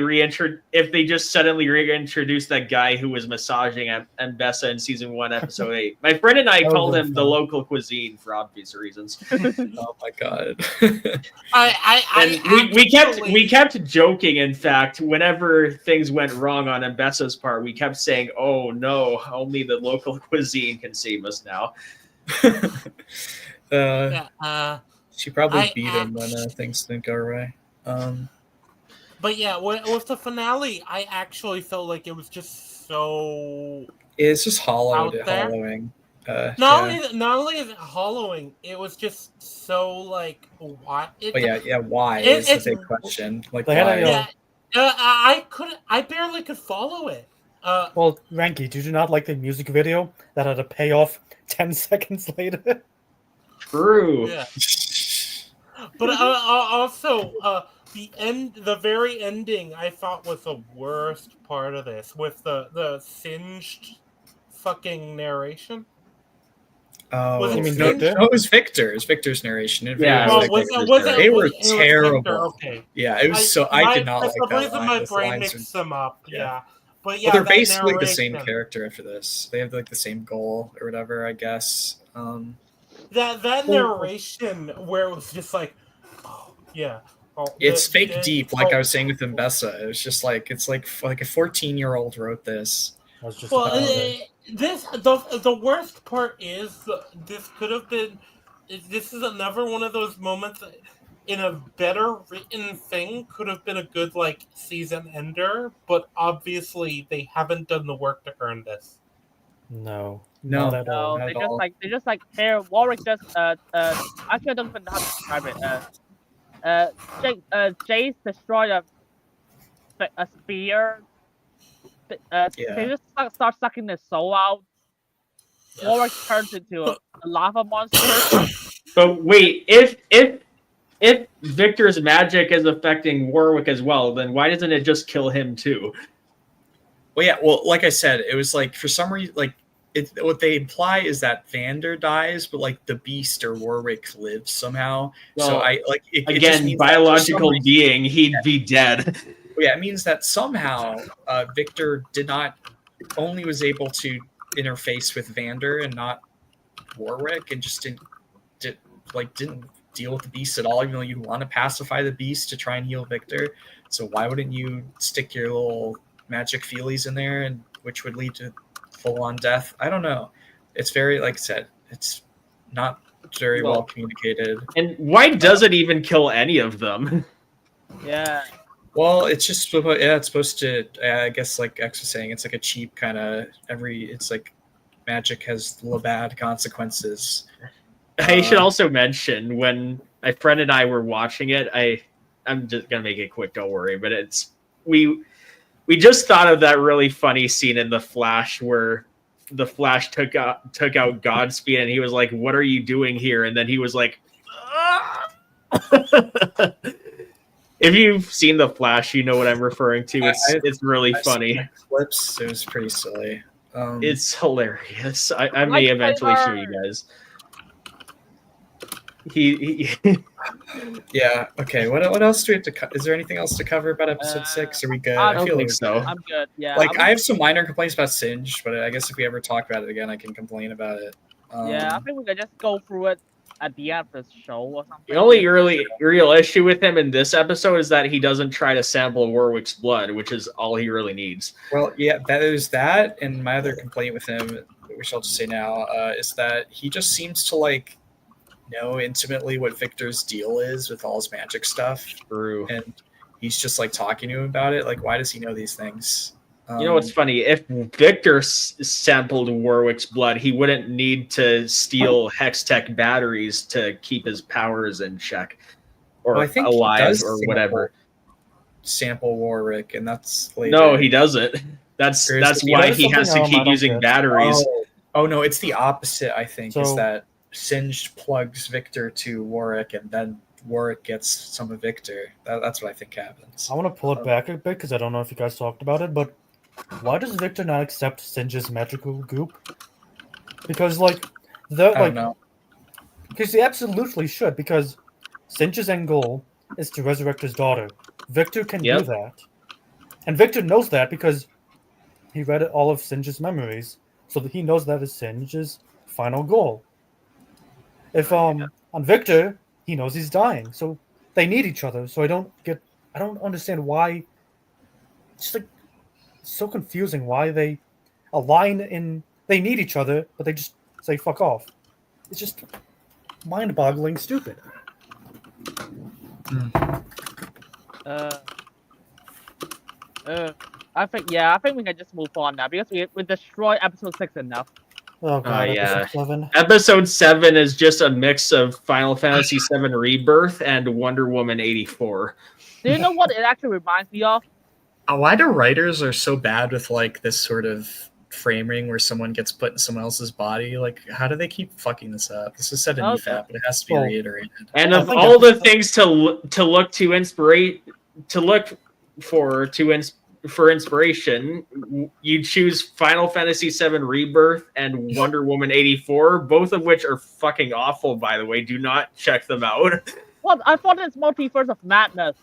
H: just suddenly reintroduced that guy who was massaging Mbessa in season 1, episode 8. My friend and I
I: That
H: called
I: would've
H: him
I: been
H: the
I: fun.
H: local cuisine for obvious reasons.
G: Oh my god.
H: And we kept joking. In fact, whenever things went wrong on Mbessa's part, we kept saying, "Oh no, only the local cuisine can save us now."
G: She probably beat him when things didn't go her way.
A: But yeah, with the finale, I actually felt like it was just so.
G: It's just
A: Out there?
G: hollowing.
A: Not only is it hollowing, it was just so like what?
G: But yeah, why is
A: it's-
G: the big question? Like
I: They had
G: why?
I: a,
A: I barely could follow it.
I: Well, Rangi, did you not like the music video that had a payoff 10 seconds later?
H: True.
A: Yeah. But also, the very ending, I thought was the worst part of this, with the singed fucking narration.
G: Oh,
A: Was it
I: You mean
G: no,
I: Victor?
G: no, it was Victor. It was Victor's narration. It
H: Yeah,
G: was
A: Well,
G: like
A: was
G: they were
A: it was
G: terrible.
A: Victor, okay.
G: Yeah, it was I did not
A: for
G: like
A: some
G: that
A: reason
G: line.
A: my
G: Those
A: brain
G: lines
A: mixed them up.
G: yeah.
A: Yeah. But yeah,
G: well, they're
A: that
G: basically the same
A: narration-
G: character after this. They have like the same goal or whatever, I guess.
A: That narration where it was just like, oh, yeah. Oh,
G: It's fake deep, like I was saying with Mbessa. It was just like it's like a 14-year-old wrote this.
I: I was just
A: Well,
I: about to-
A: the worst part is this could have been. This is another one of those moments in a better written thing could have been a good like season ender, but obviously they haven't done the work to earn this.
I: No,
G: No.
I: not at all.
B: No,
G: Not
B: they
G: at all.
B: just like here Warwick just actually I don't even know how to describe it. Jace destroyed a spear. They just start sucking the soul out. Warwick turns into a lava monster.
H: But wait, if Victor's magic is affecting Warwick as well, then why doesn't it just kill him too?
G: Well, yeah. Well, like I said, it was like for some reason, like what they imply is that Vander dies, but like the Beast or Warwick lives somehow.
H: Well,
G: so I like it just
H: Again,
G: means that for some
H: biological
G: reason-
H: being, he'd be dead.
G: Yeah, it means that somehow Victor only was able to interface with Vander and not Warwick, and just didn't deal with the Beast at all. Even though you want to pacify the Beast to try and heal Victor, so why wouldn't you stick your little magic feelies in there, and which would lead to full-on death? I don't know. It's very, like I said, it's not very well communicated.
H: And why does it even kill any of them?
B: Yeah.
G: Well, it's just it's supposed to. I guess like X was saying, it's like a cheap kind of it's like magic has bad consequences.
H: I should also mention when my friend and I were watching it. I'm just gonna make it quick. Don't worry. But we just thought of that really funny scene in The Flash where the Flash took out Godspeed, and he was like, "What are you doing here?" And then he was like, "Ah!" If you've seen The Flash, you know what I'm referring to. It's really funny.
G: Clips. It was pretty silly.
H: It's hilarious. I may eventually show you guys. He
G: Yeah. Okay. What else do we have to? Is there anything else to cover about episode 6? Are we good?
H: I don't think so.
B: I'm good. Yeah.
G: Like I have some minor complaints about Singed, but I guess if we ever talk about it again, I can complain about it.
B: Yeah, I think we could just go through it at the end of the show or something.
H: The only really real issue with him in this episode is that he doesn't try to sample Warwick's blood, which is all he really needs.
G: Well, yeah, there's that, and my other complaint with him, which I'll just say now, is that he just seems to like know intimately what Victor's deal is with all his magic stuff.
H: True.
G: And he's just like talking to him about it. Like, why does he know these things?
H: You know what's funny? If Victor sampled Warwick's blood, he wouldn't need to steal Hextech batteries to keep his powers in check or
G: I think
H: alive or whatever.
G: Sample Warwick, and that's later.
H: No, he doesn't. That's why he has to keep using batteries.
G: Oh no, it's the opposite. I think is that Singed plugs Victor to Warwick, and then Warwick gets some of Victor. That's what I think happens.
I: I want to pull it back a bit because I don't know if you guys talked about it, but why does Victor not accept Singe's magical goop? Because I don't know. Because he absolutely should. Because Singe's end goal is to resurrect his daughter. Victor can do that, and Victor knows that because he read all of Singe's memories, so that he knows that is Singe's final goal. If on Victor, he knows he's dying, so they need each other. So I don't understand why. It's like so confusing why they align in. They need each other, but they just say fuck off. It's just mind-boggling stupid.
B: I think we can just move on now because we destroyed episode 6 enough.
I: Oh god,
H: yeah.
I: episode 7.
H: Episode 7 is just a mix of Final Fantasy VII Rebirth and Wonder Woman 84.
B: Do you know what it actually reminds me of?
G: Why do writers are so bad with like this sort of framing where someone gets put in someone else's body? Like, how do they keep fucking this up? This is said in EFAP, but it has to be reiterated.
H: And of all the things to look for inspiration, you choose Final Fantasy VII Rebirth and Wonder Woman 84, both of which are fucking awful, by the way. Do not check them out.
B: What? I thought it's Multiverse of Madness.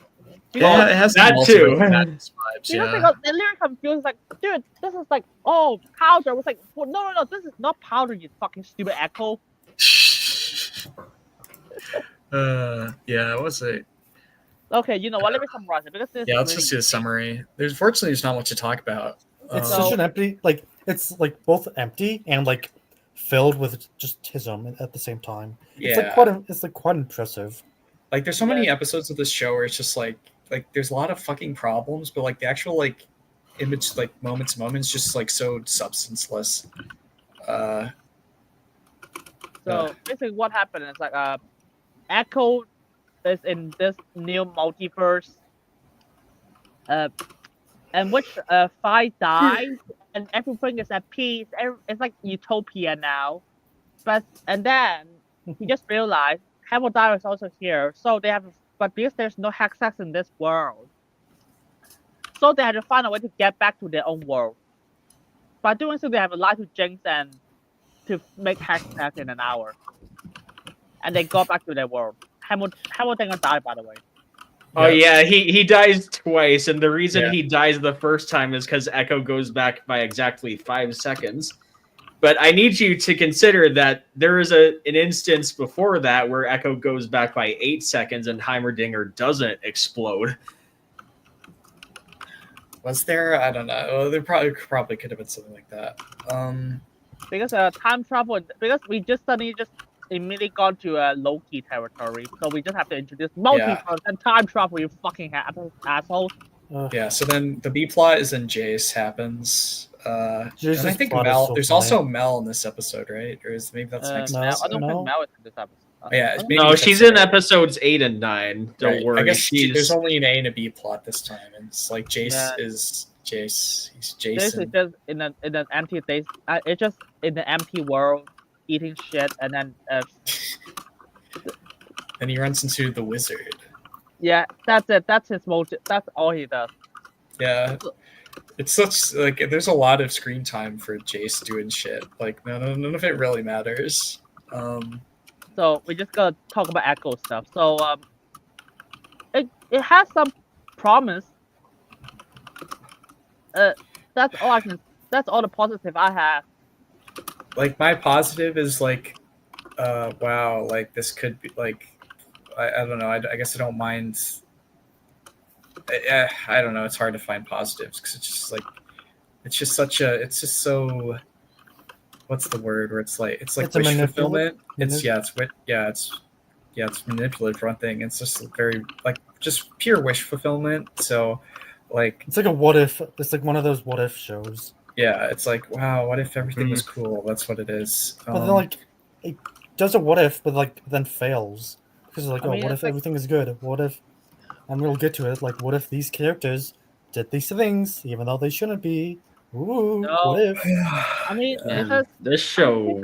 G: Yeah, it has
H: that too.
G: Vibes,
B: because the lyric confused, like, dude, this is like, oh, powder. I was like, well, no, this is not powder, you fucking stupid Echo.
G: Yeah, what's it?
B: Okay, you know what? Let me summarize it because this.
G: Yeah, let's just do a summary. There's not much to talk about.
I: It's such an empty, it's like both empty and like filled with just tism at the same time.
G: Yeah,
I: it's quite impressive.
G: Like, there's so many episodes of this show where it's just like there's a lot of fucking problems, but like the actual like image, like moments, just like so substanceless.
B: So basically, what happened is like Echo is in this new multiverse, and which Fi dies, and everything is at peace. It's like utopia now, and then he just realized Hamilton is also here, so they have. But because there's no Hextech in this world, so they had to find a way to get back to their own world. By doing so, they have to lie to Jinx and to make Hextech in an hour, and they go back to their world. Hamilton died, by the way.
H: Oh yeah, he dies twice, and the reason he dies the first time is because Echo goes back by exactly 5 seconds. But I need you to consider that there is an instance before that where Echo goes back by 8 seconds and Heimerdinger doesn't explode.
G: Was there? I don't know. Well, there probably could have been something like that.
B: Because time travel. Because we just suddenly immediately gone to Loki territory, so we just have to introduce multiverse and time travel. You fucking assholes.
G: Yeah. So then the B plot is in Jace happens. And I think Mel. There's also Mel in this episode, right? Or is maybe that's next
B: No,
G: episode?
B: I don't think Mel is in this episode.
G: Yeah,
E: no, she's in episodes 8 and 9. Don't worry.
G: I guess
E: she's...
G: there's only an A and a B plot this time, and it's like Jace
B: Yeah.
G: is Jace. He's Jason.
B: This is just in an empty place. It's just in the empty world, eating shit, and then.
G: And he runs into the wizard.
B: Yeah, that's it. That's his motive. That's all he does.
G: Yeah. It's such like there's a lot of screen time for Jace doing shit. Like none of it really matters.
B: So we just gotta talk about Echo stuff. So it has some promise. That's all I can. That's all the positive I have.
G: Like my positive is like, wow, like this could be like, I don't know. I guess I don't mind. I don't know. It's hard to find positives because it's just like, it's just such a. It's just so. What's the word? Where it's like wish fulfillment. It's manipulative for one thing. It's just very like just pure wish fulfillment. So, like
I: it's like a what if. It's like one of those what if shows.
G: Yeah, it's like wow, what if everything was cool? That's what it is.
I: But then like it does a what if, but like then fails because like what if everything is good? What if? And we'll get to it. Like, what if these characters did these things even though they shouldn't be? Ooh,
B: No.
I: what if?
B: I mean,
E: Man, this show.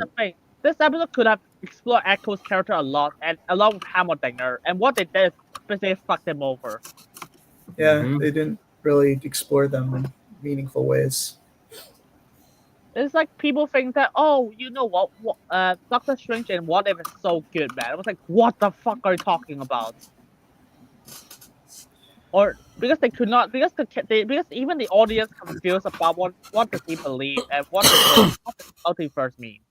B: This episode could have explored Echo's character a lot, and along with Hammerdinger, and what they did is basically fuck them over.
J: Yeah, they didn't really explore them in meaningful ways.
B: It's like people think that, oh, you know what, Doctor Strange and What If is so good, man. I was like, what the fuck are you talking about? Or because they could not, because even the audience confused about what does he believe and what does multiverse mean.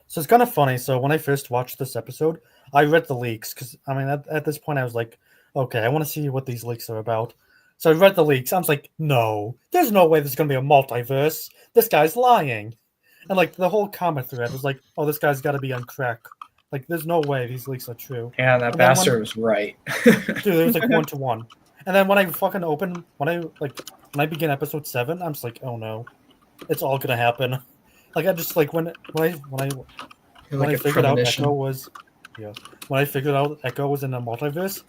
I: So it's kind of funny. So when I first watched this episode, I read the leaks because I mean at this point I was like, okay, I want to see what these leaks are about. So I read the leaks. I was like, no, there's no way there's gonna be a multiverse. This guy's lying, and like the whole comment thread was like, oh, this guy's got to be on crack. Like, there's no way these leaks are true.
G: Yeah, that bastard was right.
I: Dude, it was like 1-to-1. And then when I fucking when I begin episode 7, I'm just like, oh no, it's all gonna happen. Like I just like when I figured out Echo was, when I figured out Echo was in a multiverse,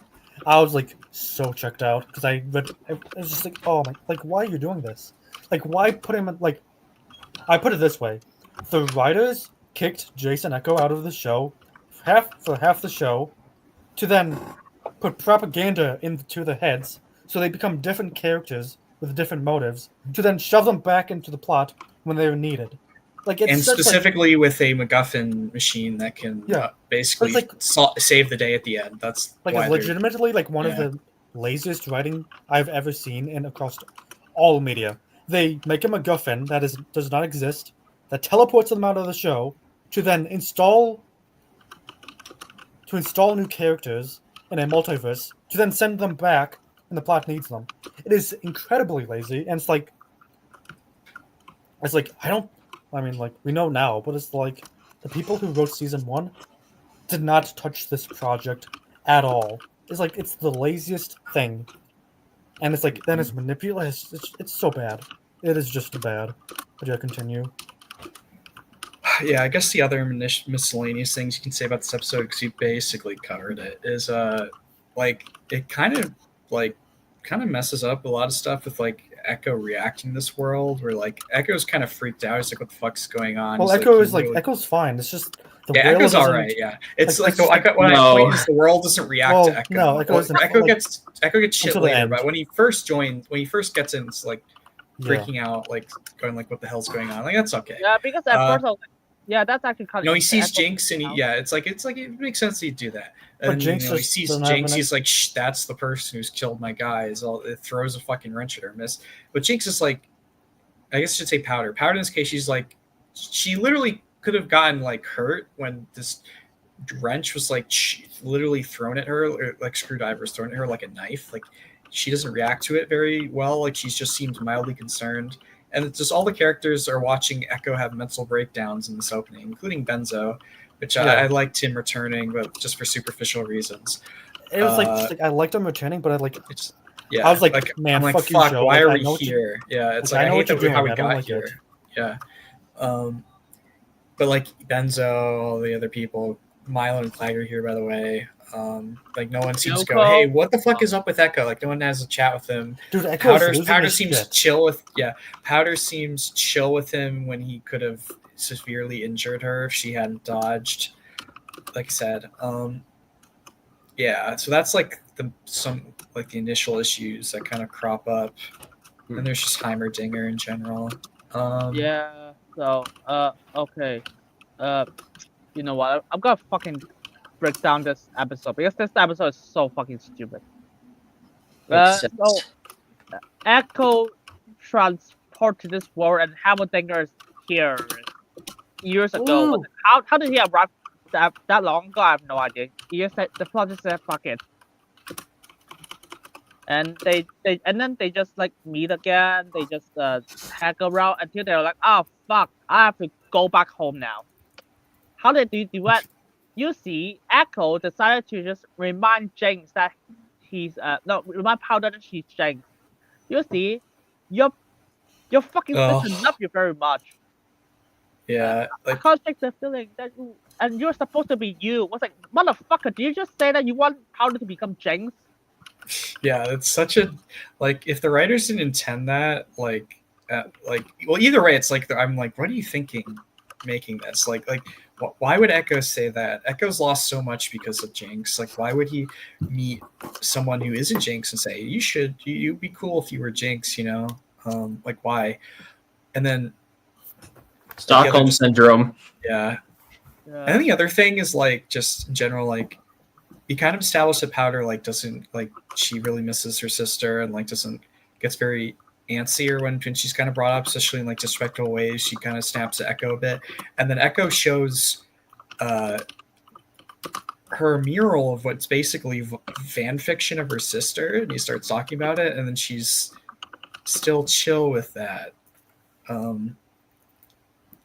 I: I was like so checked out because I was just like, oh my, like why are you doing this? Like why put him in, like, I put it this way, the writers kicked Jason Echo out of the show for half the show to then put propaganda into their heads so they become different characters with different motives to then shove them back into the plot when they're needed. Like it's
G: and specifically with a MacGuffin machine that can basically save the day at the end. That's
I: like it's legitimately like one of the laziest writing I've ever seen in across all media. They make a MacGuffin that does not exist, that teleports them out of the show to then install new characters in a multiverse to then send them back when the plot needs them. It is incredibly lazy, and it's like I mean, like, we know now, but it's like the people who wrote season 1 did not touch this project at all. It's like it's the laziest thing, and it's like then it's manipulated. It's so bad. It is just bad. But yeah, continue.
G: Yeah, I guess the other miscellaneous things you can say about this episode, because you basically covered it, is like it kind of messes up a lot of stuff with like Echo reacting to this world, where like Echo's kind of freaked out. He's like, "What the fuck's going on?"
I: Well, Echo's fine. It's just
G: Echo's all right. Yeah, it's what I explained is the world doesn't react to Echo.
I: No,
G: Echo gets shit later, but when he first gets in, it's like freaking out, like going like, "What the hell's going on?" Like that's okay.
B: Yeah, because at first I was like, yeah, that's actually kind of.
G: No, he sees Jinx, and it's like it makes sense he'd do that. And he sees Jinx, he's like, "Shh, that's the person who's killed my guys." It throws a fucking wrench at her, miss. But Jinx is like, I guess I should say Powder. Powder in this case, she's like, she literally could have gotten like hurt when this wrench was like literally thrown at her, or like screwdrivers thrown at her like a knife. Like she doesn't react to it very well. Like she just seems mildly concerned. And it's just all the characters are watching Echo have mental breakdowns in this opening, including Benzo, which I liked him returning, but just for superficial reasons.
I: It was like I liked him returning, but
G: Yeah,
I: I was like, man,
G: I'm like,
I: fuck you, Joe.
G: why
I: Like,
G: are
I: I
G: we
I: know what you-
G: here? Yeah, it's
I: like,
G: like
I: I know
G: I
I: what
G: hate
I: you're
G: how
I: doing,
G: we
I: I don't
G: got
I: like
G: here.
I: it.
G: Yeah, but like Benzo, all the other people, Milo and Flag are here, by the way. Like no one seems to go, hey, what the fuck is up with Echo? Like no one has a chat with him.
I: Dude, Echo's losing
G: Powder
I: his
G: seems
I: shit.
G: chill with Powder seems chill with him when he could have severely injured her if she hadn't dodged. Like I said, yeah. So that's like the initial issues that kind of crop up, and there's just Heimerdinger in general.
B: Yeah. So, okay. You know what? I'm gonna fucking break down this episode because this episode is so fucking stupid. So Echo transport to this world and Heimerdinger is here years ago.
I: Ooh.
B: How did he arrive that long ago? I have no idea. He just said the plot just said fuck it. And they then they just like meet again. They just hang around until they're like, oh fuck, I have to go back home now. How did they do that? You see, Echo decided to just remind Jinx that he's remind Powder that she's Jinx. You see, your fucking sister loves you very much.
G: Yeah,
B: I can't take the feeling that and you're supposed to be you. What's like, motherfucker? Did you just say that you want Powder to become Jinx?
G: Yeah, it's such a like if the writers didn't intend that, like well, either way, it's like I'm like, what are you thinking, making this why would Echo say that? Echo's lost so much because of Jinx. Like, why would he meet someone who isn't Jinx and say you'd be cool if you were Jinx? You know, like why? And then
H: Stockholm syndrome.
G: Yeah. And then the other thing is like just in general, like he kind of established that Powder like doesn't like she really misses her sister and like gets very antsier when she's kind of brought up, especially in like disrespectful ways. She kind of snaps at Echo a bit, and then Echo shows her mural of what's basically fan fiction of her sister, and he starts talking about it, and then she's still chill with that.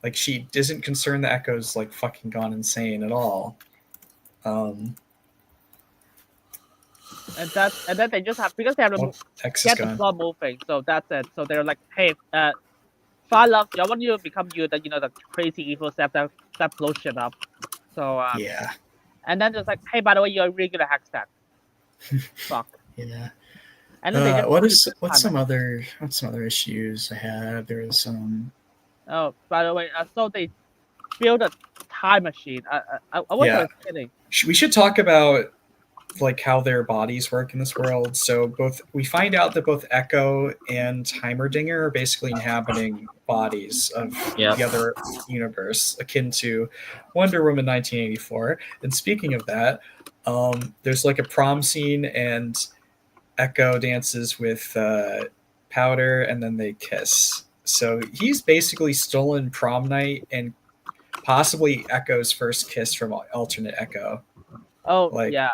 G: Like she isn't concerned that Echo's like fucking gone insane at all.
B: And then they just have because they have to get the plot moving. So that's it. So they're like, hey, Fire loves you. I want you to become you, the crazy evil self that blows shit up. So
G: yeah.
B: And then it's like, hey, by the way, you're really good at hack. Fuck.
G: Yeah.
B: And then they just
G: what's some other issues I had? There was
B: Oh, by the way, so they build a time machine. I wasn't kidding.
G: We should talk about like how their bodies work in this world. So we find out that both Echo and Heimerdinger are basically inhabiting bodies of the other universe, akin to Wonder Woman 1984. And speaking of that, there's like a prom scene and Echo dances with Powder and then they kiss. So he's basically stolen prom night and possibly Echo's first kiss from alternate Echo.
B: Oh, yeah.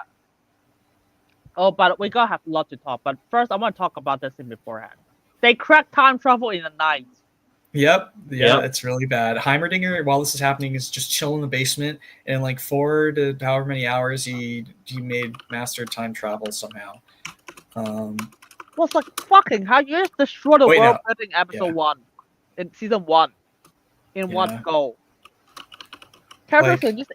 B: Oh, but we gotta have a lot to talk. But first, I want to talk about this thing beforehand. They crack time travel in the night.
G: Yep. It's really bad. Heimerdinger, while this is happening, is just chilling in the basement, and in like 4 to however many hours, he mastered time travel somehow.
B: Well, it's like fucking how you just destroy the world building episode 1 in season 1 in one go. Characters can just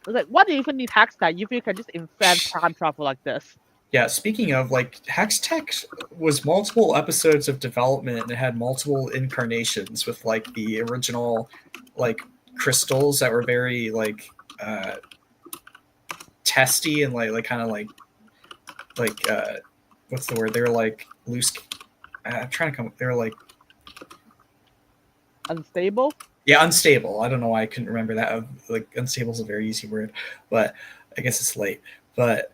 B: like, what do you even need Hextech if you can just invent time travel like this?
G: Yeah, speaking of, like, Hextech was multiple episodes of development and it had multiple incarnations with, like, the original, like, crystals that were very, like, testy and, like kind of, like, what's the word? They were, like, loose. I'm trying to they were, like...
B: Unstable?
G: Yeah, unstable. I don't know why I couldn't remember that. Like, unstable is a very easy word, but I guess it's late. But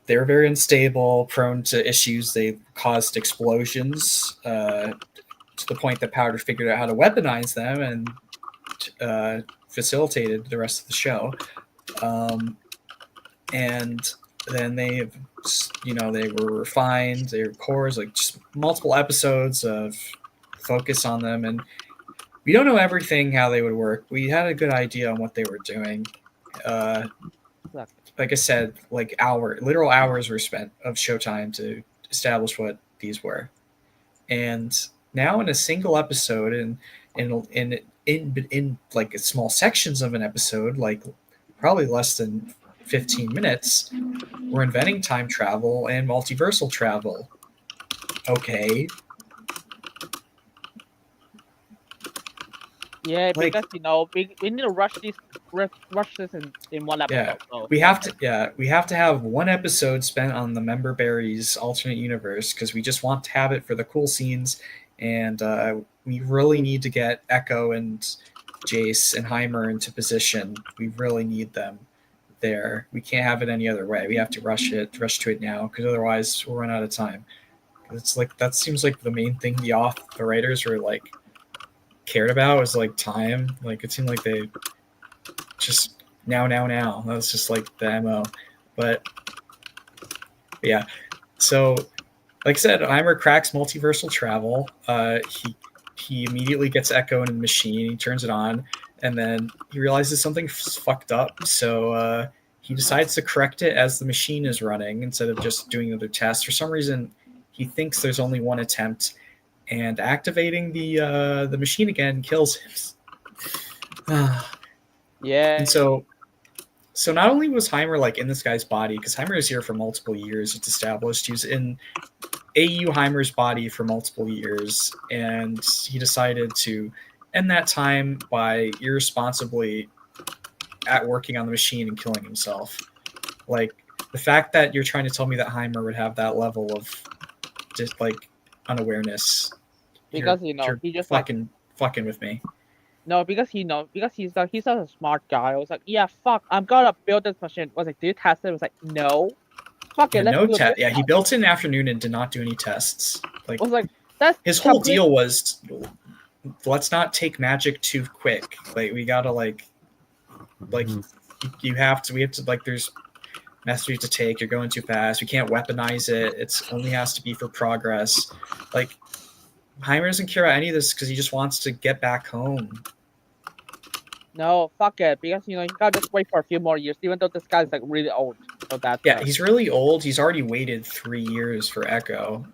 G: they were very unstable, prone to issues. They caused explosions to the point that Powder figured out how to weaponize them and facilitated the rest of the show. And then they were refined. They were cores, like just multiple episodes of focus on them, and we don't know everything how they would work. We had a good idea on what they were doing. Like I said, like literal hours were spent of showtime to establish what these were. And now in a single episode, and in like small sections of an episode, like probably less than 15 minutes, we're inventing time travel and multiversal travel. Okay.
B: Yeah,
G: Like-
B: because we need to rush this in one episode.
G: Yeah,
B: so.
G: we have to have one episode spent on the Member Berries alternate universe because we just want to have it for the cool scenes, and we really need to get Echo and Jace and Heimer into position. We really need them there. We can't have it any other way. We have to rush to it now because otherwise we'll run out of time. It's like that seems like the main thing the writers were like cared about was like time. Like it seemed like they just now. That's just like the MO. But yeah. So like I said, Heimer cracks multiversal travel. He immediately gets Echo in the machine, he turns it on, and then he realizes something's fucked up. So he decides to correct it as the machine is running instead of just doing another test. For some reason, he thinks there's only one attempt, and activating the machine again kills him.
B: Yeah.
G: And so not only was Heimer like in this guy's body, because Heimer is here for multiple years, it's established. He was in AU Heimer's body for multiple years, and he decided to end that time by irresponsibly working on the machine and killing himself. Like the fact that you're trying to tell me that Heimer would have that level of just like unawareness,
B: Because
G: you're
B: he just
G: fucking with me.
B: No, because he's such a smart guy. I was like, yeah, fuck, I'm gonna build this machine. I was like, do you test it? I was like, no. Fuck it, let's do it.
G: Yeah, he built it in the afternoon and did not do any tests. Like
B: I was like, that's
G: his whole deal was, let's not take magic too quick. Like we gotta we have to like there's messages to take. You're going too fast. We can't weaponize it. It's only has to be for progress. Like Heimer doesn't care about any of this because he just wants to get back home.
B: No, fuck it, because you gotta just wait for a few more years, even though this guy's like really old. So that's
G: He's really old. He's already waited 3 years for Echo.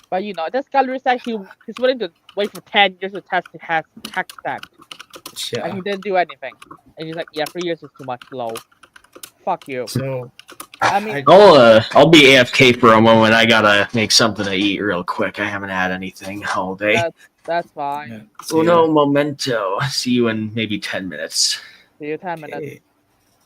B: But this guy really said he's willing to wait for 10 years to test the tech stack.
G: Yeah.
B: And he didn't do anything. And he's like, yeah, 3 years is too much low. Fuck you.
G: So
B: I mean,
H: I'll be AFK for a moment. I gotta make something to eat real quick. I haven't had anything all day.
B: that's fine.
G: Yeah.
H: Uno momento. See you in maybe 10 minutes.
B: See you 10 minutes.
G: Okay.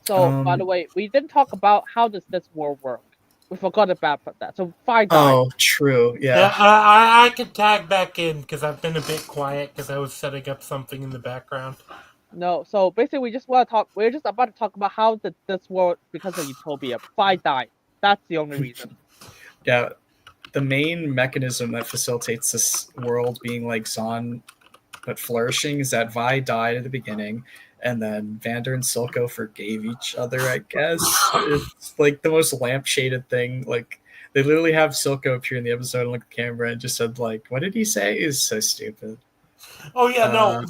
B: So, by the way, we didn't talk about how does this world work. We forgot about that. So, Fi died.
G: Oh, true. Yeah.
A: I can tag back in because I've been a bit quiet because I was setting up something in the background.
B: No, so basically we just want to talk. We're just about to talk about how did this world because of Utopia. Fi died. That's the only reason.
G: Yeah. The main mechanism that facilitates this world being like Zon but flourishing is that Vi died at the beginning, and then Vander and Silco forgave each other, I guess. It's like the most lampshaded thing. Like they literally have Silco appear in the episode and look at the camera and just said, like, what did he say? It's so stupid.
A: Oh yeah, no.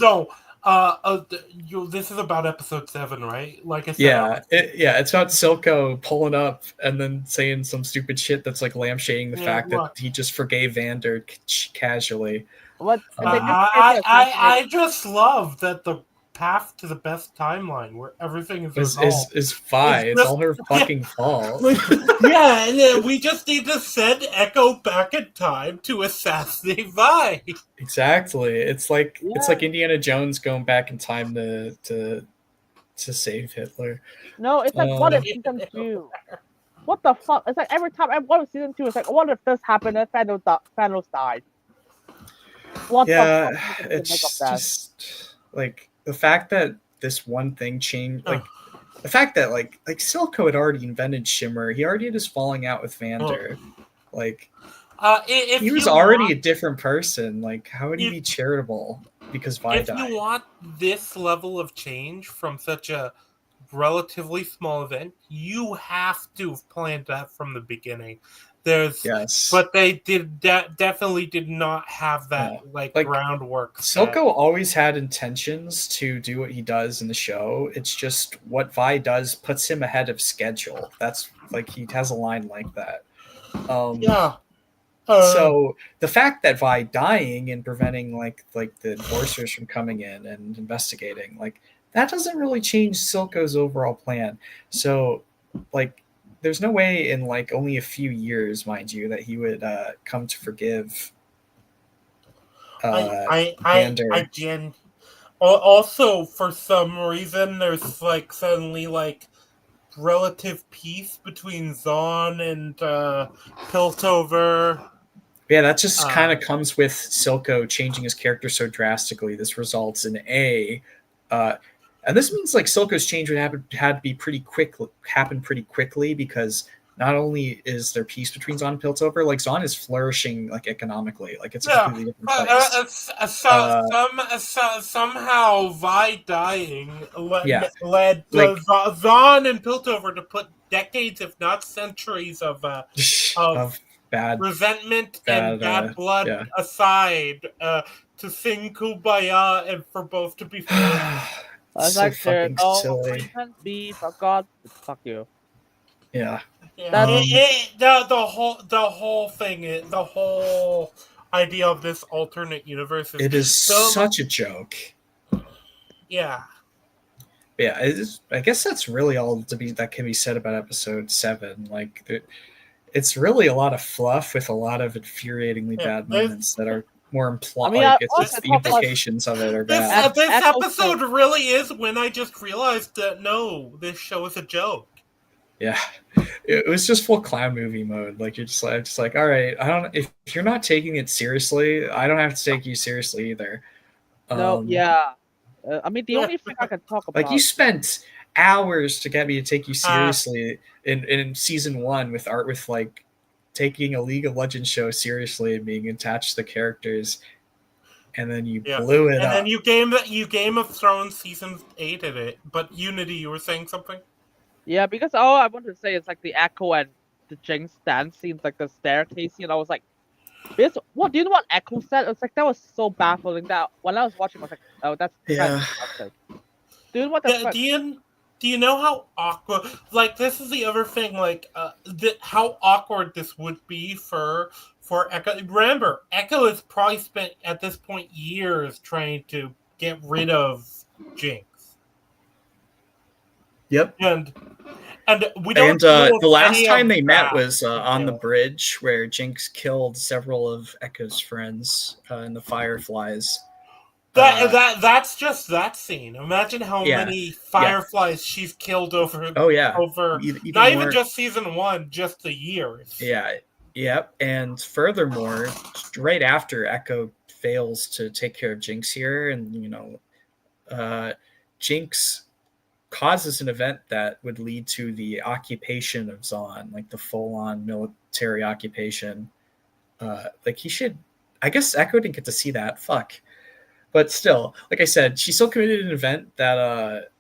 A: This is about episode 7, right? Like I said.
G: It's about Silco pulling up and then saying some stupid shit that's like lampshading the fact that he just forgave Vander casually.
B: What?
A: I just love that the path to the best timeline where everything is resolved
G: is Vi. It's all her fucking fault.
A: Yeah, and then we just need to send Echo back in time to assassinate Vi.
G: Exactly. It's like Indiana Jones going back in time to save Hitler.
B: No, it's like what if season 2? What the fuck? It's like every time I watch season 2, it's like what if this happened and Thanos died? What the fuck
G: it's just like the fact that this one thing changed, like the fact that like Silco had already invented Shimmer, he already had his falling out with Vander, like
A: if
G: he was already a different person. Like how would he be charitable because Vi died?
A: If you want this level of change from such a relatively small event, you have to have planned that from the beginning. But they definitely did not have that like groundwork.
G: Silco always had intentions to do what he does in the show. It's just what Vi does puts him ahead of schedule. That's like he has a line like that.
A: Yeah.
G: So the fact that Vi dying and preventing like the enforcers from coming in and investigating, like that doesn't really change Silco's overall plan. So like there's no way in like only a few years, mind you, that he would come to forgive
A: also for some reason there's like suddenly like relative peace between Zahn and Piltover.
G: Yeah, that just kind of comes with Silco changing his character so drastically. This results in and this means like Silco's change would had to be happen pretty quickly, because not only is there peace between Zahn and Piltover, like Zahn is flourishing like economically, like it's a completely different place.
A: Somehow Vi dying led
G: like,
A: Zahn and Piltover to put decades, if not centuries, of
G: bad
A: resentment and bad blood aside to sing Kumbaya and for both to be free.
B: I was
G: so
B: like,
G: fucking silly.
B: Can be forgot. Fuck you.
G: Yeah.
A: The whole thing, the whole idea of this alternate universe
G: is such a joke.
A: Yeah.
G: Yeah, I guess that's really all that can be said about episode 7. Like, it's really a lot of fluff with a lot of infuriatingly bad moments that are more implied. It's just the implications of it are bad.
A: This episode really is when I just realized that no, this show is a joke.
G: Yeah, it was just full clown movie mode. Like you're just like, all right, if you're not taking it seriously, I don't have to take you seriously either.
B: No, yeah. I mean, the only thing I can talk about,
G: like, you spent hours to get me to take you seriously in season 1 with like taking a League of Legends show seriously and being attached to the characters, and then you blew it up.
A: And then you Game of Thrones season 8 of it. But Unity, you were saying something?
B: Yeah, because all I wanted to say is like the Echo and the Jinx dance scenes, like the staircase scene. I was like, do you know what Echo said? It was like, that was so baffling that when I was watching, I was like, oh, that's kind of disgusting. Do you know what
A: do you know how awkward? Like, this is the other thing. Like, how awkward this would be for Echo. Remember, Echo has probably spent at this point years trying to get rid of Jinx.
G: Yep.
A: And we don't. And
G: the last time they met was on the bridge where Jinx killed several of Echo's friends in the Fireflies.
A: That's just that scene. Imagine how many Fireflies she's killed over.
G: Oh yeah,
A: over not even just season 1, just the years.
G: Yeah, yep. And furthermore, right after Echo fails to take care of Jinx here, and Jinx causes an event that would lead to the occupation of Zahn, like the full-on military occupation. Like, he should. I guess Echo didn't get to see that. Fuck. But still, like I said, she still committed an event that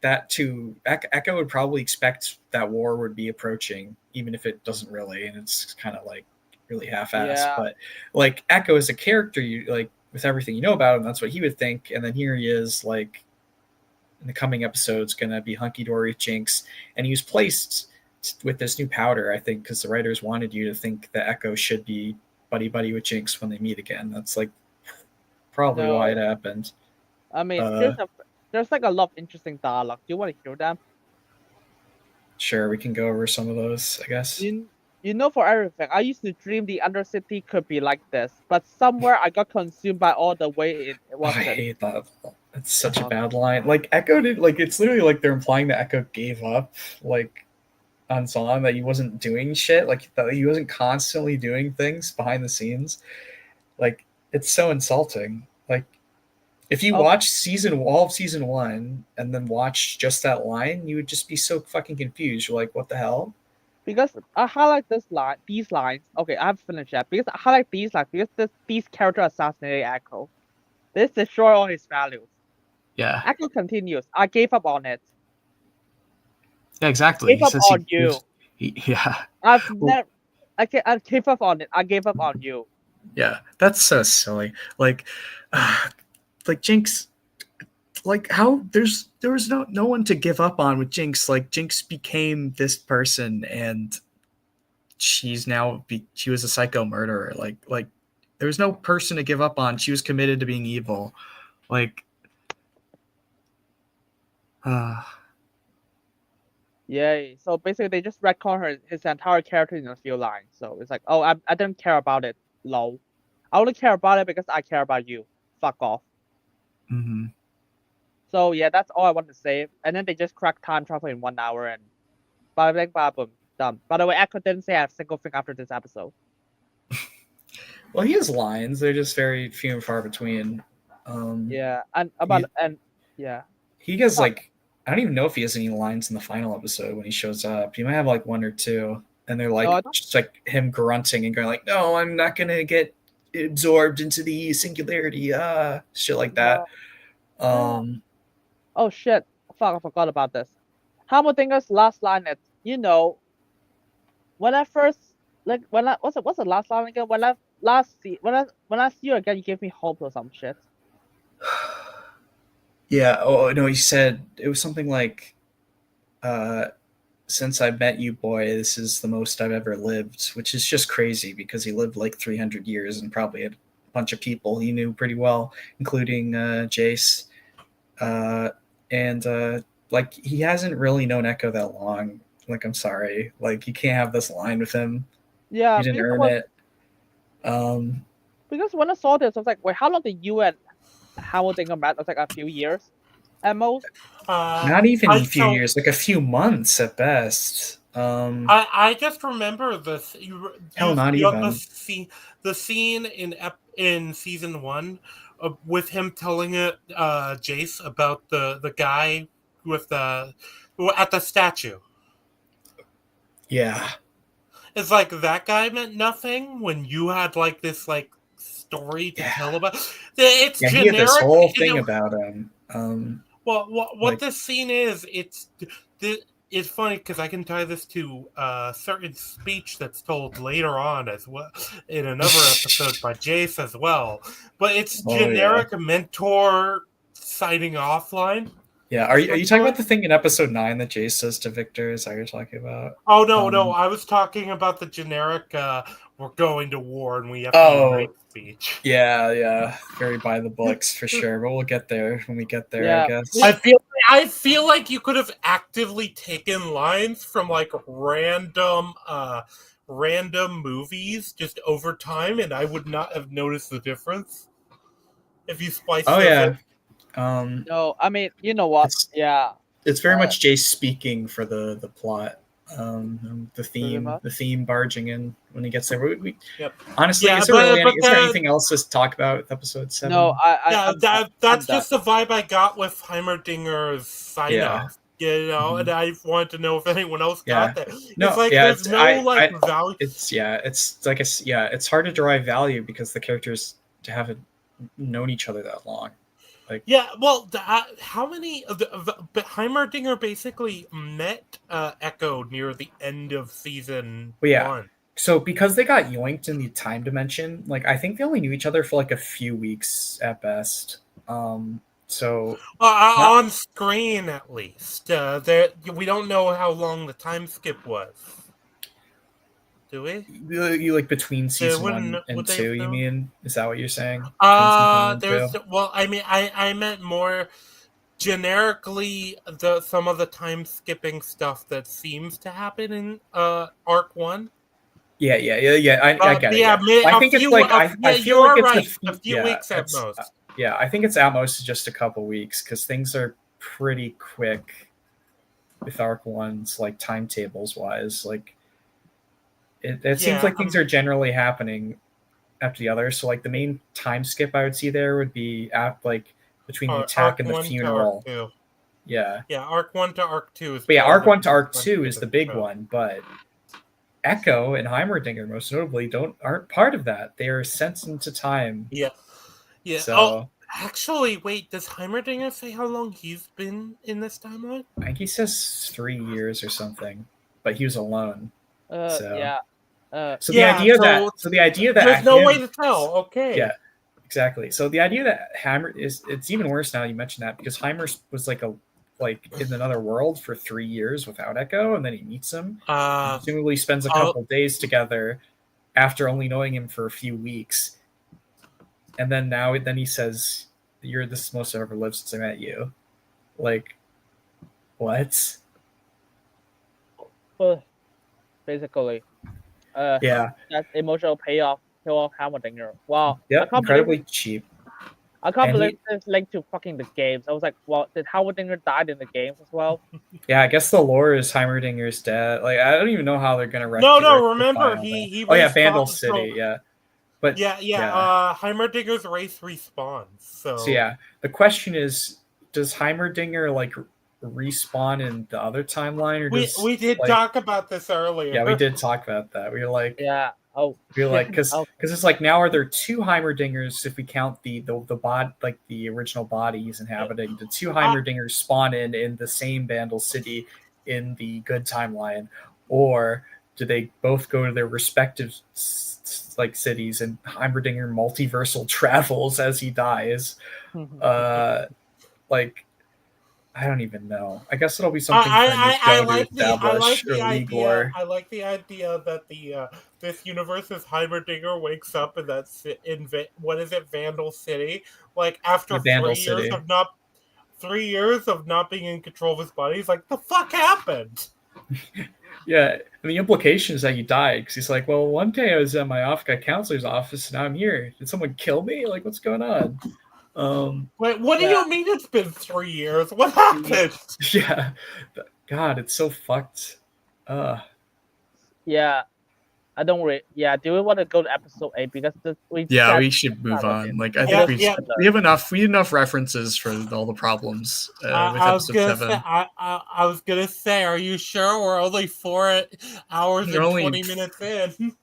G: Echo would probably expect that war would be approaching, even if it doesn't really, and it's kind of like really half-assed. Yeah. But like, Echo as a character, you like, with everything you know about him, that's what he would think. And then here he is, like, in the coming episodes, going to be hunky-dory with Jinx. And he was placed with this new powder, I think, because the writers wanted you to think that Echo should be buddy-buddy with Jinx when they meet again. That's, like, probably why it happened.
B: I mean, there's like a lot of interesting dialogue. Do you want to hear them?
G: Sure, we can go over some of those, I guess.
B: For everything, I used to dream the Undercity could be like this, but somewhere I got consumed by all the way it was.
G: I hate that. It's such a bad line. Like, Echo did, like, it's literally like they're implying that Echo gave up, like, on Zahn, that he wasn't doing shit, like, that he wasn't constantly doing things behind the scenes. Like, it's so insulting. Like, if you watch all of season 1 and then watch just that line, you would just be so fucking confused. You're like, what the hell?
B: Because I highlight these lines. Okay, I haven't finished yet. Because I highlight these lines because these characters assassinated Echo. This destroy all his values.
E: Yeah.
B: Echo continues. I gave up on it.
E: Yeah, exactly.
B: I gave up on you.
E: Yeah.
B: I gave up on it. I gave up on you.
G: Yeah, that's so silly. Like Jinx, like, how there was no one to give up on with Jinx. Like, Jinx became this person, and she was a psycho murderer. Like there was no person to give up on. She was committed to being evil. Like,
B: Yay. So basically, they just retcon his entire character in a few lines. So it's like, oh, I didn't care about it. Lol. I only care about it because I care about you. Fuck off.
G: mm-hmm.
B: So yeah, that's all I want to say. And then they just crack time travel in 1 hour and bada bing, bada boom, done. By the way, Echo didn't say a single thing after this episode.
G: Well, he has lines. They're just very few and far between.
B: Yeah, yeah.
G: He has like, I don't even know if he has any lines in the final episode when he shows up. He might have like 1 or 2, and they're like just like him grunting and going like, "No, I'm not gonna get absorbed into the singularity." Shit like that.
B: Oh shit! Fuck! I forgot about this. Hammerdinger's last line is, when I first what's the last line again? When I see you again, you gave me hope or some shit.
G: Yeah. Oh no, he said it was something like, "Since I met you, boy, this is the most I've ever lived," which is just crazy because he lived like 300 years and probably had a bunch of people he knew pretty well, including Jace. And like he hasn't really known Echo that long. Like, I'm sorry, like you can't have this line with him.
B: Yeah,
G: you didn't earn it.
B: Because when I saw this, I was like, wait, how long did you and Hammerdinger met? It was like a few years at most.
G: Not even a few years, like a few months at best.
A: I just remember this.
G: Not even
A: the scene in season 1 with him telling Jace about the guy with at the statue.
G: Yeah,
A: it's like that guy meant nothing when you had like this like story to tell about. It's generic.
G: He had this whole thing about him.
A: What this scene is, it's funny because I can tie this to a certain speech that's told later on as well in another episode by Jace as well. But it's generic mentor signing off line.
G: Yeah, are you talking about the thing in episode 9 that Jace says to Victor? Is that what you're talking about?
A: Oh no, I was talking about the generic "we're going to war and we have to unite" speech.
G: Yeah, very by the books for sure. But we'll get there when we get there,
B: Yeah.
G: I guess.
A: I feel like you could have actively taken lines from like random movies just over time, and I would not have noticed the difference if you spliced.
B: No, I mean, you know what?
G: It's very much Jace speaking for the plot. The theme barging in when he gets there. Honestly, is there anything else to talk about with episode 7?
B: No,
A: that's just the vibe I got with Heimerdinger's sign off. And I wanted to know if anyone else got that.
G: No,
A: it's like there's value.
G: It's hard to derive value because the characters haven't known each other that long.
A: How many of Heimerdinger basically met Echo near the end of season 1?
G: So because they got yoinked in the time dimension, like I think they only knew each other for like a few weeks at best. On
A: screen at least. We don't know how long the time skip was. Do we?
G: You like between season 1 and 2? You mean? Is that what you're saying?
A: I meant more generically some of the time skipping stuff that seems to happen in Arc 1.
G: Yeah. I get it. I think it's like I feel like it's
A: a few weeks at most.
G: Yeah, I think it's at most just a couple weeks because things are pretty quick with Arc 1's like timetables wise. Like it seems like things are generally happening after the other. So like the main time skip I would see there would be like between the attack and the funeral. Yeah,
A: Arc 1 to Arc 2 is.
G: But Arc 1 to Arc 2 is the big one, but Echo and Heimerdinger most notably aren't part of that. They are sent into time.
A: Yeah.
G: So,
A: actually, wait. Does Heimerdinger say how long he's been in this timeline?
G: I think he says 3 years or something, but he was alone. The idea that
A: there's no way to tell. Okay.
G: Yeah, exactly. So the idea that it's even worse now. You mentioned that because Heimer was like a like in another world for 3 years without Echo, and then he meets him. Presumably spends a
A: I'll-
G: couple days together after only knowing him for a few weeks. And then then he says, "You're the most I've ever lived since I met you." Like, what?
B: Well, basically,
G: Yeah.
B: that emotional payoff kill off Hammerdinger. Wow.
G: Yep. Incredibly cheap.
B: I can't
G: And
B: believe this linked to fucking the games. I was like, well, did Hammerdinger died in the games as well?
G: Yeah, I guess the lore is Heimerdinger's dead. Like, I don't even know how they're gonna
A: No. Remember, he
G: Oh yeah,
A: respawned,
G: Vandal
A: so-
G: City. Yeah. But
A: Heimerdinger's race respawns. So
G: yeah, the question is, does Heimerdinger like respawn in the other timeline, or
A: we did talk about this earlier.
G: Yeah, we did talk about that. We were like,
B: yeah,
G: we were like, because
B: Oh.
G: it's like, now are there 2 Heimerdingers if we count the bod, like the original body he's inhabiting? The 2 Heimerdingers spawn in the same Vandal City in the good timeline, or do they both go to their respective like cities, and Heimerdinger multiversal travels as he dies? Like, I don't even know. I guess it'll be something
A: I like the
G: League lore.
A: I like the idea that the this universe's Heimerdinger wakes up in that what is it, Vandal City? Like after 3 years of not being in control of his body, he's like, the fuck happened?
G: Yeah, and the implication is that he died, because he's like, well, one day I was at my counselor's office, and now I'm here. Did someone kill me? Like, what's going on?
A: Wait, what do you mean it's been 3 years? What happened?
G: Yeah, God, it's so fucked.
B: Yeah, I don't really. Yeah, do we want to go to episode 8 because we
K: should move on. Like, I think we have enough. We have enough references for all the problems with episode 7.
A: I was gonna say, are you sure we're only 4 hours and 20 minutes in?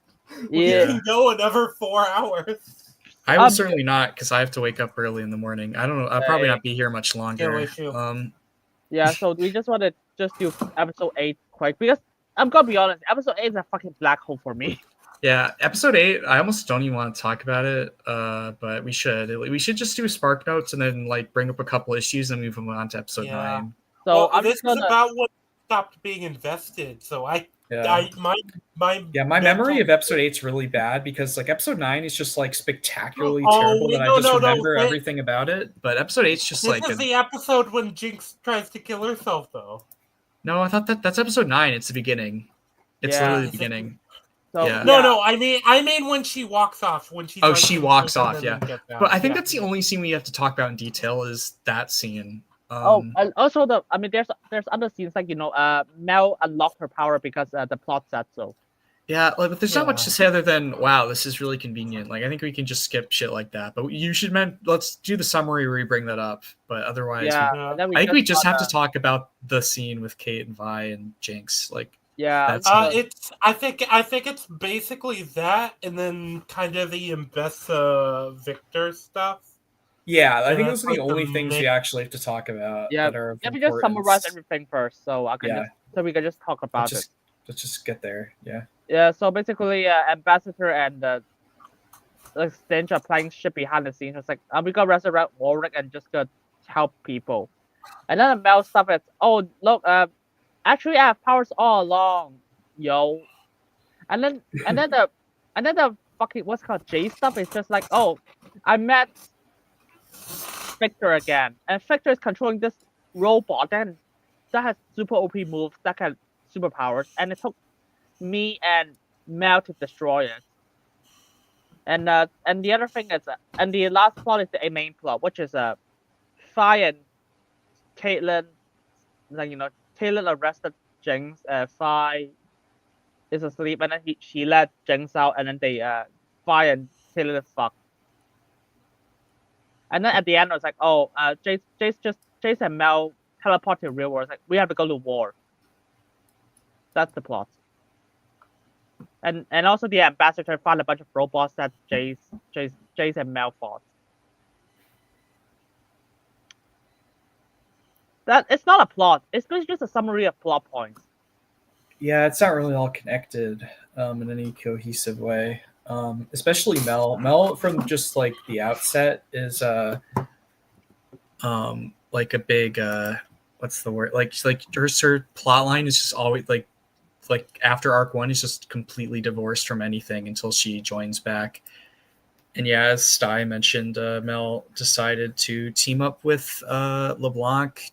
A: We can go another 4 hours.
K: I will certainly not, because I have to wake up early in the morning. I don't know. I'll probably not be here much longer.
B: Yeah, so we just want to do episode 8 quick, because I'm gonna be honest, episode 8 is a fucking black hole for me.
K: Yeah, episode 8, I almost don't even want to talk about it, but we should. We should just do Spark Notes and then like bring up a couple issues and move on to episode 9.
B: So
A: this is about what stopped being invested. So my
G: memory of episode 8 is really bad, because like episode 9 is just like spectacularly terrible that I just remember everything about it. But episode 8's just
A: this is the episode when Jinx tries to kill herself, though.
K: No, I thought that's episode 9. It's the beginning. It's literally the beginning.
A: No. I mean when she walks off. When she.
K: She walks off. Yeah. But I think that's the only scene we have to talk about in detail is that scene.
B: And also there's other scenes like Mel unlocked her power because the plot said so.
K: Yeah, but there's not much to say other than, wow, this is really convenient. Like, I think we can just skip shit like that. But let's do the summary where we bring that up. But otherwise, I think we just have to talk about the scene with Kate and Vi and Jinx. Like,
A: I think it's basically that, and then kind of the Mbessa Victor stuff.
G: Yeah, I think those are the only things we actually have to talk about.
B: Yeah,
G: that are
B: let me just summarize everything first, so we can just talk about it.
G: Let's just get there. Yeah.
B: Yeah. So basically, Ambassador and Stench are playing shit behind the scenes. It's like, we gotta resurrect Warwick and just go help people. And then the Mel stuff is, oh look, actually I have powers all along, yo. And then the fucking what's called J stuff is just like, oh, I met Victor again, and Victor is controlling this robot that has super OP moves that can superpowers, and it took me and Mel to destroy it. And the other thing is, and the last plot is the main plot, which is Fi and Caitlyn, like Caitlyn arrested Jinx. Fi is asleep, and then she let Jinx out, and then they Fi and Caitlyn fuck. And then at the end, it was like, oh, Jace and Mel teleport to the real world. It's like, we have to go to war. That's the plot. And also the ambassador found a bunch of robots that Jace and Mel fought. That it's not a plot. It's just a summary of plot points.
G: Yeah, it's not really all connected in any cohesive way. Especially Mel. Mel, from just like the outset, is like a big
K: what's the word? Like her plot line is just always like after arc 1 is just completely divorced from anything until she joins back. And yeah, as Sty mentioned, Mel decided to team up with LeBlanc.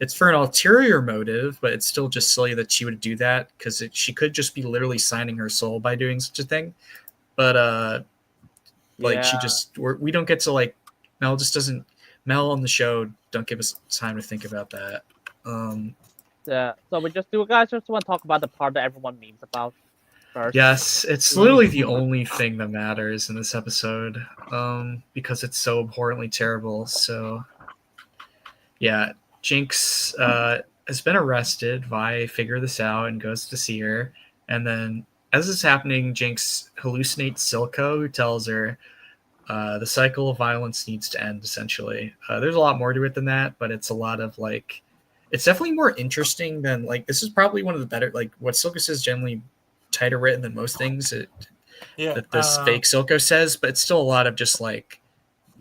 K: It's for an ulterior motive, but it's still just silly that she would do that because she could just be literally signing her soul by doing such a thing. But she just we don't get to like Mel just doesn't. Mel on the show don't give us time to think about that.
B: Yeah, so we just do, guys. Just want to talk about the part that everyone memes about first.
K: Yes, it's literally the only thing that matters in this episode, because it's so abhorrently terrible. So, yeah, Jinx has been arrested. Vi figure this out and goes to see her, and then as it's happening, Jinx hallucinates Silco, who tells her the cycle of violence needs to end. Essentially, there's a lot more to it than that, but it's a lot of like. It's definitely more interesting than like this is probably one of the better like what Silco says generally tighter written than most things that this fake Silco says, but it's still a lot of just like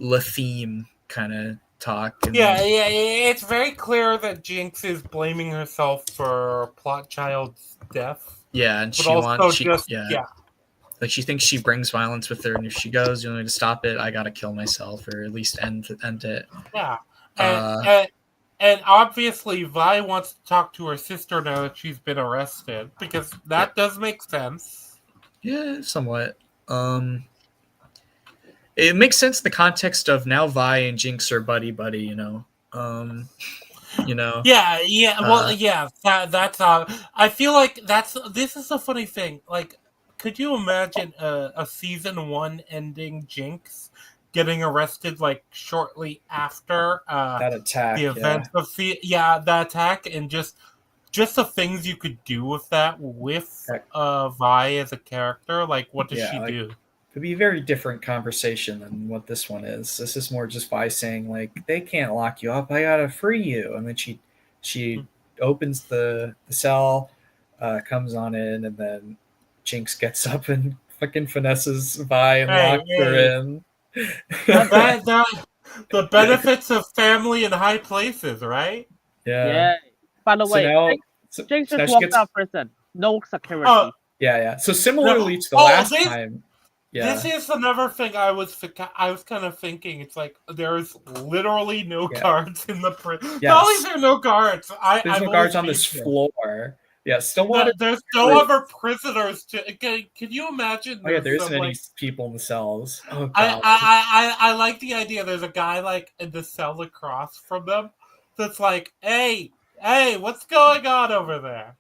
K: the theme kind of talk.
A: It's very clear that Jinx is blaming herself for Plot Child's death.
K: Yeah, and like she thinks she brings violence with her, and if she goes, you know, to stop it, I gotta kill myself or at least end it.
A: Yeah, and obviously, Vi wants to talk to her sister now that she's been arrested, because that does make sense.
K: Yeah, somewhat. It makes sense in the context of now Vi and Jinx are buddy, you know.
A: That's I feel like this is a funny thing. Like, could you imagine a season 1 ending Jinx getting arrested like shortly after
K: that attack,
A: the event of the attack, and just the things you could do with that with Vi as a character? Like, what does she do?
K: Could be a very different conversation than what this one is. This is more just Vi saying like, they can't lock you up, I gotta free you, and then she opens the cell, comes on in, and then Jinx gets up and fucking finesses Vi and locks her in.
A: The benefits of family in high places, right?
B: Yeah. By the way, Jinx just walked out of prison. No security.
K: So similarly to the last time. Yeah.
A: This is another thing I was kind of thinking. It's like there's literally no guards in the prison. Yes. Not only is there no guards,
K: there's no guards on this floor. Yeah,
A: there's no other prisoners to. Can you imagine?
K: There isn't any people in the cells. Oh, God.
A: I like the idea. There's a guy like in the cell across from them that's like, hey, what's going on over there?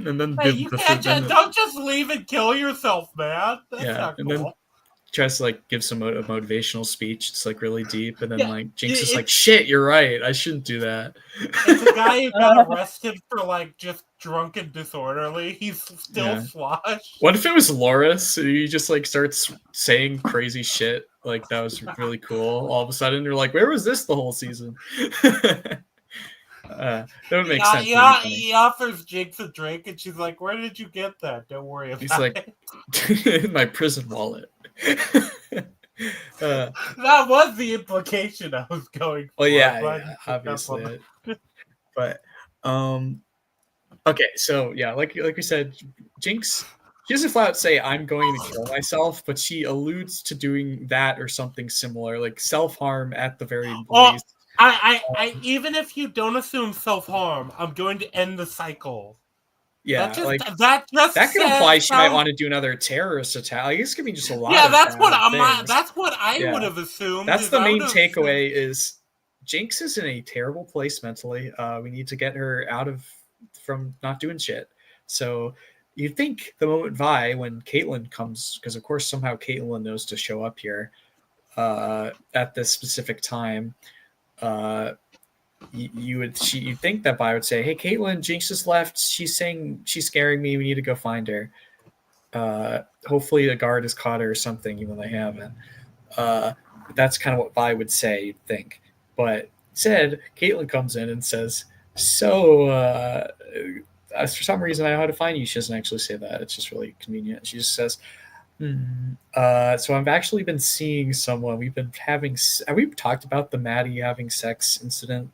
K: And then
A: you don't just leave and kill yourself, man. That's not cool.
K: Then tries to like give some a motivational speech. It's like really deep, and then like Jinx is like, "Shit, you're right. I shouldn't do that."
A: It's a guy who got arrested for like just drunk and disorderly. He's still sloshed.
K: What if it was Loris? He just like starts saying crazy shit. Like that was really cool. All of a sudden, you're like, "Where was this the whole season?" That would make sense.
A: He offers Jinx a drink, and she's like, "Where did you get that? Don't worry about it."
K: He's like, "In my prison wallet."
A: That was the implication I was going for.
K: Well, obviously. But okay, so like we said, Jinx, she doesn't flat out say I'm going to kill myself, but she alludes to doing that or something similar, like self-harm at the very least.
A: I even if you don't assume self-harm, I'm going to end the cycle.
K: Yeah,
A: that
K: could imply she might want to do another terrorist attack. Like, this could be just a lot.
A: Yeah,
K: of
A: that's what I would have assumed.
K: That's the main takeaway: is Jinx is in a terrible place mentally. We need to get her from not doing shit. So you'd think the moment Vi, when Caitlyn comes, because of course somehow Caitlyn knows to show up here at this specific time. You'd think that Vi would say, "Hey, Caitlyn, Jinx just left. She's saying she's scaring me. We need to go find her. Hopefully, a guard has caught her or something, even though they haven't." That's kind of what Vi would say. You'd think, but instead, Caitlyn comes in and says, "So, for some reason, I know how to find you." She doesn't actually say that. It's just really convenient. She just says, so I've actually been seeing someone. Have we talked about the Maddie having sex incident?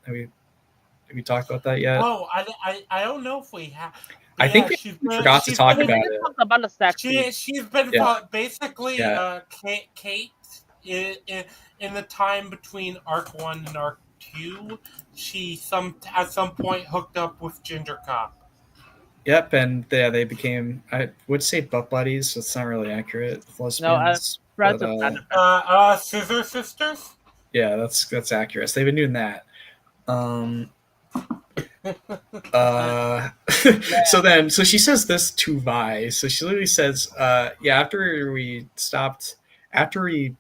G: we talked about that yet?
A: Oh, I don't know if we have.
G: I think we forgot to talk about it.
B: About the sex
A: she's been basically Kate in the time between Arc 1 and Arc 2. She at some point hooked up with Ginger Cop.
G: Yep, and they became, I would say, butt buddies. So it's not really accurate. Lesbians.
A: Scissor Sisters.
G: Yeah, that's accurate. So they've been doing that. So she says this to Vi. So she literally says, after we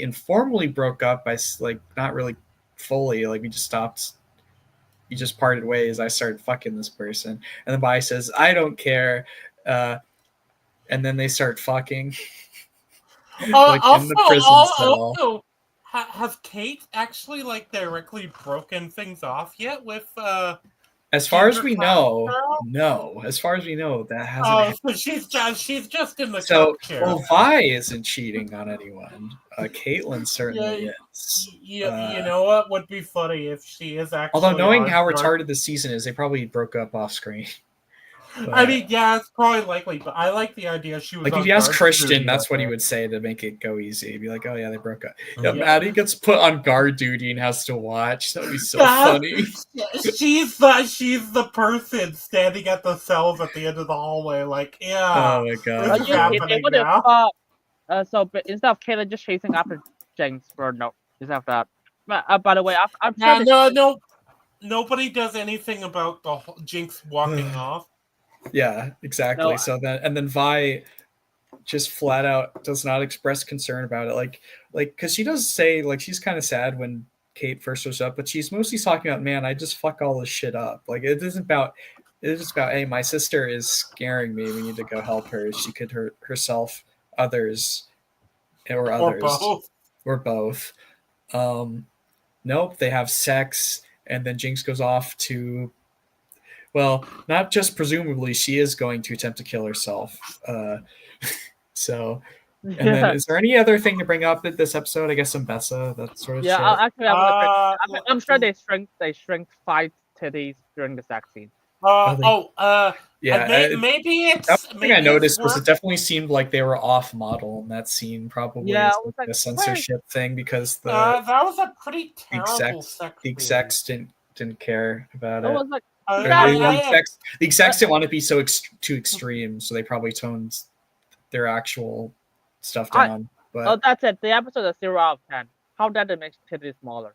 G: informally broke up by like not really fully, like we just stopped. You just parted ways. I started fucking this person, and then Vi says, "I don't care," and then they start fucking. Like in the prison cell.
A: Also, has Kate actually like directly broken things off yet with?
G: As far as we know, no. As far as we know, that hasn't.
A: Oh, so she's just in the chair.
G: Well, Vi isn't cheating on anyone. Caitlyn certainly is.
A: You know what would be funny if she is actually.
G: Although knowing how retarded this season is, they probably broke up off screen.
A: But, I mean, yeah, it's probably likely, but I like the idea she was.
G: Like if you ask Christian, that's what he would say to make it go easy. He'd be like, "Oh yeah, they broke up." Yeah, Maddie gets put on guard duty and has to watch. That'd be so funny.
A: She's the person standing at the cells at the end of the hallway, like, yeah.
G: Oh my god.
B: So instead of Kayla just chasing after Jinx for instead of that. By the way, I'm
A: sure nobody does anything about the Jinx walking off.
G: Yeah, exactly. So then Vi just flat out does not express concern about it. Like because she does say like she's kind of sad when Kate first shows up, but she's mostly talking about, man, I just fuck all this shit up. Like it is about, hey, my sister is scaring me. We need to go help her. She could hurt herself, others. Or both. Nope, they have sex, and then Jinx goes off to. Well, not just presumably, she is going to attempt to kill herself. And then is there any other thing to bring up in this episode? I guess some Bessa, that sort of shit.
B: Actually, I'm sure they shrink 5 titties during the sex scene.
A: Maybe it's.
G: That one thing I noticed was it definitely seemed like they were off model in that scene. Probably like a censorship thing because
A: that was a pretty terrible
G: the execs didn't care about it.
B: It was like.
G: The execs didn't want to be too extreme, so they probably toned their actual stuff down.
B: That's it. The episode is 0 out of 10. How did it make titties smaller?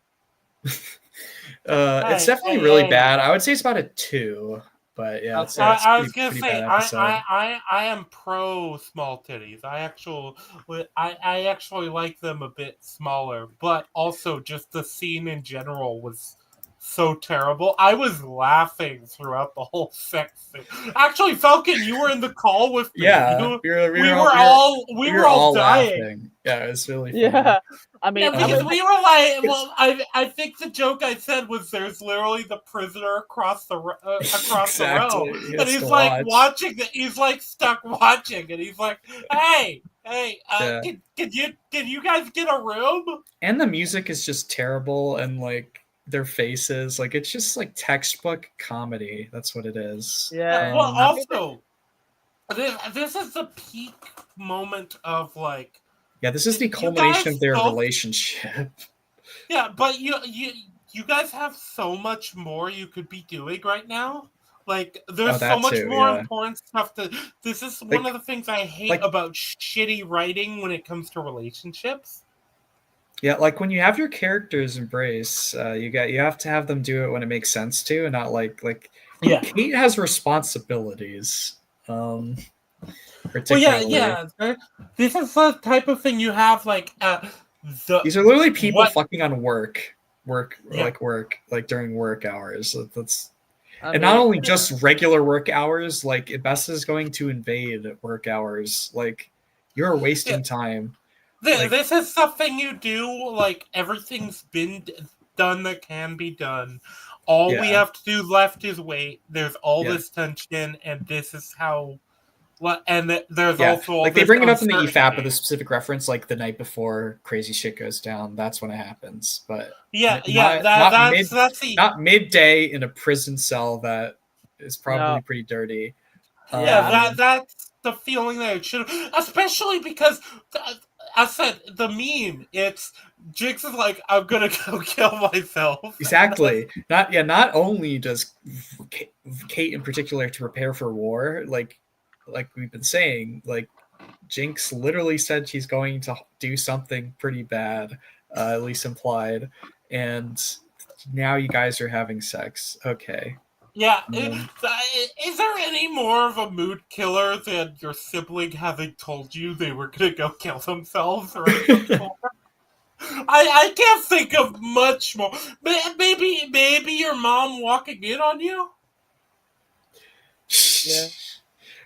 G: It's definitely really bad. I would say it's about a 2, but yeah.
A: I was gonna say I am pro small titties. I actually like them a bit smaller, but also just the scene in general was so terrible. I was laughing throughout the whole sex thing. Actually, Falcon, you were in the call with me.
G: Yeah, we were all dying. Laughing. Yeah, it was really funny.
B: Yeah, I mean,
A: because we were like, well, I think the joke I said was there's literally the prisoner across the row, and he's like watching. He's like stuck watching, and he's like, hey. Can you guys get a room?
G: And the music is just terrible, and like. Their faces, like it's just like textbook comedy. That's what it is.
B: Yeah.
A: Well, also, this is the peak moment of like.
G: Yeah, this is the culmination of their relationship.
A: Yeah, but you guys have so much more you could be doing right now. Like, there's so much more important stuff this is one of the things I hate about shitty writing when it comes to relationships.
G: Yeah, like when you have your characters embrace, you have to have them do it when it makes sense to, and not like Kate has responsibilities. This
A: is the type of thing you have like
G: these are literally people fucking on work during work hours. And not only just regular work hours, like Bessa is going to invade work hours. Like you're wasting time.
A: This is something you do, like, everything's been done that can be done. All we have to do left is wait. There's all this tension, and this is how, And there's
G: Yeah,
A: also
G: like they bring it up in the
A: uncertainty.
G: EFAP with a specific reference, like the night before crazy shit goes down. That's when it happens. But not midday in a prison cell that is probably pretty dirty.
A: That's the feeling that it should, especially because I said the meme. It's Jinx is like, I'm gonna go kill myself.
G: Exactly. Not only does Kate in particular to prepare for war, like we've been saying, like Jinx literally said she's going to do something pretty bad, at least implied, and now you guys are having sex. Okay.
A: Yeah, is there any more of a mood killer than your sibling having told you they were gonna go kill themselves? I can't think of much more. Maybe your mom walking in on you.
B: Yeah.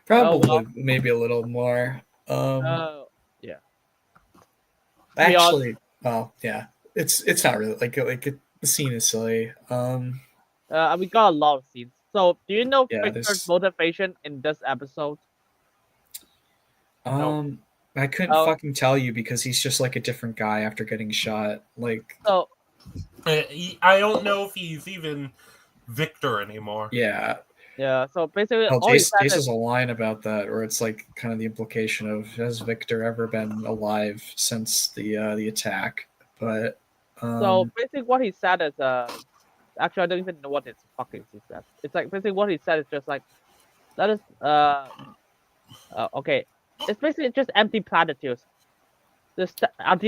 G: Probably, maybe a little more.
B: Yeah.
G: Actually, well, yeah, it's not really the scene is silly.
B: We got a lot of scenes. So, do you know
G: Yeah,
B: Victor's motivation in this episode?
G: I couldn't fucking tell you because he's just like a different guy after getting shot. Like,
B: so
A: I don't know if he's even Victor anymore.
G: Yeah.
B: Yeah. So basically,
G: Jace has a line about that, where it's like kind of the implication of has Victor ever been alive since the attack? But
B: so basically, what he said is actually I don't even know what his fucking he said. It's like basically what he said is just like that is okay. It's basically just empty platitudes. The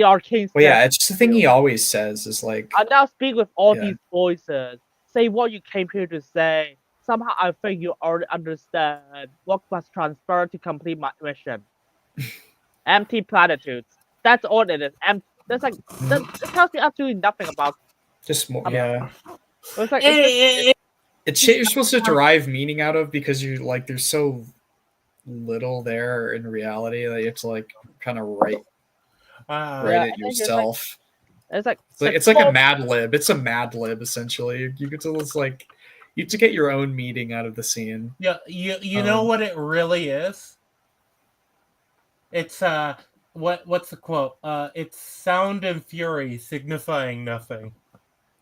B: Arcane.
G: Well, yeah, it's just the thing he always says is like,
B: I now speak with all these voices. Say what you came here to say. Somehow I think you already understand what must transfer to complete my mission. Empty platitudes. That's all it is. That's like it tells me absolutely nothing about.
G: Just more, yeah.
B: It's like
G: it's shit you're supposed to derive meaning out of because you're like there's so little there in reality that you have to like kind of write it yourself.
B: It's like
G: a Mad Lib. It's a Mad Lib essentially. You get to like you have to get your own meaning out of the scene.
A: Yeah, you know what it really is? It's what's the quote? It's sound and fury signifying nothing.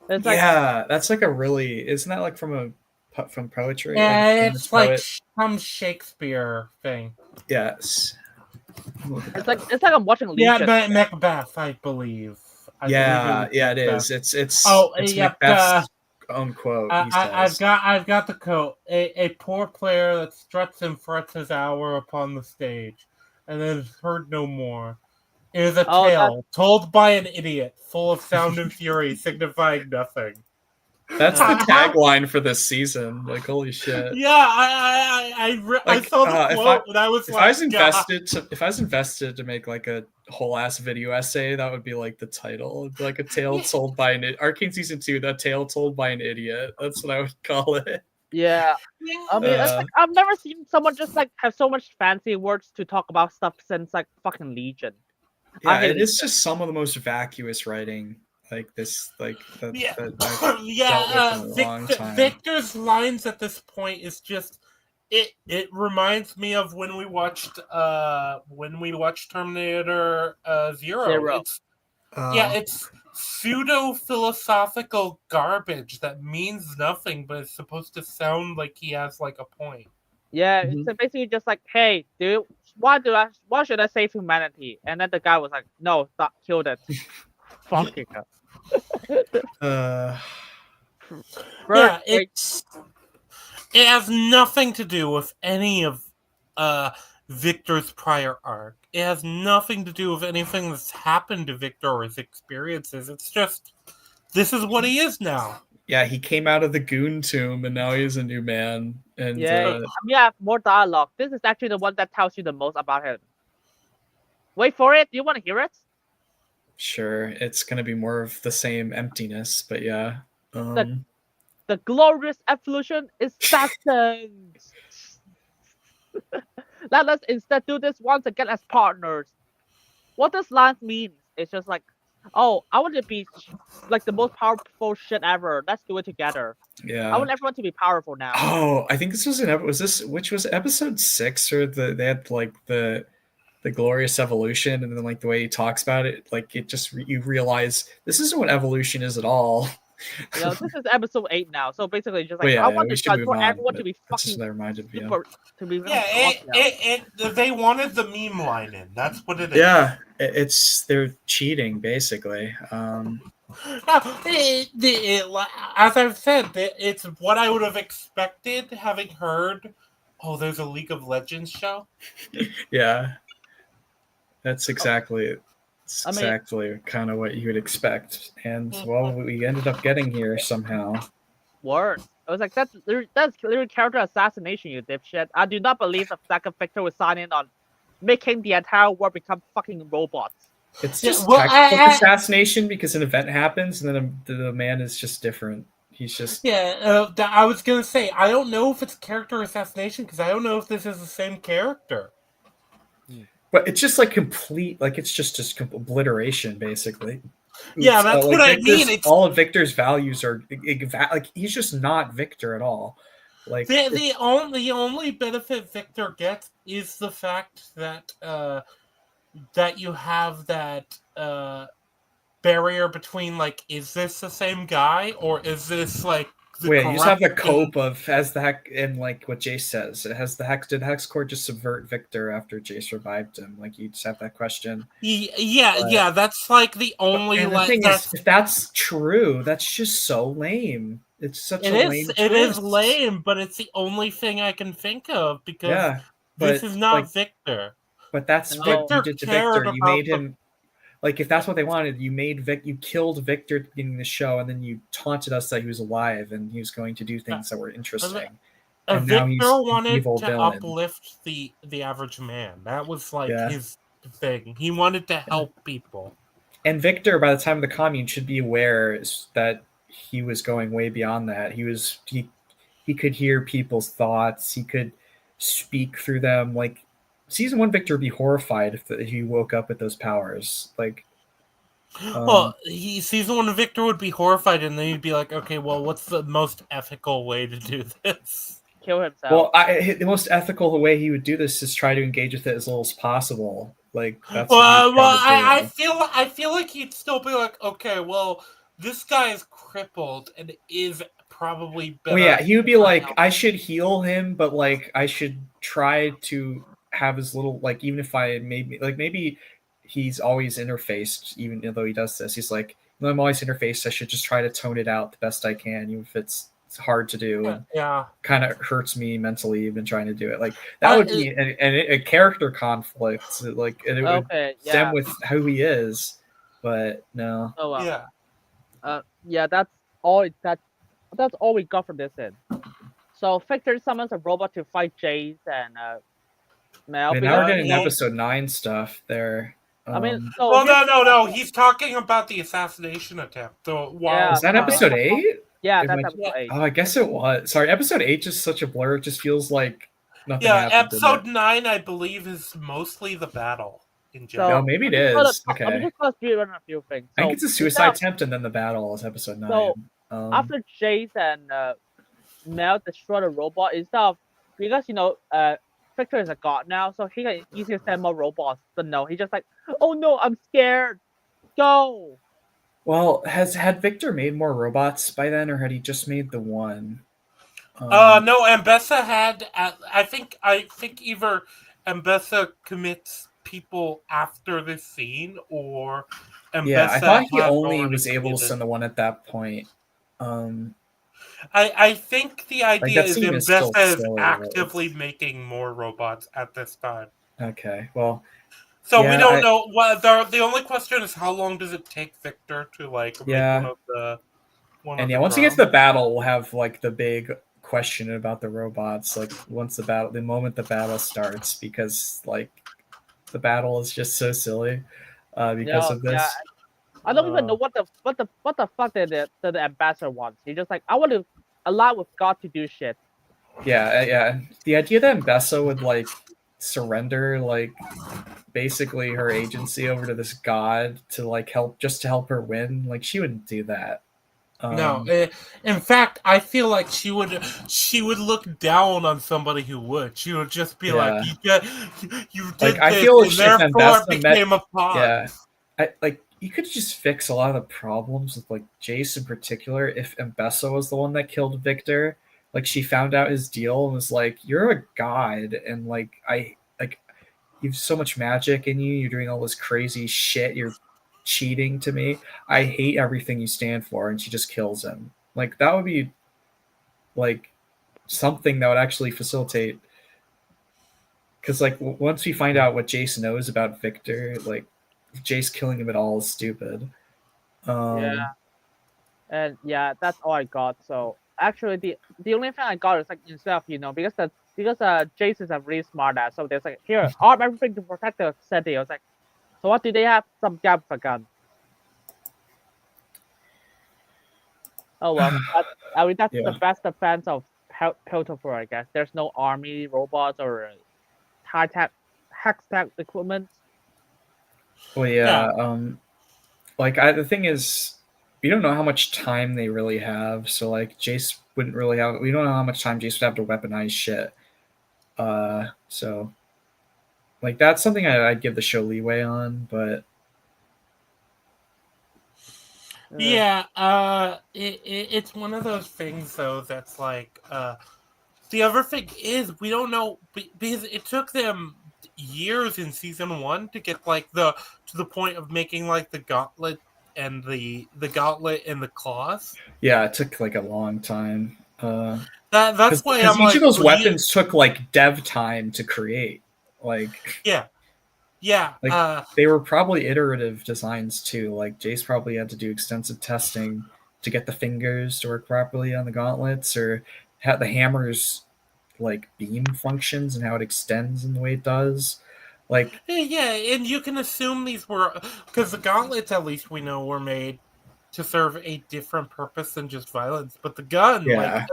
B: It's
G: that's like a really isn't that like from poetry?
A: Yeah, it's like some Shakespeare thing.
G: Yes.
B: It's like I'm watching Legion.
A: Yeah, Macbeth, I believe.
G: It is. It's
A: Macbeth's
G: own quote.
A: I've got the quote. A poor player that struts and frets his hour upon the stage, and then is heard no more. It is a tale told by an idiot, full of sound and fury, signifying nothing.
G: That's the tagline for this season. Like, holy shit!
A: Yeah, I saw the quote, and I was
G: if I was invested to make like a whole ass video essay, that would be like the title. It'd be like a tale told by an Arcane season 2. That tale told by an idiot. That's what I would call it.
B: Yeah, I mean, it's like, I've never seen someone just like have so much fancy words to talk about stuff since like fucking Legion.
G: Yeah, it is just some of the most vacuous writing. Like this,
A: Victor's lines at this point is just it reminds me of when we watched Terminator Zero. It's pseudo philosophical garbage that means nothing, but it's supposed to sound like he has like a point.
B: Yeah, it's basically just like, hey, dude, why should I save humanity? And then the guy was like, no, stop, kill it. Fucking hell.
A: It has nothing to do with any of Victor's prior arc. It has nothing to do with anything that's happened to Victor or his experiences. It's just this is what he is now.
G: Yeah, he came out of the goon tomb and now he's a new man. And
B: more dialogue. This is actually the one that tells you the most about him. Wait for it. Do you want to hear it?
G: Sure, it's gonna be more of the same emptiness, but yeah.
B: The glorious evolution is destined. Let us instead do this once again as partners. What this line means is just like oh, I want to be like the most powerful shit ever. Let's do it together.
K: Yeah.
B: I want everyone to be powerful now.
K: Oh, I think this was which was episode 6 or they had like the glorious evolution, and then like the way he talks about it, like it just you realize this isn't what evolution is at all.
B: This is episode 8 now, so basically just like I want everyone to be fucking super, to be
A: they wanted the meme line in. That's what it is.
K: Yeah, they're cheating basically.
A: As I've said, it's what I would have expected, having heard. Oh, there's a League of Legends show.
K: Yeah, that's exactly kind of what you would expect, and well, we ended up getting here somehow.
B: Word. I was like, that's literally character assassination, you dipshit. I do not believe the second Victor was sign in on making the entire world become fucking robots.
K: It's just textbook assassination because an event happens and then the man is just different. He's just
A: I was gonna say I don't know if it's character assassination because I don't know if this is the same character.
K: But it's just like complete, like it's just obliteration basically.
A: Yeah, that's what I mean.
K: All of Victor's values are like he's just not Victor at all. Like
A: the only benefit Victor gets is the fact that that you have that barrier between like, is this the same guy or is this like
K: you just have the cope of has the heck, and like what Jace says, it has the hex. Did Hex Court just subvert Victor after Jace revived him? Like you just have that question.
A: Yeah, that's like the only
K: thing is, if that's true, that's just so lame. It's such a lame twist.
A: It is lame, but it's the only thing I can think of because this is not like, Victor.
K: But that's what you did to Victor. You made him. Like, if that's what they wanted, you killed Victor at the beginning of the show, and then you taunted us that he was alive and he was going to do things that were interesting. And
A: Victor
K: now he's
A: wanted
K: evil
A: to
K: villain.
A: Uplift the average man. That was like his thing. He wanted to help people.
K: And Victor, by the time of the commune, should be aware that he was going way beyond that. He could hear people's thoughts. He could speak through them. Like, Season 1 Victor would be horrified if he woke up with those powers. Like,
A: Season 1 Victor would be horrified, and then he'd be like, "Okay, well, what's the most ethical way to do this?"
B: Kill himself.
K: Well, the most ethical way he would do this is try to engage with it as little as possible. Like, that's
A: I feel like he'd still be like, "Okay, well, this guy is crippled and is probably better."
K: Well, yeah, he would be like, "I should heal him, but like, I should try to." Have his little, like, even if I maybe he's always interfaced, even though he does this, he's like, no, I'm always interfaced, I should just try to tone it out the best I can, even if it's hard to do and kind of hurts me mentally even trying to do it. Like, that would be a character conflict, like, and it would stem with who he is, but no.
B: Oh well. That's all we got from this in. So Victor summons a robot to fight Jace and
K: now we're getting episode 9 stuff there.
B: I mean,
A: no. He's talking about the assassination attempt. So,
K: is that episode 8?
B: Yeah, that's episode 8.
K: Oh, I guess it was. Sorry, episode 8 just such a blur. It just feels like nothing happened.
A: Yeah, episode 9, I believe, is mostly the battle in general.
K: No, maybe it is. Okay.
B: Let me just speed run a few things.
K: I think it's a suicide attempt, and then the battle is episode 9.
B: So after Jace and Mel destroy the robot, because Victor is a god now, so he can easily send more robots. But no, he's just like, oh no, I'm scared. Go.
K: Well, had Victor made more robots by then, or had he just made the one?
A: No, Ambessa had. I think either Ambessa commits people after this scene, or Ambessa
K: I thought he only was able to send the one at that point.
A: I think the idea is Ambessa is actively making more robots at this time.
K: Okay, well,
A: so we don't know. The only question is, how long does it take Victor to make one of the?
K: Once he gets to the battle, we'll have like the big question about the robots. Like the moment the battle starts, because like the battle is just so silly because of this. Yeah.
B: I don't even know what the fuck the ambassador wants. He's just like, I want to allow with God to do shit.
K: Yeah. The idea that Ambessa would like surrender like basically her agency over to this god to like help her win. Like she wouldn't do that.
A: No, in fact, I feel like she would look down on somebody who would. She would just be like, "You did
K: like, I
A: this,
K: feel
A: and therefore it became a pod."
K: Yeah, like you could just fix a lot of the problems with like Jace in particular if Mbessa was the one that killed Victor. Like she found out his deal and was like, "You're a god, and like you have so much magic in you. You're doing all this crazy shit. You're cheating to me. I hate everything you stand for," and she just kills him. Like that would be like something that would actually facilitate, because like once we find out what Jace knows about Victor, like Jace killing him at all is stupid.
B: And yeah, that's all I got. So actually the only thing I got is like instead of because Jace is a really smart ass, so there's like here arm everything to protect the city. I was like, so what do they have? Some guy with a gun. Oh well, that's the best defense of Piltover, I guess. There's no army, robots, or high-tech hex-tech equipment.
K: Well, yeah. The thing is, we don't know how much time they really have. So like, Jace wouldn't really have. We don't know how much time Jace would have to weaponize shit. So like that's something I'd give the show leeway on, but
A: it's one of those things though that's like the other thing is we don't know because it took them years in season 1 to get like to the point of making like the gauntlet and the gauntlet and the claws.
K: Yeah, it took like a long time.
A: That's why I'm
K: each of those weapons took like dev time to create. Like like they were probably iterative designs too. Like Jace probably had to do extensive testing to get the fingers to work properly on the gauntlets, or the hammer's like beam functions and how it extends in the way it does. Like
A: and you can assume these were because the gauntlets, at least we know, were made to serve a different purpose than just violence. But the gun, like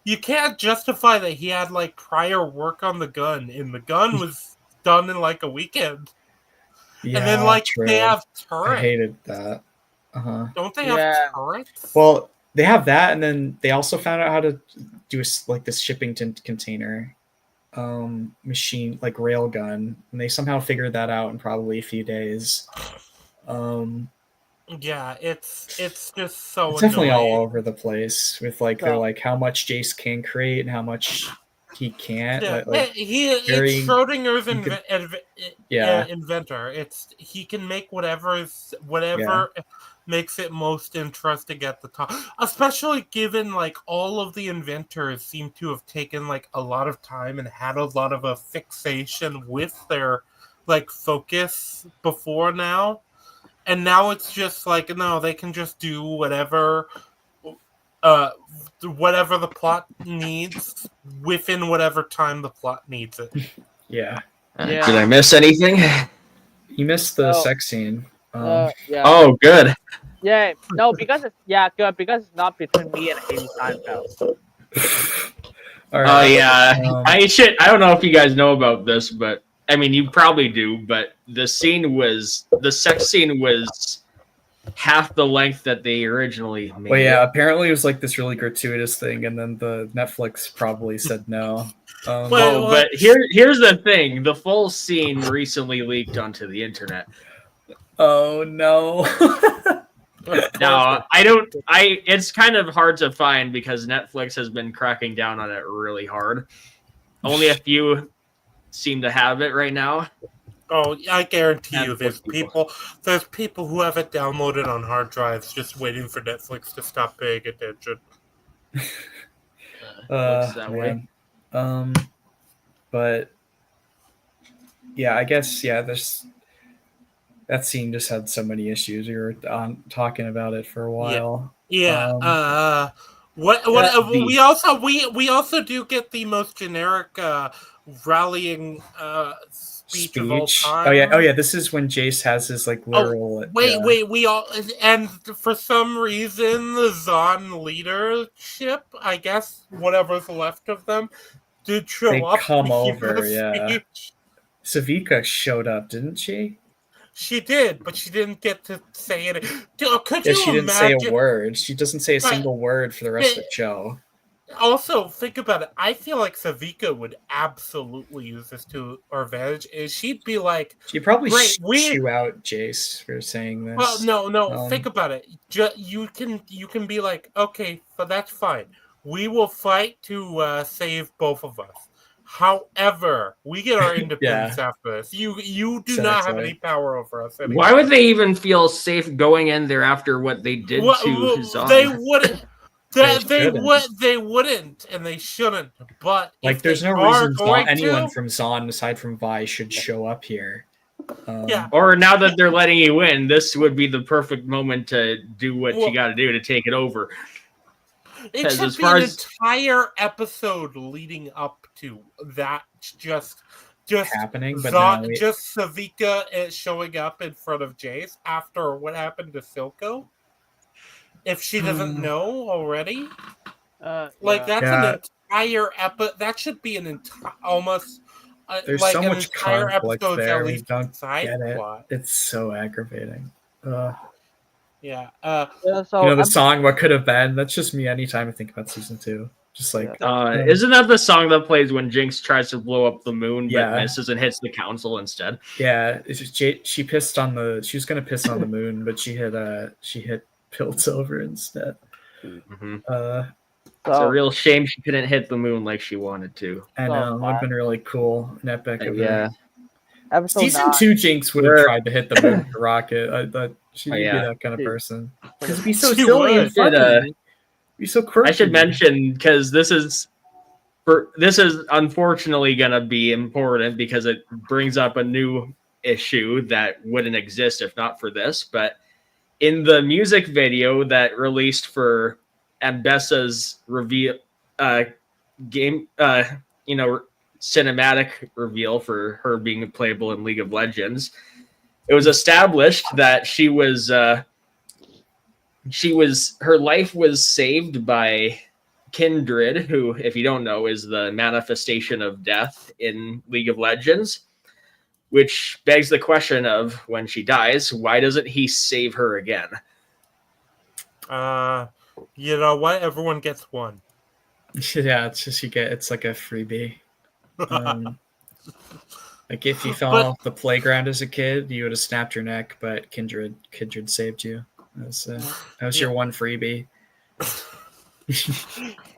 A: you can't justify that he had like prior work on the gun, and the gun was done in like a weekend.
K: Yeah,
A: and then like
K: true.
A: they have turrets.
K: I hated that.
A: Don't they have turrets?
K: Well, they have that, and then they also found out how to do like this shipping container machine, like railgun, and they somehow figured that out in probably a few days.
A: It's just so
K: it's definitely
A: annoying.
K: all over the place with like they're like how much Jace can create and how much he can't.
A: It's Schrodinger's inventor. He can make whatever makes it most interesting at the time. Especially given like all of the inventors seem to have taken like a lot of time and had a lot of a fixation with their like focus before now. And now it's just like no, they can just do whatever the plot needs within whatever time the plot needs it.
E: Did I miss anything?
K: You missed the sex scene.
E: Oh, good.
B: Yeah, no, because it's good because it's not between me and Haley Steinfeld.
E: I don't know if you guys know about this, but I mean you probably do. But the sex scene was half the length that they originally made.
K: Well, yeah, apparently it was like this really gratuitous thing, and then the Netflix probably said no.
E: But here's the thing: the full scene recently leaked onto the internet.
K: Oh no!
E: Now it's kind of hard to find because Netflix has been cracking down on it really hard. Only a few seem to have it right now.
A: Oh, I guarantee you there's people who have it downloaded on hard drives just waiting for Netflix to stop paying attention.
E: Looks that way.
K: But yeah, I guess that scene just had so many issues. We were talking about it for a while.
A: We also do get the most generic rallying speech of all time.
K: Oh yeah. This is when Jace has his like literal.
A: We all, and for some reason the Zon leadership, I guess whatever's left of them, did show up.
K: Come over, yeah. Savika showed up, didn't she?
A: She did, but she didn't get to say it. Could
K: Yeah,
A: you
K: she didn't
A: imagine?
K: say a word. She doesn't say a single word for the rest of the show.
A: Also, think about it. I feel like Savika would absolutely use this to her advantage. She'd be like,
K: she'd probably
A: chew
K: out Jace for saying this.
A: Well, no. Think about it. You can be like, okay, so that's fine. We will fight to save both of us. However, we get our independence after this. You do not have any power over us anymore.
H: Why would they even feel safe going in there after what they did to Zahn?
A: They wouldn't. They wouldn't, and they shouldn't. But
K: like, there's no reason anyone from Zahn aside from Vi should show up here.
H: Or now that they're letting you in, this would be the perfect moment to do what you got to do to take it over.
A: It should be an entire episode leading up to that just
K: happening, but
A: just Savika showing up in front of Jace after what happened to Silco. If she doesn't know already, that's an entire episode. That should be an entire almost.
K: There's
A: like
K: so
A: an
K: much
A: entire
K: conflict
A: episode
K: there.
A: at
K: We
A: least
K: don't
A: side
K: get it.
A: plot.
K: It's so aggravating.
A: Yeah.
K: So the song "What Could Have Been." That's just me anytime I think about season 2. Just like,
H: isn't that the song that plays when Jinx tries to blow up the moon but misses and hits the council instead?
K: Yeah, it's just, she pissed on the. She was gonna piss on the moon, but she hit Piltover instead.
H: Mm-hmm. It's a real shame she couldn't hit the moon like she wanted to.
K: I know, that'd been really cool, an epic event.
B: Season
K: 2 Jinx would have tried to hit the moon with a rocket. I thought she'd be that kind of person. Because it'd be so silly and funny. Be so quirky.
H: I should mention, because this is unfortunately gonna be important because it brings up a new issue that wouldn't exist if not for this. But in the music video that released for Ambessa's reveal cinematic reveal for her being playable in League of Legends, it was established that her life was saved by Kindred, who, if you don't know, is the manifestation of death in League of Legends, which begs the question of, when she dies, why doesn't he save her again?
A: You know what? Everyone gets one.
K: Yeah, it's just it's like a freebie. Like if you fell off the playground as a kid, you would have snapped your neck, but Kindred saved you. That was your one freebie.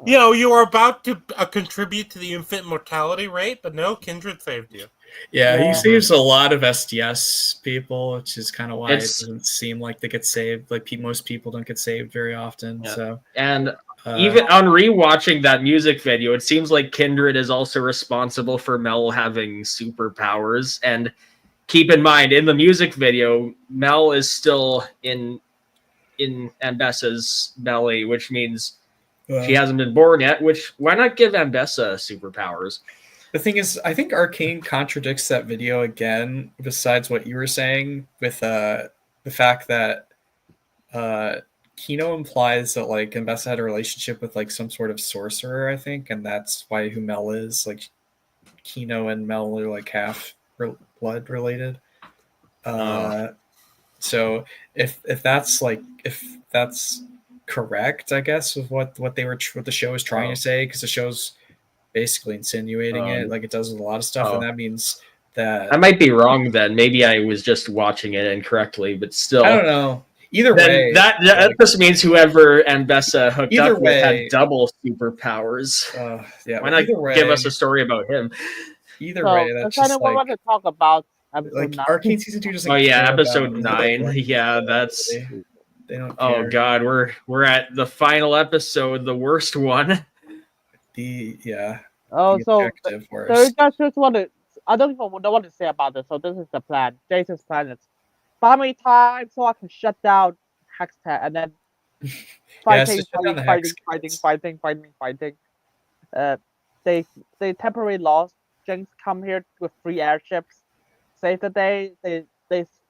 A: You were about to contribute to the infant mortality rate, but no, Kindred saved you.
K: Yeah, he saves a lot of SDS people, which is kind of why it doesn't seem like they get saved. Like most people don't get saved very often. Yeah. So
H: even on rewatching that music video, it seems like Kindred is also responsible for Mel having superpowers. And keep in mind, in the music video, Mel is still in Ambessa's belly, which means she hasn't been born yet. Which, why not give Ambessa superpowers?
K: The thing is, I think Arcane contradicts that video again, besides what you were saying, with the fact that Kino implies that like Ambessa had a relationship with like some sort of sorcerer, I think, and that's why who Mel is. Like Kino and Mel are like half blood related. So if that's correct, I guess, with what the show is trying to say, because the show's basically insinuating it, like it does with a lot of stuff, and that means that
H: I might be wrong. Then maybe I was just watching it incorrectly, but still,
K: I don't know. Either way,
H: that just means whoever Ambessa hooked up with had double superpowers. Why not give us a story about him?
B: Either way, that's just like, want to talk about episode 9.
K: Arcane season 2 doesn't.
H: Oh yeah, episode 9. Yeah, that's.
K: They don't.
H: Oh god, we're at the final episode, the worst one.
B: So you guys just want to. I don't even know what to say about this. So this is the plan. Jason's plan is buy me time so I can shut down Hextech and then fighting. They temporarily lost. Jinx come here with 3 airships, save the day. They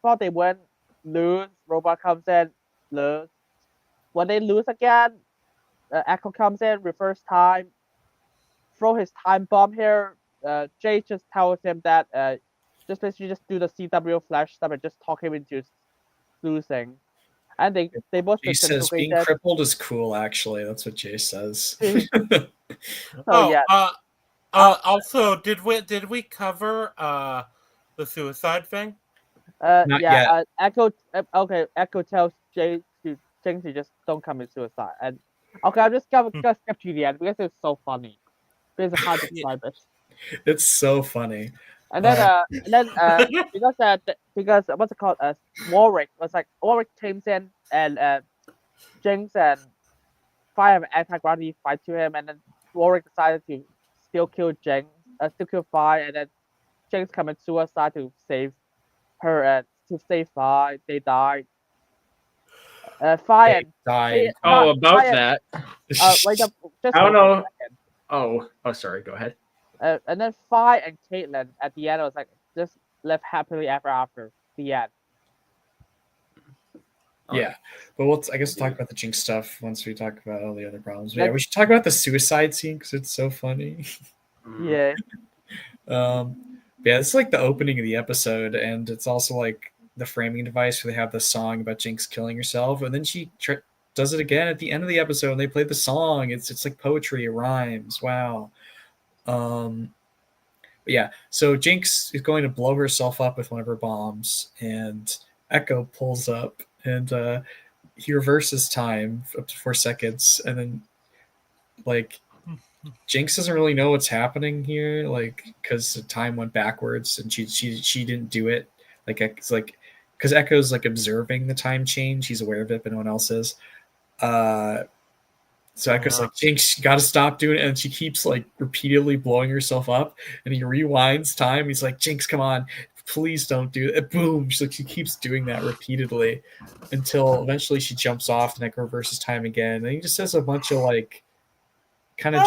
B: thought they win, lose. Robot comes in, lose. When they lose again, Echo comes in, reverse time, throw his time bomb here. Jay just tells him that just basically just do the CW Flash stuff and just talk him into losing. And they both
G: Jay says being
B: that.
G: crippled is cool. Actually, that's what Jay says.
B: Yeah.
A: Also, did we cover the suicide thing?
G: Not yet.
B: Echo. Okay, Echo tells Jinx to just don't commit suicide. And okay, I'm just gonna skip to the end because it's so funny. Because of how to describe it.
G: It's so funny.
B: And then because what's it called? Warwick was like Warwick came in and Jinx and Fire and anti-gravity fight to him, and then Warwick decided to still kill Jinx, still kill Fire, and then Jinx commits suicide to save her and to save Fire. They died. Fire
G: died.
H: About that.
B: Wait up, just
H: I don't know. Oh, sorry. Go ahead.
B: And then Fire and Caitlyn at the end was like just live happily ever after the end.
G: Yeah, but I guess we'll talk about the Jinx stuff once we talk about all the other problems. But yeah, we should talk about the suicide scene because it's so funny.
B: Yeah.
G: Yeah, it's like the opening of the episode, and it's also like the framing device where they have the song about Jinx killing herself, and then she does it again at the end of the episode, and they play the song. It's like poetry, it rhymes. Wow. But yeah, so Jinx is going to blow herself up with one of her bombs, and Echo pulls up, and he reverses time up to 4 seconds, and then like Jinx doesn't really know what's happening here, like because the time went backwards, and she didn't do it. Like it's like because Echo's like observing the time change, he's aware of it, but no one else is. So Echo's like, Jinx, you gotta stop doing it, and she keeps like repeatedly blowing herself up, and he rewinds time. He's like, Jinx, come on, please don't do it. Boom! She keeps doing that repeatedly until eventually she jumps off, and Echo reverses time again. And he just says a bunch of like kind of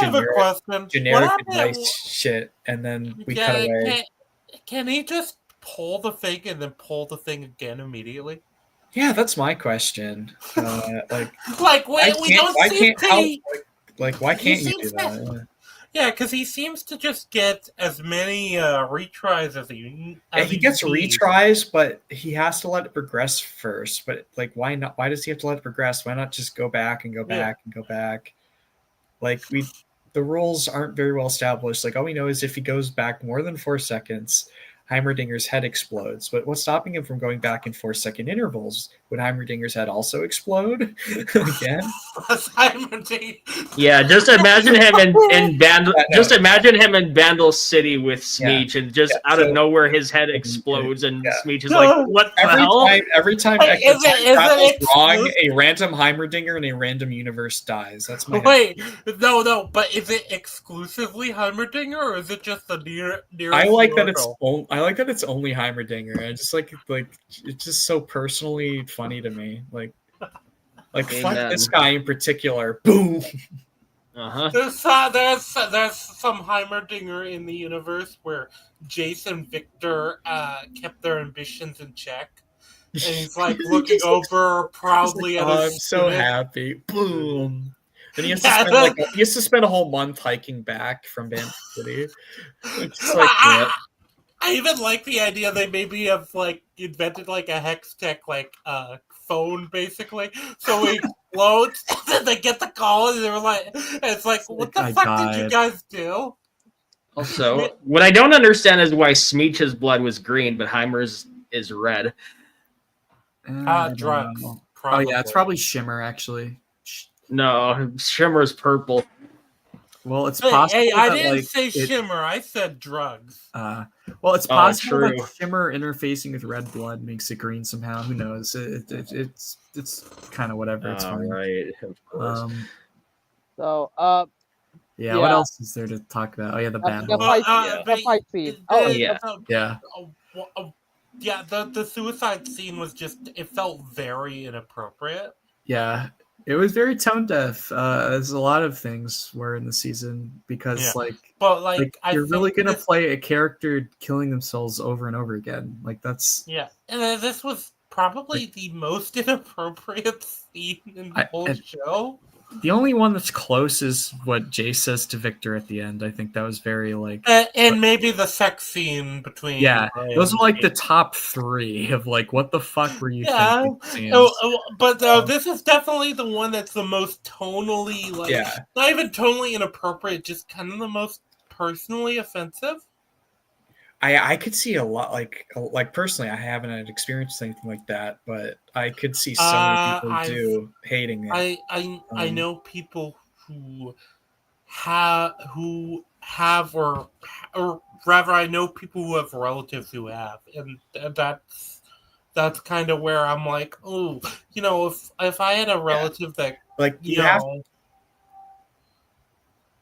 G: generic advice shit, and then we cut away.
A: Can he just pull the thing and then pull the thing again immediately?
G: Yeah, that's my question.
A: We don't see Pete.
G: Why can't you do that?
A: Yeah, because he seems to just get as many retries as he.
G: He gets retries, but he has to let it progress first. But like, why not? Why does he have to let it progress? Why not just go back and go back and go back? Like the rules aren't very well established. Like all we know is if he goes back more than 4 seconds, Heimerdinger's head explodes. But what's stopping him from going back in 4-second intervals? Would Heimerdinger's head also explode again?
H: Yeah, just imagine him in Vandal. Just imagine him in Vandal City with Smeech, and just out of nowhere his head explodes, and Smeech is like, "What the hell?"
G: Every time Echo travels wrong, a random Heimerdinger in a random universe dies. That's my
A: no. But is it exclusively Heimerdinger, or is it just the nearest?
G: I like that it's only Heimerdinger. I just like it's just so personally funny to me. Like fuck this guy in particular. Boom.
A: There's some Heimerdinger in the universe where Jason Victor kept their ambitions in check, and he's like looking over proudly at his.
G: I'm so happy. Boom. Then he has to spend a whole month hiking back from Bandit City. It's like
A: I even like the idea they maybe have like invented like a hex tech phone basically, so he explodes and then they get the call and they were like, it's like, what the fuck did you guys do?
H: Also, what I don't understand is why Smeech's blood was green but Heimer's is red.
A: Drugs.
K: Oh yeah, it's probably Shimmer actually.
H: No, Shimmer's purple.
K: Well, it's possible.
A: Hey, I didn't say Shimmer. I said drugs.
K: Well, it's possible that Shimmer interfacing with red blood makes it green somehow. Who knows? It's kind of whatever. It's fine.
H: Right, of course.
K: Yeah. What else is there to talk about? Oh yeah, the band.
B: The fight scene. Oh
H: yeah.
A: Yeah. The suicide scene was it felt very inappropriate.
K: Yeah. It was very tone deaf. There's a lot of things were in the season because you're really gonna play a character killing themselves over and over again. Like that's
A: and this was probably the most inappropriate scene in the whole show.
K: The only one that's close is what Jay says to Victor at the end. I think that was very like,
A: and maybe the sex scene between.
K: Those are like the top 3 of like, what the fuck were you thinking?
A: But this is definitely the one that's the most tonally not even tonally inappropriate, just kind of the most personally offensive.
K: I could see a lot like personally, I haven't had experienced anything like that, but I could see so many people hating it.
A: I know people who have or rather I know people who have relatives who have, and that's kind of where I'm like, oh, if I had a relative that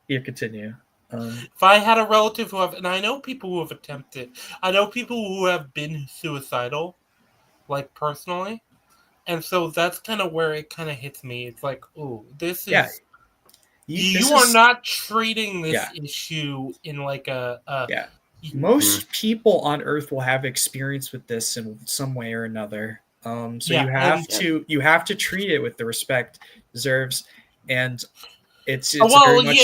K: continue.
A: If I had a relative who have, and I know people who have attempted, I know people who have been suicidal, like personally, and so that's kind of where it kind of hits me. It's like, oh, this is you are not treating this issue in like a
K: Most people on Earth will have experience with this in some way or another. So you have to treat it with the respect it deserves, and it's very much.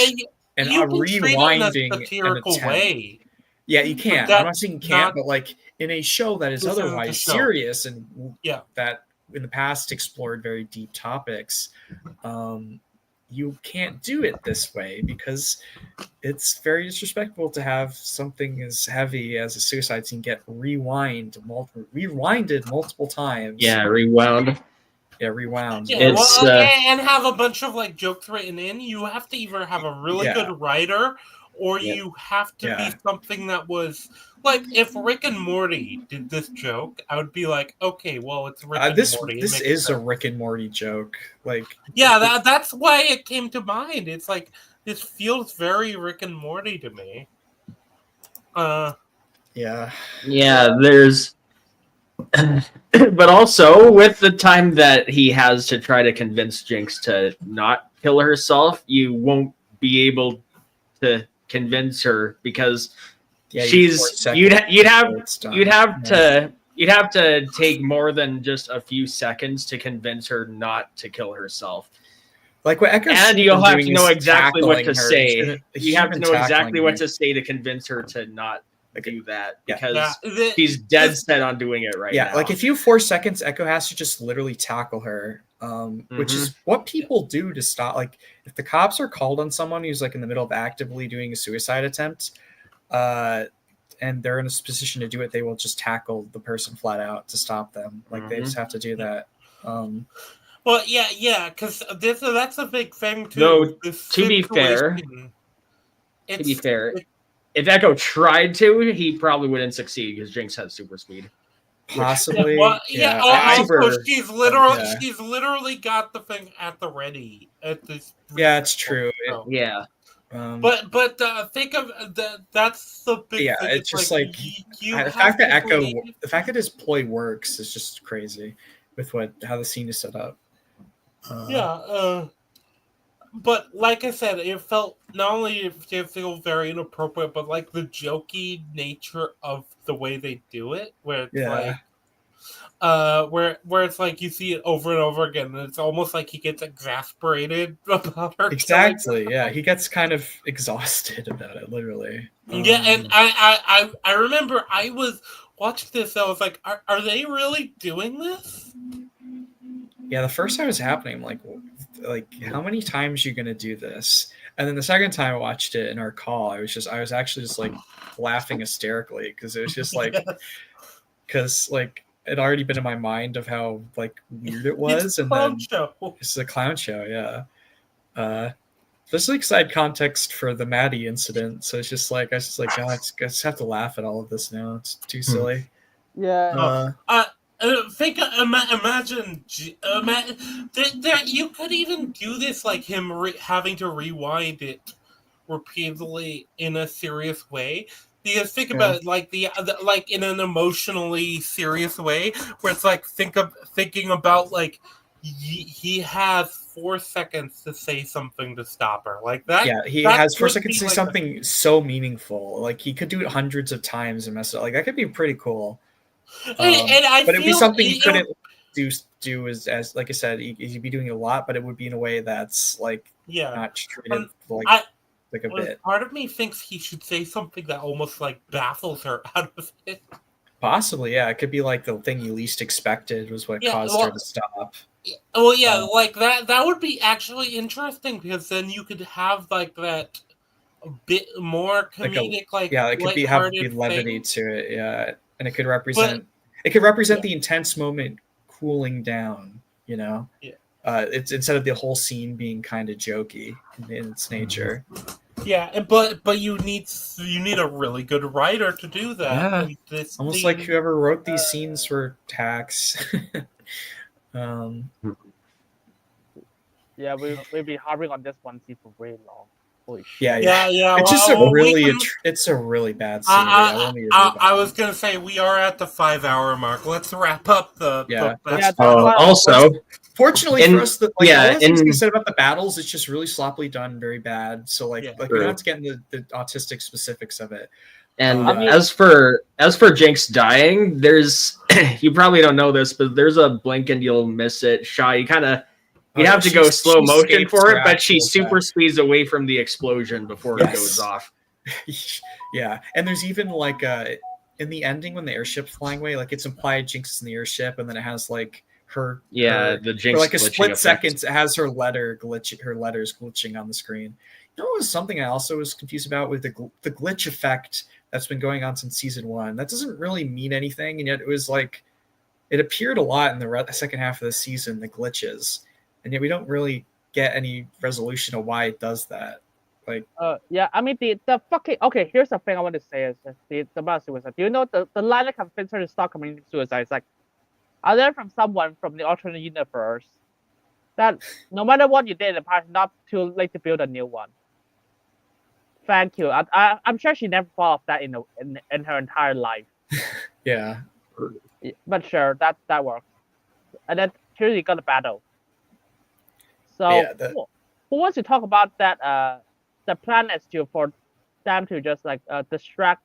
K: And
A: you
K: a rewinding
A: in a satirical way.
K: Yeah, you can. I'm not saying you can't, but like in a show that is otherwise serious and that in the past explored very deep topics, you can't do it this way because it's very disrespectful to have something as heavy as a suicide scene get rewinded multiple times.
E: Yeah, rewound.
K: Yeah, rewound.
A: Yeah, and have a bunch of like jokes written in. You have to either have a really good writer, or you have to be something that was like, if Rick and Morty did this joke, I would be like, okay, well, it's Rick and Morty.
K: This is a Rick and Morty joke. Like,
A: that's why it came to mind. It's like, this feels very Rick and Morty to me.
E: There's. But also, with the time that he has to try to convince Jinx to not kill herself, you won't be able to convince her because you'd have to take more than just a few seconds to convince her not to kill herself.
K: Like what Echo's
E: and you'll have to know exactly what to say. You have to know exactly what to say to convince her to not do that because he's dead set on doing it right now.
K: Like if you 4 seconds, Echo has to just literally tackle her, which is what people do to stop. Like if the cops are called on someone who's like in the middle of actively doing a suicide attempt, and they're in a position to do it, they will just tackle the person flat out to stop them. Like they just have to do that.
A: Well, because that's a big thing too.
E: No, to be fair, if Echo tried to, he probably wouldn't succeed because Jinx has super speed.
K: Possibly.
A: She's literally got the thing at the ready at this.
K: Yeah, it's true.
A: But think of that's the big thing.
K: It's just like the fact that the fact that his ploy works is just crazy with how the scene is set up.
A: But like I said, it felt not only did it feel very inappropriate, but like the jokey nature of the way they do it, where it's where it's like you see it over and over again, and it's almost like he gets exasperated about her.
K: Exactly. Yeah, he gets kind of exhausted about it, literally.
A: And I remember I was watching this. I was like, are they really doing this?
K: Yeah, the first time it was happening, I'm like how many times are you gonna do this? And then the second time I watched it in our call, I was actually just like laughing hysterically because it was just like it already been in my mind of how like weird it was, and then it's a clown show. There's like side context for the Maddie incident, so it's just like I I just have to laugh at all of this now. It's too silly.
A: Imagine that you could even do this, like him having to rewind it repeatedly in a serious way. Because think about it, like the like in an emotionally serious way, where it's like thinking about like he has 4 seconds to say something to stop her, like that.
K: Yeah, he has 4 seconds to say something so meaningful. Like he could do it hundreds of times and mess it up. Like that could be pretty cool.
A: But
K: it'd be something you couldn't.
G: do is, as like I said, he'd be doing a lot, but it would be in a way that's like not treated like a bit.
A: Part of me thinks he should say something that almost like baffles her out of it.
G: Possibly, yeah. It could be like the thing you least expected was what caused her to stop.
A: Well, yeah, like that would be actually interesting because then you could have like that a bit more comedic,
G: it could have levity to it, yeah, and it could represent the intense moment cooling down, you know.
A: Yeah.
G: It's instead of the whole scene being kind of jokey in its nature.
A: Yeah, but you need a really good writer to do that.
G: Yeah, almost like whoever wrote these scenes for Tax.
B: Yeah, we've been harping on this one scene for very long. Holy shit.
A: Yeah.
G: It's just it's a really bad scene.
A: I was gonna say we are at the 5-hour mark. Let's wrap up
H: also.
G: Fortunately for us, all the things we said about the battles, it's just really sloppily done, very bad. So we don't have to get into the autistic specifics of it.
H: And as for Jinx dying, there's you probably don't know this, but there's a blink and you'll miss it shot. You have to go slow motion for it, but she super speeds away from the explosion before it goes off.
G: Yeah, and there's even like in the ending when the airship's flying away, like it's implied Jinx is in the airship, and then it has like the Jinx for like a split second, it has her letters glitching on the screen. You know, it was something I also was confused about with the glitch effect that's been going on since season 1. That doesn't really mean anything, and yet it was like it appeared a lot in the second half of the season. The glitches, and yet we don't really get any resolution of why it does that. Like,
B: I mean the fucking okay. Here's the thing I want to say is the about suicide. Do you know the line that convinced her to stop committing suicide? It's like, I learned from someone from the alternate universe that no matter what you did in the past, not too late to build a new one. Thank you. I'm sure she never thought of that in her entire life.
G: Yeah.
B: But sure, that works. And then here you got a battle. So who wants to talk about that? The plan is for them to just like distract,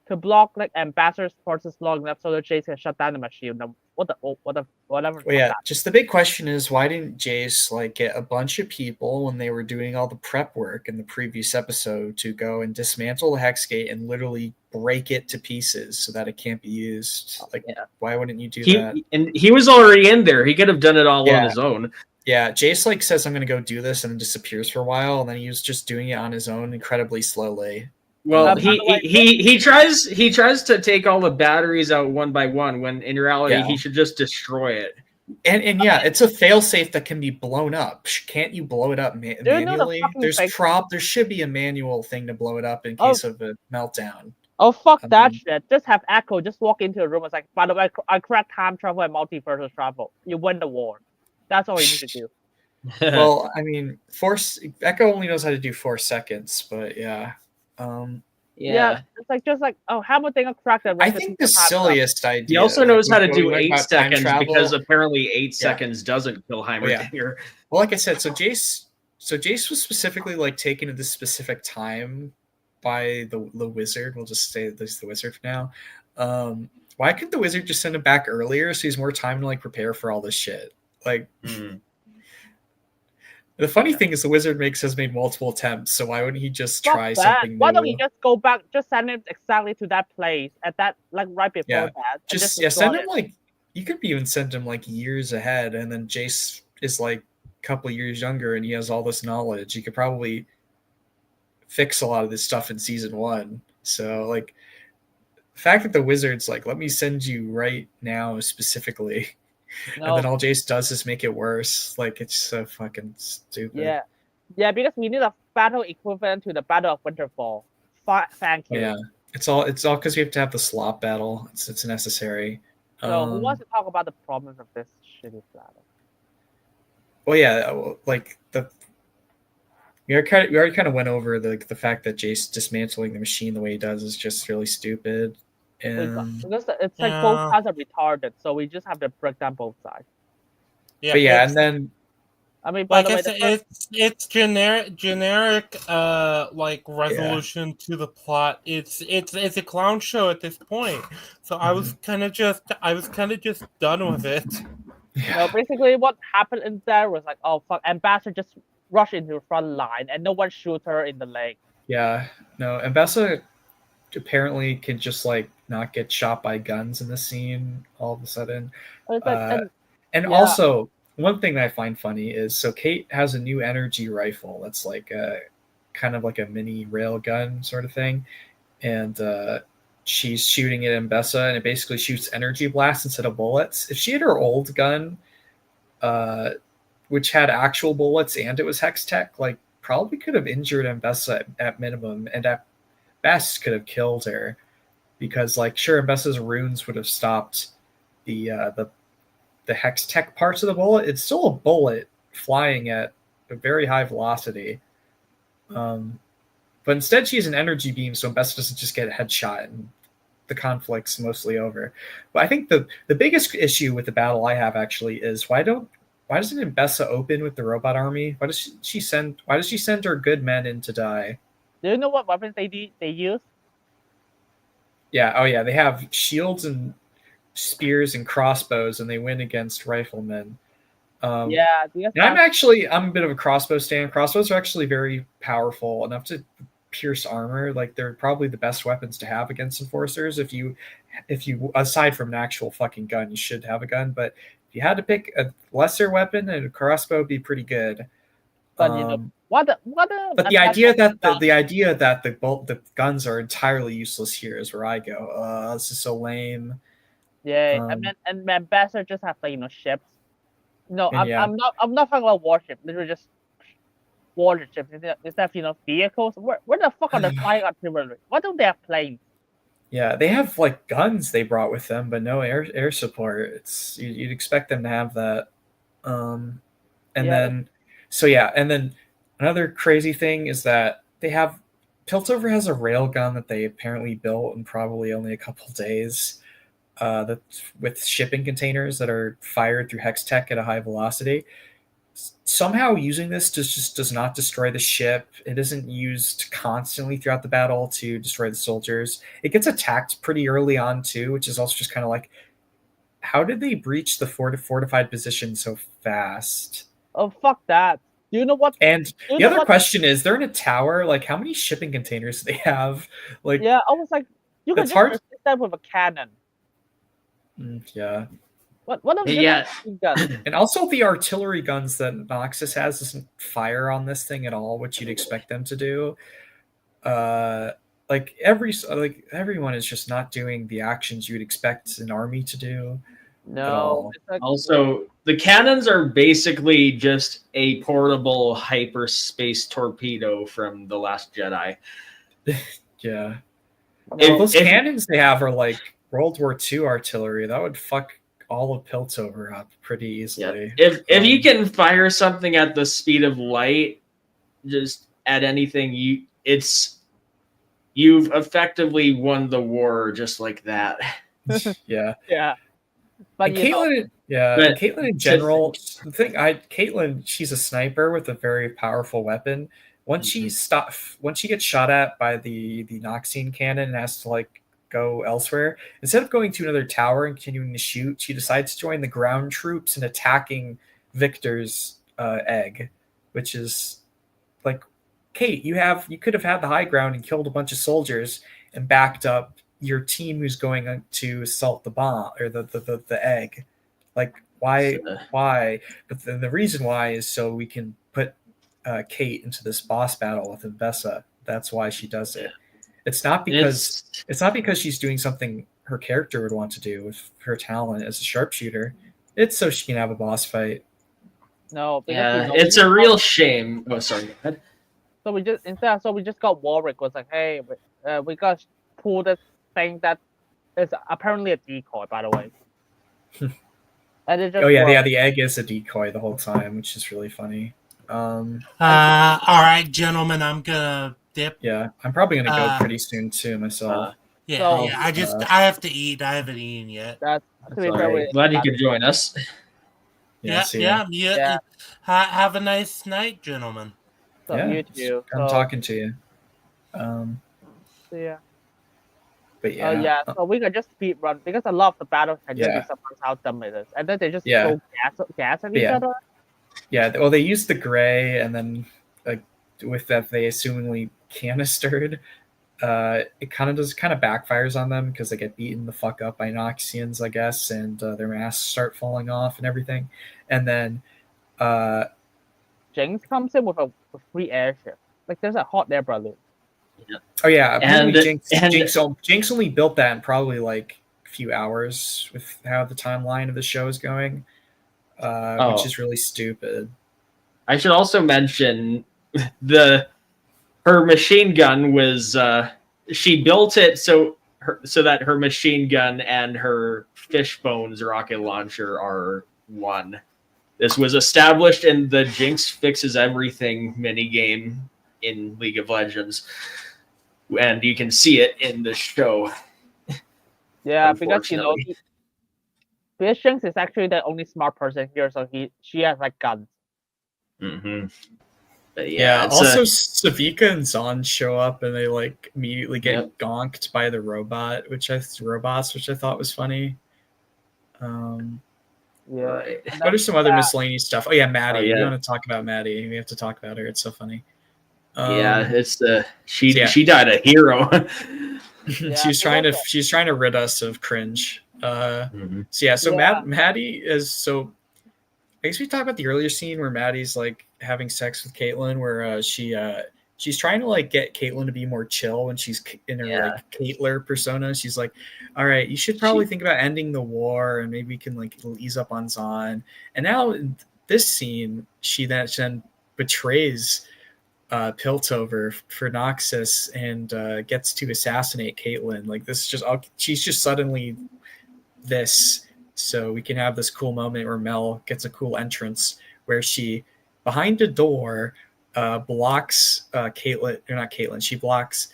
B: to block like ambassadors' forces long enough so that Jace can shut down the machine. Whatever.
G: Well, yeah, just the big question is, why didn't Jace like get a bunch of people when they were doing all the prep work in the previous episode to go and dismantle the hex gate and literally break it to pieces so that it can't be used? Like, why wouldn't you do that?
H: And he was already in there. He could have done it all on his own.
G: Yeah, Jace like says, I'm going to go do this, and then disappears for a while, and then he was just doing it on his own incredibly slowly.
H: Well, he tries to take all the batteries out one by one, when in reality he should just destroy it.
G: And yeah, it's a failsafe that can be blown up. Can't you blow it up manually? There should be a manual thing to blow it up in case of a meltdown.
B: Oh fuck that shit! Just have Echo just walk into a room. It's like, by the way, I cracked time travel and multiverse travel. You win the war. That's all you need to do.
G: Well, I mean, Echo only knows how to do 4 seconds, but yeah.
B: It's like just like Hamilton cracked that.
G: I think the silliest idea.
H: He also knows how to do 8 seconds because apparently 8 seconds doesn't kill Heimerdinger.
G: Yeah. Well, like I said, so Jace was specifically like taken at this specific time by the wizard. We'll just say this the wizard for now. Why couldn't the wizard just send him back earlier so he's more time to like prepare for all this shit? Like. The funny thing is the wizard has made multiple attempts, so why wouldn't he just try something new?
B: Why don't he just go back, just send him exactly to that place at that, like right before that?
G: Just send him like, you could even send him like years ahead, and then Jace is like a couple years younger and he has all this knowledge. He could probably fix a lot of this stuff in season 1. So like the fact that the wizard's like, let me send you right now specifically. No. And then all Jace does is make it worse. Like, it's so fucking stupid.
B: Yeah, because we need a battle equivalent to the Battle of Winterfell. Thank you.
G: Yeah, it's all because we have to have the slop battle. It's necessary.
B: So who wants to talk about the problems of this shitty battle?
G: Well, yeah, like we already kind of went over the fact that Jace dismantling the machine the way he does is just really stupid.
B: Because it's like both sides are retarded, so we just have to break down both sides.
G: Yeah, but yeah, and then
B: I mean, by the way,
A: it's generic like resolution to the plot. It's a clown show at this point. So I was kind of just done with it.
B: Basically what happened in there was like, oh fuck, Ambassador just rushed into the front line and no one shoot her in the leg.
K: Yeah, no, Ambessa apparently can just like not get shot by guns in the scene all of a sudden. Also, one thing that I find funny is so Kate has a new energy rifle that's like a kind of like a mini rail gun sort of thing, and she's shooting at Ambessa, and it basically shoots energy blasts instead of bullets. If she had her old gun, which had actual bullets and it was hex tech, like probably could have injured Ambessa at minimum, and at best could have killed her, because like sure, Ambessa's runes would have stopped the hex tech parts of the bullet. It's still a bullet flying at a very high velocity. But instead she has an energy beam, so Ambessa doesn't just get a headshot, and the conflict's mostly over. But I think the biggest issue with the battle I have actually is why doesn't Ambessa open with the robot army? Why does she send her good men in to die?
B: Do you know what weapons they use?
K: Yeah, oh yeah, they have shields and spears and crossbows, and they win against riflemen. And I'm a bit of a crossbow stan. Crossbows are actually very powerful enough to pierce armor. Like they're probably the best weapons to have against enforcers. If you aside from an actual fucking gun, you should have a gun. But if you had to pick a lesser weapon, and a crossbow would be pretty good.
B: But
K: but the idea that the guns are entirely useless here is where I go. This is so lame.
B: Yeah, and Ambassador just have like ships. No, I'm not talking about warships. Literally just warships instead of vehicles. Where the fuck are the flying artillery? Why don't they have planes?
K: Yeah, they have like guns they brought with them, but no air support. It's you'd expect them to have that. And then another crazy thing is that they have Piltover has a railgun that they apparently built in probably only a couple days. With shipping containers that are fired through hex tech at a high velocity. Somehow using this just does not destroy the ship. It isn't used constantly throughout the battle to destroy the soldiers. It gets attacked pretty early on too, which is also just kind of like, how did they breach the fortified position so fast?
B: Oh, fuck that. Do you know what?
K: And the other question is, they're in a tower. Like, how many shipping containers do they have? Like,
B: yeah, I was like, you can just resist them with a cannon.
K: Yeah.
B: What guns?
K: And also the artillery guns that Noxus has doesn't fire on this thing at all, which you'd expect them to do. Everyone is just not doing the actions you'd expect an army to do.
B: No.
H: Also, the cannons are basically just a portable hyperspace torpedo from The Last Jedi.
K: Yeah. Those cannons they have are like World War II artillery. That would fuck all of Piltover up pretty easily.
H: Yeah. If you can fire something at the speed of light, just at anything, you've effectively won the war just like that.
K: Yeah.
B: Yeah.
K: But Caitlyn in general, Caitlyn, she's a sniper with a very powerful weapon. Once she gets shot at by the Noxian cannon and has to like go elsewhere, instead of going to another tower and continuing to shoot, she decides to join the ground troops and attacking Victor's egg, which is like, Kate, you could have had the high ground and killed a bunch of soldiers and backed up your team who's going to assault the bomb or the egg. Like, why? But the reason why is so we can put Kate into this boss battle with Ambessa. That's why she does it. It's not because she's doing something her character would want to do with her talent as a sharpshooter. It's so she can have a boss fight.
B: No,
H: it's a real shame. Oh, sorry. Go ahead.
B: So we just got Warwick was like, hey, we got to pull this thing that is apparently a decoy, by the way. And it just
K: the egg is a decoy the whole time, which is really funny.
A: All right, gentlemen, I'm gonna dip.
K: Yeah, I'm probably gonna go pretty soon too myself.
A: I have to eat. I haven't eaten yet.
H: That's glad you could join us.
A: Yeah. Have a nice night, gentlemen.
B: You too.
K: I'm talking to you.
B: Yeah.
J: But
B: so we can just speed run because a lot of the battles can just be surprised how dumb it is, and then they just throw gas at each other.
G: Yeah, well, they used the gray, and then like with that, they assumingly canistered. It kind of backfires on them because they get beaten the fuck up by Noxians, I guess, and their masks start falling off and everything. And then
B: Jinx comes in with a free airship. Like there's a hot air balloon.
G: Oh yeah,
E: And
G: Jinx only built that in probably like a few hours with how the timeline of the show is going, which is really stupid.
E: I should also mention her machine gun was she built it so that her machine gun and her Fishbones rocket launcher are one. This was established in the Jinx Fixes Everything minigame in League of Legends, and you can see it in the show.
B: Yeah, because because Jinx is actually the only smart person here, so she has like guns.
E: Mm-hmm.
G: But also Savika and Zon show up and they like immediately get gonked by the robots, which I thought was funny. Right. What are some other miscellaneous stuff? Oh yeah, Maddie. You want to talk about Maddie? We have to talk about her. It's so funny.
E: It's she died a hero.
G: She's trying to rid us of cringe. Maddie is so. I guess we talked about the earlier scene where Maddie's like having sex with Caitlyn, where she's trying to like get Caitlyn to be more chill when she's in her like Caitlyn persona. She's like, all right, you should probably think about ending the war and maybe we can like ease up on Zon. And now in this scene, she then betrays Piltover for Noxus and gets to assassinate Caitlyn. Like this is she's just suddenly this. So we can have this cool moment where Mel gets a cool entrance where she, behind a door, blocks Caitlyn, or not Caitlyn, she blocks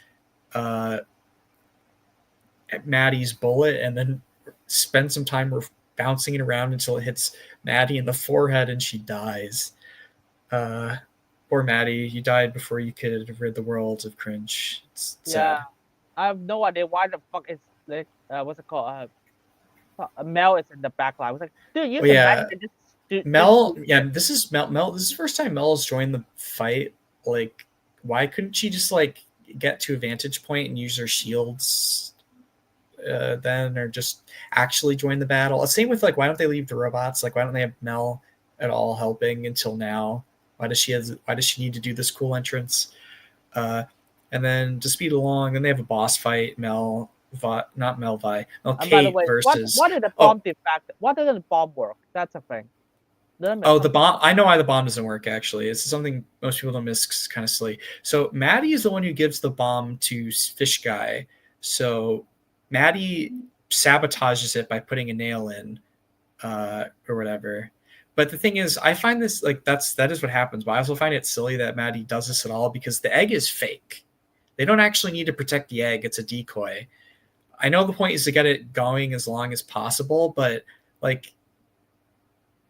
G: Maddie's bullet and then spends some time bouncing it around until it hits Maddie in the forehead and she dies. Poor Maddie, you died before you could have rid the world of cringe. It's sad.
B: I have no idea why the fuck is like what's it called? Mel is in the back line. I was like, dude, you
G: Mel. This is Mel. This is the first time Mel has joined the fight. Like, why couldn't she just like get to a vantage point and use her shields then, or just actually join the battle? Same with like, why don't they leave the robots? Like, why don't they have Mel at all helping until now? Why does she need to do this cool entrance? And then to speed along, then they have a boss fight. Kate versus.
B: What did the bomb do back? Why didn't the bomb work? That's a thing.
G: The bomb. I know why the bomb doesn't work. Actually, it's something most people don't miss. It's kind of silly. So Maddie is the one who gives the bomb to Fish Guy. So Maddie sabotages it by putting a nail in, or whatever. But the thing is, I find this like that is what happens. But I also find it silly that Maddie does this at all because the egg is fake. They don't actually need to protect the egg. It's a decoy. I know the point is to get it going as long as possible, but like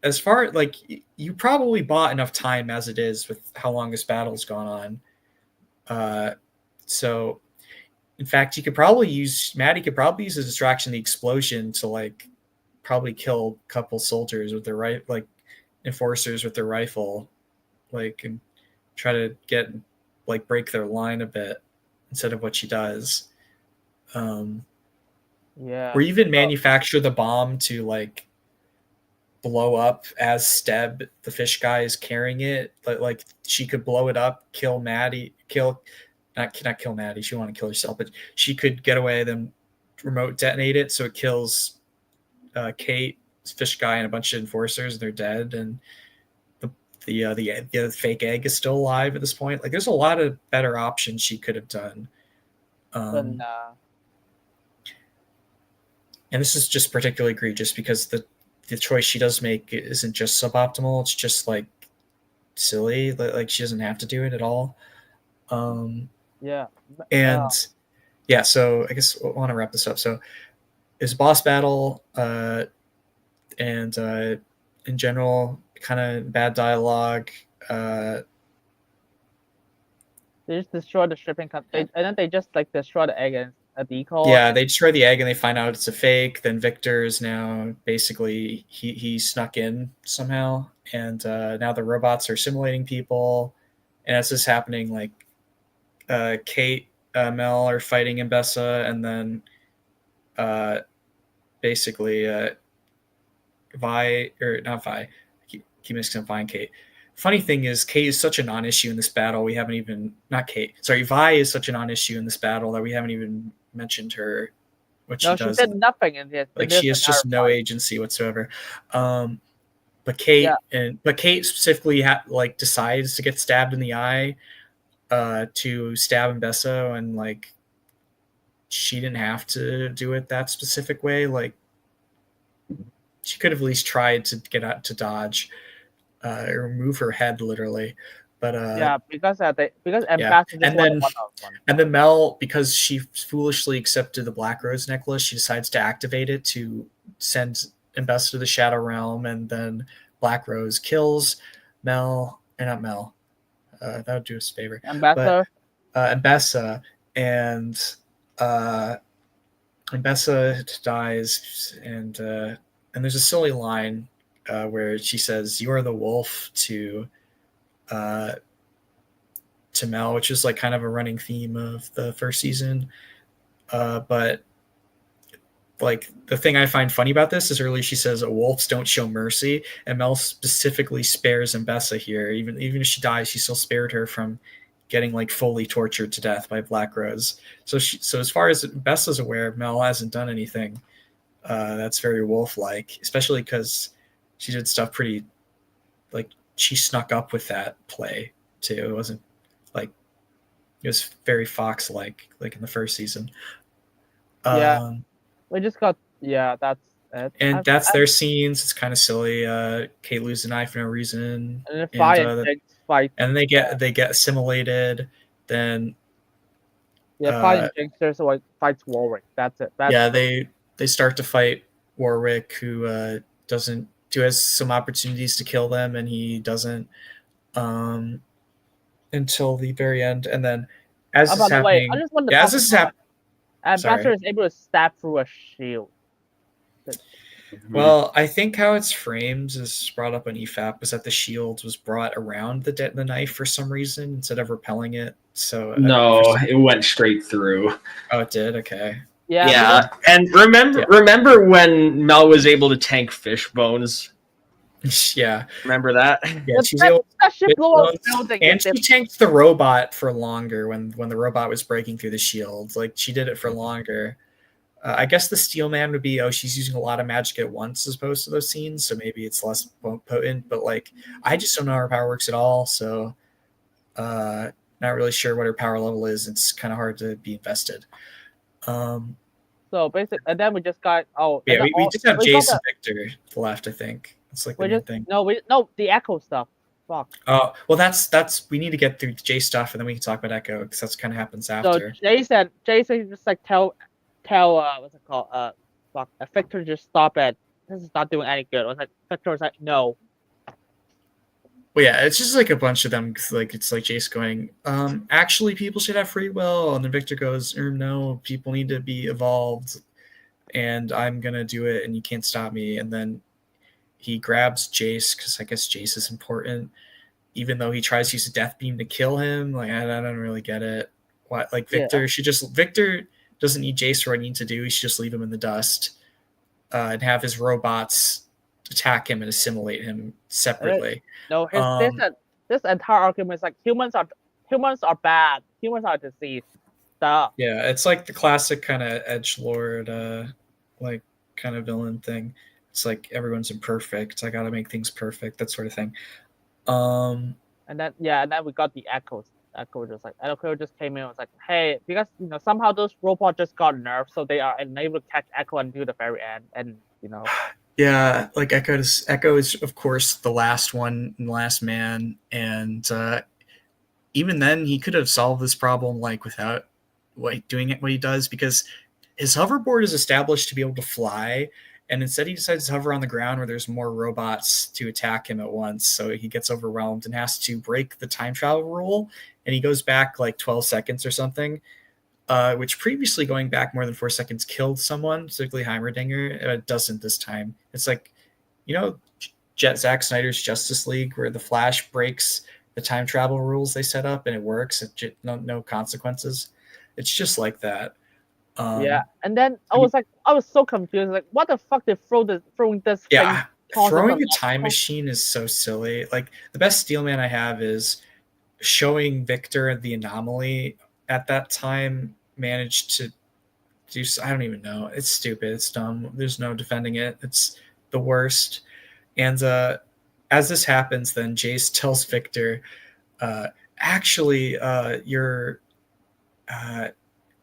G: as far like you probably bought enough time as it is with how long this battle's gone on. So in fact, Maddie could probably use a distraction, the explosion, to like probably kill a couple soldiers with their like enforcers with their rifle, like, and try to get like break their line a bit instead of what she does. Or even manufacture the bomb to like blow up as Steb, the fish guy, is carrying it. But like she could blow it up, kill Maddie, not kill Maddie. She want to kill herself, but she could get away, then remote detonate it so it kills Kate, fish guy, and a bunch of enforcers. They're dead, and the fake egg is still alive at this point. Like there's a lot of better options she could have done. And this is just particularly egregious because the choice she does make isn't just suboptimal. It's just like silly. Like she doesn't have to do it at all. So I guess I want to wrap this up. So it's a boss battle, and in general, kind of bad dialogue.
B: They just destroy the shipping company, and then they just like destroy the egg, and a decoy.
G: Yeah, they destroy the egg and they find out it's a fake. Then Victor is now basically he snuck in somehow, and now the robots are simulating people. And as this is happening, like Kate, Mel are fighting Mbessa, and then basically Vi, or not Vi, keep mixing up Vi and Kate. Funny thing is, Kate is such a non-issue in this battle. Vi is such a non-issue in this battle that we haven't even mentioned her. What she does.
B: She did nothing in this.
G: Like she has just no agency whatsoever. But Kate specifically decides to get stabbed in the eye to stab Mbessa, and like she didn't have to do it that specific way. Like she could have at least tried to get out to dodge or move her head literally. But
B: because
G: and then Mel, because she foolishly accepted the Black Rose necklace, she decides to activate it to send Mbessa to the Shadow Realm, and then Black Rose kills Mel, or not Mel. That would do us a favor.
B: Mbessa,
G: and Mbessa dies, and there's a silly line where she says, "You are the wolf" to Mel, which is like kind of a running theme of the first season. But like the thing I find funny about this is earlier she says wolves don't show mercy, and Mel specifically spares Mbessa here. Even if she dies, she still spared her from getting like fully tortured to death by Black Rose. So as far as Mbessa's aware, Mel hasn't done anything that's very wolf-like, especially because she did stuff pretty, like she snuck up with that play too. It wasn't like, it was very Fox-like, like in the first season.
B: We just got that's it.
G: And that's their scenes. It's kind of silly. Kate loses a knife for no reason,
B: and then fight,
G: and they get assimilated. Then
B: fight Jinxers like fights Warwick. That's it.
G: They start to fight Warwick, who has some opportunities to kill them, and he doesn't until the very end. And then as this is happening,
B: Ambassador is able to stab through a shield.
G: Well, I think how it's framed is brought up on EFAP is that the shield was brought around the knife for some reason instead of repelling it. So
H: no, it went straight through.
G: Oh, it did? Okay.
H: Yeah. And remember when Mel was able to tank fish bones?
G: Yeah.
H: Remember that?
G: Yeah, she was able and she tanked the robot for longer when the robot was breaking through the shield. Like she did it for longer. I guess the Steel Man would be, she's using a lot of magic at once as opposed to those scenes, so maybe it's less potent. But like, I just don't know how her power works at all, so not really sure what her power level is. It's kind of hard to be invested.
B: So basically, and then we just got
G: we just have Jason Victor left, I think. It's like the main thing.
B: No, the Echo stuff. Fuck.
G: Oh, well, that's we need to get through the J stuff, and then we can talk about Echo because that's kind of happens after.
B: So Jason just like tell what's it called? Victor just stop it. This is not doing any good. Victor was like, no.
G: Well, yeah, it's just like a bunch of them. Like it's like Jace going, actually, people should have free will, and then Victor goes, no, people need to be evolved, and I'm gonna do it, and you can't stop me. And then he grabs Jace because I guess Jace is important, even though he tries to use a death beam to kill him. Like I don't really get it. What like Victor Victor doesn't need Jace for what he needs to do. He should just leave him in the dust and have his robots attack him and assimilate him separately.
B: No, this entire argument is like humans are bad. Humans are diseased. Stop.
G: Yeah, it's like the classic kind of edgelord, like kind of villain thing. It's like everyone's imperfect. I gotta make things perfect, that sort of thing.
B: And then we got the Echoes. Echo just came in and was like, hey, because somehow those robots just got nerfed, so they are unable to catch Echo until the very end, and
G: Yeah, like Echo is of course the last one and last man, and even then he could have solved this problem like without doing it what he does, because his hoverboard is established to be able to fly, and instead he decides to hover on the ground where there's more robots to attack him at once, so he gets overwhelmed and has to break the time travel rule, and he goes back like 12 seconds or something. which previously, going back more than 4 seconds, killed someone, specifically Heimerdinger. It doesn't this time. It's like, Zack Snyder's Justice League, where the Flash breaks the time travel rules they set up and it works. No consequences. It's just like that.
B: And then I was so confused. Like, what the fuck? They throwing this thing?
G: Throwing a time machine is so silly. Like, the best Steelman I have is showing Victor the anomaly at that time managed to do. I don't even know. It's stupid. It's dumb. There's no defending it. It's the worst. And as this happens, then Jace tells Victor, actually, your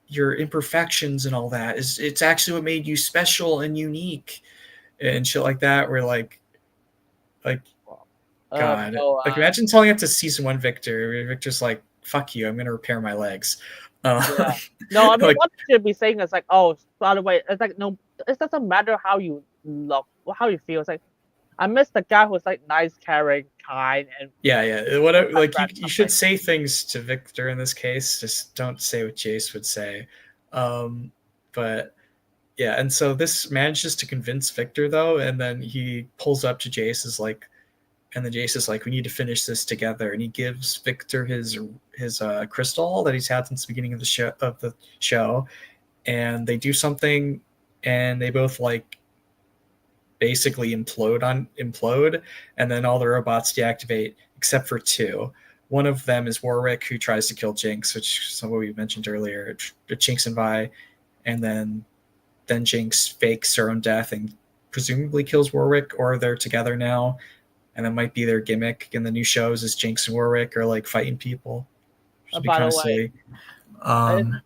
G: imperfections and all that it's actually what made you special and unique and shit like that. We're like God, imagine telling it to season 1 Victor. Victor's like, fuck you, I'm gonna repair my legs.
B: No, I mean, what you should be saying is like, oh, by the way, it's like, no, it doesn't matter how you look or how you feel. It's like, I miss the guy who's like nice, caring, kind, and
G: whatever. Like, you should say things to Victor in this case. Just don't say what Jace would say. But yeah, and so this manages to convince Victor though, and then he pulls up to Jace and then Jace is like, we need to finish this together, and he gives Victor his crystal that he's had since the beginning of the show, and they do something, and they both like basically implode, and then all the robots deactivate except for 2. One of them is Warwick, who tries to kill Jinx, which is what we mentioned earlier. Jinx and Vi, and then Jinx fakes her own death and presumably kills Warwick, or they're together now, and that might be their gimmick in the new shows, is Jinx and Warwick are like fighting people.
B: By the way,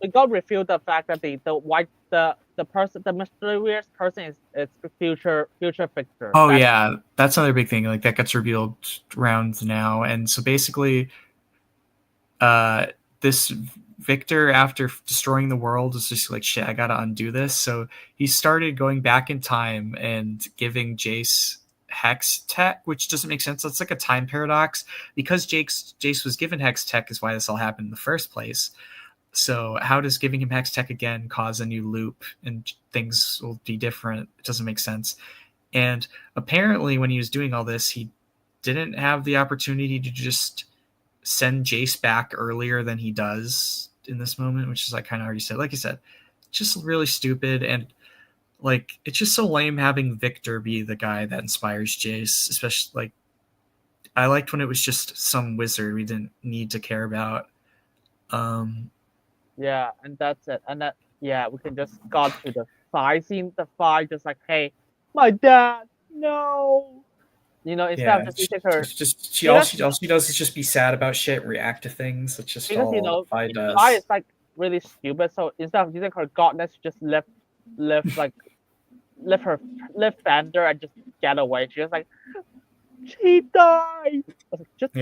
B: we got revealed the fact that the mysterious person is future Victor.
G: That's another big thing. Like, that gets revealed around now, and so basically, this Victor, after destroying the world, is just like, shit, I gotta undo this. So he started going back in time and giving Jace Hex Tech, which doesn't make sense. That's like a time paradox, because Jace was given Hex Tech is why this all happened in the first place. So how does giving him Hex Tech again cause a new loop and things will be different? It doesn't make sense. And apparently when he was doing all this, he didn't have the opportunity to just send Jace back earlier than he does in this moment, which is like kind of already said. Like I said, just really stupid. And like, it's just so lame having Victor be the guy that inspires Jace, especially like, I liked when it was just some wizard we didn't need to care about.
B: Yeah, and that's it. And that, yeah, we can just go to the fight scene. The fight, just like, hey, my dad, no. Instead of just
G: all she does is just be sad about shit and react to things. It's just all Vi does.
B: Vi is like really stupid. So instead of using her godness, she just lift Fender and just get away. She was like, she died. Just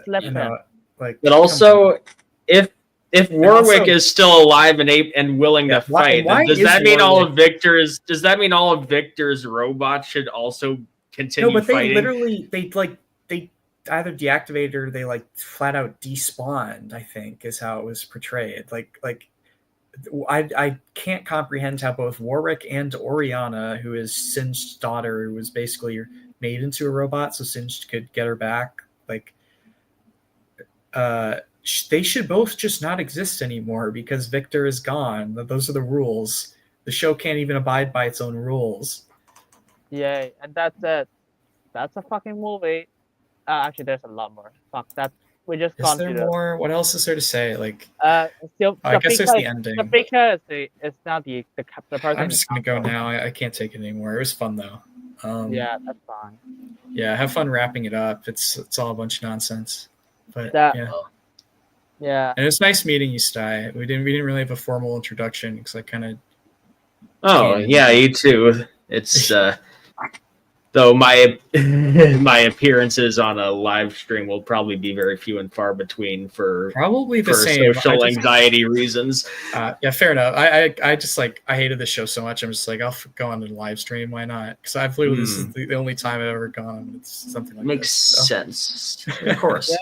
B: lift him.
H: But also, if Warwick is still alive and willing to fight, does that mean all of Victor's robots should also continue fighting?
G: They literally they either deactivated or they like flat out despawned, I think is how it was portrayed. I can't comprehend how both Warwick and Oriana, who is Singed's daughter, who was basically made into a robot so Singed could get her back, they should both just not exist anymore because Victor is gone. Those are the rules. The show can't even abide by its own rules.
B: Yay, and that's it. That's a fucking movie. Actually, there's a lot more. Fuck that. We just
G: Is there more? What else is there to say?
B: I guess
G: there's the ending.
B: The Baker is not the person.
G: I'm just gonna go now. I can't take it anymore. It was fun though.
B: Yeah, that's fine.
G: Yeah, have fun wrapping it up. It's all a bunch of nonsense. But
B: yeah.
G: And it's nice meeting you, Sty. We didn't really have a formal introduction because I kind of.
H: Oh yeah, you too. It's though my appearances on a live stream will probably be very few and far between for
G: probably the same
H: social anxiety reasons.
G: Yeah, fair enough. I just I hated this show so much. I'm just like, I'll go on to the live stream. Why not? Because I've literally this is the only time I've ever gone. It's something like
H: makes sense. Of course.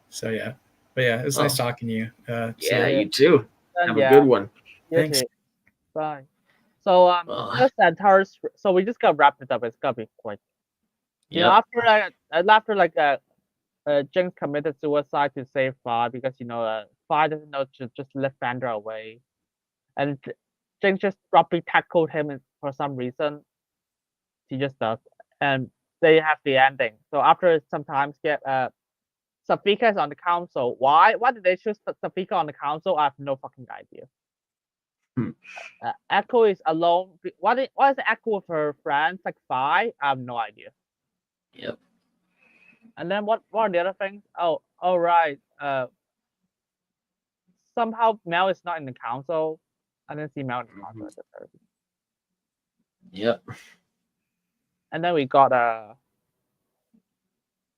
G: So yeah, but yeah, it was nice talking to you.
H: Yeah, you too. Have a good one.
B: Thanks. Bye. So that's the entire. So we just gotta wrap it up. It's gotta be quick. You know, after Jinx committed suicide to save Fi because Fi doesn't know to just lift Vander away, and Jinx just abruptly tackled him for some reason. She just does, and they have the ending. So after some time skip, Safika is on the council. Why? Why did they choose Safika on the council? I have no fucking idea. Echo is alone. Why is Echo with her friends like Fi? I have no idea.
H: Yep.
B: And then what are the other things? Oh, right. Somehow Mel is not in the council. I didn't see Mel in the council at the first.
H: Yep.
B: And then we got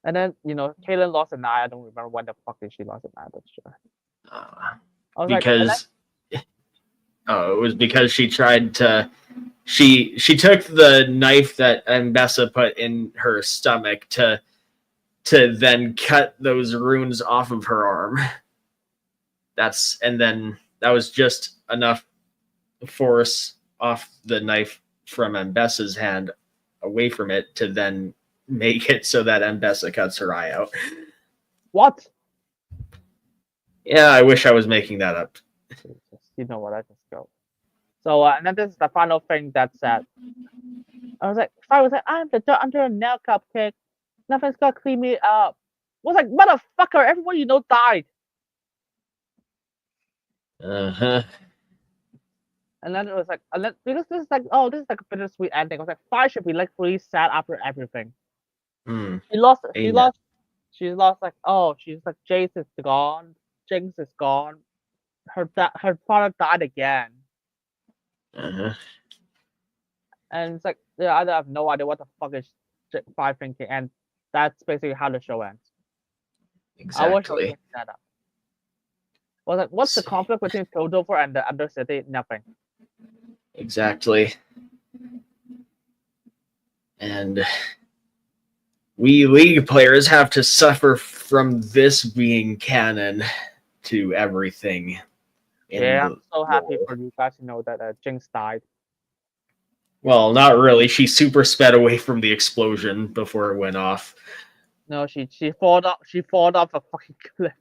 B: and then Kaylin lost an eye. I don't remember when the fuck did she lost an eye, but sure.
H: Because it was because she tried to. She took the knife that Mbessa put in her stomach to then cut those runes off of her arm. And then that was just enough force off the knife from Mbessa's hand away from it to then make it so that Mbessa cuts her eye out.
B: What?
H: Yeah, I wish I was making that up.
B: You know what? I just go. So and then this is the final thing that said. I was like, I'm the dirt under a nail cupcake. Nothing's gonna clean me up. I was like, motherfucker, everyone you know died.
H: Uh-huh.
B: And then it was like, because this is like a bittersweet ending. I was like, Fi should be like really sad after everything. She lost like, she's like, Jace is gone, Jinx is gone, her father died again.
H: Uh-huh.
B: And it's like, I have no idea what the fuck is Fi thinking, and that's basically how the show ends.
H: Exactly.
B: I wish I was looking that up. I was like, what's the conflict between Piltover and the Undercity? Nothing.
H: Exactly. And we League players have to suffer from this being canon to everything.
B: Yeah, I'm so happy for you guys to know that Jinx died.
H: Well, not really. She super sped away from the explosion before it went off.
B: No, she fought off a fucking cliff.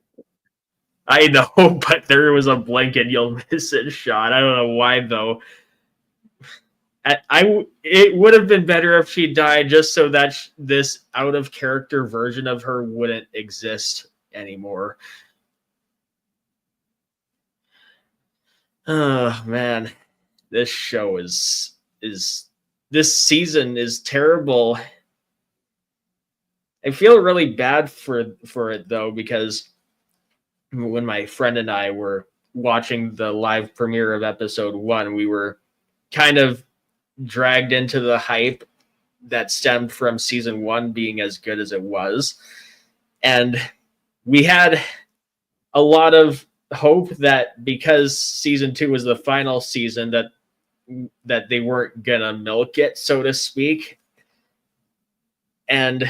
H: I know, but there was a blink and you'll miss it shot. I don't know why though. It would have been better if she died just so that this out of character version of her wouldn't exist anymore. Oh man, this show is this season is terrible. I feel really bad for it though, because when my friend and I were watching the live premiere of episode 1, we were kind of dragged into the hype that stemmed from season 1 being as good as it was. And we had a lot of hope that because season 2 was the final season that they weren't gonna milk it, so to speak. And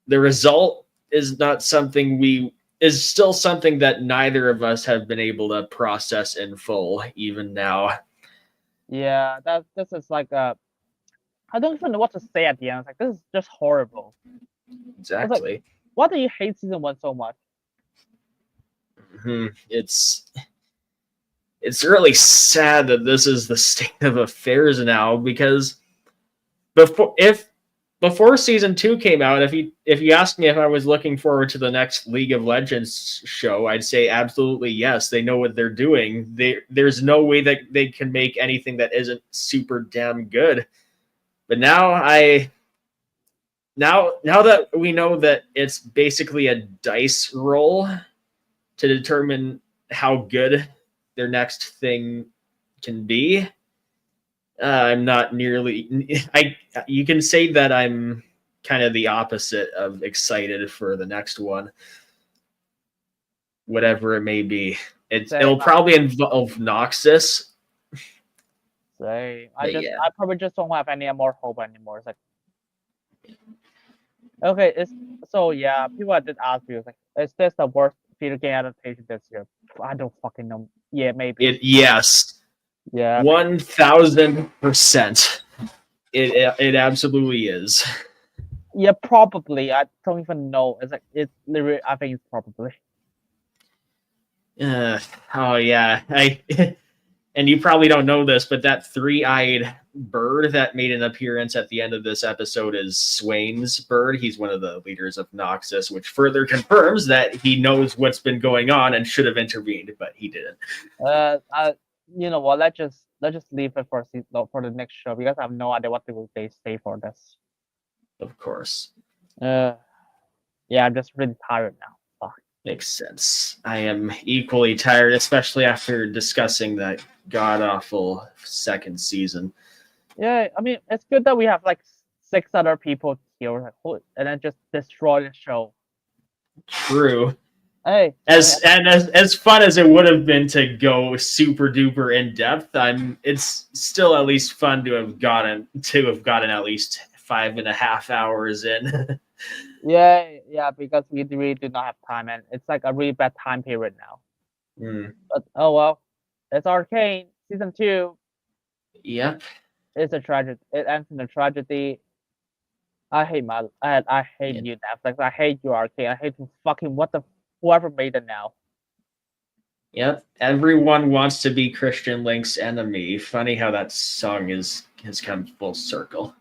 H: the result is still something that neither of us have been able to process in full, even now.
B: Yeah, this is like I don't even know what to say at the end. It's like, this is just horrible.
H: Exactly.
B: Like, why do you hate season 1 so much?
H: It's really sad that this is the state of affairs now, because before season 2 came out, if you asked me if I was looking forward to the next League of Legends show, I'd say absolutely yes. They know what they're doing. There's no way that they can make anything that isn't super damn good. But now that we know that it's basically a dice roll to determine how good their next thing can be, I'm not nearly. You can say that I'm kind of the opposite of excited for the next one, whatever it may be. It'll probably involve Noxus.
B: I probably just don't have any more hope anymore. It's like, okay, people did ask me, like, is this the worst video game adaptation this year? I don't fucking know. Yeah, maybe.
E: Yes.
B: Yeah.
E: 1000%. It absolutely is.
B: Yeah, probably. I don't even know. It's like it's literally. I think it's probably.
E: Oh yeah, and you probably don't know this, but that three-eyed bird that made an appearance at the end of this episode is Swain's bird. He's one of the leaders of Noxus, which further confirms that he knows what's been going on and should have intervened, but he didn't.
B: You know what? Let's just leave it for the next show because I have no idea what they say for this.
E: Of course.
B: Yeah, I'm just really tired now. Fuck.
E: Makes sense. I am equally tired, especially after discussing that god-awful second season.
B: Yeah, I mean, it's good that we have like 6 other people here and then just destroy the show.
E: True.
B: Hey,
E: as fun as it would have been to go super duper in depth, it's still at least fun to have gotten at least 5.5 hours in.
B: yeah, because we really do not have time, and it's like a really bad time period now. But oh well, it's Arcane season 2.
E: Yep.
B: It's a tragedy. It ends in a tragedy. I hate you, Netflix. I hate you, Arcane. I hate you fucking whoever made it now.
E: Yep. Everyone wants to be Christian Link's enemy. Funny how that song has come full circle.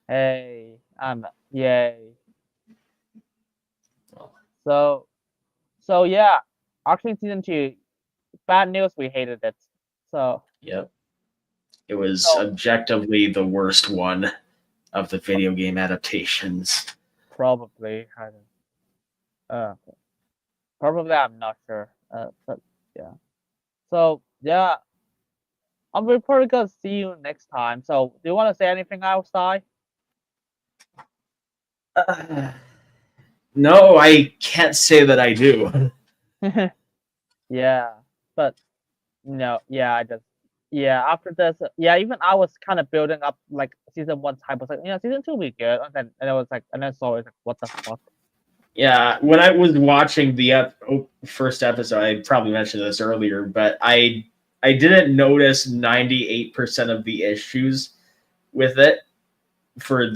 B: Hey, yay. So yeah, Arcane season 2. Bad news. We hated it. So.
E: Yep. It was objectively the worst one of the video game adaptations.
B: Probably. Probably, I'm not sure. But yeah. So yeah, we're probably gonna see you next time. So do you want to say anything else, Di?
E: No, I can't say that I do.
B: Yeah, but no, yeah, after this, even I was kind of building up like season 1 type. I was like, season 2 will be good, and then I was like, and then saw it like, what the fuck.
E: Yeah, when I was watching the first episode, I probably mentioned this earlier, but I didn't notice 98% of the issues with it for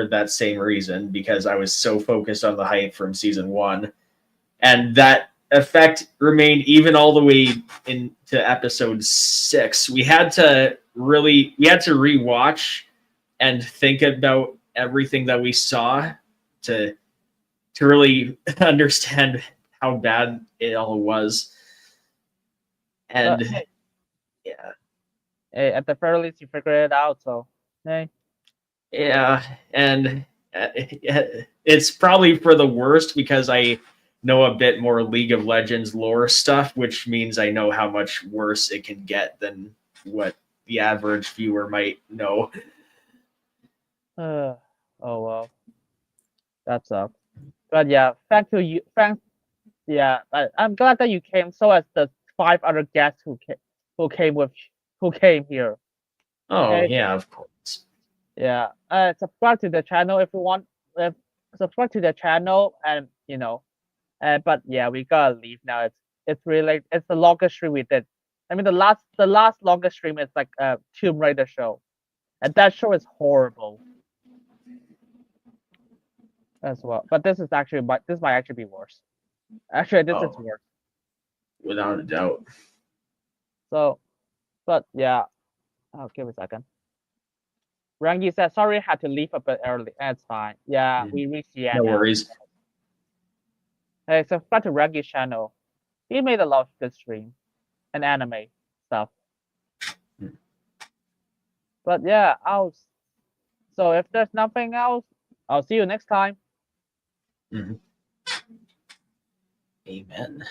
E: that same reason, because I was so focused on the hype from season 1, and that effect remained even all the way into episode 6. We had to rewatch and think about everything that we saw to really understand how bad it all was. And yeah.
B: Hey, at the very least, you figured it out, so hey.
E: Yeah, and it's probably for the worst because I know a bit more League of Legends lore stuff, which means I know how much worse it can get than what the average viewer might know.
B: Oh well, that sucks. But yeah, thanks. Yeah, I'm glad that you came. So as the 5 other guests who came here.
E: Oh yeah, of course.
B: Yeah, subscribe to the channel if you want. Subscribe to the channel, and but yeah, we gotta leave now. It's really it's the longest stream we did. I mean, the last longest stream is like Tomb Raider show, and that show is horrible as well. But this might actually be worse. Actually, this is worse.
E: Without a doubt.
B: So, but yeah, give me a second. Rangi said, sorry, I had to leave a bit early. That's fine. Yeah, we reached the end.
E: No worries.
B: Hey, subscribe to Rangi's channel. He made a lot of good stream and anime stuff. But yeah, so if there's nothing else, I'll see you next time.
E: Amen.